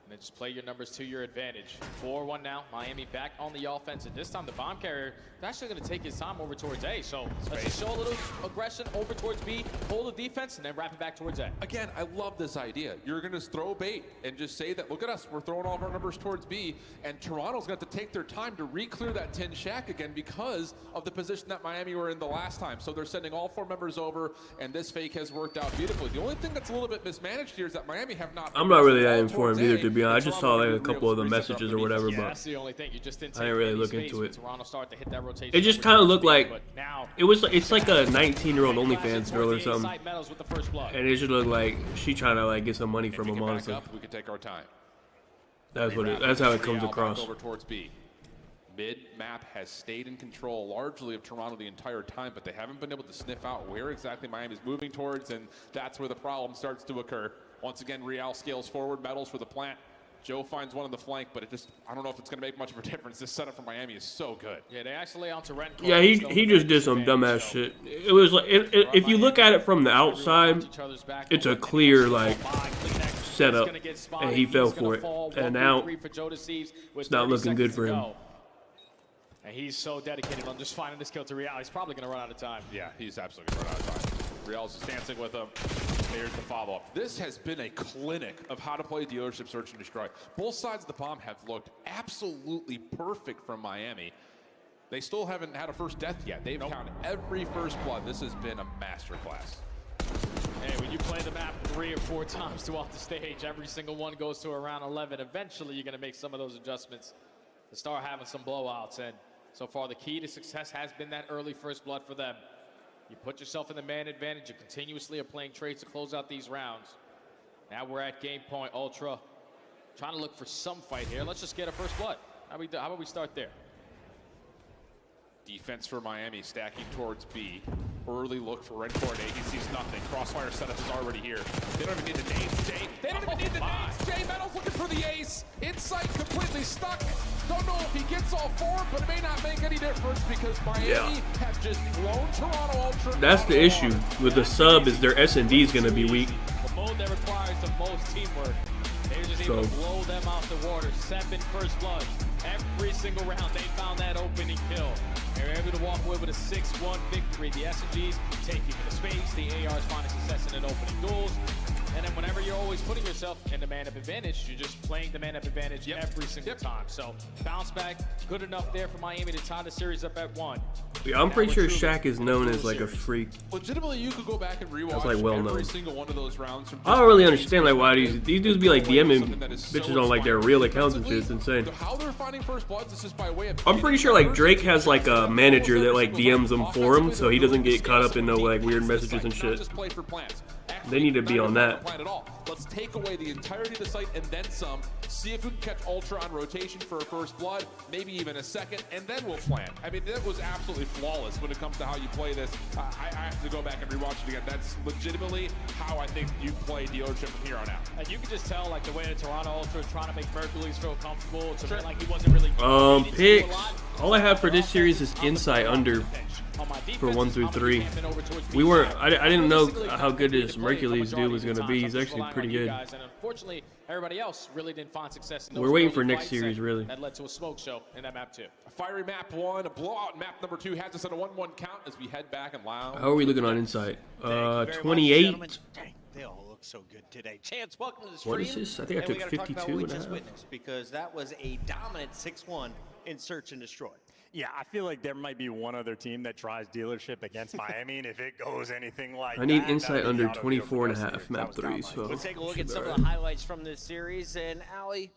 And then just play your numbers to your advantage. 4-1 now. Miami back on the offense. And this time the bomb carrier is actually going to take his time over towards A. So let's just show a little aggression over towards B, hold the defense, and then wrap it back towards A. Again, I love this idea. You're going to throw bait and just say that, look at us, we're throwing all of our numbers towards B, and Toronto's going to have to take their time to re-clear that tin shack again because of the position that Miami were in the last time. So they're sending all 4 members over, and this fake has worked out beautifully. The only thing that's a little bit mismanaged here is that Miami have not... I'm not really that informed either, to be honest. I just saw like a couple of the messages or whatever, but that's the only thing. You just didn't I didn't really look into it. Toronto started to hit that rotation. It just kind of looked like it's like a 19-year-old OnlyFans girl or something, and it just looked like she trying to like get some money from him, honestly. We can take our time. That's what that's how it comes across. Over towards B. Mid-map has stayed in control largely of Toronto the entire time, but they haven't been able to sniff out where exactly Miami's moving towards, and that's where the problem starts to occur. Once again, Real scales forward, Metals for the plant. Joe finds one on the flank, but I don't know if it's going to make much of a difference. This setup for Miami is so good. Yeah, they actually onto Rent. Yeah, he just did some dumbass shit. It was like, if you look at it from the outside, it's a clear like setup, and he fell for it. And now it's not looking good for him. And he's so dedicated on just finding this kill to Real. He's probably going to run out of time. Yeah, he's absolutely going to run out of time. Real's just dancing with him. There's the follow-up. This has been a clinic of how to play dealership search and destroy. Both sides of the bomb have looked absolutely perfect from Miami. They still haven't had a first death yet. They've counted every first blood. This has been a masterclass. Hey, when you play the map 3 or 4 times throughout the stage, every single one goes to around 11. Eventually, you're going to make some of those adjustments to start having some blowouts. And so far, the key to success has been that early first blood for them. You put yourself in the man advantage. You continuously are playing trades to close out these rounds. Now we're at game point. Ultra trying to look for some fight here. Let's just get a first blood. How about we start there? Defense for Miami stacking towards B. Early look for Red Court A. He sees nothing. Crossfire setup is already here. They don't even need the nades, Jay. They don't even need the nades. Jay Metal's looking for the ace. Insight completely stuck. Don't know if he gets all 4, but it may not make any difference because Miami have just blown Toronto Ultra. That's the issue with the sub is their S&D is going to be weak. The mode that requires the most teamwork. They're just able to blow them out the water. 7 first bloods. Every single round they found that opening kill. They're able to walk away with a 6-1 victory. The SMGs taking the space. The ARs finding success in an opening duels. And then whenever you're always putting yourself in the man-up advantage, you're just playing the man-up advantage every single time. So bounce back, good enough there for Miami to tie the series up at 1. Yeah, I'm pretty sure Shaq is known as like a freak. Legitimately, you could go back and rewatch like well known. every single one of those rounds. From I don't really understand like why these dudes be like DMing bitches on like their real accounts and shit. It's insane. How they're finding first bloods is just by way of. I'm pretty sure like Drake has like a manager that like DMs him for him, so he doesn't get caught up in no like weird messages and shit. They need to be on that. Let's take away the entirety of the site and then some. See if we can catch Ultra on rotation for a first blood, maybe even a second, and then we'll plan. I mean, that was absolutely flawless when it comes to how you play this. I have to go back and rewatch it again. That's legitimately how I think you play dealership from here on out. And you can just tell, like, the way that Toronto Ultra is trying to make Mercules feel comfortable. To like he wasn't really picks. All I have for this series is insight under for 1 through 3. We weren't. I didn't know how good this Mercules dude was gonna be. He's actually pretty good. And unfortunately, everybody else really didn't find success in those We're waiting for early next fights series, really. That led to a smoke show in that map 2. A fiery map 1, a blowout map number 2 has us at a 1-1 count as we head back and loud. How are we looking on insight? 28. They all look so good today. Chance, welcome to the stream. What is this? I think I took 52 and a half. Because that was a dominant 6-1 in Search and Destroy. Yeah, I feel like there might be one other team that tries dealership against Miami, and if it goes anything like I need insight under 24 and a half, map 3. So let's take a look at some of the highlights from this series. And Allie,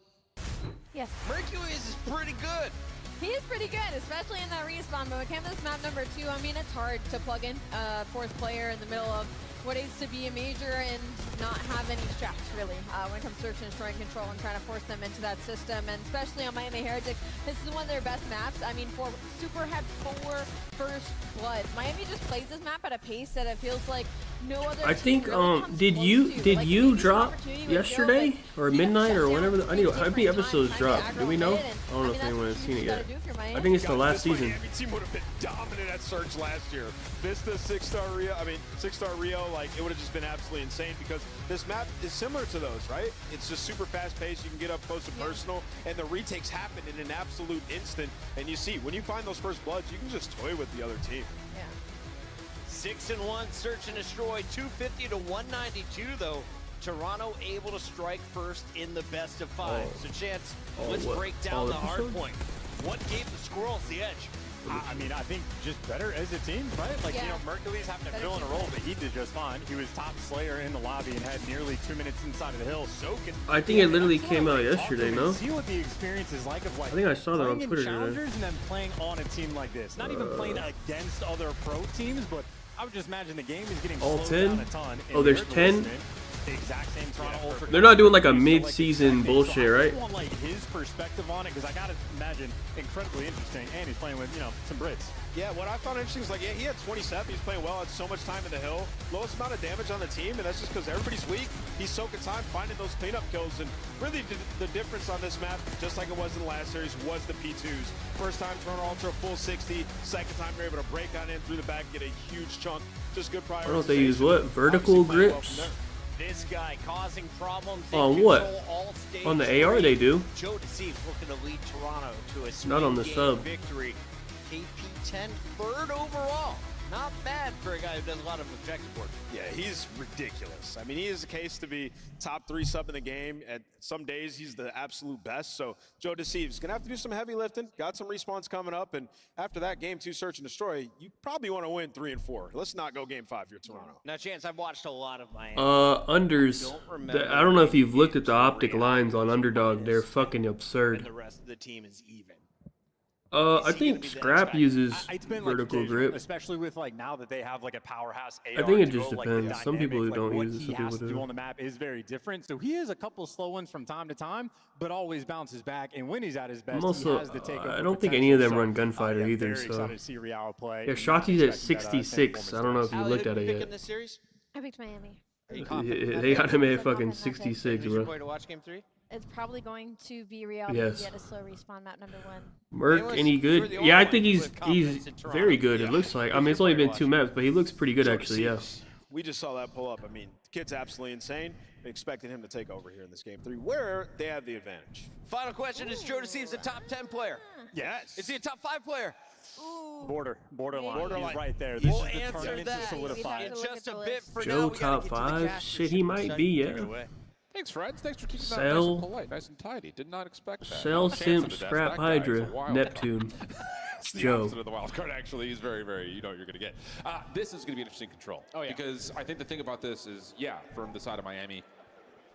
yes, Mercules is pretty good. He is pretty good, especially in that respawn. But when it came to this map number 2, I mean, it's hard to plug in a 4th player in the middle of what is to be a major and not have any straps, really, when it comes to search and destroy and control and trying to force them into that system. And especially on Miami Heretics, this is one of their best maps. I mean, Super had 4 first bloods. Miami just plays this map at a pace that it feels like no other I think really did you drop yesterday or midnight or whenever I need how many episodes dropped? Do we know? I don't know if anyone has seen it yet. I think it's the last season. Miami team would have been dominant at search last year. Vista 6-star Rio, 6-star Rio, like it would have just been absolutely insane because this map is similar to those, right? It's just super fast paced. You can get up close and personal, and the retakes happen in an absolute instant. And you see, when you find those first bloods, you can just toy with the other team. 6-1 Search and Destroy, 250 to 192 though. Toronto able to strike first in the best of 5. So Chance, let's break down the hard point. What gave the Squirrels the edge? I mean, I think just better as a team, right? Like, you know, Mercules having to fill in a role, but he did just fine. He was top slayer in the lobby and had nearly 2 minutes inside of the hill. Soaking. I think it literally came out yesterday, no? See what the experience is like of like I think I saw that on Twitter today. And then playing on a team like this. Not even playing against other pro teams, but I would just imagine the game is getting all slowed 10? down a ton. Oh, there's 10? The exact same Toronto Ultra. They're not doing like a mid-season bullshit, right? I want like his perspective on it because I gotta imagine incredibly interesting, and he's playing with some Brits. Yeah, what I found interesting is like he had 27. He's playing well. Had so much time in the hill. Lowest amount of damage on the team, and that's just because everybody's weak. He's soaking time finding those cleanup kills, and really the difference on this map, just like it was in the last series, was the P2s. First time Toronto Ultra full 60. Second time they're able to break on in through the back, get a huge chunk. Just good prioritization. I don't know if they use what vertical grips. This guy causing problems on what? On the AR they do. Joe Deceived looking to lead Toronto to a not on the sub. Victory. KP10 third overall. Not bad for a guy who does a lot of objective work. Yeah, he's ridiculous. I mean, he is a case to be top 3 sub in the game. At some days, he's the absolute best. So Joe Deceives going to have to do some heavy lifting. Got some respawns coming up. And after that, game 2, Search and Destroy, you probably want to win 3 and 4. Let's not go game 5 here, Toronto. Now, Chance, I've watched a lot of Miami. Unders. I don't know if you've looked at the optic lines on Underdog. They're fucking absurd. The rest of the team is even. I think Scrap uses vertical grip. Especially with like now that they have like a powerhouse AR. I think it just depends. Some people who don't use it, some people do. On the map is very different. So he has a couple slow ones from time to time, but always bounces back. And when he's at his best, Also, he has the takeover I don't think any of them run potential. Gunfighter either. Very So excited to see Real play. yeah, Shotzi's at 66. I don't know if you looked at it in yet. this series? I picked Miami. They got him at fucking 66, Who's your bro. boy to watch game 3? It's probably going to be Real Yes. because he had a slow respawn map number 1. Merc, any good? Yeah, I think he's very good. It looks like. I mean, it's only been 2 maps, but he looks pretty good actually. Yeah. We just saw that pull up. I mean, the kid's absolutely insane. We expected him to take over here in this game 3, where they have the advantage. Final question, is Joe Deceives a top 10 player? Yes. Is he a top 5 player? Borderline. He's right there. This is the tournament to solidify it. Just a bit for Joe now. We gotta top get to the 5. cash. Shit, he might be. Yeah. Thanks, friends. Thanks for keeping that Cell. nice and polite, nice and tidy. Did not expect that. Cell, Chance Simp, of the desk. Scrap, That guy is a Hydra, wild Neptune. It's the Joe. opposite of the wild card, actually. He's very, very, you know what you're going to get. This is going to be an interesting control. Oh, yeah. Because I think the thing about this is, yeah, from the side of Miami,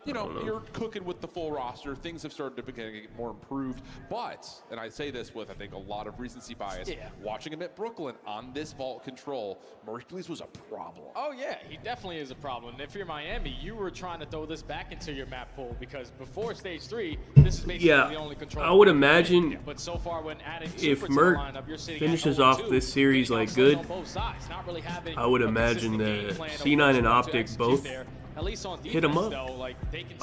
you know, you're cooking with the full roster. Things have started to get more improved. But, and I say this with, I think, a lot of recency bias, watching him at Brooklyn on this vault control, Mercules was a problem. Oh, yeah, he definitely is a problem. And if you're Miami, you were trying to throw this back into your map pool because before stage 3, this is basically the only control. I would imagine but so far when adding if Merc finishes off this series like good, I would imagine that C9 and Optic both hit him up. I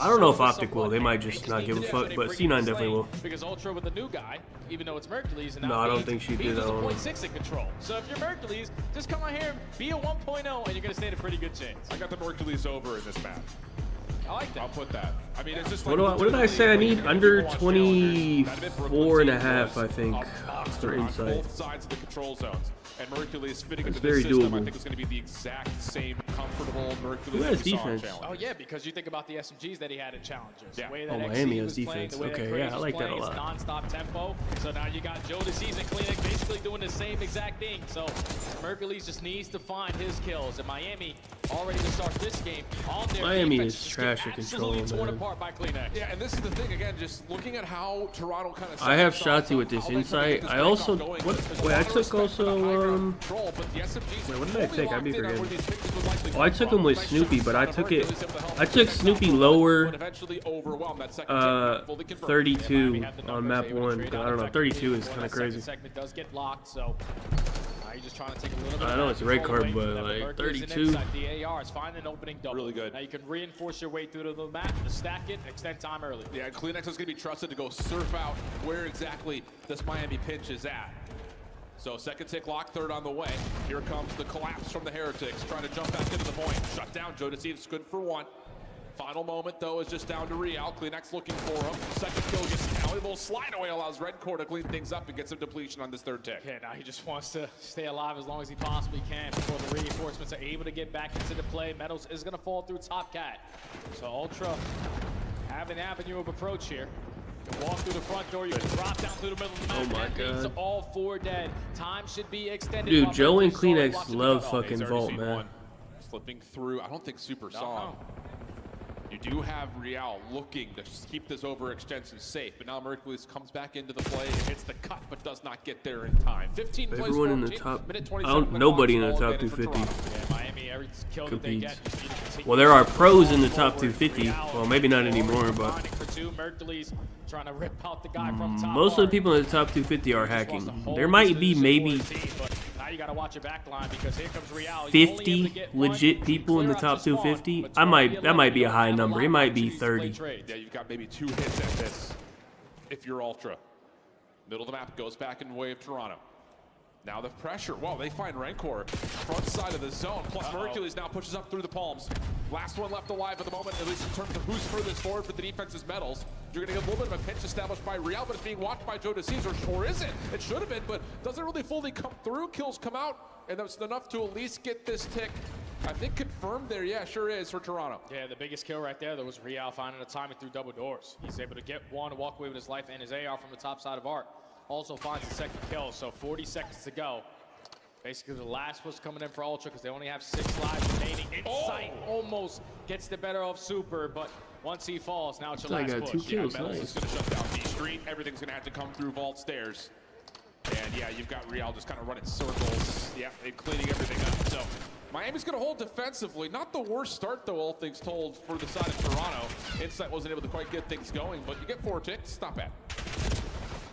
don't know if Optic will. They might just not give a fuck, but C9 definitely will. Because Ultra with the new guy, even though it's Mercules, and no, I don't think she did. I don't know. 0.6 in control. So if you're Mercules, just come out here, be a 1.0, and you're going to stand a pretty good chance. I got the Mercules over in this match. I like that. I'll put that. I mean, it's just what, like what did I say? I need under 24.5, I think, for insight. Both sides of the control zones. And Mercules fitting That's into this very system, I doable. think, is going to be the exact same comfortable Mercules Who has that we saw in defense? Challenge. Oh, yeah, because you think about the SMGs that he had in Challenges. Yeah. The way that Oh, XC Miami has was playing, defense. the way Okay, that yeah, I Crazy's like that a playing, lot. it's non-stop tempo. So now you got Joe Deceives and Kleenex basically doing the same exact thing. So Mercules just needs to find his kills. And Miami, already to start this game, on their Miami defense, is just trash get at control, absolutely torn man. apart by Kleenex. Yeah, and this is the thing, again, just looking at how Toronto kind of... I have Shotzi with this insight. I also, wait, I took also, wait, what did I take? I'd be forgetting. Oh, I took him with Snoopy, but I took Snoopy lower, 32 on map 1. I don't know, 32 is kind of crazy. Segment does get locked, so you're just trying to take a little bit. I know it's a red card, but like 32. The AR is finding an opening double. Really good. Now you can reinforce your way through to the map, to stack it, and extend time early. Yeah, and Kleenex is going to be trusted to go surf out where exactly this Miami pinch is at. So second tick lock, third on the way. Here comes the collapse from the Heretics, trying to jump back into the point. Shut down, Joe Deceives, good for 1. Final moment, though, is just down to Real. Kleenex looking for him. Second kill gets down. A little slide away allows Red Core to clean things up and get some depletion on this third tick. Yeah, now he just wants to stay alive as long as he possibly can before the reinforcements are able to get back into the play. Metals is going to fall through Top Cat. So Ultra have an avenue of approach here. You can walk through the front door, you can drop down through the middle of the map. Oh my That means God. all 4 dead. Time should be extended. Dude, while Joe and Mercules Kleenex slowly love watching the fucking He's already vault, seen man. one. Slipping through. I don't think Super saw him. You do have Real looking to keep this overextension safe, but now Mercules comes back into the play and hits the cut, but does not get there in time. 15 plays, Everyone in the 14, top, minute I 27 don't, the nobody in clock, the all top advantage for 250 Toronto. Yeah, Miami, every kill that they competes. get, just need to continue. Well, there are pros in the top 250. Well, maybe not anymore, but Grinding for 2, Mercules trying to rip out the guy from top most of the hard. people in the top 250 are Just wants to hacking. hold There this might be position maybe for his team, but now you got to watch your back line because here comes Real. He's only able to 50 get one, legit people in the clear out top the spawn, 250. but That might be a 12, high 11, number. you It don't have might a be lot of opportunities 30. to play trades. Yeah, you've got maybe 2 hits at this if you're Ultra. Middle of the map goes back in the way of Toronto. Now the pressure. Well, they find Rancor front side of the zone. Plus Mercules now pushes up through the palms. Last one left alive at the moment, at least in terms of who's furthest forward for the defense's medals. You're going to get a little bit of a pinch established by Real, but it's being watched by Joe Deceives, or is it? It should have been, but doesn't really fully come through. Kills come out, and that's enough to at least get this tick, I think, confirmed there. Yeah, sure is for Toronto. Yeah, the biggest kill right there, though, was Real finding a timing through double doors. He's able to get one, walk away with his life and his AR from the top side of Art. Also finds the second kill, so 40 seconds to go. Basically, the last was coming in for Ultra because they only have 6 lives remaining. Insight almost gets the better of Super, but once he falls, now it's your last push. 2 kills. Yeah, Metals is going to shut down B Street. Everything's going to have to come through vault stairs. And yeah, you've got Real just kind of running circles. Yeah, and cleaning everything up. So Miami's going to hold defensively. Not the worst start, though, all things told, for the side of Toronto. Insight wasn't able to quite get things going, but you get 4 ticks. Not bad.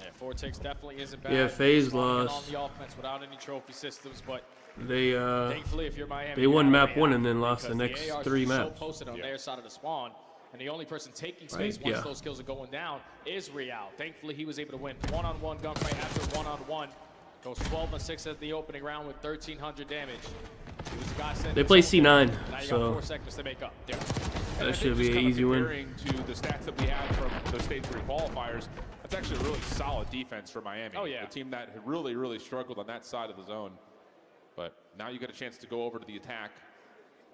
Yeah, 4 ticks definitely isn't bad. Yeah, FaZe lost. On the offense without any trophy systems, but they thankfully, if you're Miami, they won map 1 and then lost the next 3 maps. So posted on their side of the spawn. And the only person taking space once those kills are going down is Real. Thankfully, he was able to win one-on-one gunfight after one-on-one. Goes 12 and 6 at the opening round with 1,300 damage. He was the guy they play C9, now you so got 4 seconds to make up. Yeah. That should be an easy win. To the stats that we had from the stage 3 qualifiers, that's actually a really solid defense for Miami. Oh yeah, the team that had really struggled on that side of the zone. But now you get a chance to go over to the attack.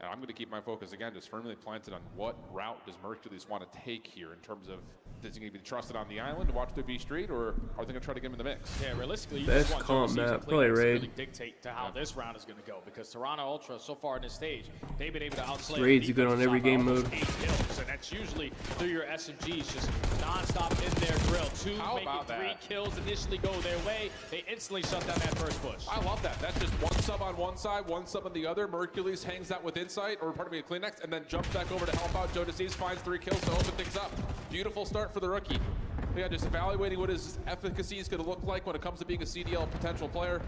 And I'm going to keep my focus again, just firmly planted on what route does Mercules want to take here in terms of, is he going to be trusted on the island to watch through B Street, or are they going to try to get him in the mix? Yeah, realistically, you best just want comp map, probably to raid. really dictate to how this round is going to go, because Toronto Ultra so far in this stage, they've been able to outslay. Raids are good on every game mode. 8 kills, and that's usually through your SMGs, just non-stop in their drill. 2 making 3 kills initially go their way. They instantly shut down that first push. I love that. That's just 1 sub on one side, 1 sub on the other. Mercules hangs out with Insight, or pardon me, Kleenex, and then jumps back over to help out. Joe Disease finds 3 kills to open things up. Beautiful start for the rookie. Yeah, just evaluating what his efficacy is going to look like when it comes to being a CDL potential player.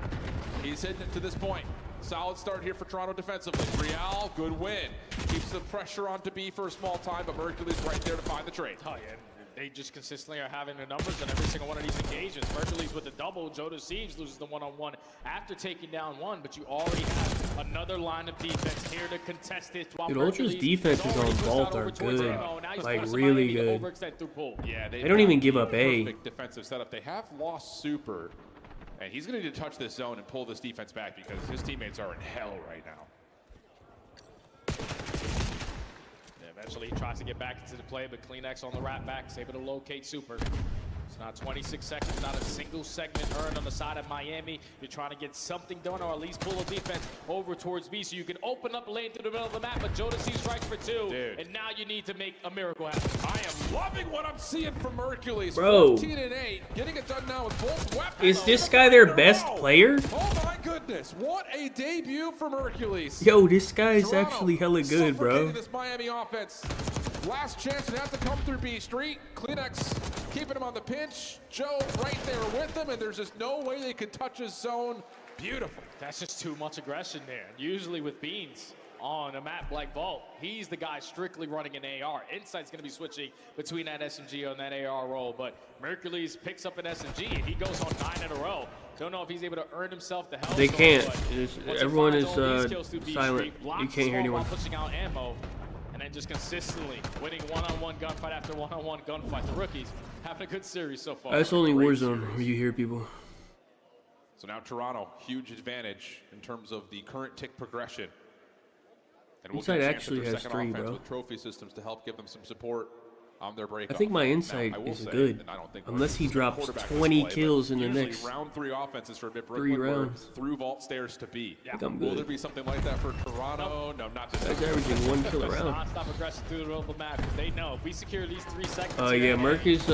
He's hitting it to this point. Solid start here for Toronto defensively. Real, good win. Keeps the pressure on to B for a small time, but Mercules right there to find the trade. Oh, yeah. They just consistently are having the numbers on every single one of these occasions. Mercules with the double. Joe Deceives loses the one-on-one after taking down 1, but you already have another line of defense here to contest it. Dude, Ultra's defenses on vault are good, like really good. Yeah, they don't even give up A. Perfect defensive setup. They have lost Super, and he's going to need to touch this zone and pull this defense back because his teammates are in hell right now. Eventually he tries to get back into the play, but Kleenex on the wrap back is able to locate Super. It's now 26 seconds, not a single segment earned on the side of Miami. You're trying to get something done, or at least pull a defense over towards B so you can open up a lane through the middle of the map, but Jodeci strikes for 2. Dude. And now you need to make a miracle happen. I am loving what I'm seeing from Mercules. Bro. 14 and 8, getting it done now with both weapons. Is this guy their best player? Oh my goodness, what a debut for Mercules. Yo, this guy is actually hella good, bro. This Miami offense. Last chance to have to come through B Street. Kleenex keeping him on the pinch. Joe right there with him, and there's just no way they could touch his zone. Beautiful. That's just too much aggression there. Usually with Beans on a map like Vault, he's the guy strictly running an AR. Insight's going to be switching between that SMG and that AR role, but Mercules picks up an SMG, and he goes on 9 in a row. Don't know if he's able to earn himself the hell. They can't. Everyone is silent. You can't hear anyone. Pushing out ammo. And then just consistently winning one-on-one gunfight after one-on-one gunfight. The rookies having a good series so far. That's only Warzone where you hear people. So now Toronto, huge advantage in terms of the current tick progression. And we'll Insight actually has 3, bro. With trophy systems to help give them some support on their break. I think my Insight is good, unless he drops 20 kills in the next round 3 offenses for a bit. 3 rounds. Through vault stairs to B. I think I'm good. Will there be something like that for Toronto? No, not this. That's averaging 1 kill a round. Non-stop aggression through the middle of the map. They know if we secure these 3 seconds. Oh yeah, Marcus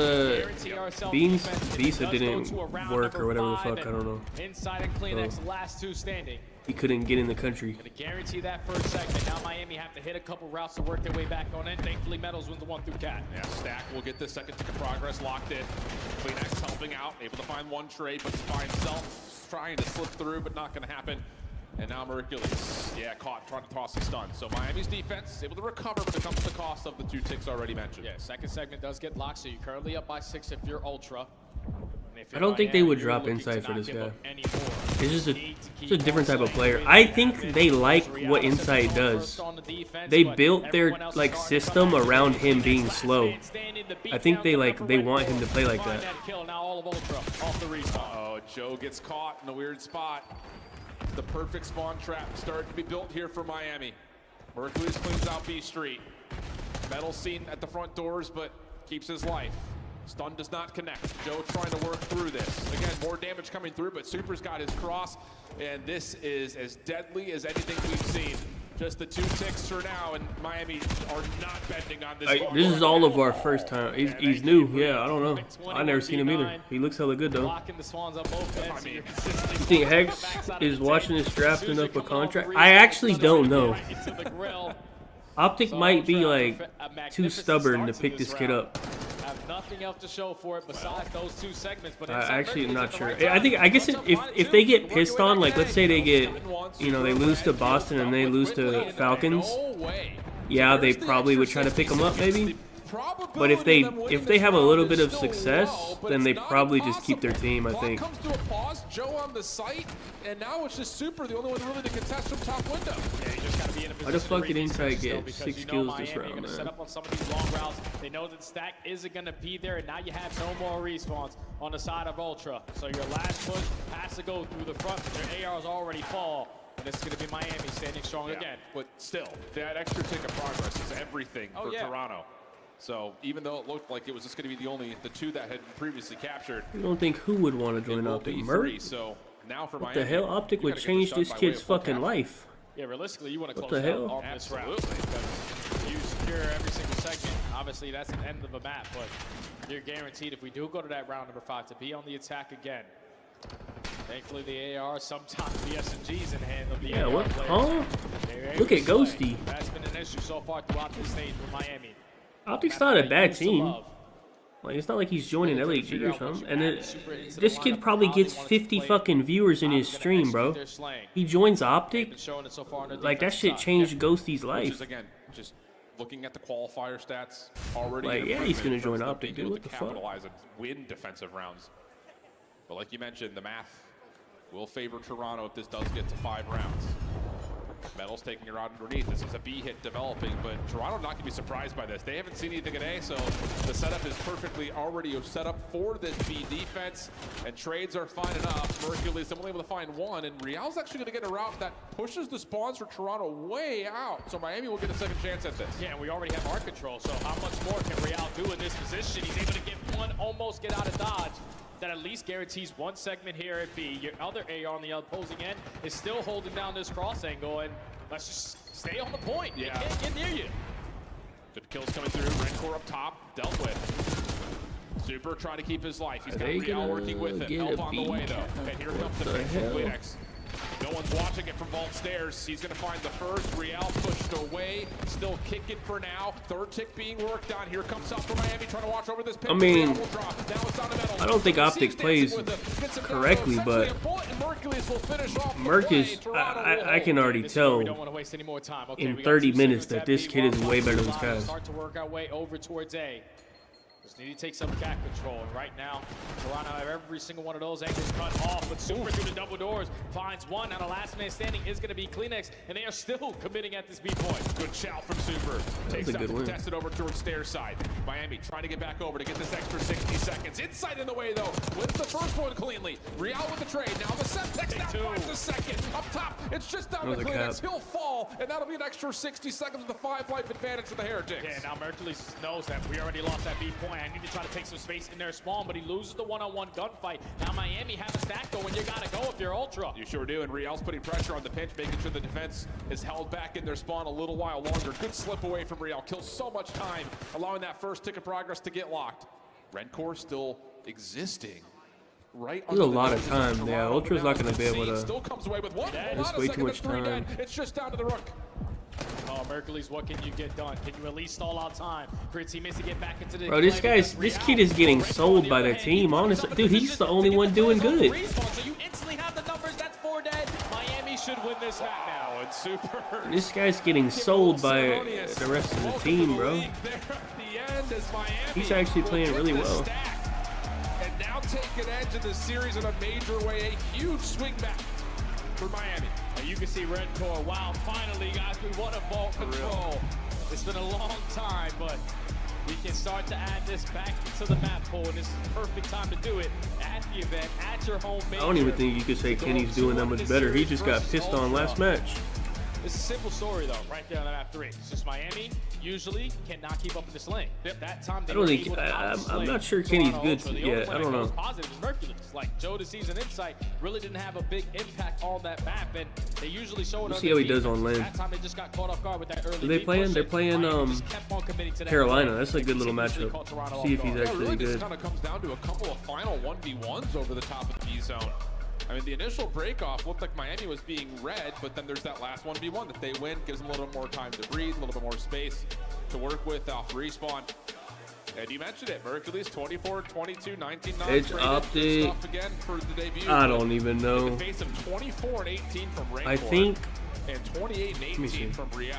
Beans Visa didn't work or whatever the fuck. I don't know. Inside and Kleenex, last 2 standing. He couldn't get in the country. Gonna guarantee that first segment. Now Miami have to hit a couple routes to work their way back on in. Thankfully, Metals wins the 1 through Cat. Yeah, Stack will get the second tick of progress locked in. Kleenex helping out, able to find 1 trade, but by himself, trying to slip through, but not going to happen. And now Mercules, yeah, caught, trying to toss a stun. So Miami's defense able to recover, but it comes at the cost of the 2 ticks already mentioned. Yeah, second segment does get locked, so you're currently up by 6 if you're Ultra. I don't think they would drop Insight for this guy. It's just a different type of player. I think they like what Insight does. They built their system around him being slow. I think they want him to play like that. Oh, Joe gets caught in a weird spot. The perfect spawn trap starting to be built here for Miami. Mercules cleans out B Street. Metal seen at the front doors, but keeps his life. Stun does not connect. Joe trying to work through this. Again, more damage coming through, but Super's got his cross, and this is as deadly as anything we've seen. Just the 2 ticks for now, and Miami are not bending on this. This is all of our first time. He's new. Yeah, I don't know. I never seen him either. He looks hella good though. You think Hex is watching his drafting up a contract? I actually don't know. Optic might be like too stubborn to pick this kid up. Have nothing else to show for it besides those 2 segments. But I actually am not sure. I guess if they get pissed on, like let's say they get, you know, they lose to Boston and they lose to Falcons, yeah, they probably would try to pick them up maybe. But if they have a little bit of success, then they probably just keep their team, I think. Comes to a pause, Joe on the site, and now it's just Super, the only one really to contest from top window. Yeah, you just gotta be in a position. How the fuck did Insight get 6 kills this round, man? Set up on some of these long routes. They know that stack isn't gonna be there, and now you have no more respawns on the side of Ultra. So your last push has to go through the front, but your ARs already fall. And this is going to be Miami standing strong again. But still, that extra tick of progress is everything for Toronto. So even though it looked like it was just going to be the 2 that had previously captured, I don't think who would want to join Optic. Merc? So now for what the hell? Optic would change this kid's fucking life. Yeah, realistically, you want to what close the out hell? on this round. Because you secure every single segment. Obviously, that's the end of the map, but you're guaranteed if we do go to that round number 5 to be on the attack again. Thankfully, the AR, sometimes the SMGs in hand of the AR what? players. Huh? Look at Ghosty. That's been an issue so far throughout this stage with Miami. Optic's not a bad team. Like, it's not like he's joining LAG or something. And this kid probably gets 50 fucking viewers in his stream, bro. He joins Optic. Like, that shit changed Ghosty's life. Again, just looking at the qualifier stats already. Like, yeah, he's gonna join Optic, dude. What the fuck? Capitalize and win defensive rounds. But like you mentioned, the math will favor Toronto if this does get to 5 rounds. Metal's taking it out underneath. This is a B hit developing, but Toronto not going to be surprised by this. They haven't seen anything today, so the setup is perfectly already set up for this B defense, and trades are fine enough. Mercules only able to find 1, and Real's actually going to get a route that pushes the spawns for Toronto way out, so Miami will get a second chance at this. Yeah, and we already have arc control, so how much more can Real do in this position? He's able to get 1, almost get out of dodge. That at least guarantees 1 segment here at B. Your other AR on the opposing end is still holding down this cross angle, and let's just stay on the point. Yeah. They can't get near you. Good kills coming through. Rencore up top, dealt with. Super trying to keep his life. He's got Real working with him. Help on the way though. And here comes the pitch from Kleenex. No one's watching it from Vault Stairs. He's going to find the first. Real pushed away. Still kicking for now. 3rd tick being worked on. Here comes up for Miami trying to watch over this pitch. I mean, I don't think Optic plays correctly, but Merc is, I can already tell in 30 minutes that this kid is way better than this guy. Start to work our way over towards A. Just need to take some gap control, and right now, Toronto have every single one of those angles cut off, but Super through the double doors finds 1. Now the last man standing is going to be Kleenex, and they are still committing at this B point. Good shout from Super. Takes that to contest it over towards Stairs side. Miami trying to get back over to get this extra 60 seconds. Inside in the way though. Wins the first one cleanly. Real with the trade. Now the Semtex now finds the second. Up top, it's just down to Kleenex. He'll fall, and that'll be an extra 60 seconds with a 5-life advantage for the Heretics. Yeah, now Mercules knows that we already lost that B point. I need to try to take some space in their spawn, but he loses the one-on-one gunfight. Now Miami has a stack going. You gotta go if you're Ultra. You sure do, and Real's putting pressure on the pinch, making sure the defense is held back in their spawn a little while longer. Good slip away from Real. Kills so much time, allowing that first tick of progress to get locked. Rencore still existing. Right. There's a lot of time. Yeah, Ultra's not going to be able to. Still comes away with 1. That's way too much time. It's just down to the Rook. Oh, Mercules, what can you get done? Can you at least stall out time for your teammates to get back into the Bro, this kid is getting sold by the team, honestly. Dude, he's the only one doing good. So you instantly have the numbers. That's 4 dead. Miami should win this map now. It's Super. This guy's getting sold by the rest of the team, bro. He's actually playing really well. And now taking edge in the series in a major way. A huge swing back for Miami. And you can see Rencore. Wow, finally, guys, we want a ball control. It's been a long time, but we can start to add this back into the map pool, and this is the perfect time to do it at the event, at your home major. I don't even think you could say Kenny's doing that much better. He just got pissed on last match. It's a simple story, though, right there on the map 3. It's just Miami usually cannot keep up in this lane. That time I don't think I'm not sure Kenny's good yet. I don't know. Positive is Mercules. Like Joe, the season insight, really didn't have a big impact on that map, and they usually show it. We'll see how he does on land. That time they just got caught off guard with that early. Are they playing? They're playing Carolina. That's a good little matchup. See if he's actually really good. Just kind of comes down to a couple of final 1v1s over the top of the B zone. I mean, the initial break-off looked like Miami was being red, but then there's that last 1v1 that they win, gives them a little bit more time to breathe, a little bit more space to work with off respawn. And you mentioned it, Mercules 24, 22, 19, 9. It's Optic. Again for the debut. I don't even know. In the face of 24 and 18 from Rainbow. I think. And 28 and 18 from Real.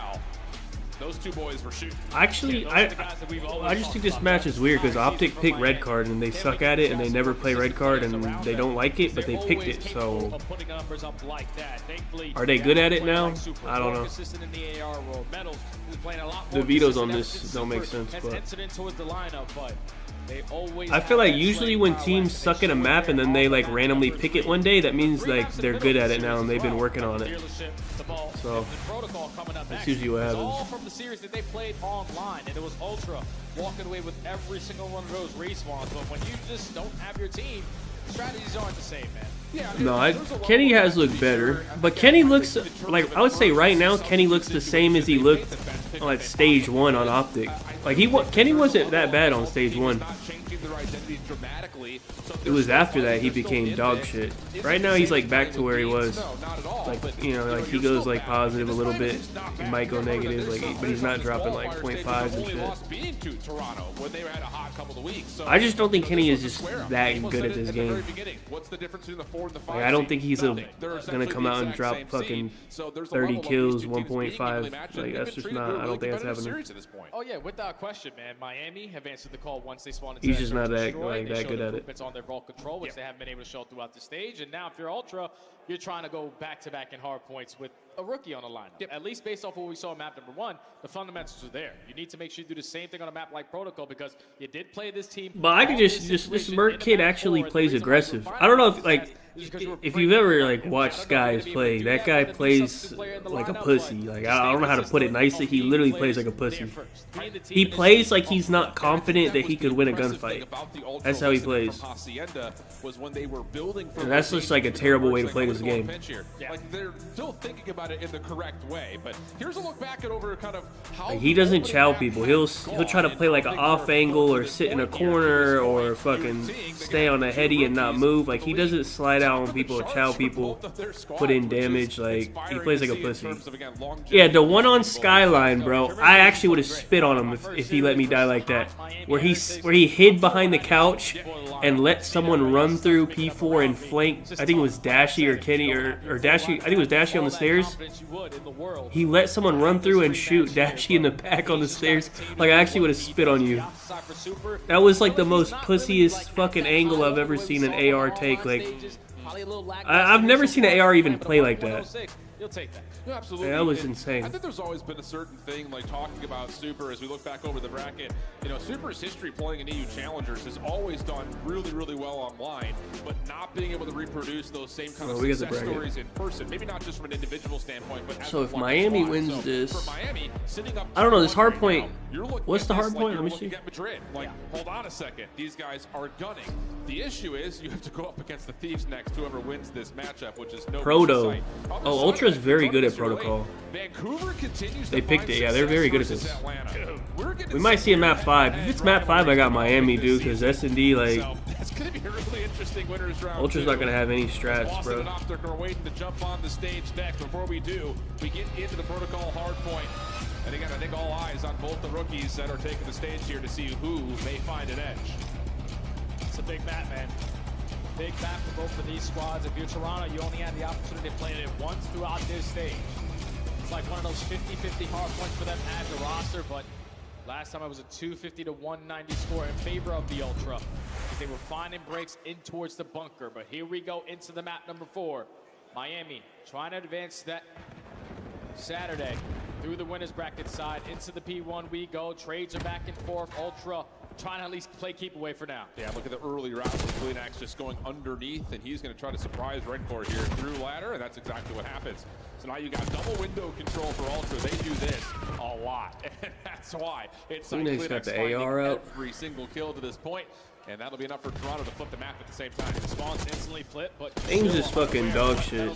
Those two boys were shooting. Actually, I just think this match is weird because Optic picked red card and they suck at it and they never play red card and they don't like it, but they picked it. So are they good at it now? I don't know. The vetoes on this don't make sense, but I feel like usually when teams suck at a map and then they like randomly pick it one day, that means like they're good at it now and they've been working on it. So that's usually what happens. All from the series that they played online, and it was Ultra walking away with every single one of those respawns. But when you just don't have your team, strategies aren't the same, man. No, Kenny has looked better, but Kenny looks like, I would say right now Kenny looks the same as he looked on stage 1 on Optic. Like Kenny wasn't that bad on stage 1. It was after that he became dog shit. Right now he's like back to where he was. Like, you know, like he goes like positive a little bit, he might go negative, like, but he's not dropping like 0.5s and shit. I just don't think Kenny is just that good at this game. Like, I don't think he's gonna come out and drop fucking 30 kills, 1.5. Like, that's just not. I don't think that's happening. Oh yeah, without question, man. Miami have answered the call once they spawned into He's just not that good at it. On their vault control, which they haven't been able to show throughout the stage, and now if you're Ultra, you're trying to go back-to-back in hard points with a rookie on the lineup. At least based off what we saw in map number 1, the fundamentals are there. You need to make sure you do the same thing on a map like Protocol because you did play this team. But I could this Merc kid actually plays aggressive. I don't know if like if you've ever like watched Skies play, that guy plays like a pussy. Like, I don't know how to put it nicely. He literally plays like a pussy. He plays like he's not confident that he could win a gunfight. That's how he plays. And that's just like a terrible way to play this game. Like, they're still thinking about it in the correct way, but here's a look back at over kind of how like, he doesn't chow people. He'll try to play like an off angle or sit in a corner or fucking stay on a heady and not move. Like, he doesn't slide out on people or chow people, put in damage. Like, he plays like a pussy. Yeah, the one on Skyline, bro, I actually would have spit on him if he let me die like that. Where he hid behind the couch and let someone run through P4 and flank. I think it was Dashy or Kenny or Dashy. I think it was Dashy on the stairs. He let someone run through and shoot Dashy in the back on the stairs. Like, I actually would have spit on you. That was like the most pussiest fucking angle I've ever seen an AR take. Like, I've never seen an AR even play like that. You'll take that. Yeah, absolutely. Yeah, that was insane. I think there's always been a certain thing, like talking about Super as we look back over the bracket. You know, Super's history playing in EU Challengers has always done really, really well online, but not being able to reproduce those same kind of success stories in person. Maybe not just from an individual standpoint, but so if Miami wins this, I don't know, this Hardpoint, what's the Hardpoint? Let me see. Madrid. Like, hold on a second. These guys are gunning. The issue is you have to go up against the Thieves next, whoever wins this matchup, which is no Proto. Oh, Ultra's very good at Protocol. Vancouver continues they picked it. Yeah, they're very good at this. We might see a map 5. If it's map 5, I got Miami, dude, because S&D, like, that's gonna be a really interesting winners round. Ultra's not gonna have any strats, bro. They're waiting to jump on the stage next. Before we do, we get into the Protocol Hardpoint. And again, I think all eyes on both the rookies that are taking the stage here to see who may find an edge. It's a big map, man. Big map for both of these squads. If you're Toronto, you only had the opportunity to play it once throughout this stage. It's like one of those 50-50 hard points for them as a roster, but last time it was a 250 to 190 score in favor of the Ultra. They were finding breaks in towards the bunker, but here we go into the map number 4. Miami trying to advance that Saturday. through the winners bracket side. Into the P1 we go. Trades are back and forth. Ultra trying to at least play keep away for now. Yeah, look at the early route with Kleenex just going underneath, and he's going to try to surprise Redcore here through ladder, and that's exactly what happens. So now you got double window control for Ultra. They do this a lot, and that's why it's like Kleenex got the AR out. Every single kill to this point. And that'll be enough for Toronto to flip the map at the same time. Spawns instantly flip, but Aim's is fucking dog shit.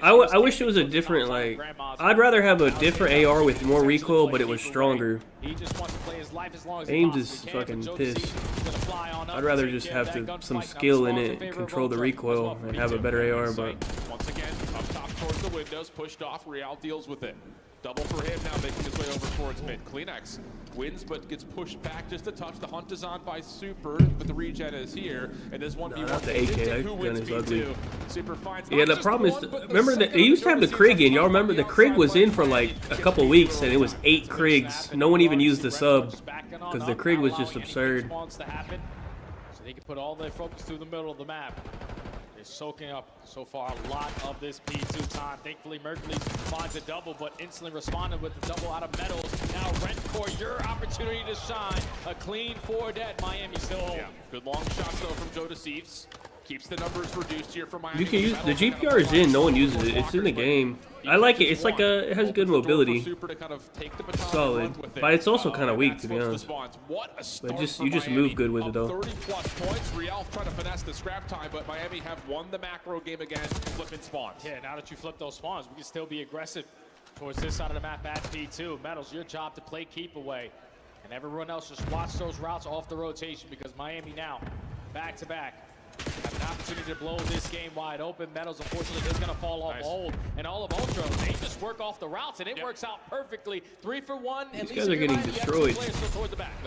I wish it was a different, like, I'd rather have a different AR with more recoil, but it was stronger. Aim's is fucking pissed. I'd rather just have some skill in it and control the recoil and have a better AR, but... Once again, up top towards the windows, pushed off, Real deals with it. Double for him now, making his way over towards mid. Kleenex wins, but gets pushed back just a touch. The hunt is on by Super, but the regen is here. And there's one not the AK, that gun is ugly. Super finds yeah, the problem is, remember that they used to have the Krig in. Y'all remember the Krig was in for like a couple weeks, and it was 8 Krigs. No one even used the sub because the Krig was just absurd. So they can put all their focus through the middle of the map. Soaking up so far a lot of this P2 time. Thankfully, Mercules finds a double, but instantly responded with the double out of Metals. Now, Redcore, your opportunity to shine. A clean 4 dead. Miami still holding. Yeah. Good long shots, though, from Joe Deceives. Keeps the numbers reduced here for Miami. You can use the GPR is in. No one uses it. It's in the game. I like it. It's like it has good mobility. Solid, but it's also kind of weak to be honest. But you just move good with it though. 30+ points. Real trying to finesse the scrap time, but Miami have won the macro game again. Flipping spawns. Yeah, now that you flip those spawns, we can still be aggressive towards this side of the map at P2. Metals, your job to play keep away, and everyone else just watch those routes off the rotation because Miami now back to back. Have an opportunity to blow this game wide open. Metals, unfortunately, is going to fall off hold. And all of Ultra, they just work off the routes, and it works out perfectly. 3 for 1. These guys are getting destroyed.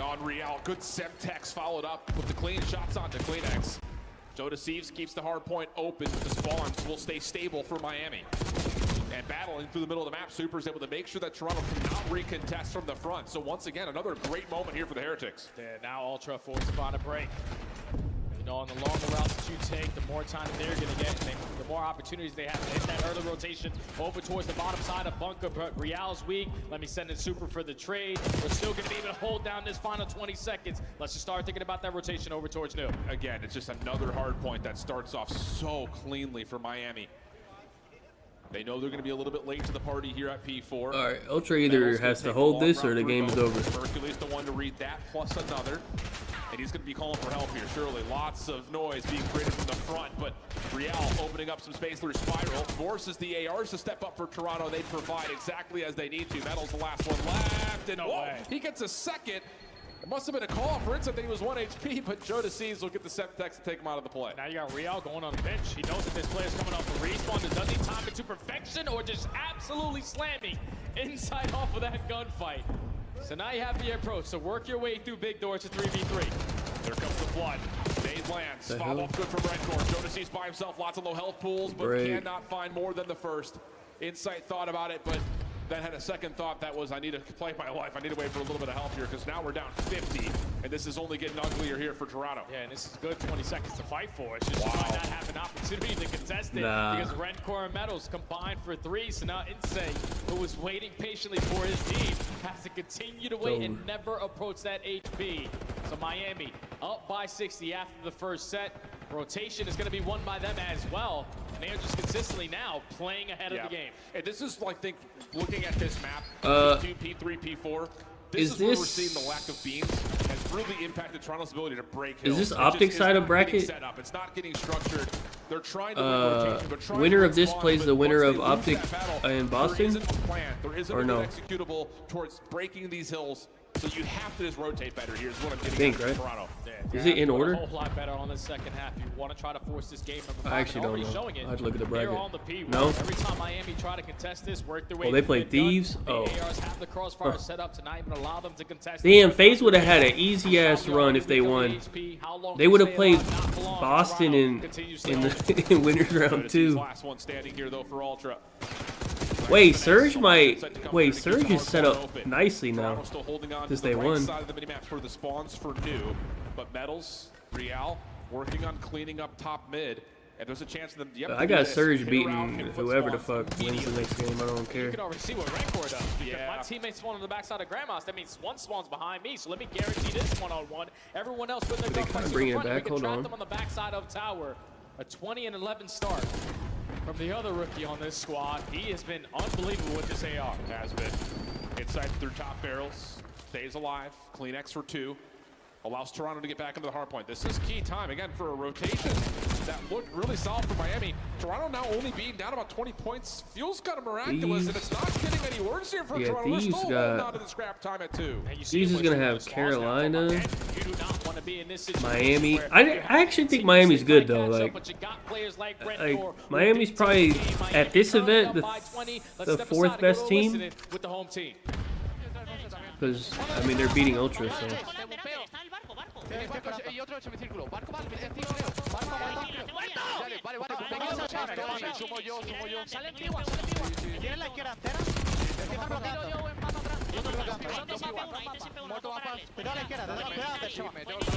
On Real, good Semtex followed up with the clean shots onto Kleenex. Joe Deceives keeps the hard point open. The spawns will stay stable for Miami. And battling through the middle of the map, Super's able to make sure that Toronto cannot recontest from the front. So once again, another great moment here for the Heretics. Yeah, now Ultra forced upon a break. On the longer routes that you take, the more time that they're going to get, and the more opportunities they have to hit that early rotation over towards the bottom side of bunker. But Real's weak. Let me send in Super for the trade. We're still going to be able to hold down this final 20 seconds. Let's just start thinking about that rotation over towards New. Again, it's just another hard point that starts off so cleanly for Miami. They know they're going to be a little bit late to the party here at P4. All right, Ultra either has to hold this or the game is over. Mercules the one to read that, plus another. And he's going to be calling for help here, surely. Lots of noise being created from the front, but Real opening up some space through Spiral. Forces the ARs to step up for Toronto. They provide exactly as they need to. Metals the last one left, and he gets a second. It must have been a call for instance that he was 1 HP, but Joe Deceives will get the Semtex to take him out of the play. Now you got Real going on the bench. He knows that this player's coming off the respawn. Does he time it to perfection or just absolutely slamming inside off of that gunfight? So now you have the approach. So work your way through big doors to 3v3. There comes the flood. Daze lands. Follow-up good from Redcore. Joe Deceives by himself. Lots of low health pools, but cannot find more than the first. Insight thought about it, but then had a second thought that was, I need to play my life. I need to wait for a little bit of help here because now we're down 50, and this is only getting uglier here for Toronto. Yeah, and this is good 20 seconds to fight for. It's just you might not have an opportunity to contest it because Redcore and Metals combined for 3. So now Insane, who was waiting patiently for his team, has to continue to wait and never approach that HP. So Miami up by 60 after the first set. Rotation is going to be won by them as well. And they are just consistently now playing ahead of the game. And this is, like, looking at this map, P2, P3, P4, this is where we're seeing the lack of beams has really impacted Toronto's ability to break hills. Is this optic side of bracket? It's not getting structured. They're trying to win rotation, but winner of this plays the winner of optic in Boston? There isn't a plan. There isn't a good executable towards breaking these hills. So you have to just rotate better. Here's what I'm getting at Toronto. Is it in order? A whole lot better on the second half. You want to try to force this game. I actually don't know. I'd look at the bracket. On the P1. No. Every time Miami try to contest this, work their way. Oh, they play Thieves? Oh. The ARs have the crossfire set up to not even allow them to contest. Damn, FaZe would have had an easy ass run if they won. They would have played Boston in winners round 2. Last one standing here though for Ultra. Wait, Surge is set up nicely now. Since they won. Side of the minimap for the spawns for New, but Metals, Real working on cleaning up top mid. And there's a chance of them. I got Surge beating whoever the fuck wins the next game. I don't care. You can already see what Rancor does. Because my teammates spawn on the backside of Grandma's. That means one spawns behind me. So let me guarantee this one-on-one. Everyone else with their gun fights in front. We can trap them on the backside of tower. A 20-11 start from the other rookie on this squad. He has been unbelievable with this AR. Has been. Inside through top barrels. Stays alive. Clean X for 2. Allows Toronto to get back into the hard point. This is key time, again, for a rotation that looked really solid for Miami. Toronto now only being down about 20 points. Feels kind of miraculous, and it's not getting any worse here for Toronto. We're still holding on to the scrap time at 2. These is going to have Carolina, Miami. I actually think Miami's good, though. Like Miami's probably, at this event, the 4th best team. Because, I mean, they're beating Ultra, so.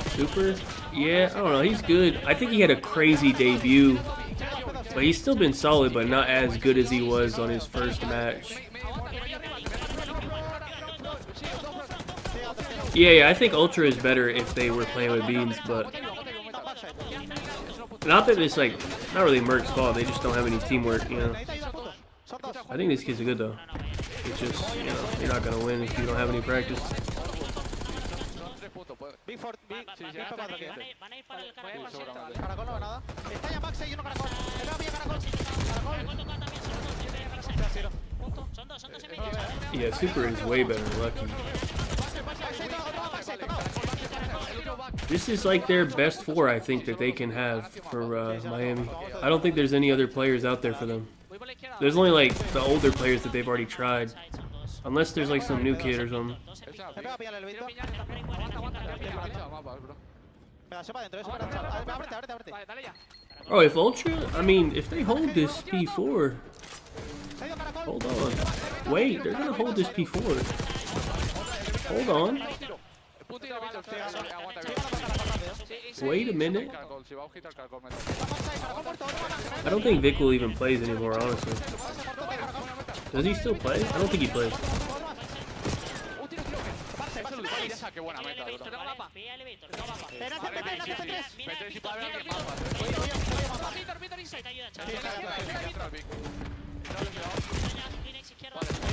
Super? Yeah, I don't know. He's good. I think he had a crazy debut. But he's still been solid, but not as good as he was on his first match. Yeah, I think Ultra is better if they were playing with Beans, but not that it's like, not really Merc's fault, they just don't have any teamwork, you know. I think these kids are good though. It's just, you know, you're not gonna win if you don't have any practice. Yeah, Super is way better than Lucky. This is like their best 4, I think, that they can have for Miami. I don't think there's any other players out there for them. There's only like the older players that they've already tried. Unless there's like some new kid or something. Oh, if Ultra, I mean, if they hold this P4, hold on. Wait, they're gonna hold this P4. Hold on. Wait a minute. I don't think Vic will even plays anymore, honestly. Does he still play? I don't think he plays.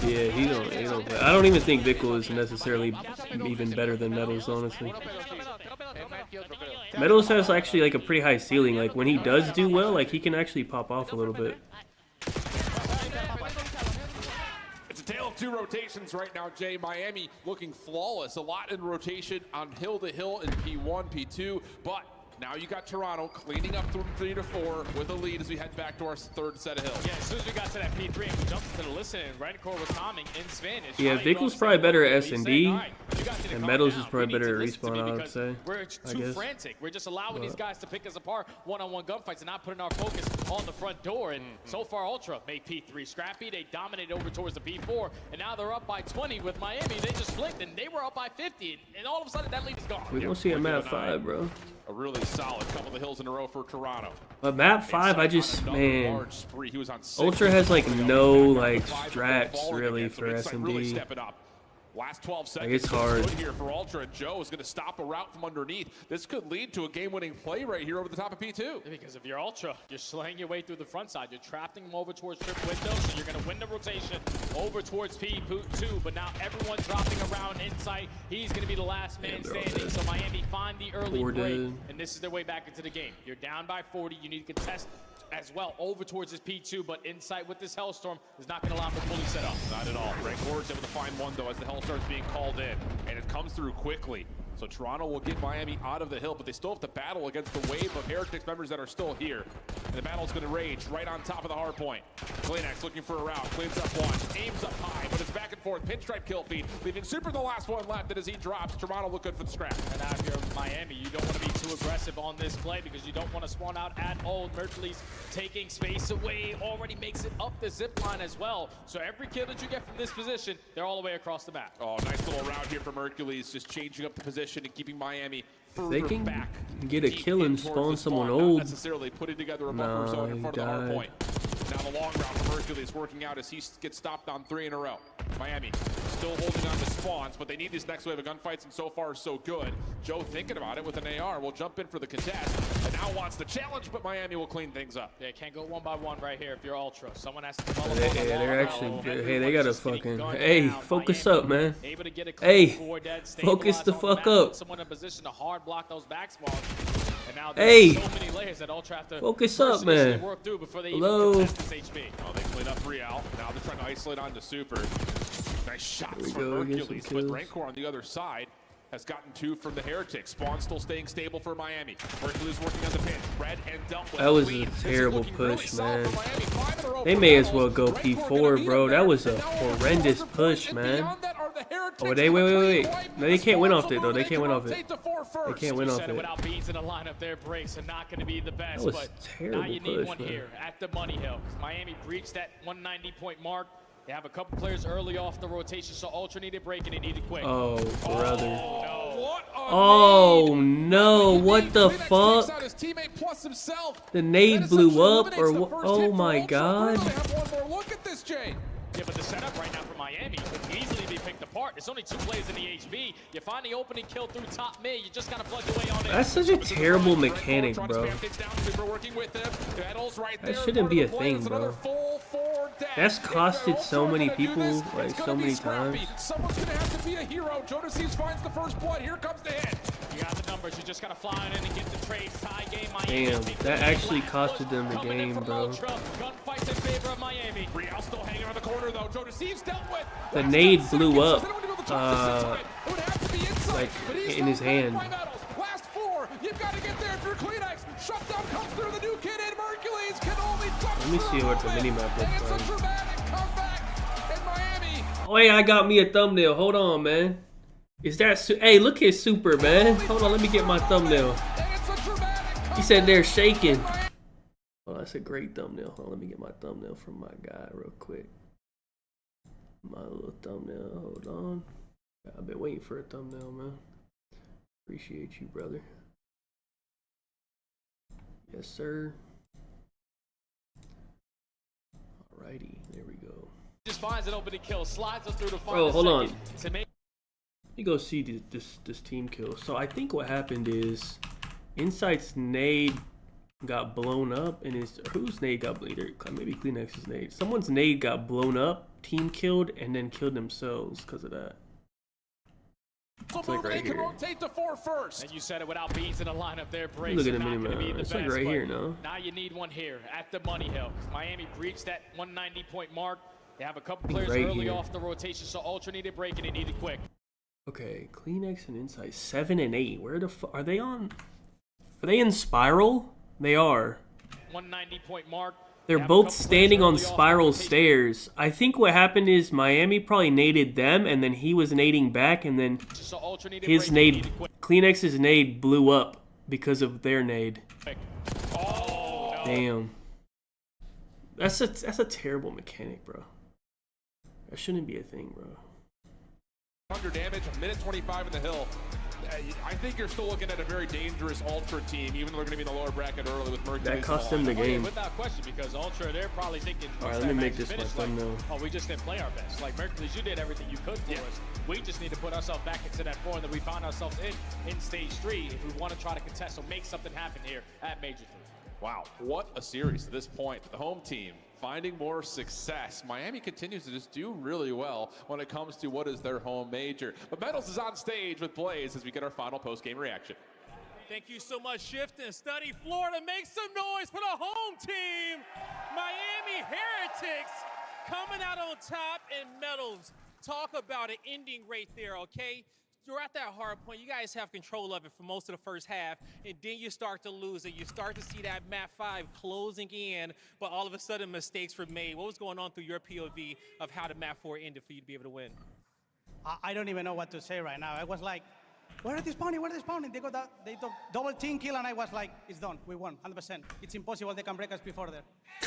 Yeah, he don't play. I don't even think Vickle is necessarily even better than Metals, honestly. Metals has actually like a pretty high ceiling. Like when he does do well, like he can actually pop off a little bit. It's a tale of 2 rotations right now, Jay. Miami looking flawless. A lot in rotation on hill to hill in P1, P2, but now you got Toronto cleaning up from 3 to 4 with a lead as we head back to our 3rd set of hills. Yeah, as soon as we got to that P3 and we jumped to the listen, Rancor was calming in Spanish. Yeah, Vickle's probably better at S&D, and Metals is probably better at respawn, I would say. We're too frantic. We're just allowing these guys to pick us apart one-on-one gunfights and not putting our focus on the front door. And so far, Ultra made P3 scrappy. They dominated over towards the P4, and now they're up by 20 with Miami. They just flicked, and they were up by 50, and all of a sudden that lead is gone. We're gonna see a map 5, bro. A really solid couple of hills in a row for Toronto. But map 5, I just, man, Ultra has like no like strats really for S&D. Last 12 seconds. Like, it's hard. Here for Ultra, and Joe is going to stop a route from underneath. This could lead to a game-winning play right here over the top of P2. Because if you're Ultra, you're slaying your way through the front side. You're trapping them over towards trip window, so you're going to win the rotation over towards P2. But now everyone's dropping around inside. He's going to be the last man standing. So Miami find the early break, and this is their way back into the game. You're down by 40. You need to contest as well over towards his P2, but inside with this Hellstorm is not going to allow him to fully set up. Not at all. Rancor's able to find one, though, as the Hellstorm's being called in, and it comes through quickly. So Toronto will get Miami out of the hill, but they still have to battle against the wave of Heretics members that are still here. And the battle's going to rage right on top of the hard point. Kleenex looking for a route, cleans up one, aims up high, but it's back and forth. 4th pinstripe kill feed, leaving Super the last one left. And as he drops, Toronto look good for the scrap. And now if you're Miami, you don't want to be too aggressive on this play because you don't want to spawn out at all. Mercury's taking space away, already makes it up the zip line as well. So every kill that you get from this position, they're all the way across the map. Oh, nice little round here from Hercules, just changing up the position and keeping Miami further they can back. Get a kill and spawn someone not old. necessarily putting together a buffer zone in front of the hard point. Now the long round from Hercules working out as he gets stopped on 3 in a row. Miami still holding on to spawns, but they need this next wave of gunfights, and so far so good. Joe thinking about it with an AR. Will jump in for the contest, and now wants the challenge, but Miami will clean things up. Yeah, can't go 1 by 1 right here if you're Ultra. Someone has to follow they're actually good. Hey, they gotta fucking, hey, focus up, man. Hey, focus the fuck up. Someone in position to hard block those back spawns. And now hey, so many layers that Ultra have to focus up, man. Work through before they Hello. even contest this HP. Oh, they played up Real. Now they're trying to isolate onto Super. Nice shots from Hercules, but Rancor on the other side has gotten 2 from the Heretic. Spawn still staying stable for Miami. Hercules working on the pin. Red and dealt with. That was a terrible push, man. They may as well go P4, bro. That was a horrendous push, man. Oh, wait. No, they can't win off it, though. They can't win off it. They can't win off it. Without beans in the lineup, their breaks are not going to be the best. That was but terrible now you need push, one man. here at the money hill. Miami breached that 190-point mark. They have a couple players early off the rotation, so Ultra needed break and they needed quick. Oh, brother. Oh, no. What the fuck? The nade blew up, or what? Oh, my God. Look at this, Jay. Yeah, but the setup right now for Miami could easily be picked apart. There's only 2 players in the HB. You find the opening kill through top mid. You just gotta plug your way on it. That's such a terrible mechanic, bro. That shouldn't be a thing, bro. That's costed so many people, like, so many times. Someone's gonna have to be a hero. Jodasieves finds the first blood. Here comes the hit. You got the numbers. You just gotta fly in and get the trade. Tie game. Miami. Damn, that actually costed them the game, bro. Gunfights in favor of Miami. Real still hanging on the corner though. Jodasieves dealt with. The nade blew up, like in his hand. Last 4. You've got to get there if you're Kleenex. Shutdown comes through. The new kid in Hercules can only touch. Let me see what the minimap looks It's a dramatic comeback in Miami. Oh, hey, I got me a thumbnail. Hold on, man. Is that hey? Look at Super, man. Hold on, let me get my thumbnail. He said they're shaking. Oh, that's a great thumbnail. Hold on, let me get my thumbnail from my guy real quick. My little thumbnail. Hold on. I've been waiting for a thumbnail, man. Appreciate you, brother. Yes, sir. Alrighty, there we go. Just finds an opening kill, slides us through the final. Oh, hold on. Let me go see this team kill. So I think what happened is Insight's nade got blown up, and whose nade got blown? Maybe Kleenex's nade. Someone's nade got blown up, team killed, and then killed themselves because of that. It's like right here. Rotate to 4 first. And you said it without beans in the lineup there. Breaks look at the minimap. It's like right here, no? Now you need one here at the money hill. Miami breached that 190-point mark. They have a couple players right early here. Off the rotation, so Ultra needed break and they needed quick. Okay, Kleenex and Insight 7 and 8. Where the fuck are they on? Are they in Spiral? They are. 190-point mark. They're both standing on Spiral stairs. I think what happened is Miami probably naded them, and then he was nading back, and then his nade, Kleenex's nade blew up because of their nade. Oh, no. Damn. That's a terrible mechanic, bro. That shouldn't be a thing, bro. 100 damage, a minute 25 in the hill. I think you're still looking at a very dangerous Ultra team, even though they're going to be in the lower bracket early with Mercury. That cost them the game. Without question, because Ultra, they're probably thinking. All right, let me make this my thumbnail. Oh, we just didn't play our best. Like Mercury, you did everything you could for us. We just need to put ourselves back into that form that we found ourselves in stage 3 if we want to try to contest or make something happen here at Major 3. Wow, what a series to this point. The home team finding more success. Miami continues to just do really well when it comes to what is their home major. But Metals is on stage with Blaze as we get our final post-game reaction. Thank you so much, Shift and Study Florida. Make some noise for the home team. Miami Heretics coming out on top, and Metals. Talk about an ending right there, okay? throughout that hard point, you guys have control of it for most of the first half, and then you start to lose it. You start to see that map 5 closing in, but all of a sudden mistakes were made. What was going on through your POV of how the map 4 ended for you to be able to win? I don't even know what to say right now. I was like, where are they spawning? Where are they spawning? They got double team kill, and I was like, it's done. We won, 100%. It's impossible they can break us before there.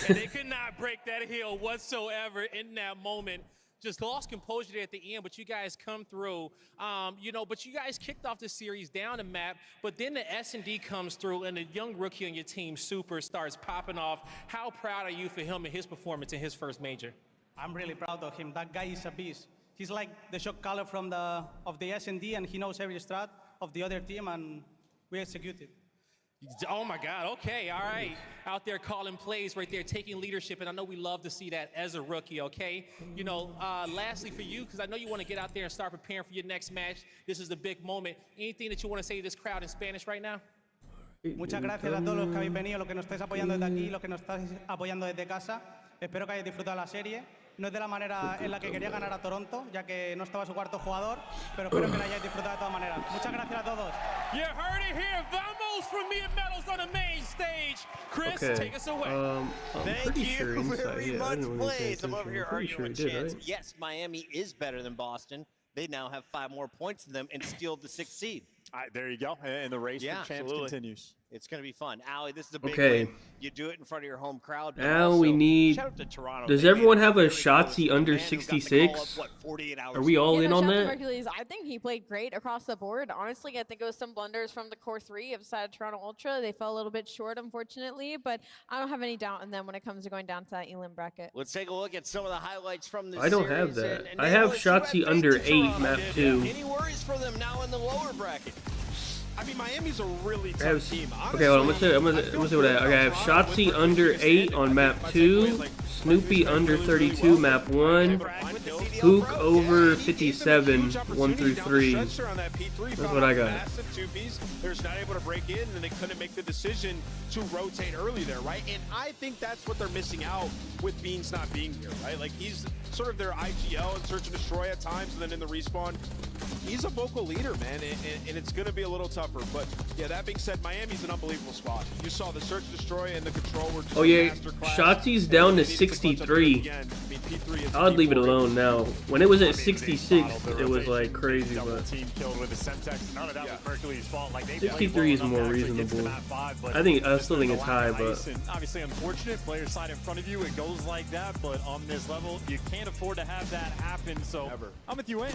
And they could not break that hill whatsoever in that moment. Just lost composure there at the end, but you guys come through. But you guys kicked off the series down the map, but then the S&D comes through, and the young rookie on your team, Super, starts popping off. How proud are you for him and his performance in his first major? I'm really proud of him. That guy is a beast. He's like the shot caller of the S&D, and he knows every strat of the other team, and we executed. Oh my God, okay, all right. Out there calling plays right there, taking leadership, and I know we love to see that as a rookie, okay? Lastly for you, because I know you want to get out there and start preparing for your next match. This is the big moment. Anything that you want to say to this crowd in Spanish right now? Muchas gracias a todos los que habéis venido, los que nos estáis apoyando desde aquí, los que nos estáis apoyando desde casa. Espero que hayáis disfrutado la serie. No es de la manera en la que quería ganar a Toronto, ya que no estaba su cuarto jugador, pero espero que la hayáis disfrutado de todas maneras. Muchas gracias a todos. You heard it here. Vamos from me and Metals on the main stage. Chris, take us away. Thank you sure very much, Blaze. I'm attention. over here I'm pretty arguing sure with he did, Chance. right? Yes, Miami is better than Boston. They now have 5 more points than them and steal the 6th seed. There you go. And the race for champs continues. It's going to be fun. Allie, this is a big Okay. win. You do it in front of your home crowd. but Now also, we need. shout out to Toronto. Does They everyone made have a really close. Shotzi The under man who got the call 66? up, 48 hours Are we all in on shout out to that? Hercules. I think he played great across the board. Honestly, I think it was some blunders from the core 3 of side of Toronto Ultra. They fell a little bit short, unfortunately, but I don't have any doubt in them when it comes to going down to that Elim bracket. Let's take a look at some of the highlights from this I don't series. have that. And I have Nicholas, you Shotzi faith under in 8, Toronto. map 2. Any worries for them now in the lower bracket? I mean, Miami's a really I have, tough team. okay, well, I'm gonna say what I have. Okay, I have Shotzi under 8 on map 2, Snoopy under 32 map 1, Hook over 57 1 through 3. That's what I got. They're just not able to break in, and they couldn't make the decision to rotate early there, right? And I think that's what they're missing out with Beans not being here, right? Like, he's sort of their IGL and search and destroy at times, and then in the respawn, he's a vocal leader, man, and it's going to be a little tougher. But yeah, that being said, Miami's an unbelievable squad. You saw the search, destroy, and the control were just Shotzi's down to 63. I'd leave it alone now. When it was at 66, it was like crazy, but Team killed with the Semtex. None of that was Hercules' fault. Like, they 63 is more reasonable. I still think it's high, but obviously unfortunate. Player side in front of you, it goes like that. But on this level, you can't afford to have that happen. So I'm with you. I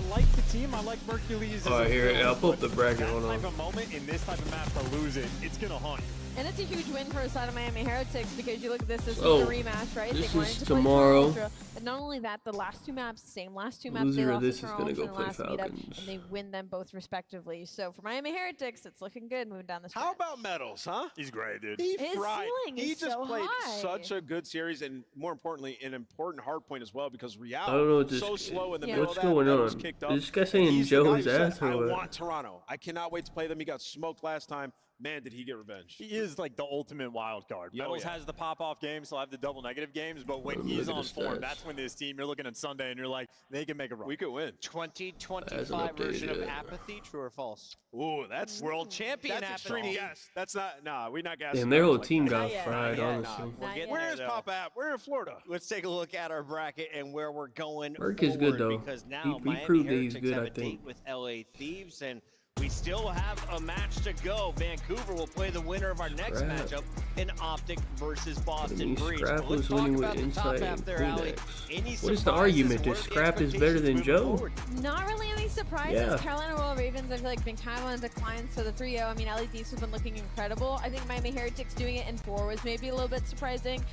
like the team. I like Hercules. Alright, here, I'll pull up the bracket. That Hold on. type of moment in this type of map to lose it, it's gonna haunt you. And it's a huge win for the side of Miami Heretics because you look at this is Oh, a rematch, right? this They wanted is to play tomorrow. Ultra, and not only that, the last 2 maps, same last 2 maps, Loser they of lost this to is Toronto gonna go in the play last meetup, Falcons. and they win them both respectively. So for Miami Heretics, it's looking good moving down the stretch. How about Metals, huh? He's great, dude. He His fried. ceiling He is just so played high. such a good series, and more importantly, an important hard point as well, because Real I don't know what this, so slow in the Yeah. middle what's of that. going Metals on. kicked up, Is this guy and saying he's the guy Joe's who said, ass or I what? want Toronto. I cannot wait to play them. He got smoked last time. Man, did he get revenge. He is like the ultimate wild card. Metals has the pop-off games, he'll have the double negative games, but when he's on form, that's when this team, you're looking at Sunday and you're like, they can make a run. We could win. 2025 version of apathy, true or false? Ooh, that's world champion that's apathy. extreme gas. That's not, nah, we're not gassing. Damn, their whole like team that. got Not yet. fried, Not yet. honestly. We're Not getting yet. Where there, is though. Pop at? We're in Florida. Let's take a look at our bracket and where we're going Merc forward, is good, though. because now He Miami proved that he's Heretics good, have I a think. date with LA Thieves, and we still have a match to go. Vancouver will play the winner of our next Scrap. matchup in Optic versus Boston Breach. Scrap But let's was talk winning about with the top Insight half and there, Allie. Phoenix. Any What is the surprises argument? and That what are the Scrap is better than expectations Joe? moving forward? Not really any surprises. Yeah. Carolina Royal Ravens, I feel like, been kind of on a decline. So the 3-0, I mean, LA Thieves have been looking incredible. I think Miami Heretics doing it in 4 was maybe a little bit surprising.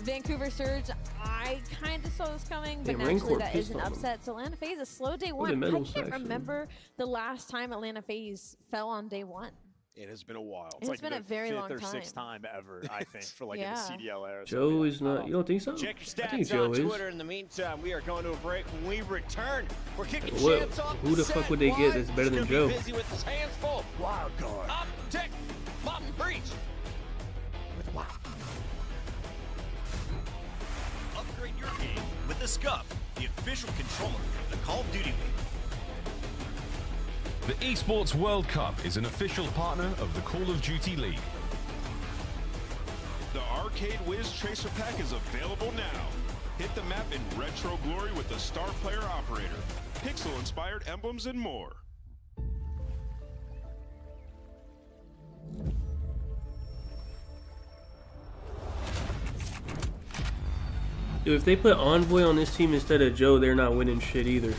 Vancouver Surge, I kind of saw this coming, but Damn, naturally Raincourt that is pissed an on them. upset. So Atlanta FaZe, a slow day Look at 1. I Metals, can't actually. remember the last time Atlanta FaZe fell on day 1. It has been a while. It's been a very long Fifth or time. sixth time ever, I think, for like Yeah. in the CDL era. Joe is not. You don't think so? Check your I think stats Joe on is. Twitter. In the meantime, we are going to a break. When we return, we're kicking What- Chance off who the fuck would they get that's better than Joe? Busy with his hands full. Wild card. Optic. Bottom breach. With wow. Upgrade your game with the Scuff, the official controller of the Call of Duty League. The Esports World Cup is an official partner of the Call of Duty League. The Arcade Wiz Tracer Pack is available now. Hit the map in retro glory with the Star Player Operator, pixel-inspired emblems, and more. Dude, if they put Envoy on this team instead of Joe, they're not winning shit either.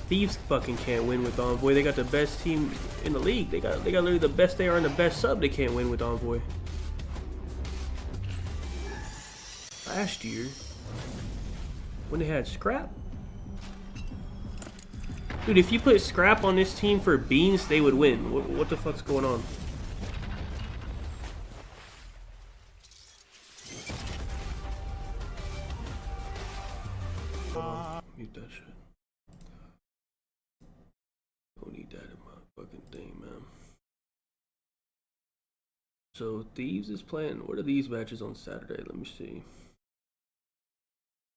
Thieves fucking can't win with Envoy. They got the best team in the league. They got literally the best they are and the best sub. They can't win with Envoy. Last year, when they had Scrap. Dude, if you put Scrap on this team for Beans, they would win. What the fuck's going on? Mute that shit. Don't need that in my fucking thing, man. So Thieves is playing. What are these matches on Saturday? Let me see.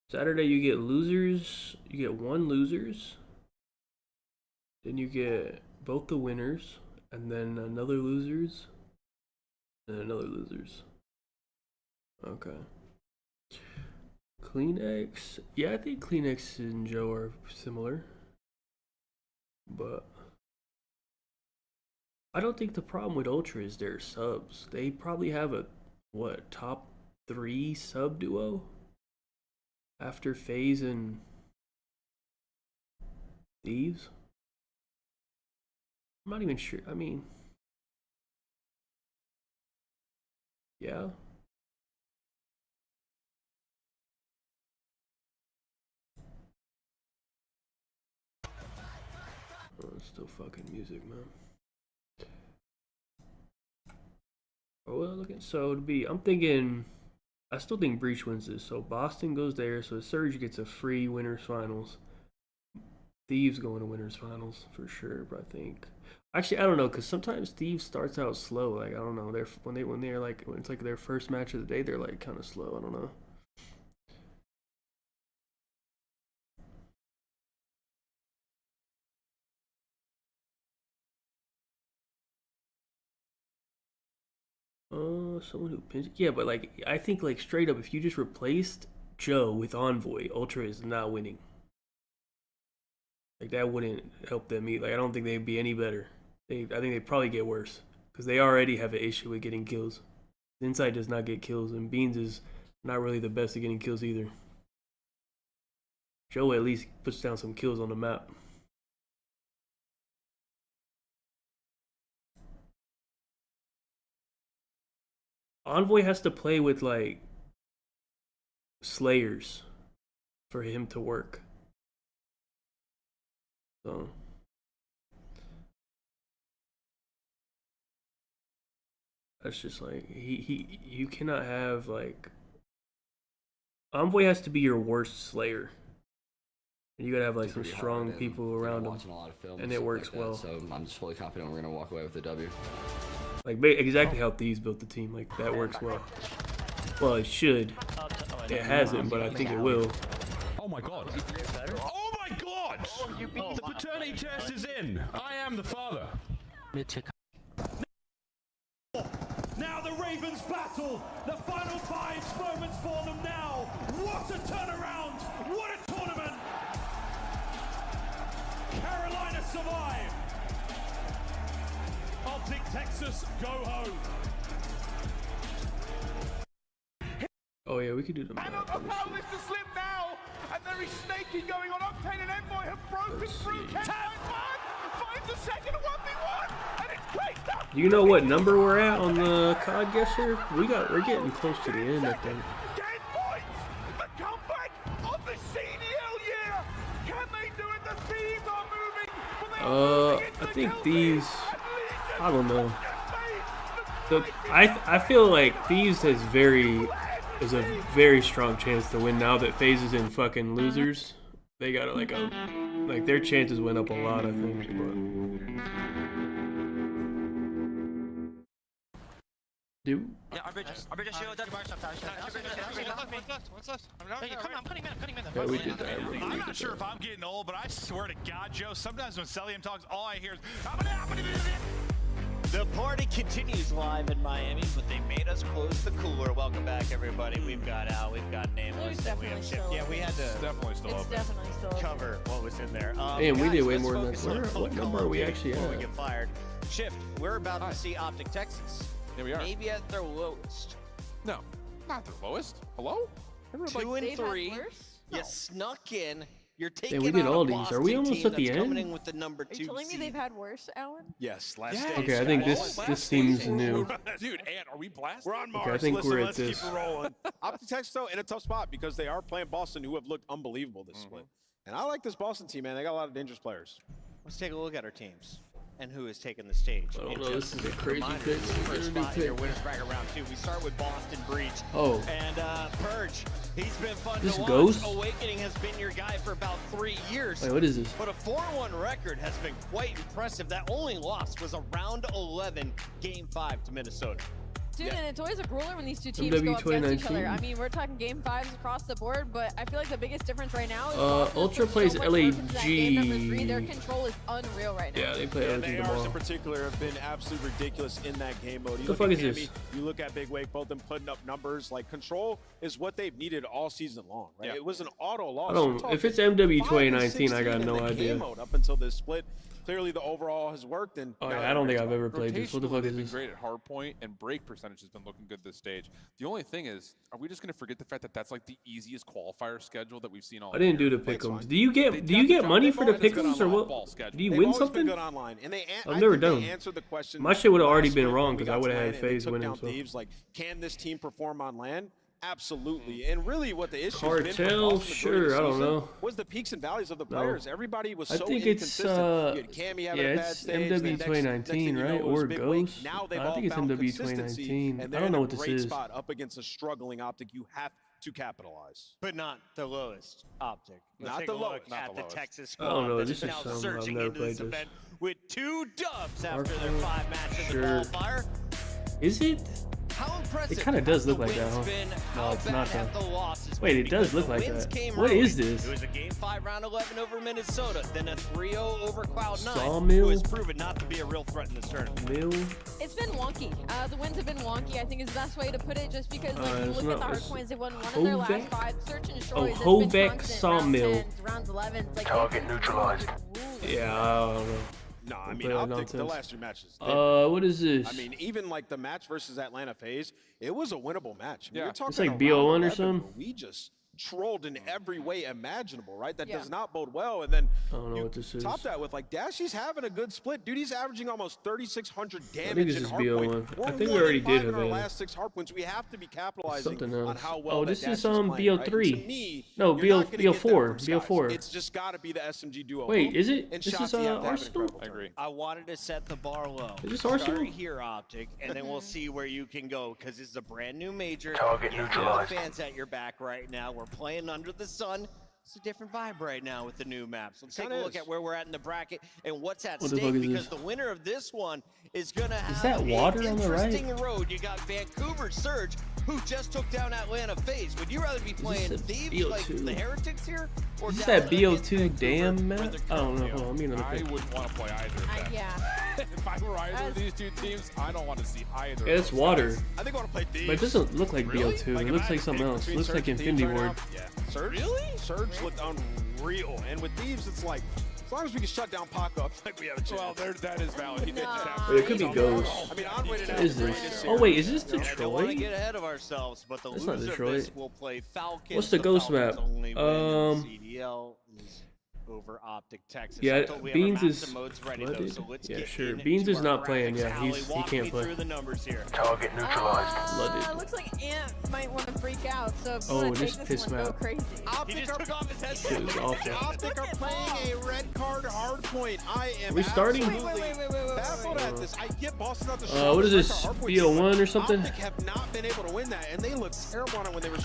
Saturday you get losers. You get 1 losers. Then you get both the winners, and then another losers, and another losers. Okay. Kleenex. Yeah, I think Kleenex and Joe are similar. But I don't think the problem with Ultra is their subs. They probably have a, what, top 3 sub duo? After FaZe and Thieves? I'm not even sure. I mean, yeah. Oh, it's still fucking music, man. Oh, well, looking so to be. I'm thinking. I still think Breach wins this. So Boston goes there. So Surge gets a free winners finals. Thieves going to winners finals for sure. But I think. Actually, I don't know, because sometimes Thieves starts out slow. Like, I don't know. When it's like their first match of the day, they're like kind of slow. I don't know. Someone who pinched. Yeah, but like, I think like straight up, if you just replaced Joe with Envoy, Ultra is not winning. Like, that wouldn't help them either. Like, I don't think they'd be any better. I think they'd probably get worse. Because they already have an issue with getting kills. Inside does not get kills, and Beans is not really the best at getting kills either. Joe at least puts down some kills on the map. Envoy has to play with, like, Slayers for him to work. So that's just like you cannot have like Envoy has to be your worst Slayer. And you gotta have like some strong people around him, and it works well. So I'm just fully confident we're gonna walk away with the W. Like exactly how Thieves built the team, like that works well. Well, it should. It hasn't, but I think it will. Oh my god. Oh my god! The paternity test is in. I am the father. Now the Ravens battle. The final 5 moments for them now. What a turnaround. What a tournament. Carolina survive. Optic Texas go home. Oh yeah, we could do the And a power list to slip now, and there is snaking going on. Octane and Envoy have broken through. Finds the second 1v1, and it's placed up. Do you know what number we're at on the COD guesser? We're getting close to the end, I think. 10 points. The comeback of the CDL year. Can they do it? The Thieves are moving. I think these. I don't know. I feel like Thieves is a very strong chance to win now that FaZe is in fucking losers. They got like their chances went up a lot, I think. But Dude. Yeah, our bridges shield. One's left. I'm cutting man. Yeah, we did that. I'm not sure if I'm getting old, but I swear to God, Joe, sometimes when Celium talks, all I hear is the party continues live in Miami, but they made us close the cooler. Welcome back, everybody. We've got Al, we've got Nameless, and we have Shift. Yeah, we had to cover what was in there. Man, we did way more than that. What number are we actually before at? we get fired. Shift, we're about to see Optic Texas. Here we are. Maybe at their lowest. No, not their lowest. Hello? 2 and 3. You snuck in. You're taking we did on all a these. Boston Are we almost team at the that's end? coming in with the number 2 Are you telling me seed. they've had worse, Alan? Yes, last Yes. stage. Okay, I think this seems new. Dude, and are we blasted? We're on Mars. Okay, I think Listen, we're at let's this. keep it rolling. Optic Texas, though, in a tough spot because they are playing Boston, who have looked unbelievable this split. And I like this Boston team, man. They got a lot of dangerous players. Let's take a look at our teams and who has taken the stage. I don't know, this is a crazy pick. First spot in your winners bracket round 2. We start with Boston Breach. Oh. And Purge, he's been fun This to watch. Ghost? Awakening has been your guy for about 3 years. Wait, what is this? But a 4-1 record has been quite impressive. That only loss was a round 11, game 5 to Minnesota. Dude, and it's always a grueler when these two teams MW go up against each 2019. other. I mean, we're talking game 5s across the board, but I feel like the biggest difference right now is Ultra plays Game number 3, LAG. their control is unreal right now. Yeah, they play And LAG the the ARs in ball. particular have been absolutely ridiculous in that game mode. You The look fuck at is this? Cammy, you look at Big Wake, both of them putting up numbers. Like, control is what they've needed all season long, right? It was an auto loss. I don't. If it's MW 2019, I got no in the idea. game mode up until this split. Clearly, the overall has worked. And Oh yeah, I don't think I've ever played this. What the fuck is Rotationally, this? they've been great at hardpoint, and break percentage has been looking good this stage. The only thing is, are we just going to forget the fact that that's like the easiest qualifier schedule that we've seen all I didn't do the pick'ems. Do you get money for the pick'ems or what? Do you win something? Good online. And I've never done them. Answered the question. My shit would have already last been week wrong when we because I got would to have had LAN and they FaZe took winning. down So. Thieves. Like, can this team perform on land? Absolutely. And really what the issue Cartel, sure, I don't know. was the peaks and valleys of the players. Everybody was I so think it's inconsistent. You had Cammy having a bad it's stage, MW the next 2019, thing you right? know, it was Or Big Wake. Ghost. Now they've I all think it's found MW consistency, 2019. and I they're don't in know a what this great is. spot up against a struggling Optic. You have to capitalize. But not the lowest Optic. Let's Not take the a look lowest. at the Texas I don't squad know, that this is is now something I've surging never into played this this. event with 2 dubs after Hardpoint, their 5 matches sure. in the qualifier. Is it? How impressive It kind of does have look the like that, wins huh? been? No, How it's bad not have though. the losses Wait, been? it does Because look the like wins that. came What early. is this? It was a game 5 round 11 over Minnesota, then a 3-0 over Cloud9, Sawmill? who has proven not to be a real threat in this tournament. Mill? It's been wonky. The wins have been wonky, I think is the best way to put it, just because like, you it's look at the not- Hardpoints, they've won one of their last Hovek? 5. Search and destroys. Oh, It's been Hovek constant. Sawmill. Rounds 10s, rounds 11s. Like, Target it's been neutralized. Yeah, I don't know. No, I Don't mean, play that Optic, the nonsense. last 3 matches. What is this? I mean, even like the match versus Atlanta FaZe, it was a winnable match. I mean, Yeah. You're talking It's like around BO1 or 11 something? where we just trolled in every way imaginable, right? That Yeah. does not bode well. And then I don't know you what this is. top that with like Dashy's having a good split. Dude, he's averaging almost 3,600 damage think this in is Hardpoint. BO1. We're I think we 1 already in did 5 in our Havana. last 6 Hardpoints. We have to be capitalizing Something on else. how well Oh, that this Dash is playing, BO3. Right? To me, No, you're not gonna get that BO4. from Skies. BO4. It's just got to be the SMG duo. Wait, is it? And This Shots, is you have to have an Arsenal? incredible I agree. I wanted to set the bar low. Is this Start Arsenal? here, Optic, and then we'll see where you can go, because this is a brand new major. Target You have neutralized. fans at your back right now. We're playing under the sun. It's a different vibe right now with the new maps. Let's take a look at where we're at in the bracket and what's at What the stake, fuck is because this? the winner of this one is going to have that water an on the right? interesting road. You got Vancouver Surge, who just took down Atlanta FaZe. Would you rather be playing a Thieves like BO2? the Heretics here? Or Is this down that against BO2 Vancouver, damn where map? the I don't know. current- Hold on, let me another I pick. wouldn't want to play either of them. yeah. If I were either of these two teams, I don't want to see either. Yeah, of it's those water. guys. I think I want to play Thieves. But it doesn't look like Really? BO2. Like, It if looks I had like to something pick else. It between looks like Surge and Infinity Thieves right Ward. now, yeah. Surge? Really? Surge looked unreal. And with Thieves, it's like, as long as we can shut down Paco, I feel like we have a chance. Well, that is valid. He did just have Wait, it could be Ghost. I mean, Andre didn't What have is the this? greatest Oh wait, is this I don't want to Detroit? get ahead of ourselves, but the That's not loser of Detroit. this will play Falcons. What's the Ghost Falcons map? only win. CDL is over Optic Texas. Yeah, I told we have Beans our maps is and modes ready, though, flooded. so let's Yeah, get sure. into Beans is our not playing. graphics. Yeah, Hallie, he walk can't me play. through the numbers here. Target neutralized. Flooded. Looks like Ant might want to freak out, so if you Oh, want to this take piss this one, go map. crazy. He just took off his headset. Shit was awful. Optic are playing a red card hard Hardpoint, I am we starting? baffled at this. I get Boston out the what is this? BO1 or something? Optic have not been able to win that, and they look terrible on it when they were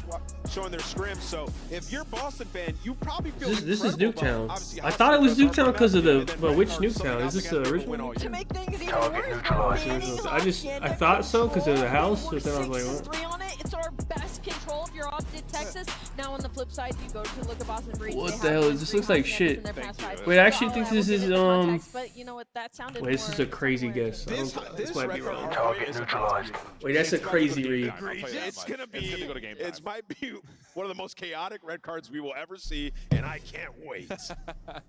showing their scrims. So if you're a Boston fan, you probably feel this is Nuketown. I thought it was Nuketown because of the which Nuketown? Is this the original? To make things even worse, I thought so because of the house, but then I was like, what? on it. It's our best control if you're Optic Texas. Now on the flip side, you go to look at Boston Breeze. What the hell is this? Looks like shit. Wait, I actually think this is But you know what? That sounded. Wait, this is a crazy guess. This might be wrong. Target neutralized. Wait, that's a crazy read. It's gonna be. It might be one of the most chaotic red cards we will ever see, and I can't wait.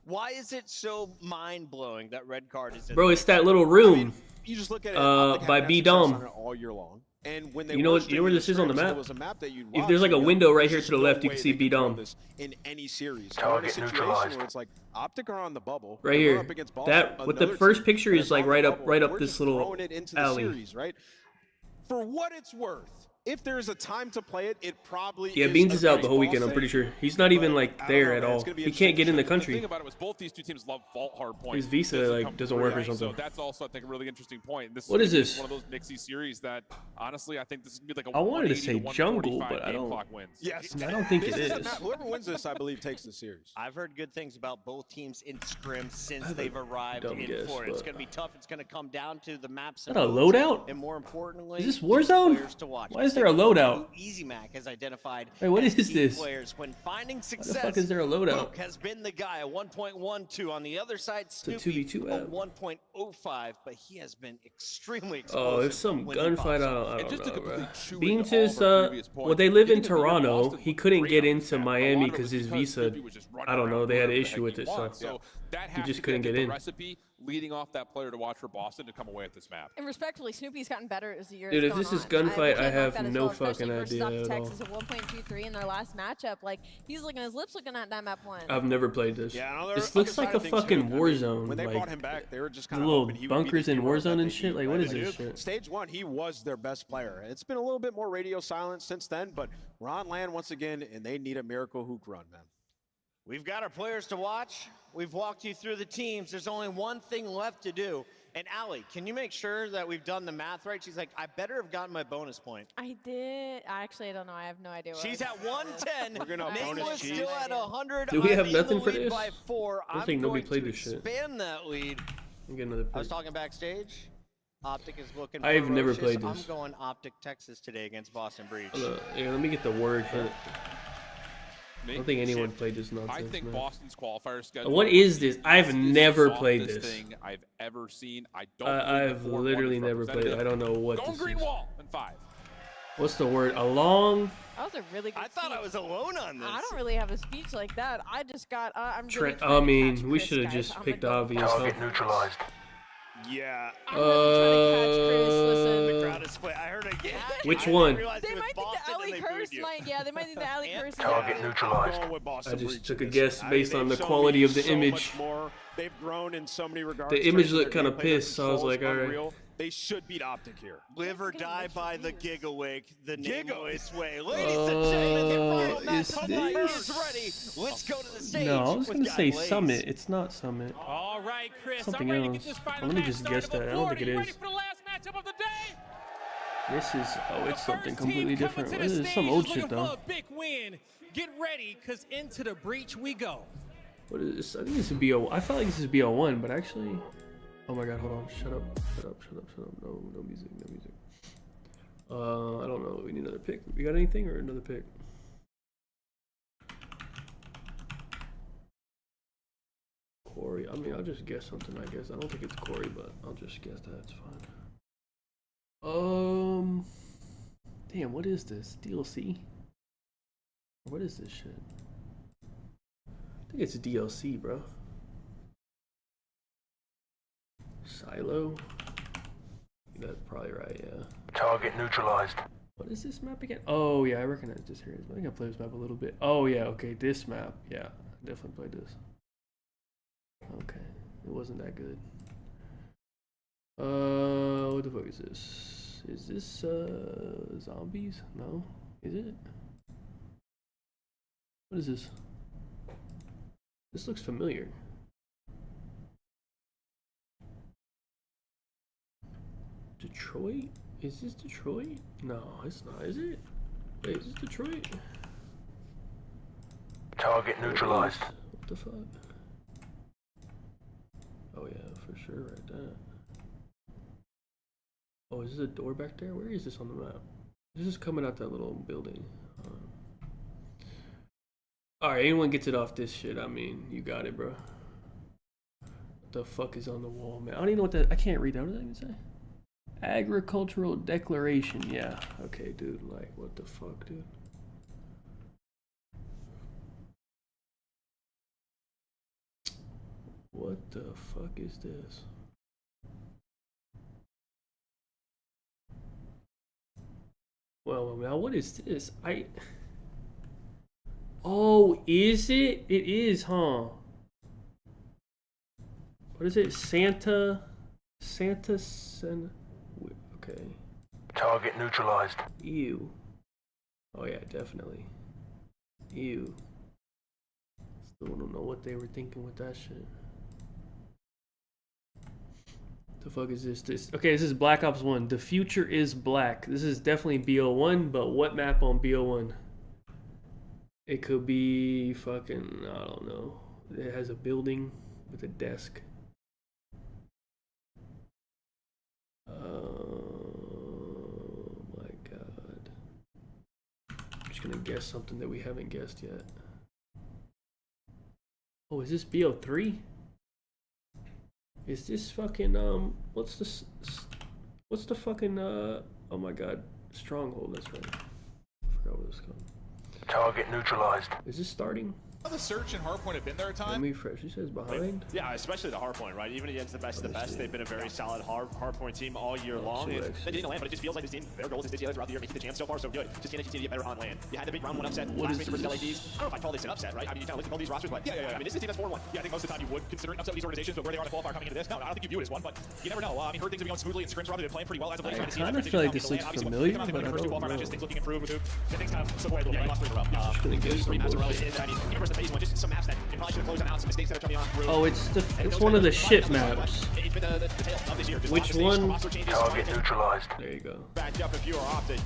Why is it so mind-blowing that red card is in Bro, it's that little room. You just look at it. By B Dom. All year long. And when they you know where this is on the map? If there's like a window right here to the left, you can see B Dom. In any series, target neutralized. Where it's like Optic are on the bubble. Right here. That what the first picture is like right up this little alley. Series, right? For what it's worth. If there's a time to play it, it probably yeah, Beans is out the whole weekend, I'm pretty sure. He's not even like there at all. He can't get in the country. The thing about it was both these two teams love vault Hardpoint. His visa like doesn't work or something. So that's also I think a really interesting point. What is this? One of those Nixie series that honestly I think this is gonna be like a I wanted to say jungle, but I don't. Yes, I don't think it is. Whoever wins this, I believe, takes the series. I've heard good things about both teams in scrim since they've arrived in Florida. It's gonna be tough. It's gonna come down to the maps. Is that a loadout? And more importantly, is this Warzone? Why is there a loadout? Easy Mac has identified. Wait, what is this? Players when finding success. Why the fuck is there a loadout? Luke has been the guy at 1.12 on the other side. Snoopy It's a 2v2 at 1.05, but he has been extremely explosive. Oh, it's some gunfight. I don't know, bro. Beans is well, they live in Toronto. He couldn't get into Miami because his visa. I don't know. They had an issue with it, so he just couldn't get in. Leading off that player to watch for Boston to come away at this map. And respectfully, Snoopy's gotten better as the years Dude, if this is gunfight, I have no fucking idea at all. Texas at 1.23 in their last matchup. Like he's looking his lips looking at that map one. I've never played this. Yeah, this looks like a fucking Warzone. When they like, brought him back, they were just kind little of bunkers in Warzone and shit. Like, what is this shit? Stage 1, he was their best player. It's been a little bit more radio silence since then, but we're on land once again, and they need a miracle hook run, man. We've got our players to watch. We've walked you through the teams. There's only one thing left to do. And Allie, can you make sure that we've done the math right? She's like, I better have gotten my bonus point. I did. Actually, I don't know. I have no idea. She's at 110. We're gonna Nameless still at 100. Do we have I'm nothing in the for lead this? by 4. I don't think nobody played this shit. Expand that lead. Get another pick. I was talking backstage. Optic is looking. I've never ferocious. played this. I'm going Optic Texas today against Boston Breach. Yeah, let me get the word hit. I don't think anyone played this nonsense. I think man. Boston's qualifier schedule. What is this? I've never played this. Thing I've ever seen. I don't. I've literally never played it. I don't know what this green is. wall in 5. What's the word? Along. That was a really good I thought I was alone on this. I don't really have a speech like that. I just got. I'm. Really I mean, we should have just picked obvious. Target neutralized. Yeah. The crowd is split. I heard again. Which one? They might think the alley curse might. Yeah, they might think the alley curse. Target neutralized. I just took a guess based on the quality of the image. They've grown in so many regards. The image looked kind of pissed, so I was like, all right. They should beat Optic here. Live or die by the Gigawake, the nameless way. Ladies and gentlemen, the final match is ready. Let's go to the stage. No, I was gonna say Summit. It's not Summit. All right, Chris. Something else. Well, let me just guess that. I don't think it is. Ready for the last matchup of the day? This is it's something completely different. This is some old shit though. Big win. Get ready, cause into the breach we go. What is this? I think this is BO. I felt like this is BO1, but actually. Oh my god, hold on. Shut up. Shut up. Shut up. Shut up. No music. No music. I don't know. We need another pick. We got anything or another pick? Corey. I mean, I'll just guess something, I guess. I don't think it's Corey, but I'll just guess that. It's fine. Damn, what is this? DLC? What is this shit? I think it's DLC, bro. Silo? That's probably right, yeah. Target neutralized. What is this map again? Oh, yeah, I recognize this here. I think I played this map a little bit. Oh, yeah, okay, this map. Yeah, I definitely played this. Okay, it wasn't that good. What the fuck is this? Is this, zombies? No? Is it? What is this? This looks familiar. Detroit? Is this Detroit? No, it's not, is it? Wait, is this Detroit? Target neutralized. What the fuck? Oh yeah, for sure, right there. Oh, is this a door back there? Where is this on the map? This is coming out that little building. Alright, anyone gets it off this shit, I mean, you got it, bro. What the fuck is on the wall, man? I don't even know what that, I can't read that. What does that even say? Agricultural declaration, yeah. Okay, dude, like, what the fuck, dude? What the fuck is this? Well, now what is this? Oh, is it? It is, huh? What is it? Santa. Okay. Target neutralized. Ew. Oh yeah, definitely. Ew. Still don't know what they were thinking with that shit. The fuck is this? Okay, this is Black Ops 1. The future is black. This is definitely BO1, but what map on BO1? It could be fucking, I don't know. It has a building with a desk. Oh my god. I'm just gonna guess something that we haven't guessed yet. Oh, is this BO3? Is this fucking what's the fucking oh my god, Stronghold, that's right. I forgot what it's called. Target neutralized. Is this starting? The search and Hardpoint have been there a time. Let me refresh. He says behind. Yeah, especially the Hardpoint, right? Even against the best of the best, they've been a very solid Hardpoint team all year long. They didn't land, but it just feels like this team, their goal is this year throughout the year, making the champs so far so good. Just can't get better on land. You had the big round one upset last week versus LADs. I don't know if I call this an upset, right? I mean, you kind of look at all these rosters, but yeah. I mean, this is a team that's 4-1. Yeah, I think most of the time you would consider it an upset with these organizations, but where they are in the qualifier coming into this, no, I don't think you view it as one, but you never know. I mean, heard things have been going smoothly, and Scrims rather than playing pretty well as of late. I kind of feel like this looks familiar, but I don't know. Matches, things looking improved with Hoop. Things kind of slip away a little bit. Lost 3 in a row. Just gonna get some bullshit. I mean, even versus the phase one, just some maps that you probably should have closed out, some mistakes that are coming on through. Oh, it's one of the shit maps. Which one? Target neutralized. There you go. Back up if you are opted.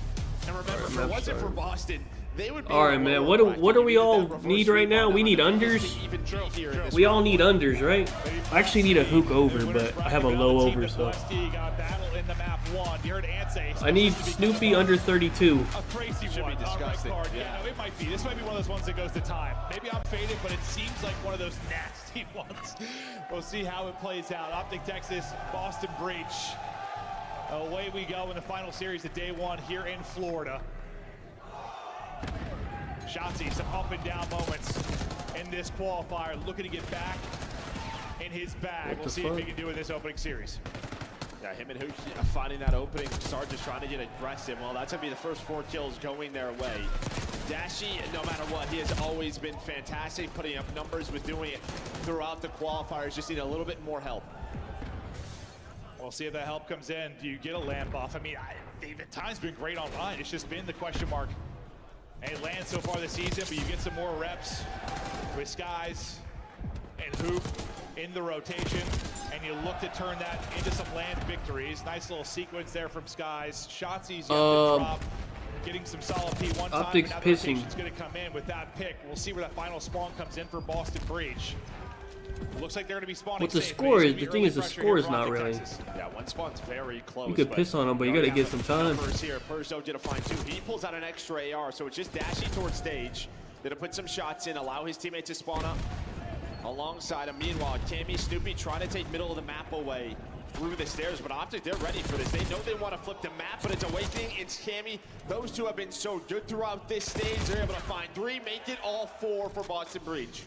And remember, if it wasn't for Boston, they would be. Alright, man. What do we all need right now? We need unders. We all need unders, right? I actually need a hook over, but I have a low over, so. I need Snoopy under 32. A crazy one. Should be disgusting. Yeah, no, it might be. This might be one of those ones that goes to time. Maybe I'm faded, but it seems like one of those nasty ones. We'll see how it plays out. Optic Texas, Boston Breach. Away we go in the final series of day one here in Florida. Shotzi, some up and down moments in this qualifier, looking to get back in his bag. We'll see if he can do it in this opening series. Yeah, him and Hook finding that opening. Sarge just trying to get aggressive. Well, that's going to be the first 4 kills going their way. Dashi, no matter what, he has always been fantastic, putting up numbers, with doing it throughout the qualifiers. Just need a little bit more help. We'll see if that help comes in. Do you get a land buff? I mean, they've at times been great online. It's just been the question mark. And it lands so far this season, but you get some more reps with Skies and Hoop in the rotation, and you look to turn that into some land victories. Nice little sequence there from Skies. Shotzi's yet to drop, getting some solid P1 time. Optics now pissing. The rotation's going to come in with that pick. We'll see where that final spawn comes in for Boston Breach. Looks like they're going to be spawning. What the score is, the thing is, the score is not really. Yeah, one spawn's very close. You could piss on him, but you got to get some time. Here, Perzo did a fine too. He pulls out an extra AR, so it's just dashing towards stage. Gonna put some shots in, allow his teammate to spawn up alongside him. Meanwhile, Cammy, Snoopy trying to take middle of the map away through the stairs, but Optic, they're ready for this. They know they want to flip the map, but it's Awakening, it's Cammy. Those two have been so good throughout this stage. They're able to find 3, make it all 4 for Boston Breach.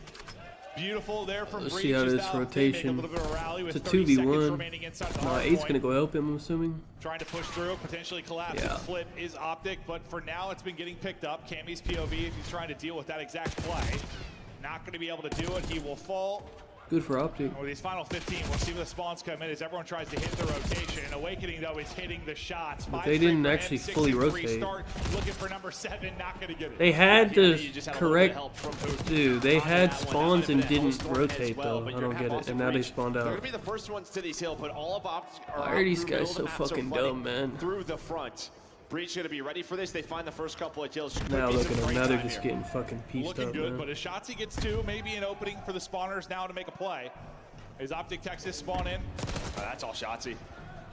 Beautiful there from Let's Breach. see how this rotation. It's a 2v1. 8's gonna go help him, I'm assuming. Trying to push through, potentially collapse and flip is Optic, but for now it's been getting picked up. Cammy's POV, if he's trying to deal with that exact play, not going to be able to do it. He will fall. Good for Optic. Well, these final 15, we'll see where the spawns come in as everyone tries to hit the rotation. Awakening, though, is hitting the shots. But they didn't actually fully rotate. Start looking for number 7, not going to get it. They had the correct... Dude, they had spawns and didn't rotate, though. I don't get it. And now they spawned out. They're going to be the first ones to these hill, but all of Optic are Why are these guys so fucking dumb, man? Through the front. Breach going to be ready for this. They find the first couple of kills. Now look at them. Now they're just getting fucking pieced Looking up, good, man. but as Shotzi gets 2, maybe an opening for the spawners now to make a play. Is Optic Texas spawn in? Oh, that's all Shotzi.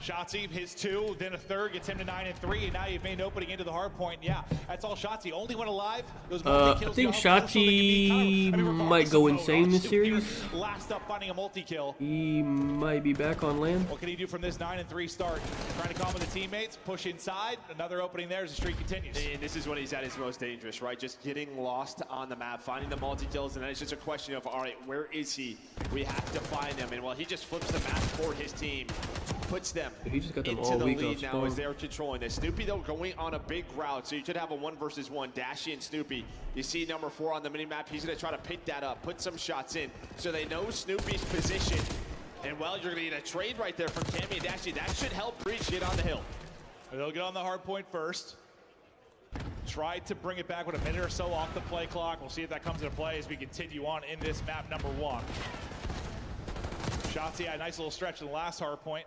Shotzi, his 2, then a third, gets him to 9 and 3, and now you've made an opening into the hard point. Yeah, that's all Shotzi. Only one alive. Those I think Shotzi might go insane this series. Last up, finding a multi-kill. He might be back on land. What can he do from this 9 and 3 start? Trying to calm with the teammates, push inside. Another opening there as the streak continues. And this is when he's at his most dangerous, right? Just getting lost on the map, finding the multi-kills, and then it's just a question of, all right, where is he? We have to find him. And while he just flips the map for his team, puts them he just got them into all the weak lead now spawn. as they're controlling this. Snoopy, though, going on a big route, so you should have a 1 versus 1. Dashy and Snoopy. You see number 4 on the mini-map. He's going to try to pick that up, put some shots in, so they know Snoopy's position. And, well, you're going to get a trade right there from Cammy and Dashy. That should help Breach get on the hill. They'll get on the hard point first. Try to bring it back with a minute or so off the play clock. We'll see if that comes into play as we continue on in this map number 1. Shotzi had a nice little stretch in the last hard point.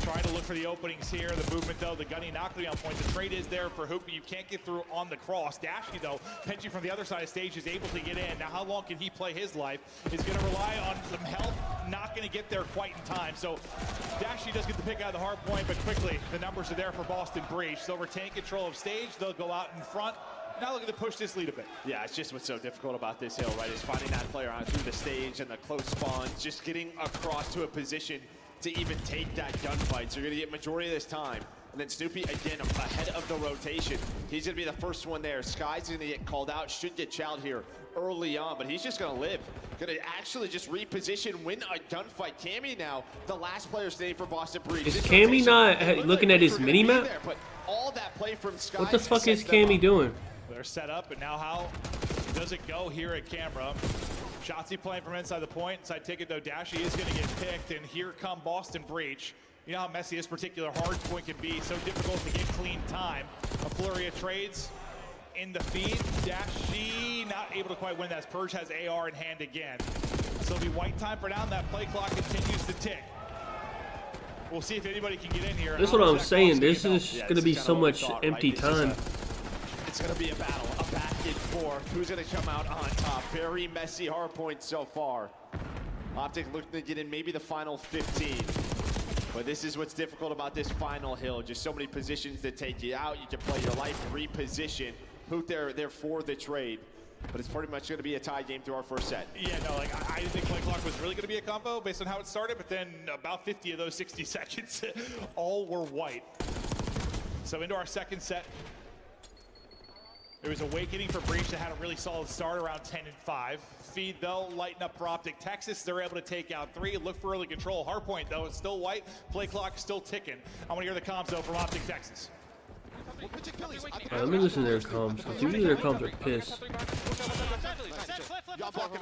Trying to look for the openings here. The movement, though, the gunny not going to be on point. The trade is there for Hoopy. You can't get through on the cross. Dashy, though, pinching from the other side of stage, is able to get in. Now, how long can he play his life? Is going to rely on some health. Not going to get there quite in time. So, Dashy does get the pick out of the hard point, but quickly, the numbers are there for Boston Breach. They'll retain control of stage. They'll go out in front. Now looking to push this lead a bit. Yeah, it's just what's so difficult about this hill, right? Is finding that player out through the stage and the close spawns, just getting across to a position to even take that gunfight. So you're going to get majority of this time. And then Snoopy, again, ahead of the rotation. He's going to be the first one there. Sky's going to get called out. Should get chowed here early on, but he's just going to live. Going to actually just reposition, win a gunfight. Cammy now, the last player standing for Boston Breach. Is Cammy not looking at his mini-map? But all that play from Sky. What the fuck is Cammy doing? They're set up, and now how does it go here at camera? Shotzi playing from inside the point. Inside ticket, though, Dashy is going to get picked, and here come Boston Breach. You know how messy this particular hard point can be. So difficult to get clean time. A flurry of trades in the feed. Dashy not able to quite win that. Purge has AR in hand again. So it'll be white time for now. That play clock continues to tick. We'll see if anybody can get in here. That's what I'm saying. This is going to be so much empty time. It's going to be a battle, a back and forth. Who's going to come out on top? Very messy hard point so far. Optic looking to get in maybe the final 15. But this is what's difficult about this final hill. Just so many positions that take you out. You can play your life, reposition. Hoot there for the trade. But it's pretty much going to be a tie game through our first set. Yeah, no, like I didn't think play clock was really going to be a combo based on how it started. But then about 50 of those 60 seconds, all were white. So into our second set. It was Awakening for Breach that had a really solid start around 10 and 5. Feed, though, lighten up for Optic Texas. They're able to take out 3. Look for early control. Hardpoint, though, is still white. Play clock still ticking. I want to hear the comms, though, from Optic Texas. Let me listen to their comms, because usually their comms are pissed. I'm blocking.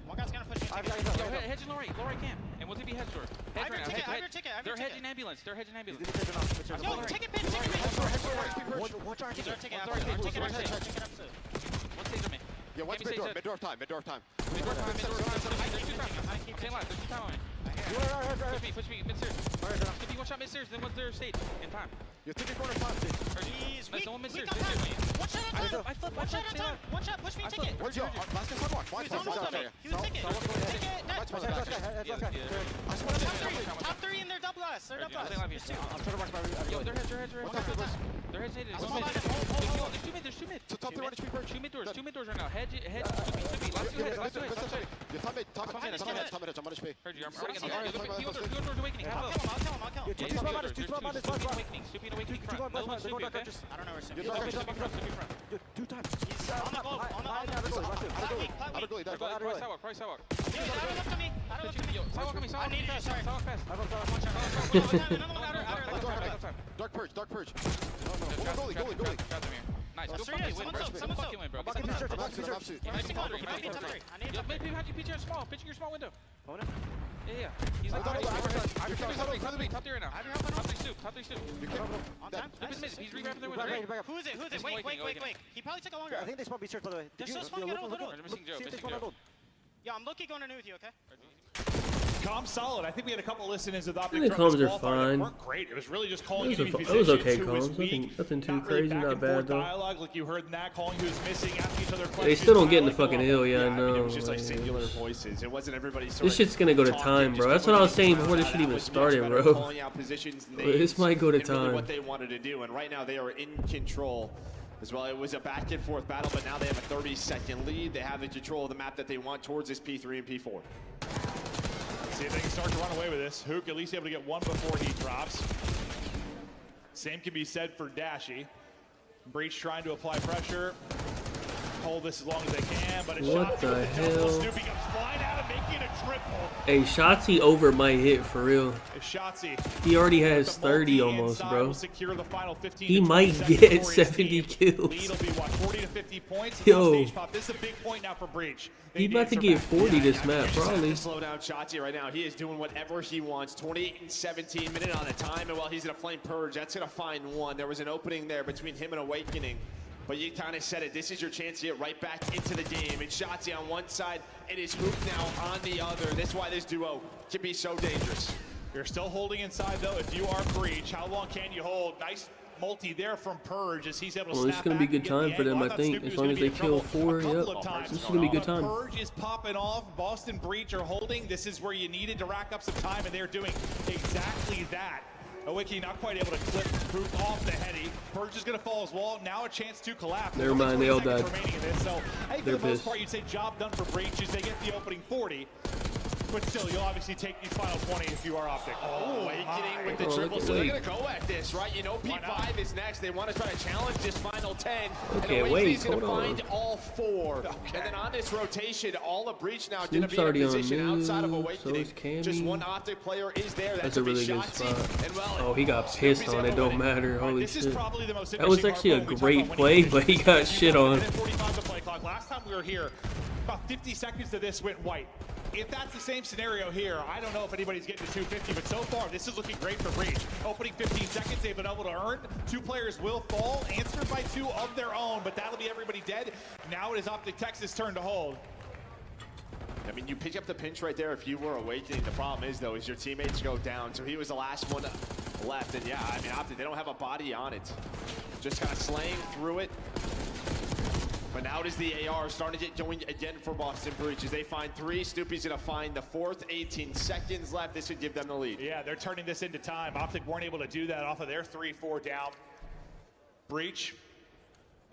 One guy's gonna push you. Hedge in low right camp. And we'll be hedge door. They're hedging ambulance. They're hedging ambulance. Yo, ticket pin. Watch our ticket. Ticket up. One stage on me. Yeah, watch mid door. Mid door time. Stay alive. There's 2 time on me. Push me, mid-stairs. If you one shot mid-stairs, then what's their stage in time? You're taking corner time. Jeez, nice, no one mid-stairs. One shot at a time. I flip. One shot at a time. One shot, push me, ticket. Where's your last guy sidewalk? He was almost on me. He was ticket. Top 3 and they're double us. They're double us. I'm trying to watch my... Yo, they're hedge. They're hedge native. There's 2 mid. Top 3 HP perch. 2 mid doors right now. Hedge. Last 2 hedge. You're top mid. I'm on HP. Heard you. I'm already getting the doors awakening. I'll kill him. Two awakening. I don't know where Snoopy is. 2 times. He's on the globe. On the globe. Price sidewalk. Yeah, Adam left to me. Sidewalk on me. I need that. Sorry. Sidewalk fast. Another one outer left. Dark purge. No. Goalie. Nice. Go fucking win, bro. Go fucking win, bro. Nice and cover. He might be top 3. Maybe have you pitch your small. Pitching your small window. Yeah. He's like top 3 right now. Top 3 soup. Top 3 soup. On time. He's rewrapping their window. Who is it? Wait. He probably took a longer. I think they spawned B search, by the way. They're still spawning. Hold on. I'm missing Joe. Yeah, I'm looking going underneath you, okay? Calm solid. I think we had a couple of listens with Optic. I think comms are fine. Weren't great. It was really just calling it was okay comms. Nothing too crazy, not bad though. Dialogue like you heard in that, calling who's missing, asking each other questions. They still don't get in the fucking hill, yeah, I know. It was just like singular voices. It wasn't everybody. This shit's gonna go to time, bro. That's what I was saying before this shit even started, bro. This might go to time. What they wanted to do, and right now they are in control. As well, it was a back and forth battle, but now they have a 30-second lead. They have the control of the map that they want towards this P3 and P4. See if they can start to run away with this. Hook at least able to get one before he drops. Same can be said for Dashy. Breach trying to apply pressure. Hold this as long as they can, but what the hell? Snoopy comes flying out and making a triple. Hey, Shotzi over might hit for real. He already has 30 almost, bro. He might get 70 kills. Yo, this is a big point now for Breach. He's about to get 40 this map, probably. Slow down Shotzi right now. He is doing whatever he wants. 28 and 17 minute on the time, and while he's gonna flame Purge, that's gonna find one. There was an opening there between him and Awakening. But you kind of said it. This is your chance to get right back into the game. It's Shotzi on one side. It is Hoop now on the other. That's why this duo can be so dangerous. You're still holding inside, though. If you are Breach, how long can you hold? Nice multi there from Purge as he's able to snap this is going to be good time for them, I think. As long as they kill 4, yep. This is going to be good time. Purge is popping off. Boston Breach are holding. This is where you needed to rack up some time, and they're doing exactly that. Awakening not quite able to clip Hoop off the heady. Purge is going to fall as well. Now a chance to collapse. Never mind, they all died. So I think for the most part, you'd say job done for Breach as they get the opening 40. But still, you'll obviously take these final 20 if you are Optic. Awakening with the triple, so they're going to go at this, right? You know P5 is next. They want to try to challenge this final 10. Okay, and Awakening's going to hold find all 4. Okay. And then on this rotation, all of Breach now going to be already in a position on outside of so Awakening. Just one Optic player is there. That's a really good spot. Oh, he got pissed on it. Don't matter. Holy shit. That was actually a great play, but he got shit on. Last time we were here, about 50 seconds to this went white. If that's the same scenario here, I don't know if anybody's getting to 250, but so far, this is looking great for Breach. Opening 15 seconds, they've been able to earn. 2 players will fall, answered by 2 of their own, but that'll be everybody dead. Now it is Optic Texas' turn to hold. I mean, you pick up the pinch right there if you were Awakening. The problem is, though, is your teammates go down. So he was the last one left. And yeah, I mean, Optic, they don't have a body on it. Just kind of slaying through it. But now it is the AR starting to get going again for Boston Breach as they find 3. Snoopy's going to find the 4th. 18 seconds left. This would give them the lead. Yeah, they're turning this into time. Optic weren't able to do that off of their 3-4 down. Breach.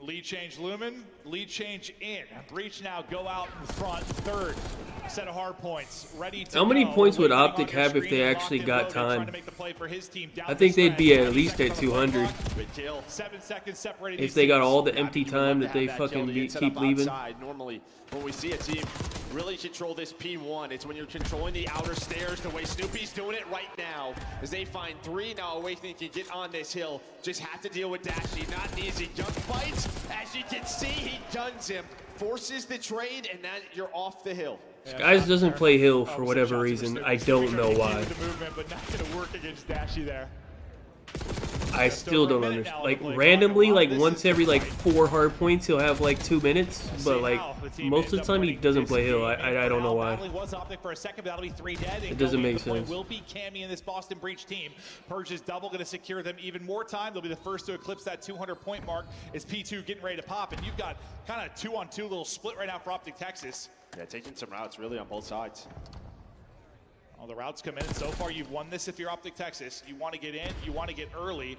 Lead change Lumen, lead change in. Breach now go out in front, 3rd set of hard points, ready to How many go. points would Optic have if they actually got time? I think they'd be at least at 200. 7 seconds separating if they got all the empty time that they fucking keep leaving. Normally, when we see a team really control this P1, it's when you're controlling the outer stairs the way Snoopy's doing it right now. As they find 3 now, Awakening can get on this hill. Just have to deal with Dashy. Not an easy gunfight. As you can see, he guns him, forces the trade, and then you're off the hill. Skies doesn't play hill for whatever reason. I don't know why. But not going to work against Dashy there. I still don't understand. Like randomly, like once every like 4 hard points, he'll have like 2 minutes. But like most of the time, he doesn't play hill. I don't know why. It doesn't make sense. Will be Cammy in this Boston Breach team. Purge's double going to secure them even more time. They'll be the first to eclipse that 200-point mark. Is P2 getting ready to pop? And you've got kind of 2-on-2 little split right now for Optic Texas. Yeah, taking some routes really on both sides. All the routes come in. So far, you've won this if you're Optic Texas. You want to get in. You want to get early.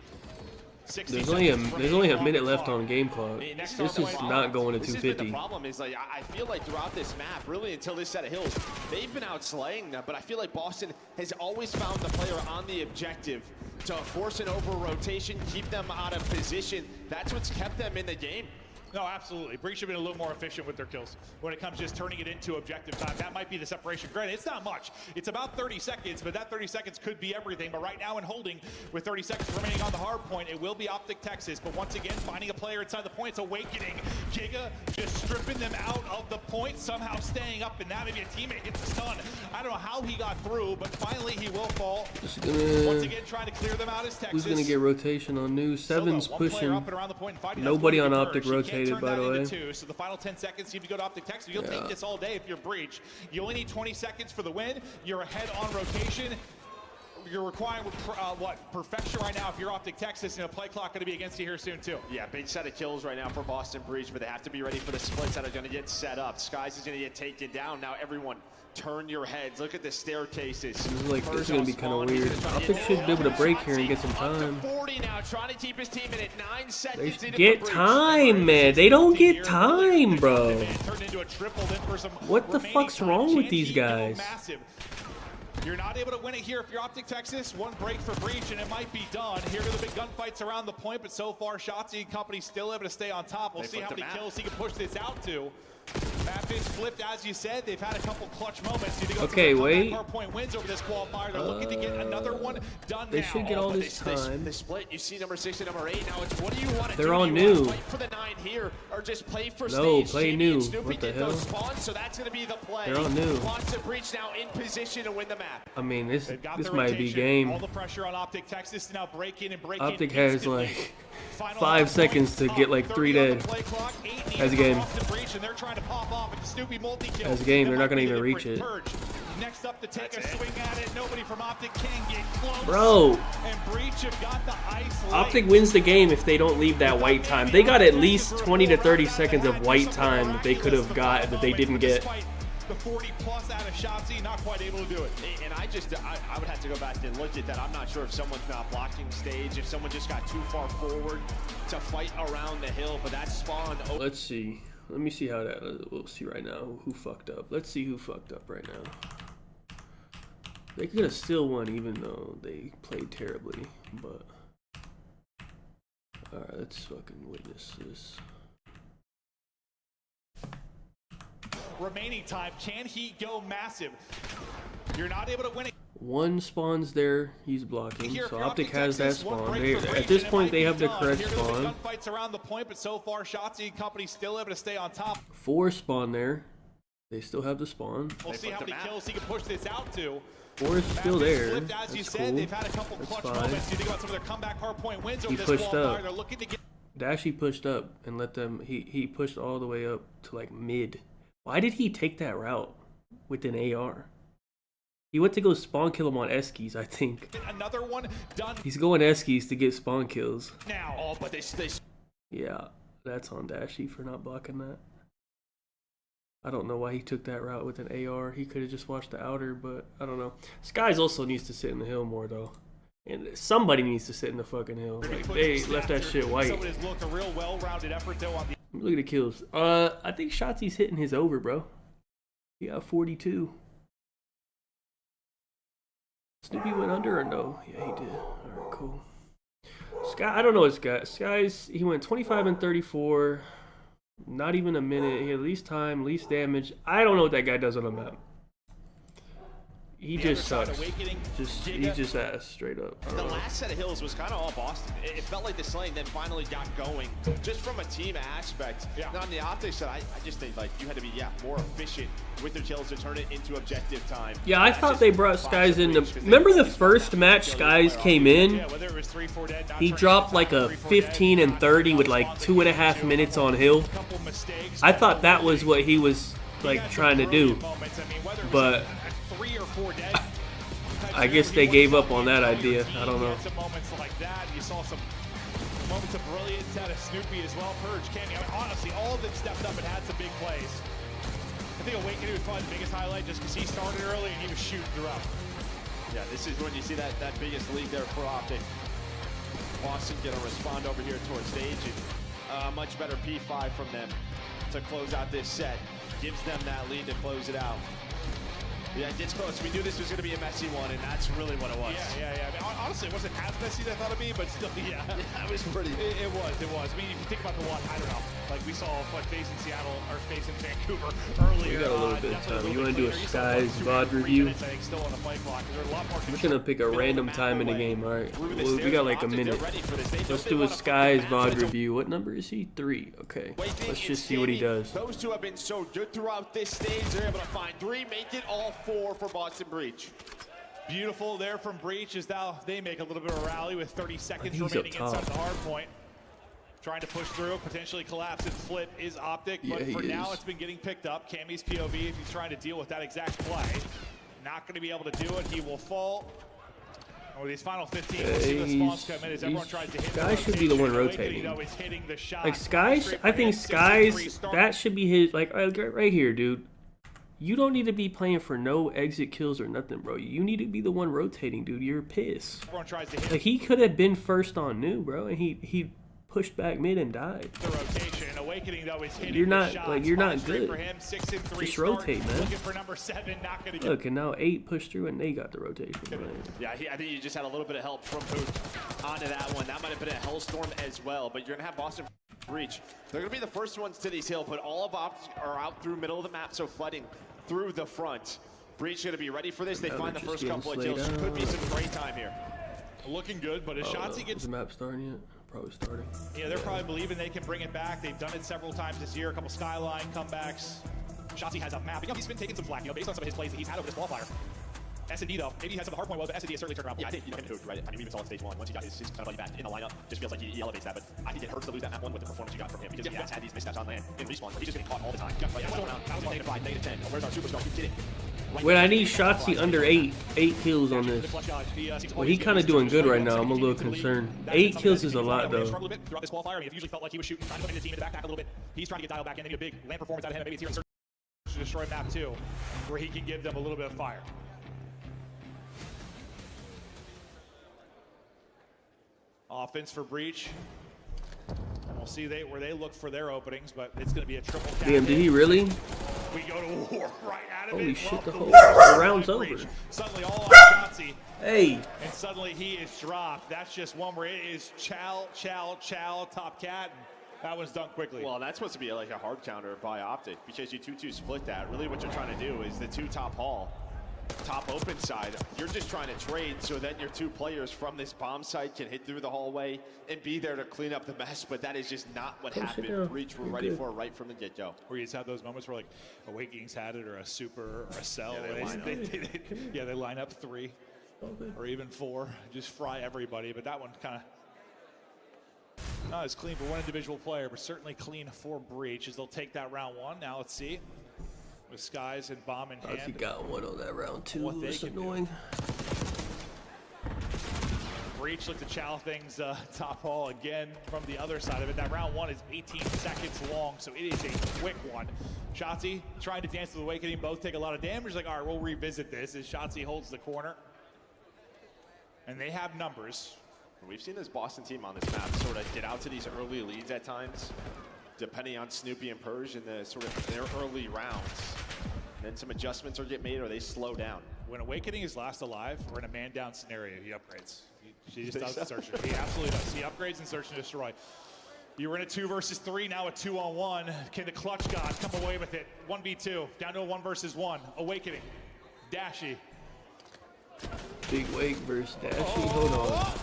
There's only a minute left on game clock. This is not going to 250. The problem is, like, I feel like throughout this map, really until this set of hills, they've been out slaying them. But I feel like Boston has always found the player on the objective to force an over rotation, keep them out of position. That's what's kept them in the game. No, absolutely. Breach have been a little more efficient with their kills when it comes just turning it into objective time. That might be the separation. Granted, it's not much. It's about 30 seconds, but that 30 seconds could be everything. But right now in holding, with 30 seconds remaining on the hard point, it will be Optic Texas. But once again, finding a player inside the point, it's Awakening. Giga just stripping them out of the point, somehow staying up, and now maybe a teammate hits a stun. I don't know how he got through, but finally he will fall. Once again, trying to clear them out as Texas. Who's gonna get rotation on new? Seven's pushing. Nobody on Optic rotated, by the way. So the final 10 seconds seem to go to Optic Texas. You'll take this all day if you're Breach. You only need 20 seconds for the win. You're ahead on rotation. You're requiring perfection right now if you're Optic Texas, and a play clock going to be against you here soon too. Yeah, big set of kills right now for Boston Breach, but they have to be ready for the splits that are going to get set up. Skies is going to get taken down. Now everyone, turn your heads. Look at the staircases. This is like, this is going to be kind of weird. Optic should be able to break here and get some time. 40 now, trying to keep his team in at 9 seconds. They get time, man. They don't get time, bro. What the fuck's wrong with these guys? You're not able to win it here if you're Optic Texas. One break for Breach, and it might be done. Here are the big gunfights around the point, but so far, Shotzi and company still able to stay on top. We'll see how many kills he can push this out to. Map is flipped, as you said. They've had a couple clutch moments. Okay, wait. Hardpoint wins over this qualifier. They're looking to get another one done they now. should get all this time. They split. You see number 6 and number 8. Now it's what do you want to do? They're all you new. Fight for the 9 here, or just play for no, stage? play Jamie new. Snoopy What the hell? Spawns, so that's going to be the play. They're all new. Wants to Breach now in position to win the map. I mean, this might be game. All the pressure on Optic Texas to now break in and break Optic in has like 5 seconds to get like 3 dead. As a game. As a game, they're not gonna even reach it. Next up to take a swing at it. Nobody from Optic can get close. Bro, and Breach have got the ice light. Optic wins the game if they don't leave that white time. They got at least 20 to 30 seconds of white time that they could have got that they didn't get. The 40 plus out of Shotzi, not quite able to do it. And I would have to go back and look at that. I'm not sure if someone's not blocking stage, if someone just got too far forward to fight around the hill, but that spawned. Let's see. Let me see how that. We'll see right now who fucked up. Let's see who fucked up right now. They could have still won even though they played terribly, but. Alright, let's fucking witness this. Remaining time, can he go massive? You're not able to win it. One spawns there, he's blocking. So Optic has that spawn. At this point, they have the correct spawn. Gunfights around the point, but so far, Shotzi and company still able to stay on top. 4 spawn there. They still have the spawn. We'll see how many kills he can push this out to. 4 is still there. As you That's said, cool. They've had a couple clutch moments. You think about some of their comeback hardpoint wins over He this pushed up. They're looking to get. Dashi pushed up and let them. He pushed all the way up to like mid. Why did he take that route with an AR? He went to go spawn kill him on Eskies, I think. Another one done. He's going Eskies to get spawn kills. Now, oh, but they. Yeah, that's on Dashi for not blocking that. I don't know why he took that route with an AR. He could have just watched the outer, but I don't know. Skies also needs to sit in the hill more though. And somebody needs to sit in the fucking hill. Like, they left that shit white. Looked a real well-rounded effort though on the. Look at the kills. I think Shotzi's hitting his over, bro. He got 42. Snoopy went under or no? Yeah, he did. Alright, cool. Sky, I don't know what Sky's, he went 25 and 34. Not even a minute. He had least time, least damage. I don't know what that guy does on a map. He just sucks. He just ass straight up. The last set of hills was kind of all Boston. It felt like this lane then finally got going, just from a team aspect. Yeah. On the optics side, I just think like you had to be more efficient with your kills to turn it into objective time. Yeah, I thought they brought Skies in. Remember the first match Skies came in? He dropped like a 15 and 30 with like 2.5 minutes on hill. I thought that was what he was like trying to do, but. I guess they gave up on that idea. I don't know. Some moments like that. You saw some moments of brilliance out of Snoopy as well. Purge, Cammy. I mean, honestly, all of them stepped up and had some big plays. I think Awakening was probably the biggest highlight just because he started early and he was shooting throughout. Yeah, this is when you see that biggest lead there for Optic. Boston gonna respond over here towards stage, and much better P5 from them to close out this set. Gives them that lead to close it out. Yeah, it gets close. We knew this was going to be a messy one, and that's really what it was. Yeah. I mean, honestly, it wasn't as messy as I thought it'd be, but still, yeah. That was pretty. It was. I mean, if you think about the one, I don't know. Like, we saw what FaZe in Seattle, or FaZe in Vancouver earlier. We got a little bit of time. You want to do a Skies VOD review? I'm just going to pick a random time in the game, alright? Well, we got like a minute. Let's do a Skies VOD review. What number is he? 3. Okay. Let's just see what he does. Those two have been so good throughout this stage. They're able to find 3, make it all 4 for Boston Breach. Beautiful there from Breach as now they make a little bit of a rally with 30 seconds remaining inside the hard point. Trying to push through, potentially collapse and flip is Optic, but for now it's been getting picked up. Cammy's POV, if he's trying to deal with that exact play, not going to be able to do it. He will fall. With these final 15, we'll see the spawns come in as everyone tries to hit. Skies should be the one rotating. Like Skies, I think Skies, that should be his, like right here, dude. You don't need to be playing for no exit kills or nothing, bro. You need to be the one rotating, dude. You're pissed. Like he could have been first on new, bro, and he pushed back mid and died. The rotation, Awakening though is hitting you're not the like you're not good. for him. 6 and 3 Just start. rotate, man. Looking for number 7, not gonna get. Look, and now 8 pushed through and they got the rotation. Yeah, I think you just had a little bit of help from Pook onto that one. That might have been a hellstorm as well, but you're gonna have Boston Breach. They're gonna be the first ones to these hill, but all of Ops are out through middle of the map, so flooding through the front. Breach gonna be ready for this. They find the first couple of kills. Could be some great time here. Looking good, but as Shotzi gets is the map starting yet? Probably starting. Yeah, they're probably believing they can bring it back. They've done it several times this year. A couple Skyline comebacks. Shotzi has a map. You know, he's been taking some flack, based on some of his plays that he's had over this qualifier. S&D though, maybe he had some Hardpoint well, but S&D has certainly turned around. Yeah, I think, him and Hood, right? I mean, we even saw in stage 1, once he got his kind of buddy back in the lineup, just feels like he elevates that, but I think it hurts to lose that map 1 with the performance you got from him, because he has had these missteps on land in respawn, where he's just getting caught all the time. Right, -5, -10. Where's our superstar? You kidding? Wait, I need Shotzi under 8 kills on this. Well, he kind of doing good right now. I'm a little concerned. 8 kills is a lot, though. Throughout this qualifier, I mean, it usually felt like he was shooting, trying to put the team in the backpack a little bit. He's trying to get dialed back in. They need a big land performance out of him. Maybe it's here in to destroy map 2, where he can give them a little bit of fire. Offense for Breach. And we'll see where they look for their openings, but it's going to be a triple cap. Damn, did he really? We go to war right out of Holy it. shit, the whole round's over. Suddenly all on Shotzi. Hey. And suddenly he is dropped. That's just one where it is chow, top cat. That one's done quickly. Well, that's supposed to be like a hard counter by Optic, because you 2-2 split that. Really what you're trying to do is the 2 top hall. Top open side, you're just trying to trade so then your 2 players from this bomb site can hit through the hallway and be there to clean up the mess, but that is just not what happened. Breach were ready for it right from the get-go. Where you just have those moments where like Awakening's had it, or a Super, or a Cell. Yeah, they line up 3 or even 4, just fry everybody, but that one kind of not as clean for one individual player, but certainly clean for Breach as they'll take that round 1. Now let's see. With Skies and bomb in hand. He got one on that round 2. That's annoying. Breach looked to chow things top hall again from the other side of it. That round 1 is 18 seconds long, so it is a quick one. Shotzi trying to dance with Awakening. Both take a lot of damage. Like, all right, we'll revisit this as Shotzi holds the corner. And they have numbers. We've seen this Boston team on this map sort of get out to these early leads at times, depending on Snoopy and Purge in the sort of their early rounds. And then some adjustments are get made or they slow down. When Awakening is last alive, we're in a man-down scenario. He upgrades. He just does search and he absolutely does. He upgrades and search and destroy. You were in a 2 versus 3, now a 2-on-1. Can the clutch gods come away with it? 1v2, down to a 1 versus 1. Awakening, Dashy. Big Wake versus Dashy. Hold on.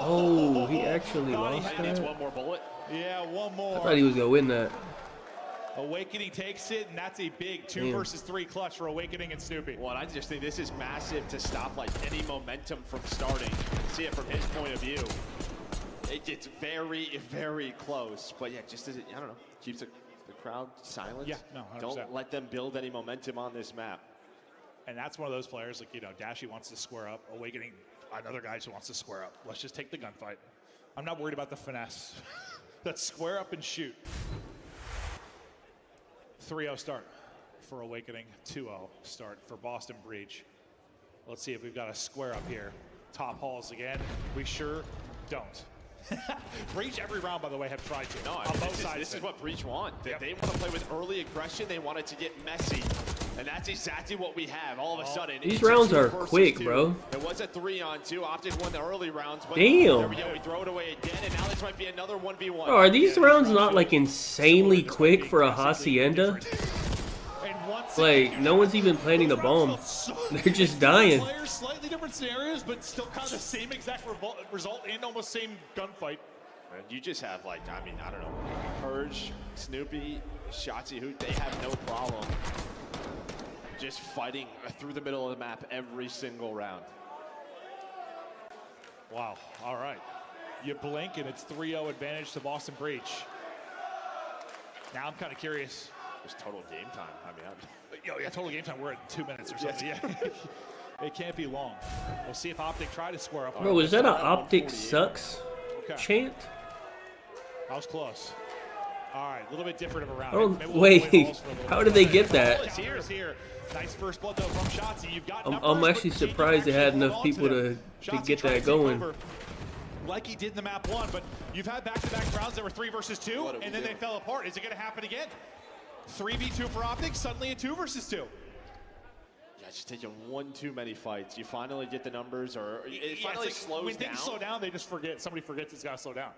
Oh, he actually lost that. Needs 1 more bullet. Yeah, 1 more. I thought he was gonna win that. Awakening takes it, and that's a big 2 versus 3 clutch for Awakening and Snoopy. Well, I just think this is massive to stop like any momentum from starting. See it from his point of view. It gets very, very close, but yeah, just as it, I don't know, keeps the crowd silent. Yeah, no, 100%. Don't let them build any momentum on this map. And that's one of those players, like, you know, Dashy wants to square up. Awakening, another guy who wants to square up. Let's just take the gunfight. I'm not worried about the finesse. Let's square up and shoot. 3-0 start for Awakening, 2-0 start for Boston Breach. Let's see if we've got a square up here. Top halls again. We sure don't. Breach every round, by the way, have tried to. No, on both sides. This is what Breach want. They want to play with early aggression. They want it to get messy. And that's exactly what we have all of a sudden. These rounds are quick, bro. It was a 3-on-2. Optic won the early rounds, but damn. there we go. We throw it away again, and now this might be another 1v1. Bro, are these rounds not like insanely quick for a Hacienda? Like, no one's even planning the bomb. They're just dying. Players, slightly different scenarios, but still kind of the same exact result and almost same gunfight. And you just have, like, I mean, I don't know, Purge, Snoopy, Shotzi, who they have no problem just fighting through the middle of the map every single round. Wow. All right. You blink and it's 3-0 advantage to Boston Breach. Now I'm kind of curious. It's total game time. I mean, yeah, total game time. We're at 2 minutes or something. Yes. Yeah. It can't be long. We'll see if Optic try to square up. Bro, is that an Optic sucks chant? That was close. All right, a little bit different of a round. Oh, wait. How did they get that? Here. Nice first blood though from Shotzi. You've got I'm actually surprised they had enough people to get that going. Like he did in the map 1, but you've had back-to-back rounds that were 3 versus 2, and then they fell apart. Is it going to happen again? 3v2 for Optic, suddenly a 2 versus 2. Yeah, just taking one too many fights. You finally get the numbers, or it finally slows down. When things slow down, they just forget. Somebody forgets it's got to slow down.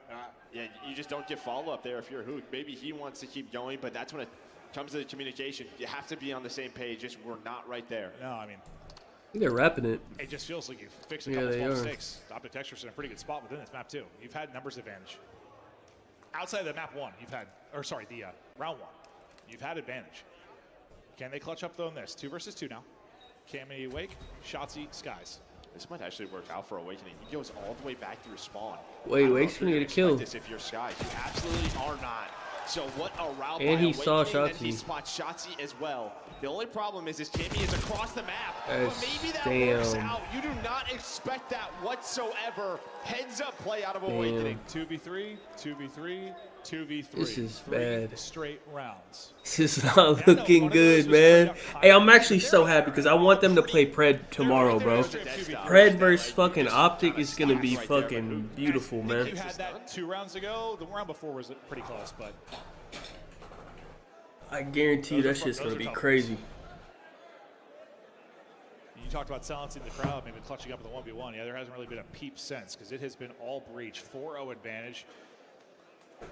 Yeah, you just don't get follow-up there if you're Hook. Maybe he wants to keep going, but that's when it comes to the communication. You have to be on the same page. Just we're not right there. No, I mean, I think they're wrapping it. it just feels like you've fixed a couple small mistakes. Optic Texture's in a pretty good spot within this map too. You've had numbers advantage. Outside of the map 1, you've had, or sorry, the round 1, you've had advantage. Can they clutch up though in this? 2 versus 2 now. Cammy Wake, Shotzi, Skies. This might actually work out for Awakening. He goes all the way back through spawn. Wait, Wake's gonna get a kill. This if you're Skies, you absolutely are not. So what a route and by he saw Awakening, Shotzi. He spots Shotzi as well. The only problem is Cammy is across the map. That's, but maybe that damn. works out. You do not expect that whatsoever. Heads up play out of Awakening. 2v3, 2v3, 2v3. This is 3 bad. Straight rounds. This is not looking good, man. Hey, I'm actually so happy because I want them to play Pred tomorrow, bro. Pred versus fucking Optic is going to be fucking beautiful, man. You had that 2 rounds ago. The round before was pretty close, but I guarantee you that shit's going to be crazy. You talked about silencing the crowd, maybe clutching up with the 1v1. Yeah, there hasn't really been a peep since because it has been all Breach. 4-0 advantage.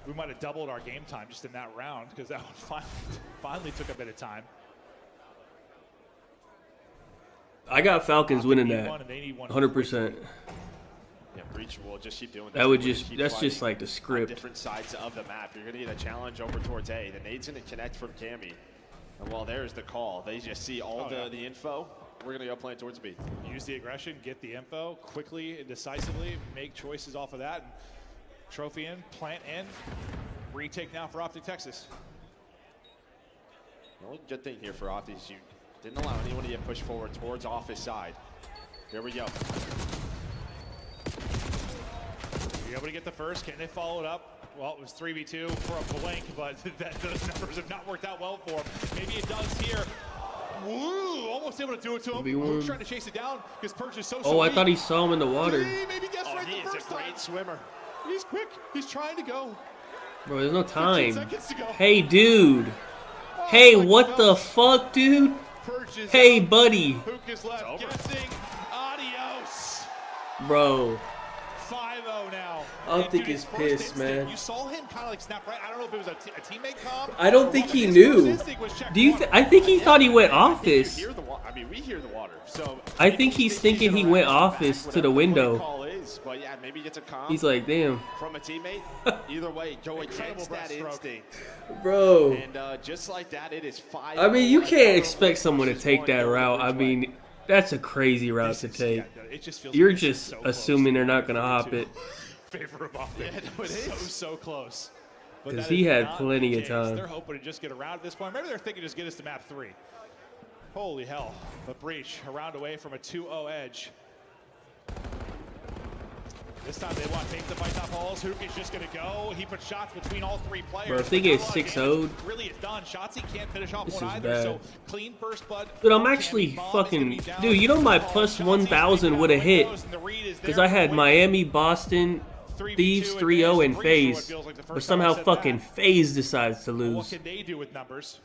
We might have doubled our game time just in that round because that one finally took a bit of time. I got Falcons winning that 100%. Yeah, Breach will just keep doing that. That's just like the script. Different sides of the map. You're gonna get a challenge over towards A. The nade's gonna connect from Cammy. And well, there's the call. They just see all the info. We're gonna go playing towards B. Use the aggression, get the info quickly and decisively, make choices off of that. And trophy in, plant in, retake now for Optic Texas. The only good thing here for Optic is you didn't allow anyone to get pushed forward towards office side. Here we go. You're able to get the first. Can they follow it up? Well, it was 3v2 for a blink, but those numbers have not worked out well for him. Maybe it does here. Woo! Almost able to do it to him. Who's trying to chase it down because Perch is so I thought he saw him in the water. Maybe guessed right the first time. He is a great swimmer. He's quick. He's trying to go. Bro, there's no time. 15 seconds to go. Hey, dude. Hey, what the fuck, dude? Hey, buddy. Hook is left guessing. Adios. Bro. 5-0 now. Optic is pissed, man. You saw him kind of like snap right. I don't know if it was a teammate comp. I don't think he knew. Do you? I think he thought he went office. I mean, we hear the water. So I think he's thinking he went office to the window. But yeah, maybe it's a comp. He's like, damn. From a teammate. Either way, go against that instinct. Bro. And just like that, it is 5. I mean, you can't expect someone to take that route. I mean, that's a crazy route to take. You're just assuming they're not going to hop it. Favor of Optic. Yeah, so close. Because he had plenty of time. They're hoping to just get around at this point. Maybe they're thinking just get us to map 3. Holy hell. But Breach, a round away from a 2-0 edge. This time they want to take the fight top halls. Hook is just going to go. He puts shots between all 3 players. Bro, if they get 6-0'd. Really, it's done. Shotzi can't finish off this one is either. bad. So clean first blood. Dude, I'm actually fucking. Dude, you know my plus 1,000 would have hit. Because I had Miami, Boston, Thieves 3-0, and FaZe. But somehow fucking FaZe decides to lose. What can they do with numbers?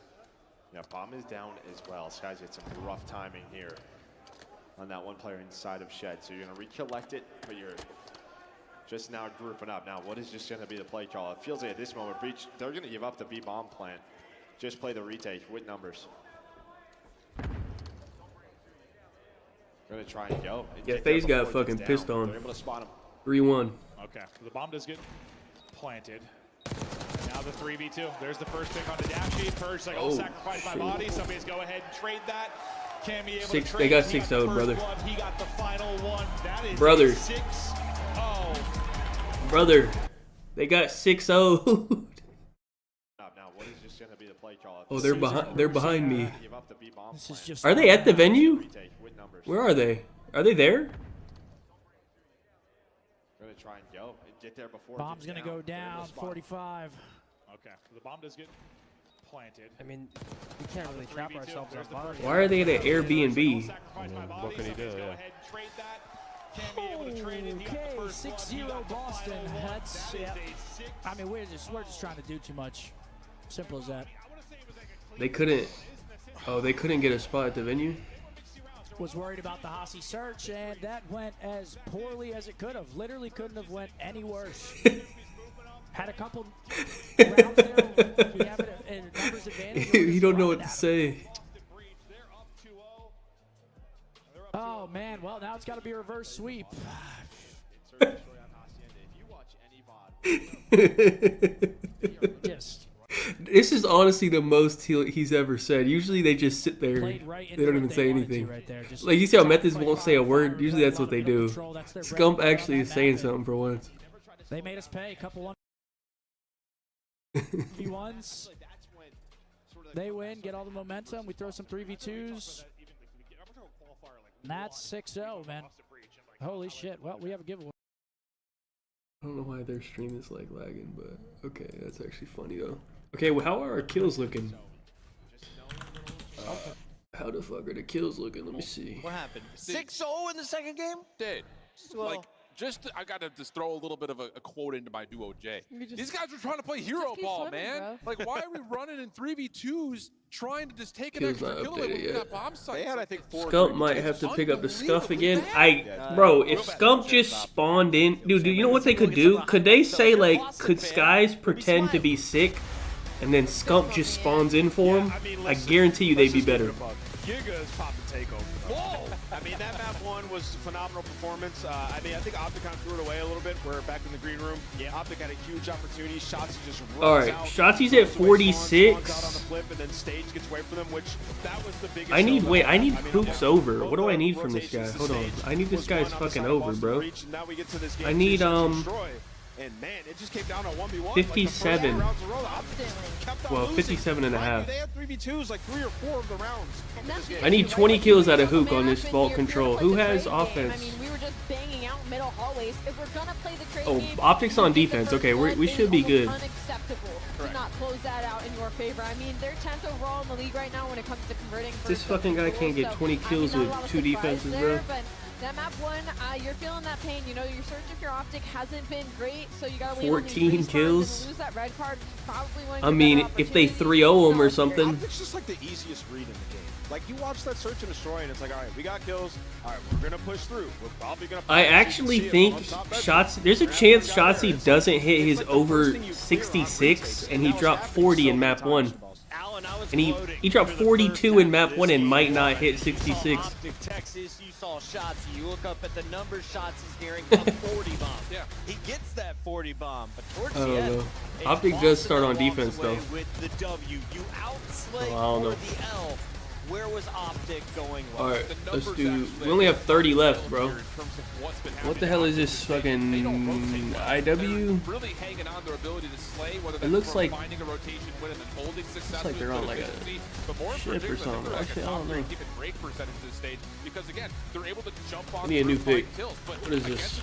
Yeah, bomb is down as well. This guy's had some rough timing here on that one player inside of Shed. So you're going to recollect it, but you're just now grouping up. Now, what is just going to be the play call? It feels like at this moment, Breach, they're going to give up the B bomb plant. Just play the retake with numbers. Going to try and go. And yeah, FaZe got fucking pissed on. They're able to spot him. 3-1. Okay, so the bomb does get planted. Now the 3v2. There's the first pick on the dash sheet. Purge like, I'll sacrifice my body. Somebody's go ahead and trade that. Can't be able to trade. They got 6-0, brother. He got the final one. That is brother. 6-0. Brother. They got 6-0. Now, what is just going to be the play call? Oh, they're behind me. This is just Are they at the venue? Where are they? Are they there? Going to try and go and get there before. Bomb's going to go down, 45. Okay, so the bomb does get planted. I mean, we can't really trap ourselves on bomb. Why are they at an Airbnb? What can he do? Yeah. Okay, 6-0 Boston. That's, yeah. I mean, we're just trying to do too much. Simple as that. They couldn't. Oh, they couldn't get a spot at the venue. Was worried about the Hossie search, and that went as poorly as it could have. Literally couldn't have went any worse. Had a couple rounds there. We have a numbers advantage. You don't know what to say. Oh man, well now it's got to be a reverse sweep. Just. This is honestly the most he's ever said. Usually they just sit there. They don't even say anything. Like you see how Methods won't say a word. Usually that's what they do. Scump actually is saying something for once. They made us pay a couple 1v1s. They win, get all the momentum. We throw some 3v2s. And that's 6-0, man. Holy shit. Well, we have a giveaway. I don't know why their stream is like lagging, but okay, that's actually funny though. Okay, well, how are our kills looking? How the fuck are the kills looking? Let me see. What happened? 6-0 in the second game? Did. Well, like, I got to just throw a little bit of a quote into my duo J. These guys are trying to play hero ball, man. Like, why are we running in 3v2s trying to just take an extra kill when we got bomb sites? They had, I think, 4. Scump might have to pick up the scuff again. Bro, if Scump just spawned in, dude, you know what they could do? Could they say like, could Skies pretend to be sick, and then Scump just spawns in for him? I guarantee you they'd be better. Giga's popping takeover. Whoa! I mean, that map one was phenomenal performance. I think Optic kind of threw it away a little bit. We're back in the green room. Yeah, Optic had a huge opportunity. Shots just runs out. Shotzi's at 46. Got on the flip, and then Stage gets away from them, which that was the biggest. I need hoops over. What do I need from this guy? Hold on. I need this guy's fucking over, bro. I need And man, it just came down to 1v1. 57. Like well, 57 and a half. They had 3v2s like 3 or 4 of the rounds. I need 20 kills out of Hook on this vault control. Who has offense? I mean, we were just banging out middle hallways. If we're gonna play the trade game, Optics on defense. Okay, we should be good. Unacceptable to not close that out in your favor. I mean, they're 10th overall in the league right now when it comes to converting. This fucking guy can't get 20 kills with 2 defenses, bro. That map one, you're feeling that pain. You know, your search of your Optic hasn't been great, so you gotta wait 14 kills. lose that red card, probably I mean, if they 3-0 him or something. Optic's just like the easiest read in the game. Like, you watch that search and destroy, and it's like, all right, we got kills. All right, we're gonna push through. We're probably gonna. I actually think there's a chance Shotzi doesn't hit his over 66, and he dropped 40 in map 1. And he dropped 42 in map 1 and might not hit 66. Optic Texas, you saw Shotzi. You look up at the numbers Shotzi's hearing, a 40 bomb. Yeah. He gets that 40 bomb, but towards the end, Optic does start on defense though. With the W, you outslay I don't know. the L. Where was Optic going? Alright, let's do. We only have 30 left, bro. What the hell is this fucking IW? It looks like they're on like a ship or something. Actually, I don't know. I need a new pick. What is this?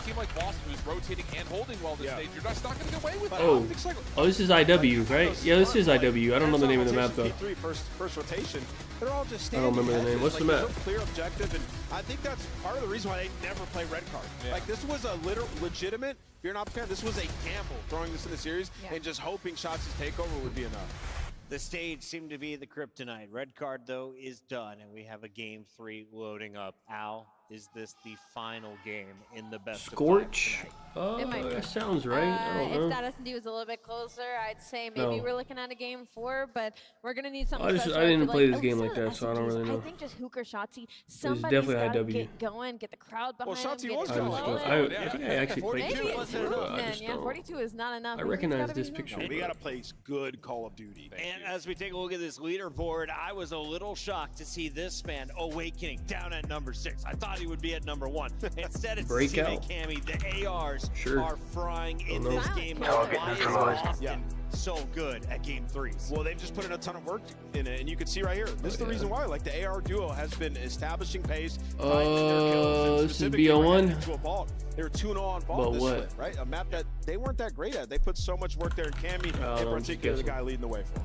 Oh, this is IW, right? Yeah, this is IW. I don't know the name of the map though. First rotation. They're all just I don't remember the name. What's the map? Clear objective, and I think that's part of the reason why they never play red card. Yeah. Like, this was a legitimate. If you're an Optic fan, this was a gamble throwing this in the series and just hoping Shotzi's takeover would be enough. The stage seemed to be the kryptonite. Red card, though, is done, and we have a game 3 loading up. Al, is this the final game in the best Scorch? of 5 tonight? That sounds right. I don't know. If that S&D was a little bit closer, I'd say maybe we're looking at a game 4, but we're going to need something special. I didn't play this game like that, so I don't really know. I think just Hooker, Shotzi, somebody's got to get going, get the crowd behind them, get it flowing. I think I actually played Maybe it. it's movement. Yeah, 42 is not enough. I recognize this picture. We got to play good Call of Duty. And as we take a look at this leaderboard, I was a little shocked to see this man, Awakening, down at number 6. I thought he would be at number 1. Instead, it's Breakout. Cammy. The ARs Sure. are frying in Oh, no. this game. Target Why is neutralized. Boston so good at game 3s? Well, they've just put in a ton of work in it, and you can see right here. This is the reason why. Like, the AR duo has been establishing pace. This is BO1. They were 2-0 on ball But this what? split, right? A map that they weren't that great at. They put so much work there. And Cammy, in particular, the guy leading the way for them.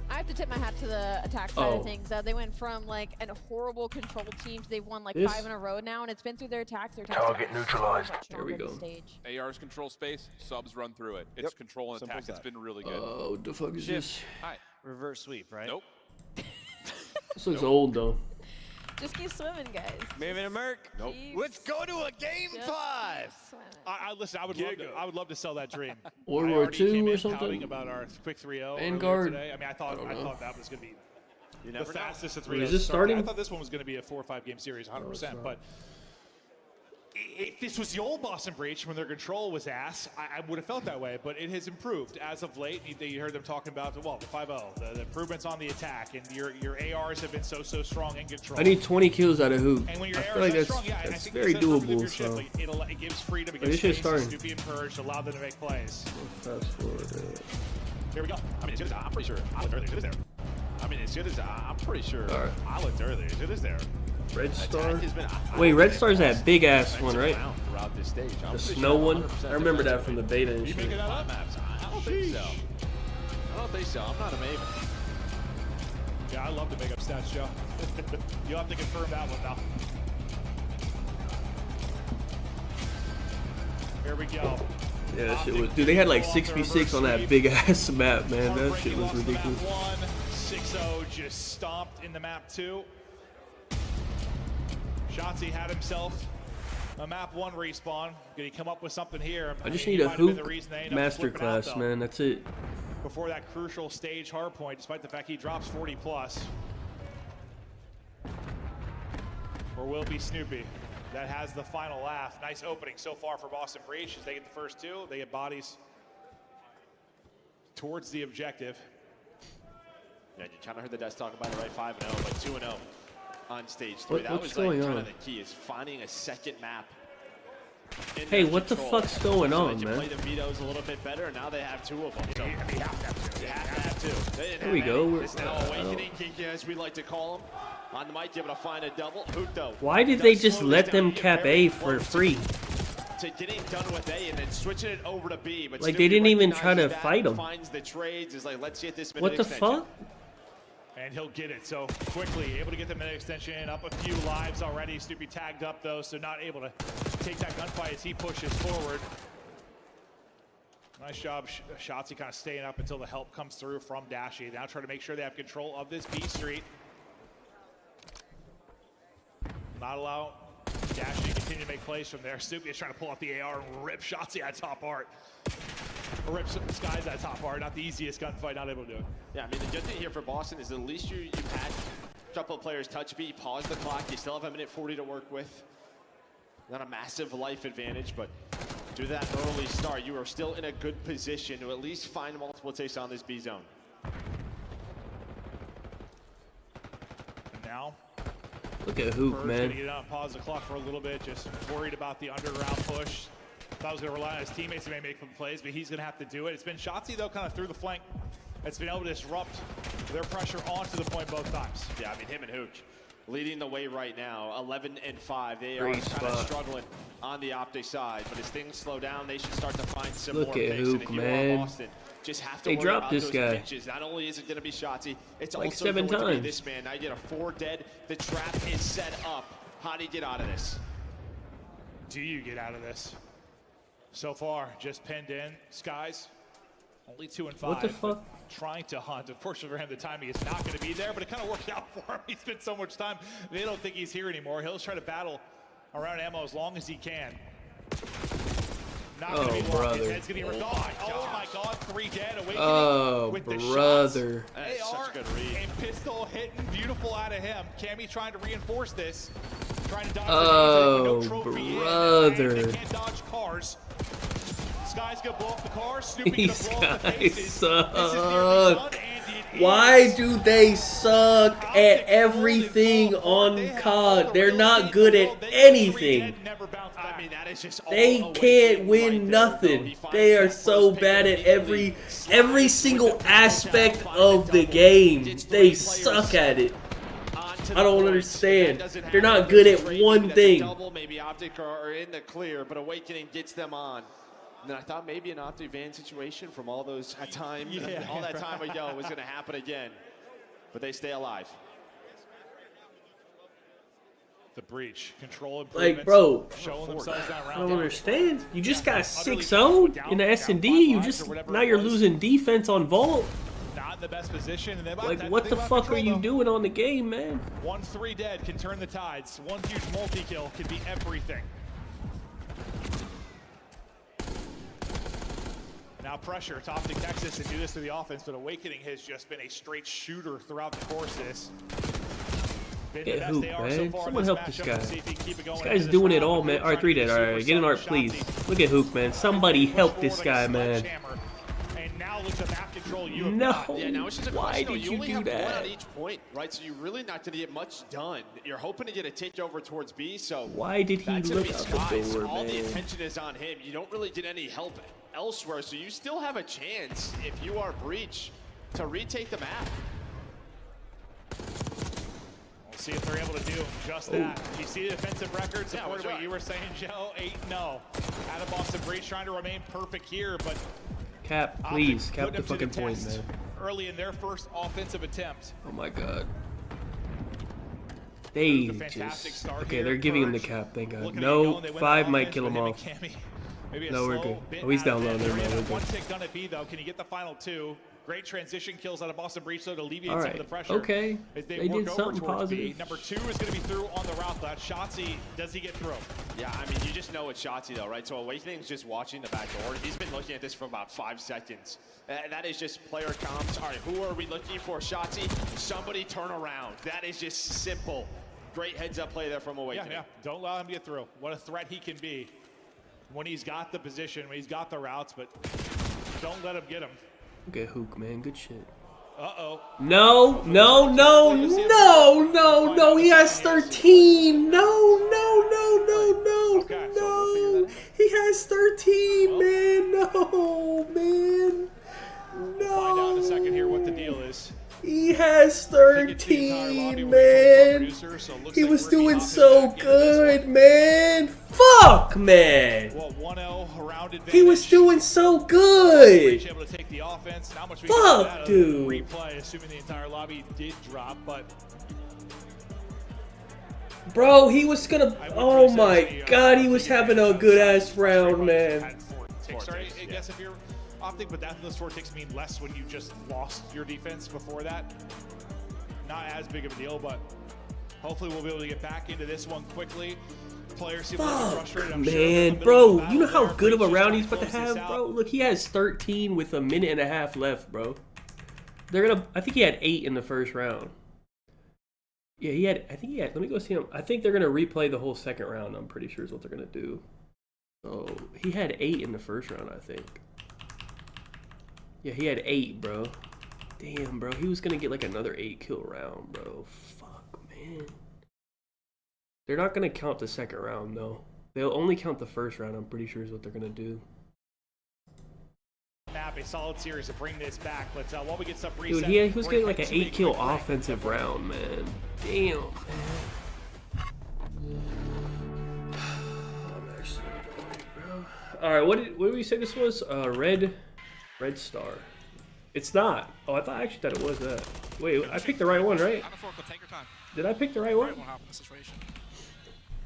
I have to tip my hat to the attack side of things. They went from like a horrible control team to they've won like 5 in a row now, and it's been through their attacks. Target neutralized. There we go. AR's control space, subs run through it. It's control and Simple attack. as It's that. been really good. Oh, what the fuck is this? Hi. Reverse sweep, right? Nope. This looks old though. Just keep swimming, guys. Moving to Merc. Nope. Let's go to a game 5. Listen, I would love to sell that dream. World I War already came II or in something? pouting about our quick 3-0 Vanguard. today. I mean, I thought that was going to be the fastest of 3-0. Is this starting? I thought this one was going to be a 4 or 5 game series, 100%. But if this was the old Boston Breach when their control was ass, I would have felt that way. But it has improved as of late. You heard them talking about the 5-0, the improvements on the attack, and your ARs have been so strong in control. I need 20 kills out of Hoop. And when your I ARs feel like are that's, strong, and I that's think very it says something of doable. your ship, So like, it gives freedom, it this gives shit's spaces starting. to be encouraged, allow them to make plays. Fast forward. Here we go. I mean, I'm pretty sure I looked earlier. It is there. I mean, as good as I'm pretty sure I looked earlier. It is there. Red Star. I Wait, Red Star's that big ass one, right? Throughout this stage. The snow one. I remember that from the beta and shit. I don't think so. I don't think so. I'm not a maven. Yeah, I love to make up stats, Joe. You'll have to confirm that one now. Here we go. Yeah, that shit was. Dude, they had like 6v6 on that big ass map, man. That shit was ridiculous. 6-0 just stomped in the map 2. Shotzi had himself a map 1 respawn. Did he come up with something here? I just need a Hook masterclass, man. That's it. Before that crucial stage hardpoint, despite the fact he drops 40 plus. Or will be Snoopy. That has the final laugh. Nice opening so far for Boston Breach as they get the first 2. They get bodies towards the objective. Yeah, you kind of heard the Dust talk about it, right? 5-0, but 2-0 on stage 3. What's going on? Kind of the key is finding a second map. Hey, what the fuck's going on, man? Play the vetoes a little bit better, and now they have 2 of them. So they have to have 2. There we go. It's now Awakening, as we like to call them. On the mic, able to find a double. Hookdo. Why did they just let them cap A for free? To getting done with A and then switching it over to B. But like, they didn't even try to fight them. Finds the trades, is like, let's get this minute What the extension. fuck? And he'll get it so quickly, able to get the minute extension, up a few lives already. Snoopy tagged up though, so not able to take that gunfight as he pushes forward. Nice job, Shotzi kind of staying up until the help comes through from Dashy. Now trying to make sure they have control of this B Street. Not allow Dashy to continue to make plays from there. Snoopy is trying to pull off the AR and rip Shotzi at top art. Or rip Skies at top art. Not the easiest gunfight, not able to do it. Yeah, I mean, the good thing here for Boston is at least you've had a couple of players touch B, pause the clock. You still have a minute 40 to work with. Not a massive life advantage, but do that early start. You are still in a good position to at least find multiple takes on this B zone. And now, look at Hoop, Bird's man. gonna get out and pause the clock for a little bit, just worried about the underground push. Thought he was gonna rely on his teammates to make some plays, but he's gonna have to do it. It's been Shotzi though, kind of through the flank. It's been able to disrupt their pressure onto the point both times. Yeah, I mean, him and Hooch leading the way right now, 11 and 5. They Great are kind spot. of struggling on the optic side, but as things slow down, they should start to find some Look more at picks. Hook, And if you man. are Boston, just have to They worry dropped about this those guy. pitches. Not only is it going to be Shotzi, it's Like also 7 going to be times. this man. Now you get a 4 dead. The trap is set up. How do you get out of this? Do you get out of this? So far, just pinned in. Skies, only 2 and 5. What the fuck? trying to hunt. Unfortunately for him, the timing is not going to be there, but it kind of worked out for him. He spent so much time. They don't think he's here anymore. He'll just try to battle around ammo as long as he can. Not going to be long. His head's going to get oh my god, 3 dead. Awakening with the brother. Shots. AR and pistol hitting beautiful out of him. Cammy trying to reinforce this. Trying to dodge the brother. they can't dodge cars. Sky's gonna blow up the car. Snoopy gonna blow up the faces. Suck. Why do they suck at everything on COD? They're not good at anything. I mean, that is just they can't win nothing. They are so bad at every single aspect of the game. They suck at it. I don't understand. They're not good at one thing. Maybe Optic are in the clear, but Awakening gets them on. And then I thought maybe an Optic Van situation from all those time, all that time ago was going to happen again. But they stay alive. The breach, control like, bro, showing themselves down I don't understand. You just got 6-0 in the S&D. You just now you're losing defense on Vault. Not in the best position. And like, what the fuck are you doing on the game, man? 1-3 dead can turn the tides. One huge multi-kill can be everything. Now pressure to Optic Texas to do this to the offense, but Awakening has just been a straight shooter throughout the course of this. Get hoop, man. Someone help this guy. This guy's doing it all, man. Alright, 3 dead. Alright, get an art, please. Look at Hook, man. Somebody help this guy, man. No. Yeah, now it's just a why question, did you you only do have that? one on each point, right? So you're really not going to get much done. You're hoping to get a takeover towards B, so why did he look out the door, all man? the attention is on him. You don't really get any help elsewhere, so you still have a chance if you are Breach to retake the map. We'll see if they're able to do just that. You see the defensive record supported what you were saying, Joe. 8-0. Out of Boston Breach trying to remain perfect here, but Cap, please, cap the fucking point, man. Early in their first offensive attempt. Oh my god. They just... Okay, they're giving him the cap, thank god. No, 5 might kill him off. No, we're good. Oh, he's down low. Never mind, we're One good. tick done at B, though. Can you get the final 2? Great transition kills out of Boston Breach, though, to alleviate some of the pressure. Okay, As they did something positive. Number 2 is going to be through on the route left. Shotzi, does he get through? Yeah, I mean, you just know it's Shotzi, though, right? So Awakening's just watching the back door. He's been looking at this for about 5 seconds. That is just player comms. All right, who are we looking for? Shotzi, somebody turn around. That is just simple. Great heads-up play there from Awakening. Yeah. Don't allow him to get through. What a threat he can be when he's got the position, when he's got the routes, but don't let him get him. Okay, Hook, man, good shit. Uh-oh. No, he has 13. No. He has 13, man. No, man. We'll find out in a second here what the deal is. He has 13, man. He was doing so good, man. Fuck, man. He was doing so good. Fuck, dude. Replay, assuming the entire lobby did drop, but bro, he was gonna. Oh my god, he was having a good ass round, man. Sorry, I guess if you're Optic, but that those 4 ticks mean less when you just lost your defense before that. Not as big of a deal, but hopefully we'll be able to get back into this one quickly. Players seem a little frustrated. I'm man, bro, you know how good of a round he's about to have, bro? Look, he has 13 with a minute and a half left, bro. They're gonna. I think he had 8 in the first round. Yeah, he had. I think he had. Let me go see him. I think they're gonna replay the whole second round. I'm pretty sure is what they're gonna do. So he had 8 in the first round, I think. Yeah, he had 8, bro. Damn, bro. He was gonna get like another 8-kill round, bro. Fuck, man. They're not gonna count the second round, though. They'll only count the first round, I'm pretty sure is what they're gonna do. Map, a solid series to bring this back, but while we get some reset, dude, he was getting like an 8-kill offensive round, man. Damn, man. I'm actually annoyed, bro. Alright, what did we say this was? Red Star. It's not. Oh, I actually thought it was that. Wait, I picked the right one, right? Did I pick the right one?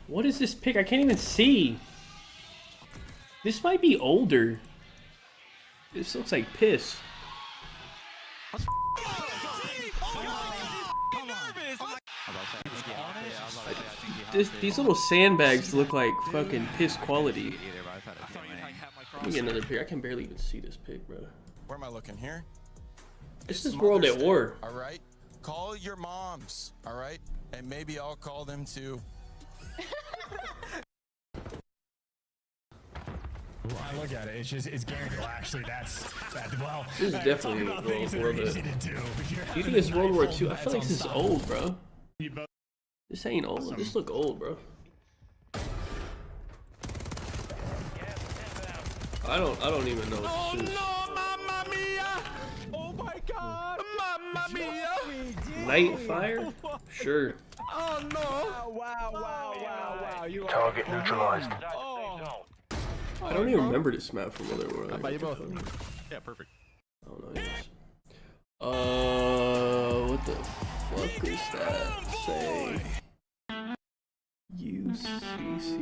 What is this pick? I can't even see. This might be older. This looks like piss. These little sandbags look like fucking piss quality. Let me get another pick. I can barely even see this pick, bro. Where am I looking here? This is World at War. All right, call your moms. All right, and maybe I'll call them too. Well, I look at it. It's just, it's guaranteed. Well, actually, well. This is definitely World War. Do you think it's World War II? I feel like this is old, bro. This ain't old. This look old, bro. I don't even know what this is. No, Mamma Mia! Oh my God! Mamma Mia! Nightfire? Sure. Oh no! Wow! Target neutralized. I don't even remember this map from World War. How about you both? Yeah, perfect. I don't know. What the fuck is that? Say UCC.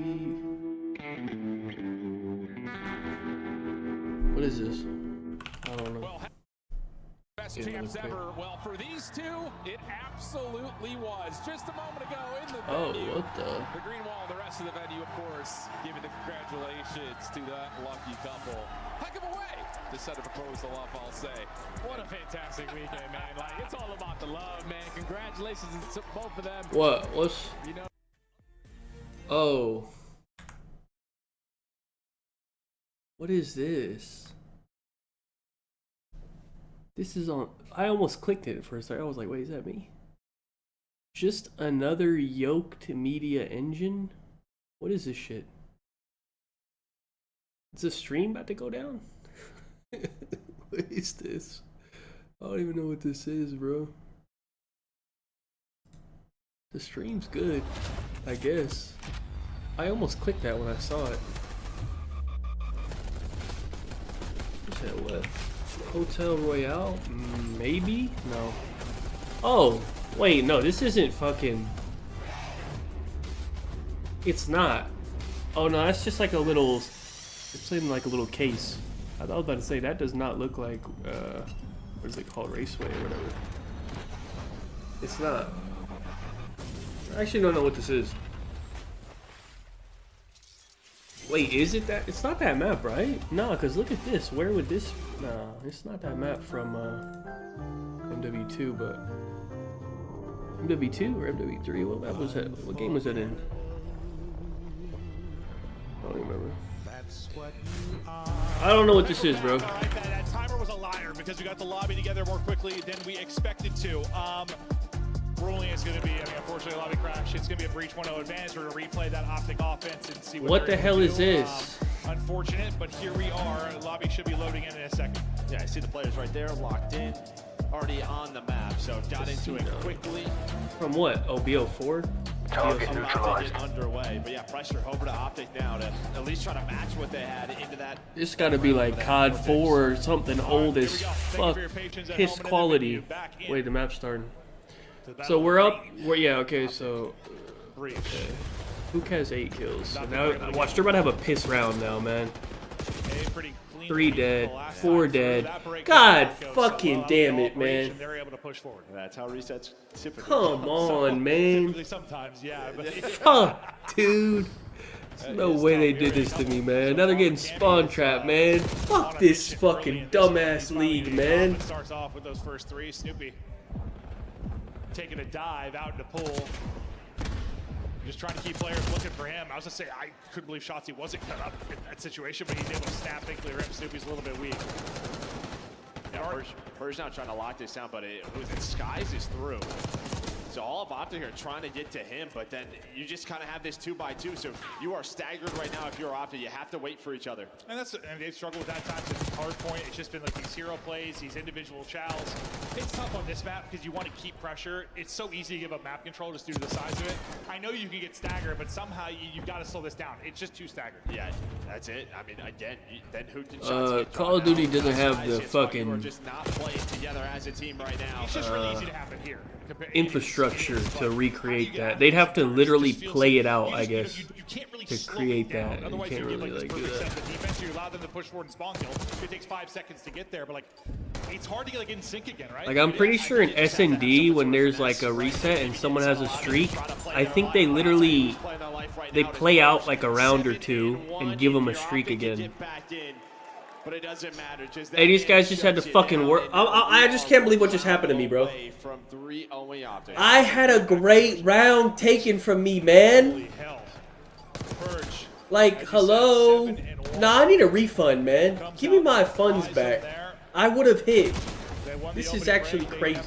What is this? I don't know. Best champs ever. Well, for these two, it absolutely was. Just a moment ago in the venue. Oh, what the? The green wall, the rest of the venue, of course, giving the congratulations to that lucky couple. Heck of a way to set a proposal up, I'll say. What a fantastic weekend, man. Like, it's all about the love, man. Congratulations to both of them. What? What's... You know. Oh. What is this? This is on... I almost clicked it for a second. I was like, wait, is that me? Just another yoked media engine? What is this shit? Is the stream about to go down? What is this? I don't even know what this is, bro. The stream's good, I guess. I almost clicked that when I saw it. What's that, what? Hotel Royale? Maybe? No. Oh, wait, no, this isn't fucking... It's not. Oh no, that's just like a little... It's in like a little case. I was about to say, that does not look like, what is it called? Raceway or whatever. It's not. I actually don't know what this is. Wait, is it that? It's not that map, right? No, because look at this. Where would this... No, it's not that map from MW2, but... MW2 or MW3? What map was that? What game was that in? I don't remember. I don't know what this is, bro. That timer was a liar because we got the lobby together more quickly than we expected to. Ruling is going to be, I mean, unfortunately, a lobby crash. It's going to be a breach 1-0 advantage. We're going to replay that optic offense and see what the hell is this? Unfortunate, but here we are. Lobby should be loading in a second. Yeah, I see the players right there, locked in, already on the map. So got into it quickly. From what? Oh, BO4? Target neutralized. Underway, but yeah, pressure over to Optic now to at least try to match what they had into that. This got to be like COD 4 or something old as fuck. Piss quality. Wait, the map's starting. So we're up. Yeah, okay, so. Okay. Who has 8 kills? So now, watch, they're about to have a piss round now, man. 3 dead, 4 dead. God fucking damn it, man. That's how resets typically. Come on, man. Sometimes, yeah. Fuck, dude. There's no way they did this to me, man. Now they're getting spawn trapped, man. Fuck this fucking dumbass league, man. Starts off with those first 3. Snoopy taking a dive out in the pool. Just trying to keep players looking for him. I was gonna say, I couldn't believe Shotzi wasn't cut up in that situation, but he's able to snap, thankfully rip. Snoopy's a little bit weak. Yeah, Purge now trying to lock this down, but it Skies is through. So all of Optic are trying to get to him, but then you just kind of have this 2x2. So you are staggered right now if you're Optic. You have to wait for each other. And they've struggled with that time since Hardpoint. It's just been like these hero plays, these individual chows. It's tough on this map because you want to keep pressure. It's so easy to give up map control just due to the size of it. I know you can get staggered, but somehow you've got to slow this down. It's just too staggered. Yeah, that's it. I mean, again, then who can shots Call of Duty doesn't have the fucking... We're just not playing together as a team right now. It's just really easy to happen here. Infrastructure to recreate that. They'd have to literally play it out, I guess, to create that. You can't really like do that. Defense, you allow them to push forward and spawn kill. It takes 5 seconds to get there, but like it's hard to get like in sync again, right? Like I'm pretty sure in S&D when there's like a reset and someone has a streak, I think they literally play out like a round or two and give them a streak again. But it doesn't matter. Hey, these guys just had to fucking work. I just can't believe what just happened to me, bro. I had a great round taken from me, man. Like, hello? Nah, I need a refund, man. Give me my funds back. I would have hit. This is actually crazy.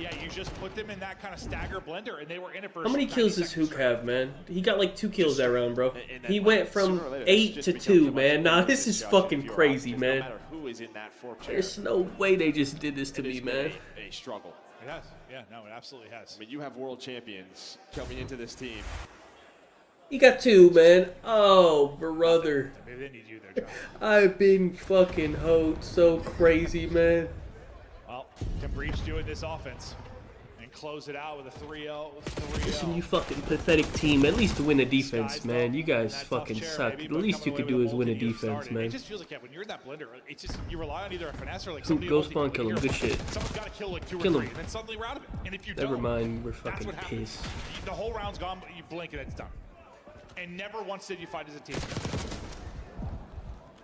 Yeah, you just put them in that kind of stagger blender, and they were in it for. How many kills does Hook have, man? He got like 2 kills that round, bro. He went from 8 to 2, man. Nah, this is fucking crazy, man. There's no way they just did this to me, man. A struggle. It has. Yeah, no, it absolutely has. I mean, you have world champions coming into this team. He got 2, man. Oh, brother. Maybe they need you there, John. I've been fucking hoed so crazy, man. Well, can Breach do it this offense and close it out with a 3-0? Listen, you fucking pathetic team. At least win a defense, man. You guys fucking suck. The least you could do is win a defense, man. It just feels like when you're in that blender, it's just you rely on either a finesse or like somebody. Go spawn, kill him. Good shit. Someone's got to kill like 2 or 3, and then suddenly we're out of it. And if you never mind, we're fucking pissed. The whole round's gone, but you blink and it's done. And never once did you fight as a team.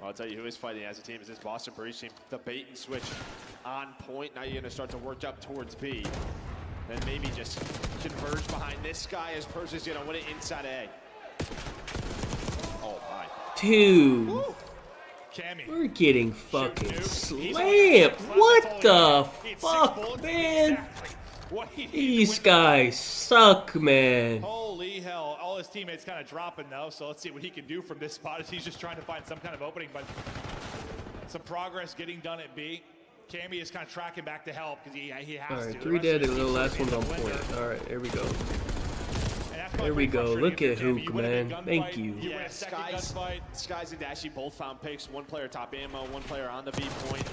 I'll tell you who is fighting as a team is this Boston Breach team. The bait and switch on point. Now you're going to start to work up towards B. Then maybe just converge behind this guy as Purge is going to win it inside A. Oh, my. Dude. We're getting fucking slammed. What the fuck, man? These guys suck, man. Holy hell. All his teammates kind of dropping, though, so let's see what he can do from this spot as he's just trying to find some kind of opening, but some progress getting done at B. Cammy is kind of tracking back to help because he has to. All right, 3 dead and the last one's on point. All right, here we go. There we go. Look at Hook, man. Thank you. Yeah, Skies and Dashy both found picks. One player top ammo, one player on the B point.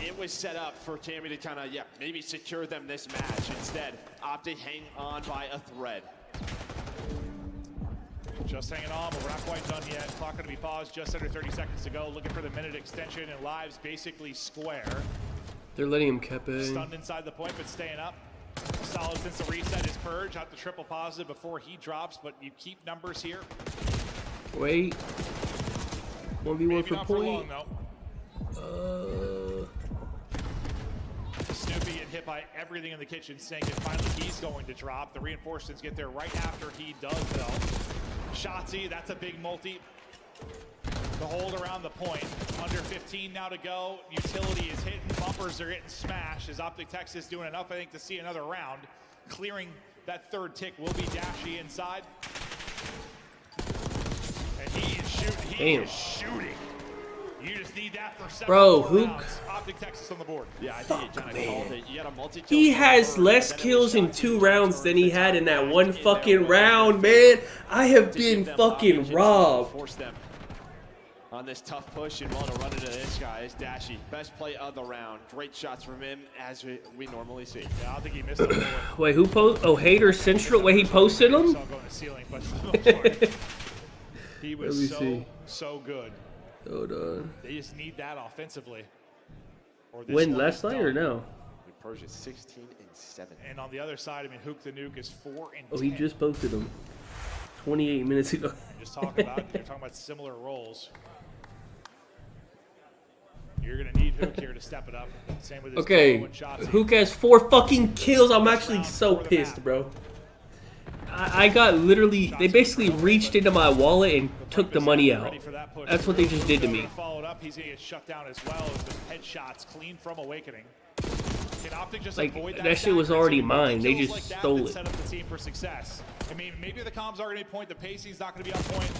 It was set up for Cammy to kind of, maybe secure them this match. Instead, opted hang on by a thread. Just hanging on, but we're not quite done yet. Clock going to be paused. Just under 30 seconds to go. Looking for the minute extension, and lives basically square. They're letting him cap in. Stunned inside the point, but staying up. Solid since the reset is Purge. Out the triple positive before he drops, but you keep numbers here. Wait. 1v1 for point. Snoopy getting hit by everything in the kitchen sink, and finally he's going to drop. The reinforcements get there right after he does, though. Shotzzy, that's a big multi. The hold around the point. Under 15 now to go. Utility is hitting. Bumpers are getting smashed. Is Optic Texas doing enough, I think, to see another round? Clearing that third tick will be Dashy inside. And he is shooting. He is shooting. You just need that for 7 Hook. Optic Texas on the board. Yeah, I think it kind of called it. You had a multi-kill. He has less kills in 2 rounds than he had in that one fucking round, man. I have been fucking robbed. Force them on this tough push, and want to run into this guy is Dashy. Best play of the round. Great shots from him, as we normally see. Yeah, I don't think he missed it. Wait, who posted? Oh, Hater Central. Wait, he posted him? He was so good. Hold on. They just need that offensively. Win last night or no? Persia 16-7. And on the other side, I mean, Hook the Nuke is 4-10. Oh, he just posted him 28 minutes ago. Just talking about, you're talking about similar roles. You're gonna need Hook here to step it up. Same with his okay, Hook has 4 fucking kills. I'm actually so pissed, bro. I got literally, they basically reached into my wallet and took the money out. That's what they just did to me. Followed up, he's gonna get shut down as well as the headshots clean from Awakening. Can Optic just avoid that shit was already mine. They just stole it. Set up the team for success. I mean, maybe the comms are gonna be point, the pacing's not gonna be on point.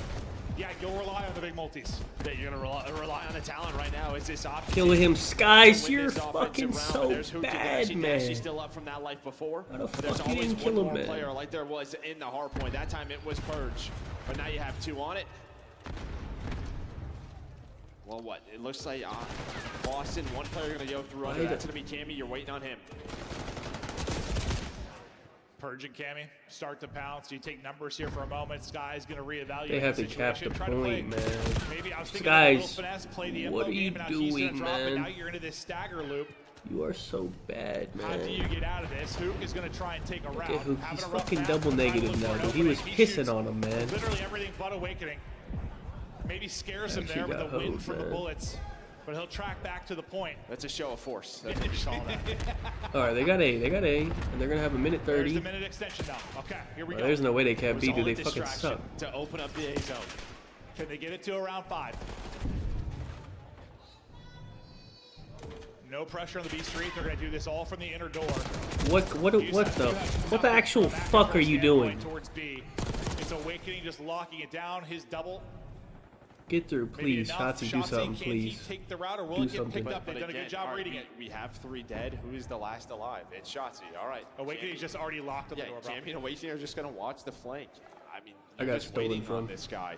Yeah, go rely on the big multis. That you're gonna rely on the talent right now. Is this Optic? Killing him, Skies. You're fucking so bad, man. She's still up from that life before. How the but there's fuck you always didn't kill one him, more man? player like there was in the Hardpoint. That time it was Purge, but now you have 2 on it. Well, what? It looks like Boston, one player gonna go through under. That's gonna be Cammy. You're waiting on him. Purge and Cammy start to pounce. You take numbers here for a moment. Sky's going to reevaluate. They have the to cap the point, man. Maybe I was thinking Guys, finesse, play the what are you doing, man? Now you're into this stagger loop. You are so bad, man. How do you get out of this? Hook is going to try and take a route. Look at Hook. He's fucking double negative now, dude. He was pissing on him, man. Literally everything but awakening. Maybe scares him there with the wind from the bullets. But he'll track back to the point. That's a show of force. That's what you saw that. All right, they got A, and they're gonna have a minute 30. There's the minute extension now. Okay, here we go. There's no way they can't B, dude. They fucking suck. To open up the A zone. Can they get it to around 5? No pressure on the B street. They're gonna do this all from the inner door. What the actual fuck are you doing? Towards B. It's Awakening just locking it down. His double. Get through, please. Shotzi, do something, please. Take the route or will it get picked up? They've done a good job reading it. We have 3 dead. Who is the last alive? It's Shotzi. All right. Awakening's just already locked on the door. Cammy and Awakening are just going to watch the flank. I mean, I got stolen from this guy.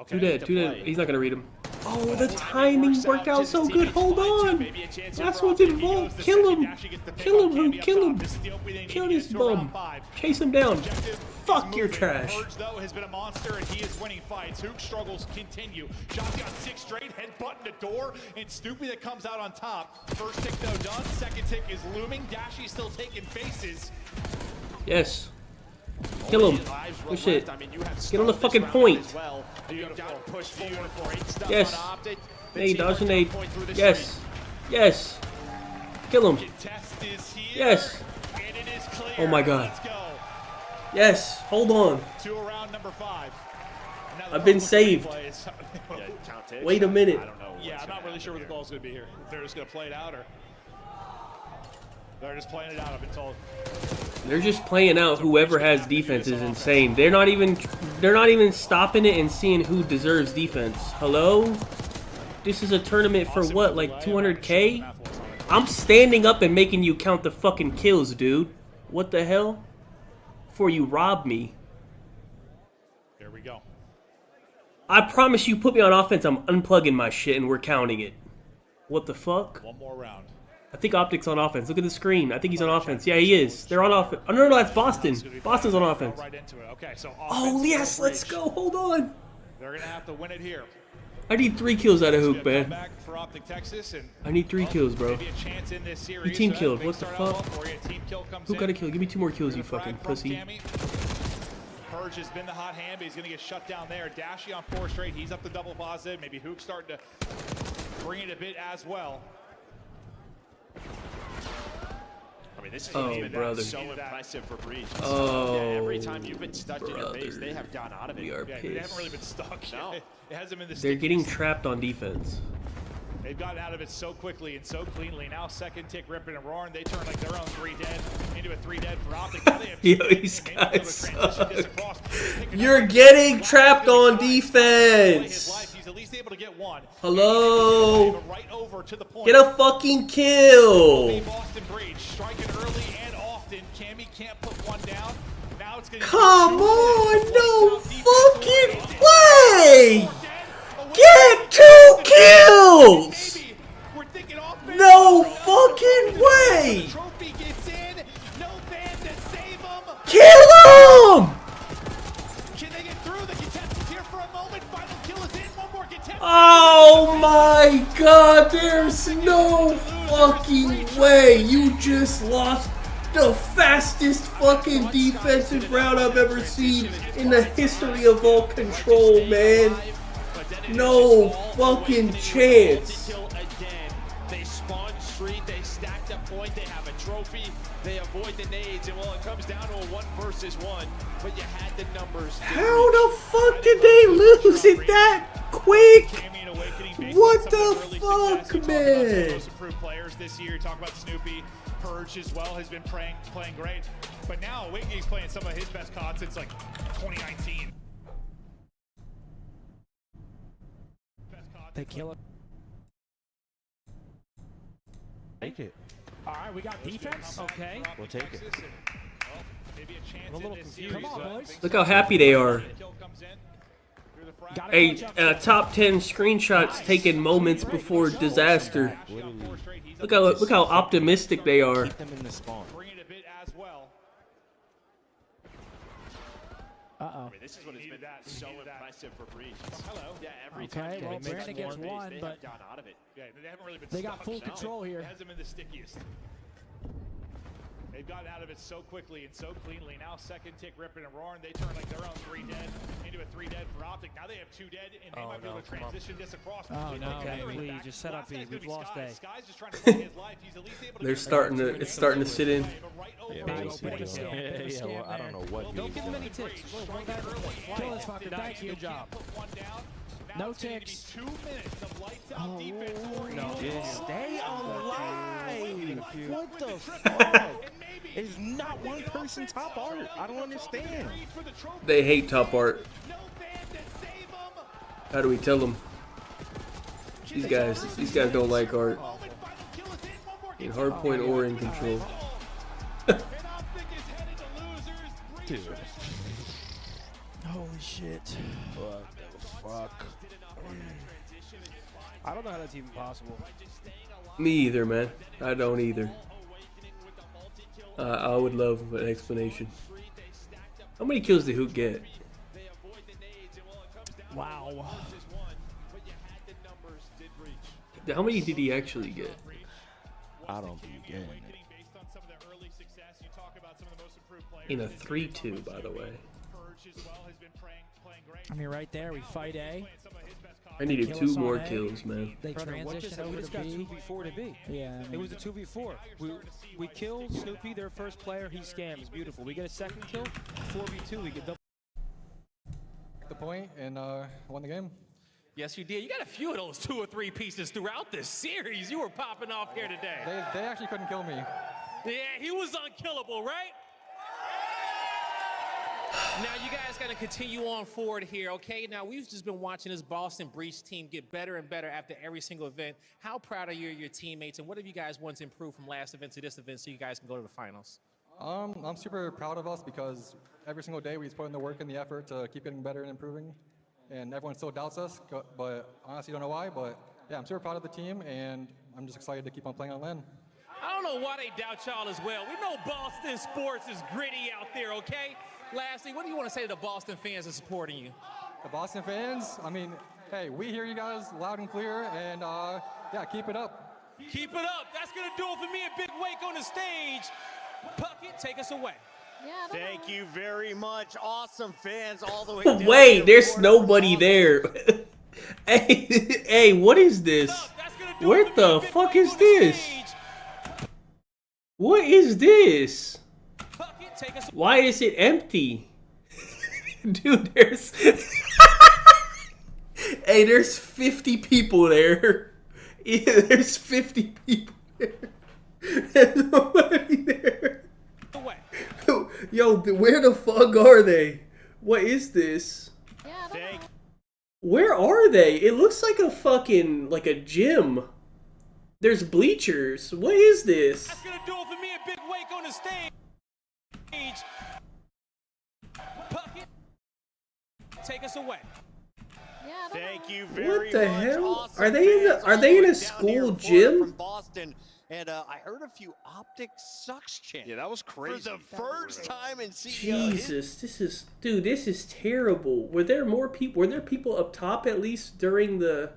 Okay, two dead. He's not going to read him. Oh, the timing worked out so good. Hold on. That's what's involved. Kill him. Kill him. Kill him. Kill this bum. Chase him down. Fuck your trash. Purge, though, has been a monster, and he is winning fights. Hook struggles continue. Shotzi on 6 straight, head button the door, and Snoopy that comes out on top. First tick, though, done. Second tick is looming. Dashy still taking faces. Yes. Kill him. Good shit. Get on the fucking point. Yes. Hey, dodge an 8. Yes. Yes. Kill him. Yes. Oh my god. Yes. Hold on. I've been saved. Wait a minute. Yeah, I'm not really sure what the goal's going to be here. If they're just going to play it out, or they're just playing it out, I've been told. They're just playing out. Whoever has defense is insane. They're not even stopping it and seeing who deserves defense. Hello? This is a tournament for what, like 200K? I'm standing up and making you count the fucking kills, dude. What the hell? Before you rob me. There we go. I promise you, put me on offense, I'm unplugging my shit and we're counting it. What the fuck? One more round. I think Optic's on offense. Look at the screen. I think he's on offense. Yeah, he is. They're on offense. Oh, no, that's Boston. Boston's on offense. Okay, so oh, yes, let's go. Hold on. They're going to have to win it here. I need 3 kills out of Hook, man. For Optic Texas and I need 3 kills, bro. You team killed. What the fuck? Who got a kill? Give me 2 more kills, you fucking pussy. Purge has been the hot hand, but he's going to get shut down there. Dashy on 4 straight. He's up to double positive. Maybe Hook starting to bring it a bit as well. I mean, this has been so impressive for Breach. Oh, every time you've been stuck in your base, they have gone out of it. We are pissed. They haven't really been stuck. No. It hasn't been the They're getting trapped on defense. They've gotten out of it so quickly and so cleanly. Now second tick ripping and roaring. They turn like their own 3 dead into a 3 dead for Optic. Now they have yo, these guys suck. You're getting trapped on defense. He's at least able to get 1. Hello. Right over to the point. Get a fucking kill. Boston Breach striking early and often. Cammy can't put 1 down. Now it's going to come on, no fucking way. Get 2 kills! No fucking way! Kill him! Oh my god, there's no fucking way! You just lost the fastest fucking defensive round I've ever seen in the history of all control, man. No fucking chance. They spawn street, they stacked up point, they have a trophy, they avoid the nades, and well, it comes down to a 1 versus 1, but you had the numbers. How the fuck did they lose it that quick? What the fuck, man? Most improved players this year. Talk about Snoopy. Purge as well has been playing great, but now Awakening's playing some of his best COD since like 2019. They kill it. Take it. All right, we got defense. Okay. We'll take it. I'm a little confused. Come on, boys. Look how happy they are. A top 10 screenshots taken moments before disaster. Look how optimistic they are. Keep them in the spawn. I mean, this is what has been so impressive for Breach. Hello. Yeah, every time. Okay, well, Brandon gets one, but got out of it. Yeah, they haven't really been they got stuck. full control here. It hasn't been the stickiest. They've gotten out of it so quickly and so cleanly. Now second tick ripping and roaring. They turn like their own 3 dead into a 3 dead for Optic. Now they have 2 dead, and they might be able to transition this across. Oh, no. Okay, please, just set up B. We've lost A. Sky's just trying to play his life. He's at least able to They're starting to. It's starting to sit in. Yeah, well, I don't know what. Don't give him any ticks. Kill this fucker. Thank you. Good job. No ticks. 2 minutes of lights out defense. No, Stay alive. what the fuck? It's not one person top art. I don't understand. They hate top art. How do we tell them? These guys don't like art. In hardpoint or in control. Dude. Holy shit. What the fuck? I don't know how that's even possible. Me either, man. I don't either. I would love an explanation. How many kills did Hook get? Wow. How many did he actually get? I don't be getting it. In a 3-2, by the way. I mean, right there, we fight A. I needed 2 more kills, man. They transition over to B. 2v4 to B. Yeah. I mean, It was a 2v4. We kill Snoopy, their first player. He scams. Beautiful. We get a second kill. 4v2. We get double. The point and won the game. Yes, you did. You got a few of those 2 or 3 pieces throughout this series. You were popping off here today. They actually couldn't kill me. Yeah, he was unkillable, right? Now you guys got to continue on forward here, okay? Now we've just been watching this Boston Breach team get better and better after every single event. How proud are you of your teammates, and what have you guys wanted to improve from last event to this event so you guys can go to the finals? I'm super proud of us because every single day we just put in the work and the effort to keep getting better and improving. And everyone still doubts us, but honestly don't know why. But yeah, I'm super proud of the team, and I'm just excited to keep on playing on LAN. I don't know why they doubt y'all as well. We know Boston sports is gritty out there, okay? Lastly, what do you want to say to the Boston fans that are supporting you? The Boston fans, I mean, hey, we hear you guys loud and clear, and yeah, keep it up. Keep it up. That's going to do it for me. A big wake on the stage. Puckett, take us away. Yeah, thank you very much. Awesome fans all the way down. Wait, there's nobody there. Hey, what is this? Where the fuck is this? What is this? Why is it empty? Dude, there's... Hey, there's 50 people there. Yeah, there's 50 people there. There's nobody there. Yo, where the fuck are they? What is this? Where are they? It looks like a fucking, like a gym. There's bleachers. What is this? That's gonna do it for me. A big wake on the stage. Puckett, take us away. Thank you very What the much. hell? Awesome Are they in fans a all school the way down here from gym? Boston. And I heard a few Optic sucks chants. Yeah, that was crazy. For the first time in CEO Jesus, this is terrible. Were there more people? Were there people up top at least during the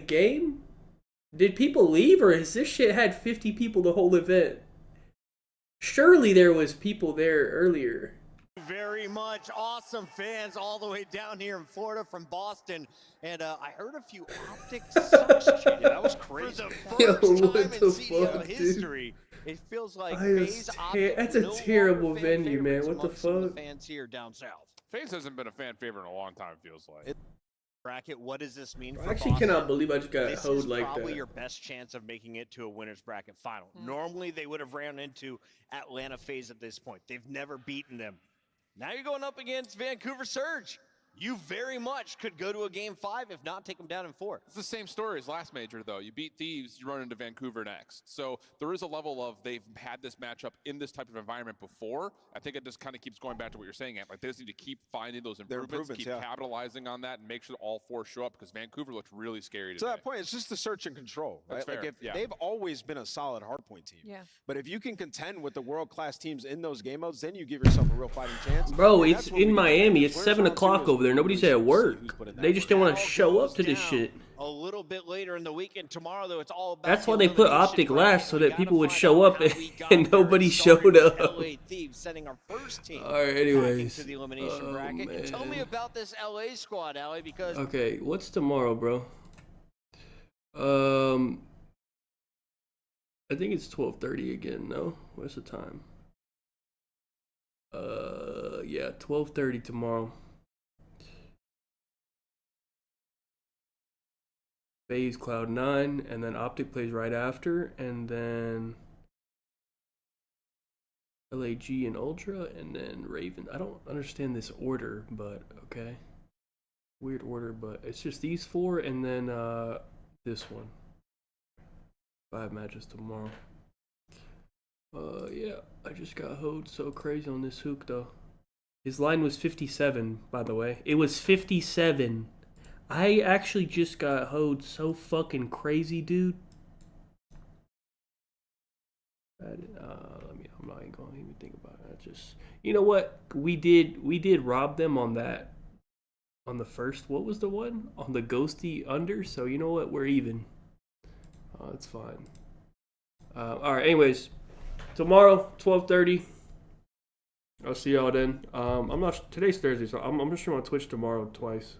game? Did people leave, or has this shit had 50 people the whole event? Surely there was people there earlier. Very much. Awesome fans all the way down here in Florida from Boston. And I heard a few Optic sucks chants. Yeah, that was crazy. For the first Yo, what time the in CEO fuck, dude? history. It feels like That's a terrible venue, man. What the fuck? Fans here down south. FaZe hasn't been a fan favorite in a long time, feels like. Bracket, what does this mean for I actually Boston? cannot believe I just got This hoed is like probably that. your best chance of making it to a winner's bracket final. Normally, they would have ran into Atlanta FaZe at this point. They've never beaten them. Now you're going up against Vancouver Surge. you very much could go to a game 5, if not take them down in 4. It's the same story as last major, though. You beat Thieves, you run into Vancouver next. So there is a level of they've had this matchup in this type of environment before. I think it just kind of keeps going back to what you're saying, Ant. Like, they just need to keep finding those improvements, keep capitalizing on that, and make sure all 4 show up, because Vancouver looked really scary today. To that point, it's just the search and control. Right? That's fair. Like they've always been a solid hardpoint team. Yeah. But if you can contend with the world-class teams in those game modes, then you give yourself a real fighting chance. Bro, it's in Miami. It's 7 o'clock over there. Nobody's at work. They just didn't want to show up to this shit. A little bit later in the weekend. Tomorrow, though, it's all about. That's why they put Optic last, so that people would show up, and nobody showed up. LA Thieves sending our first team. All right, anyways. To the elimination bracket. And tell me about this LA squad, Ali, because. Okay, what's tomorrow, bro? I think it's 12:30 again. No, what's the time? Yeah, 12:30 tomorrow. FaZe Cloud9, and then Optic plays right after, and then LAG and Ultra, and then Raven. I don't understand this order, but okay. Weird order, but it's just these 4, and then this one. 5 matches tomorrow. Yeah, I just got hoed so crazy on this hook, though. His line was 57, by the way. It was 57. I actually just got hoed so fucking crazy, dude. I'm not even going to even think about it. Just, you know what? We did rob them on that. On the first, what was the one? On the ghosty under. So you know what? We're even. It's fine. All right. Anyways, tomorrow 12:30. I'll see y'all then. I'm not. Today's Thursday, so I'm just streaming on Twitch tomorrow twice.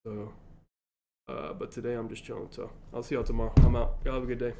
So, but today I'm just chilling. So I'll see y'all tomorrow. I'm out. Y'all have a good day.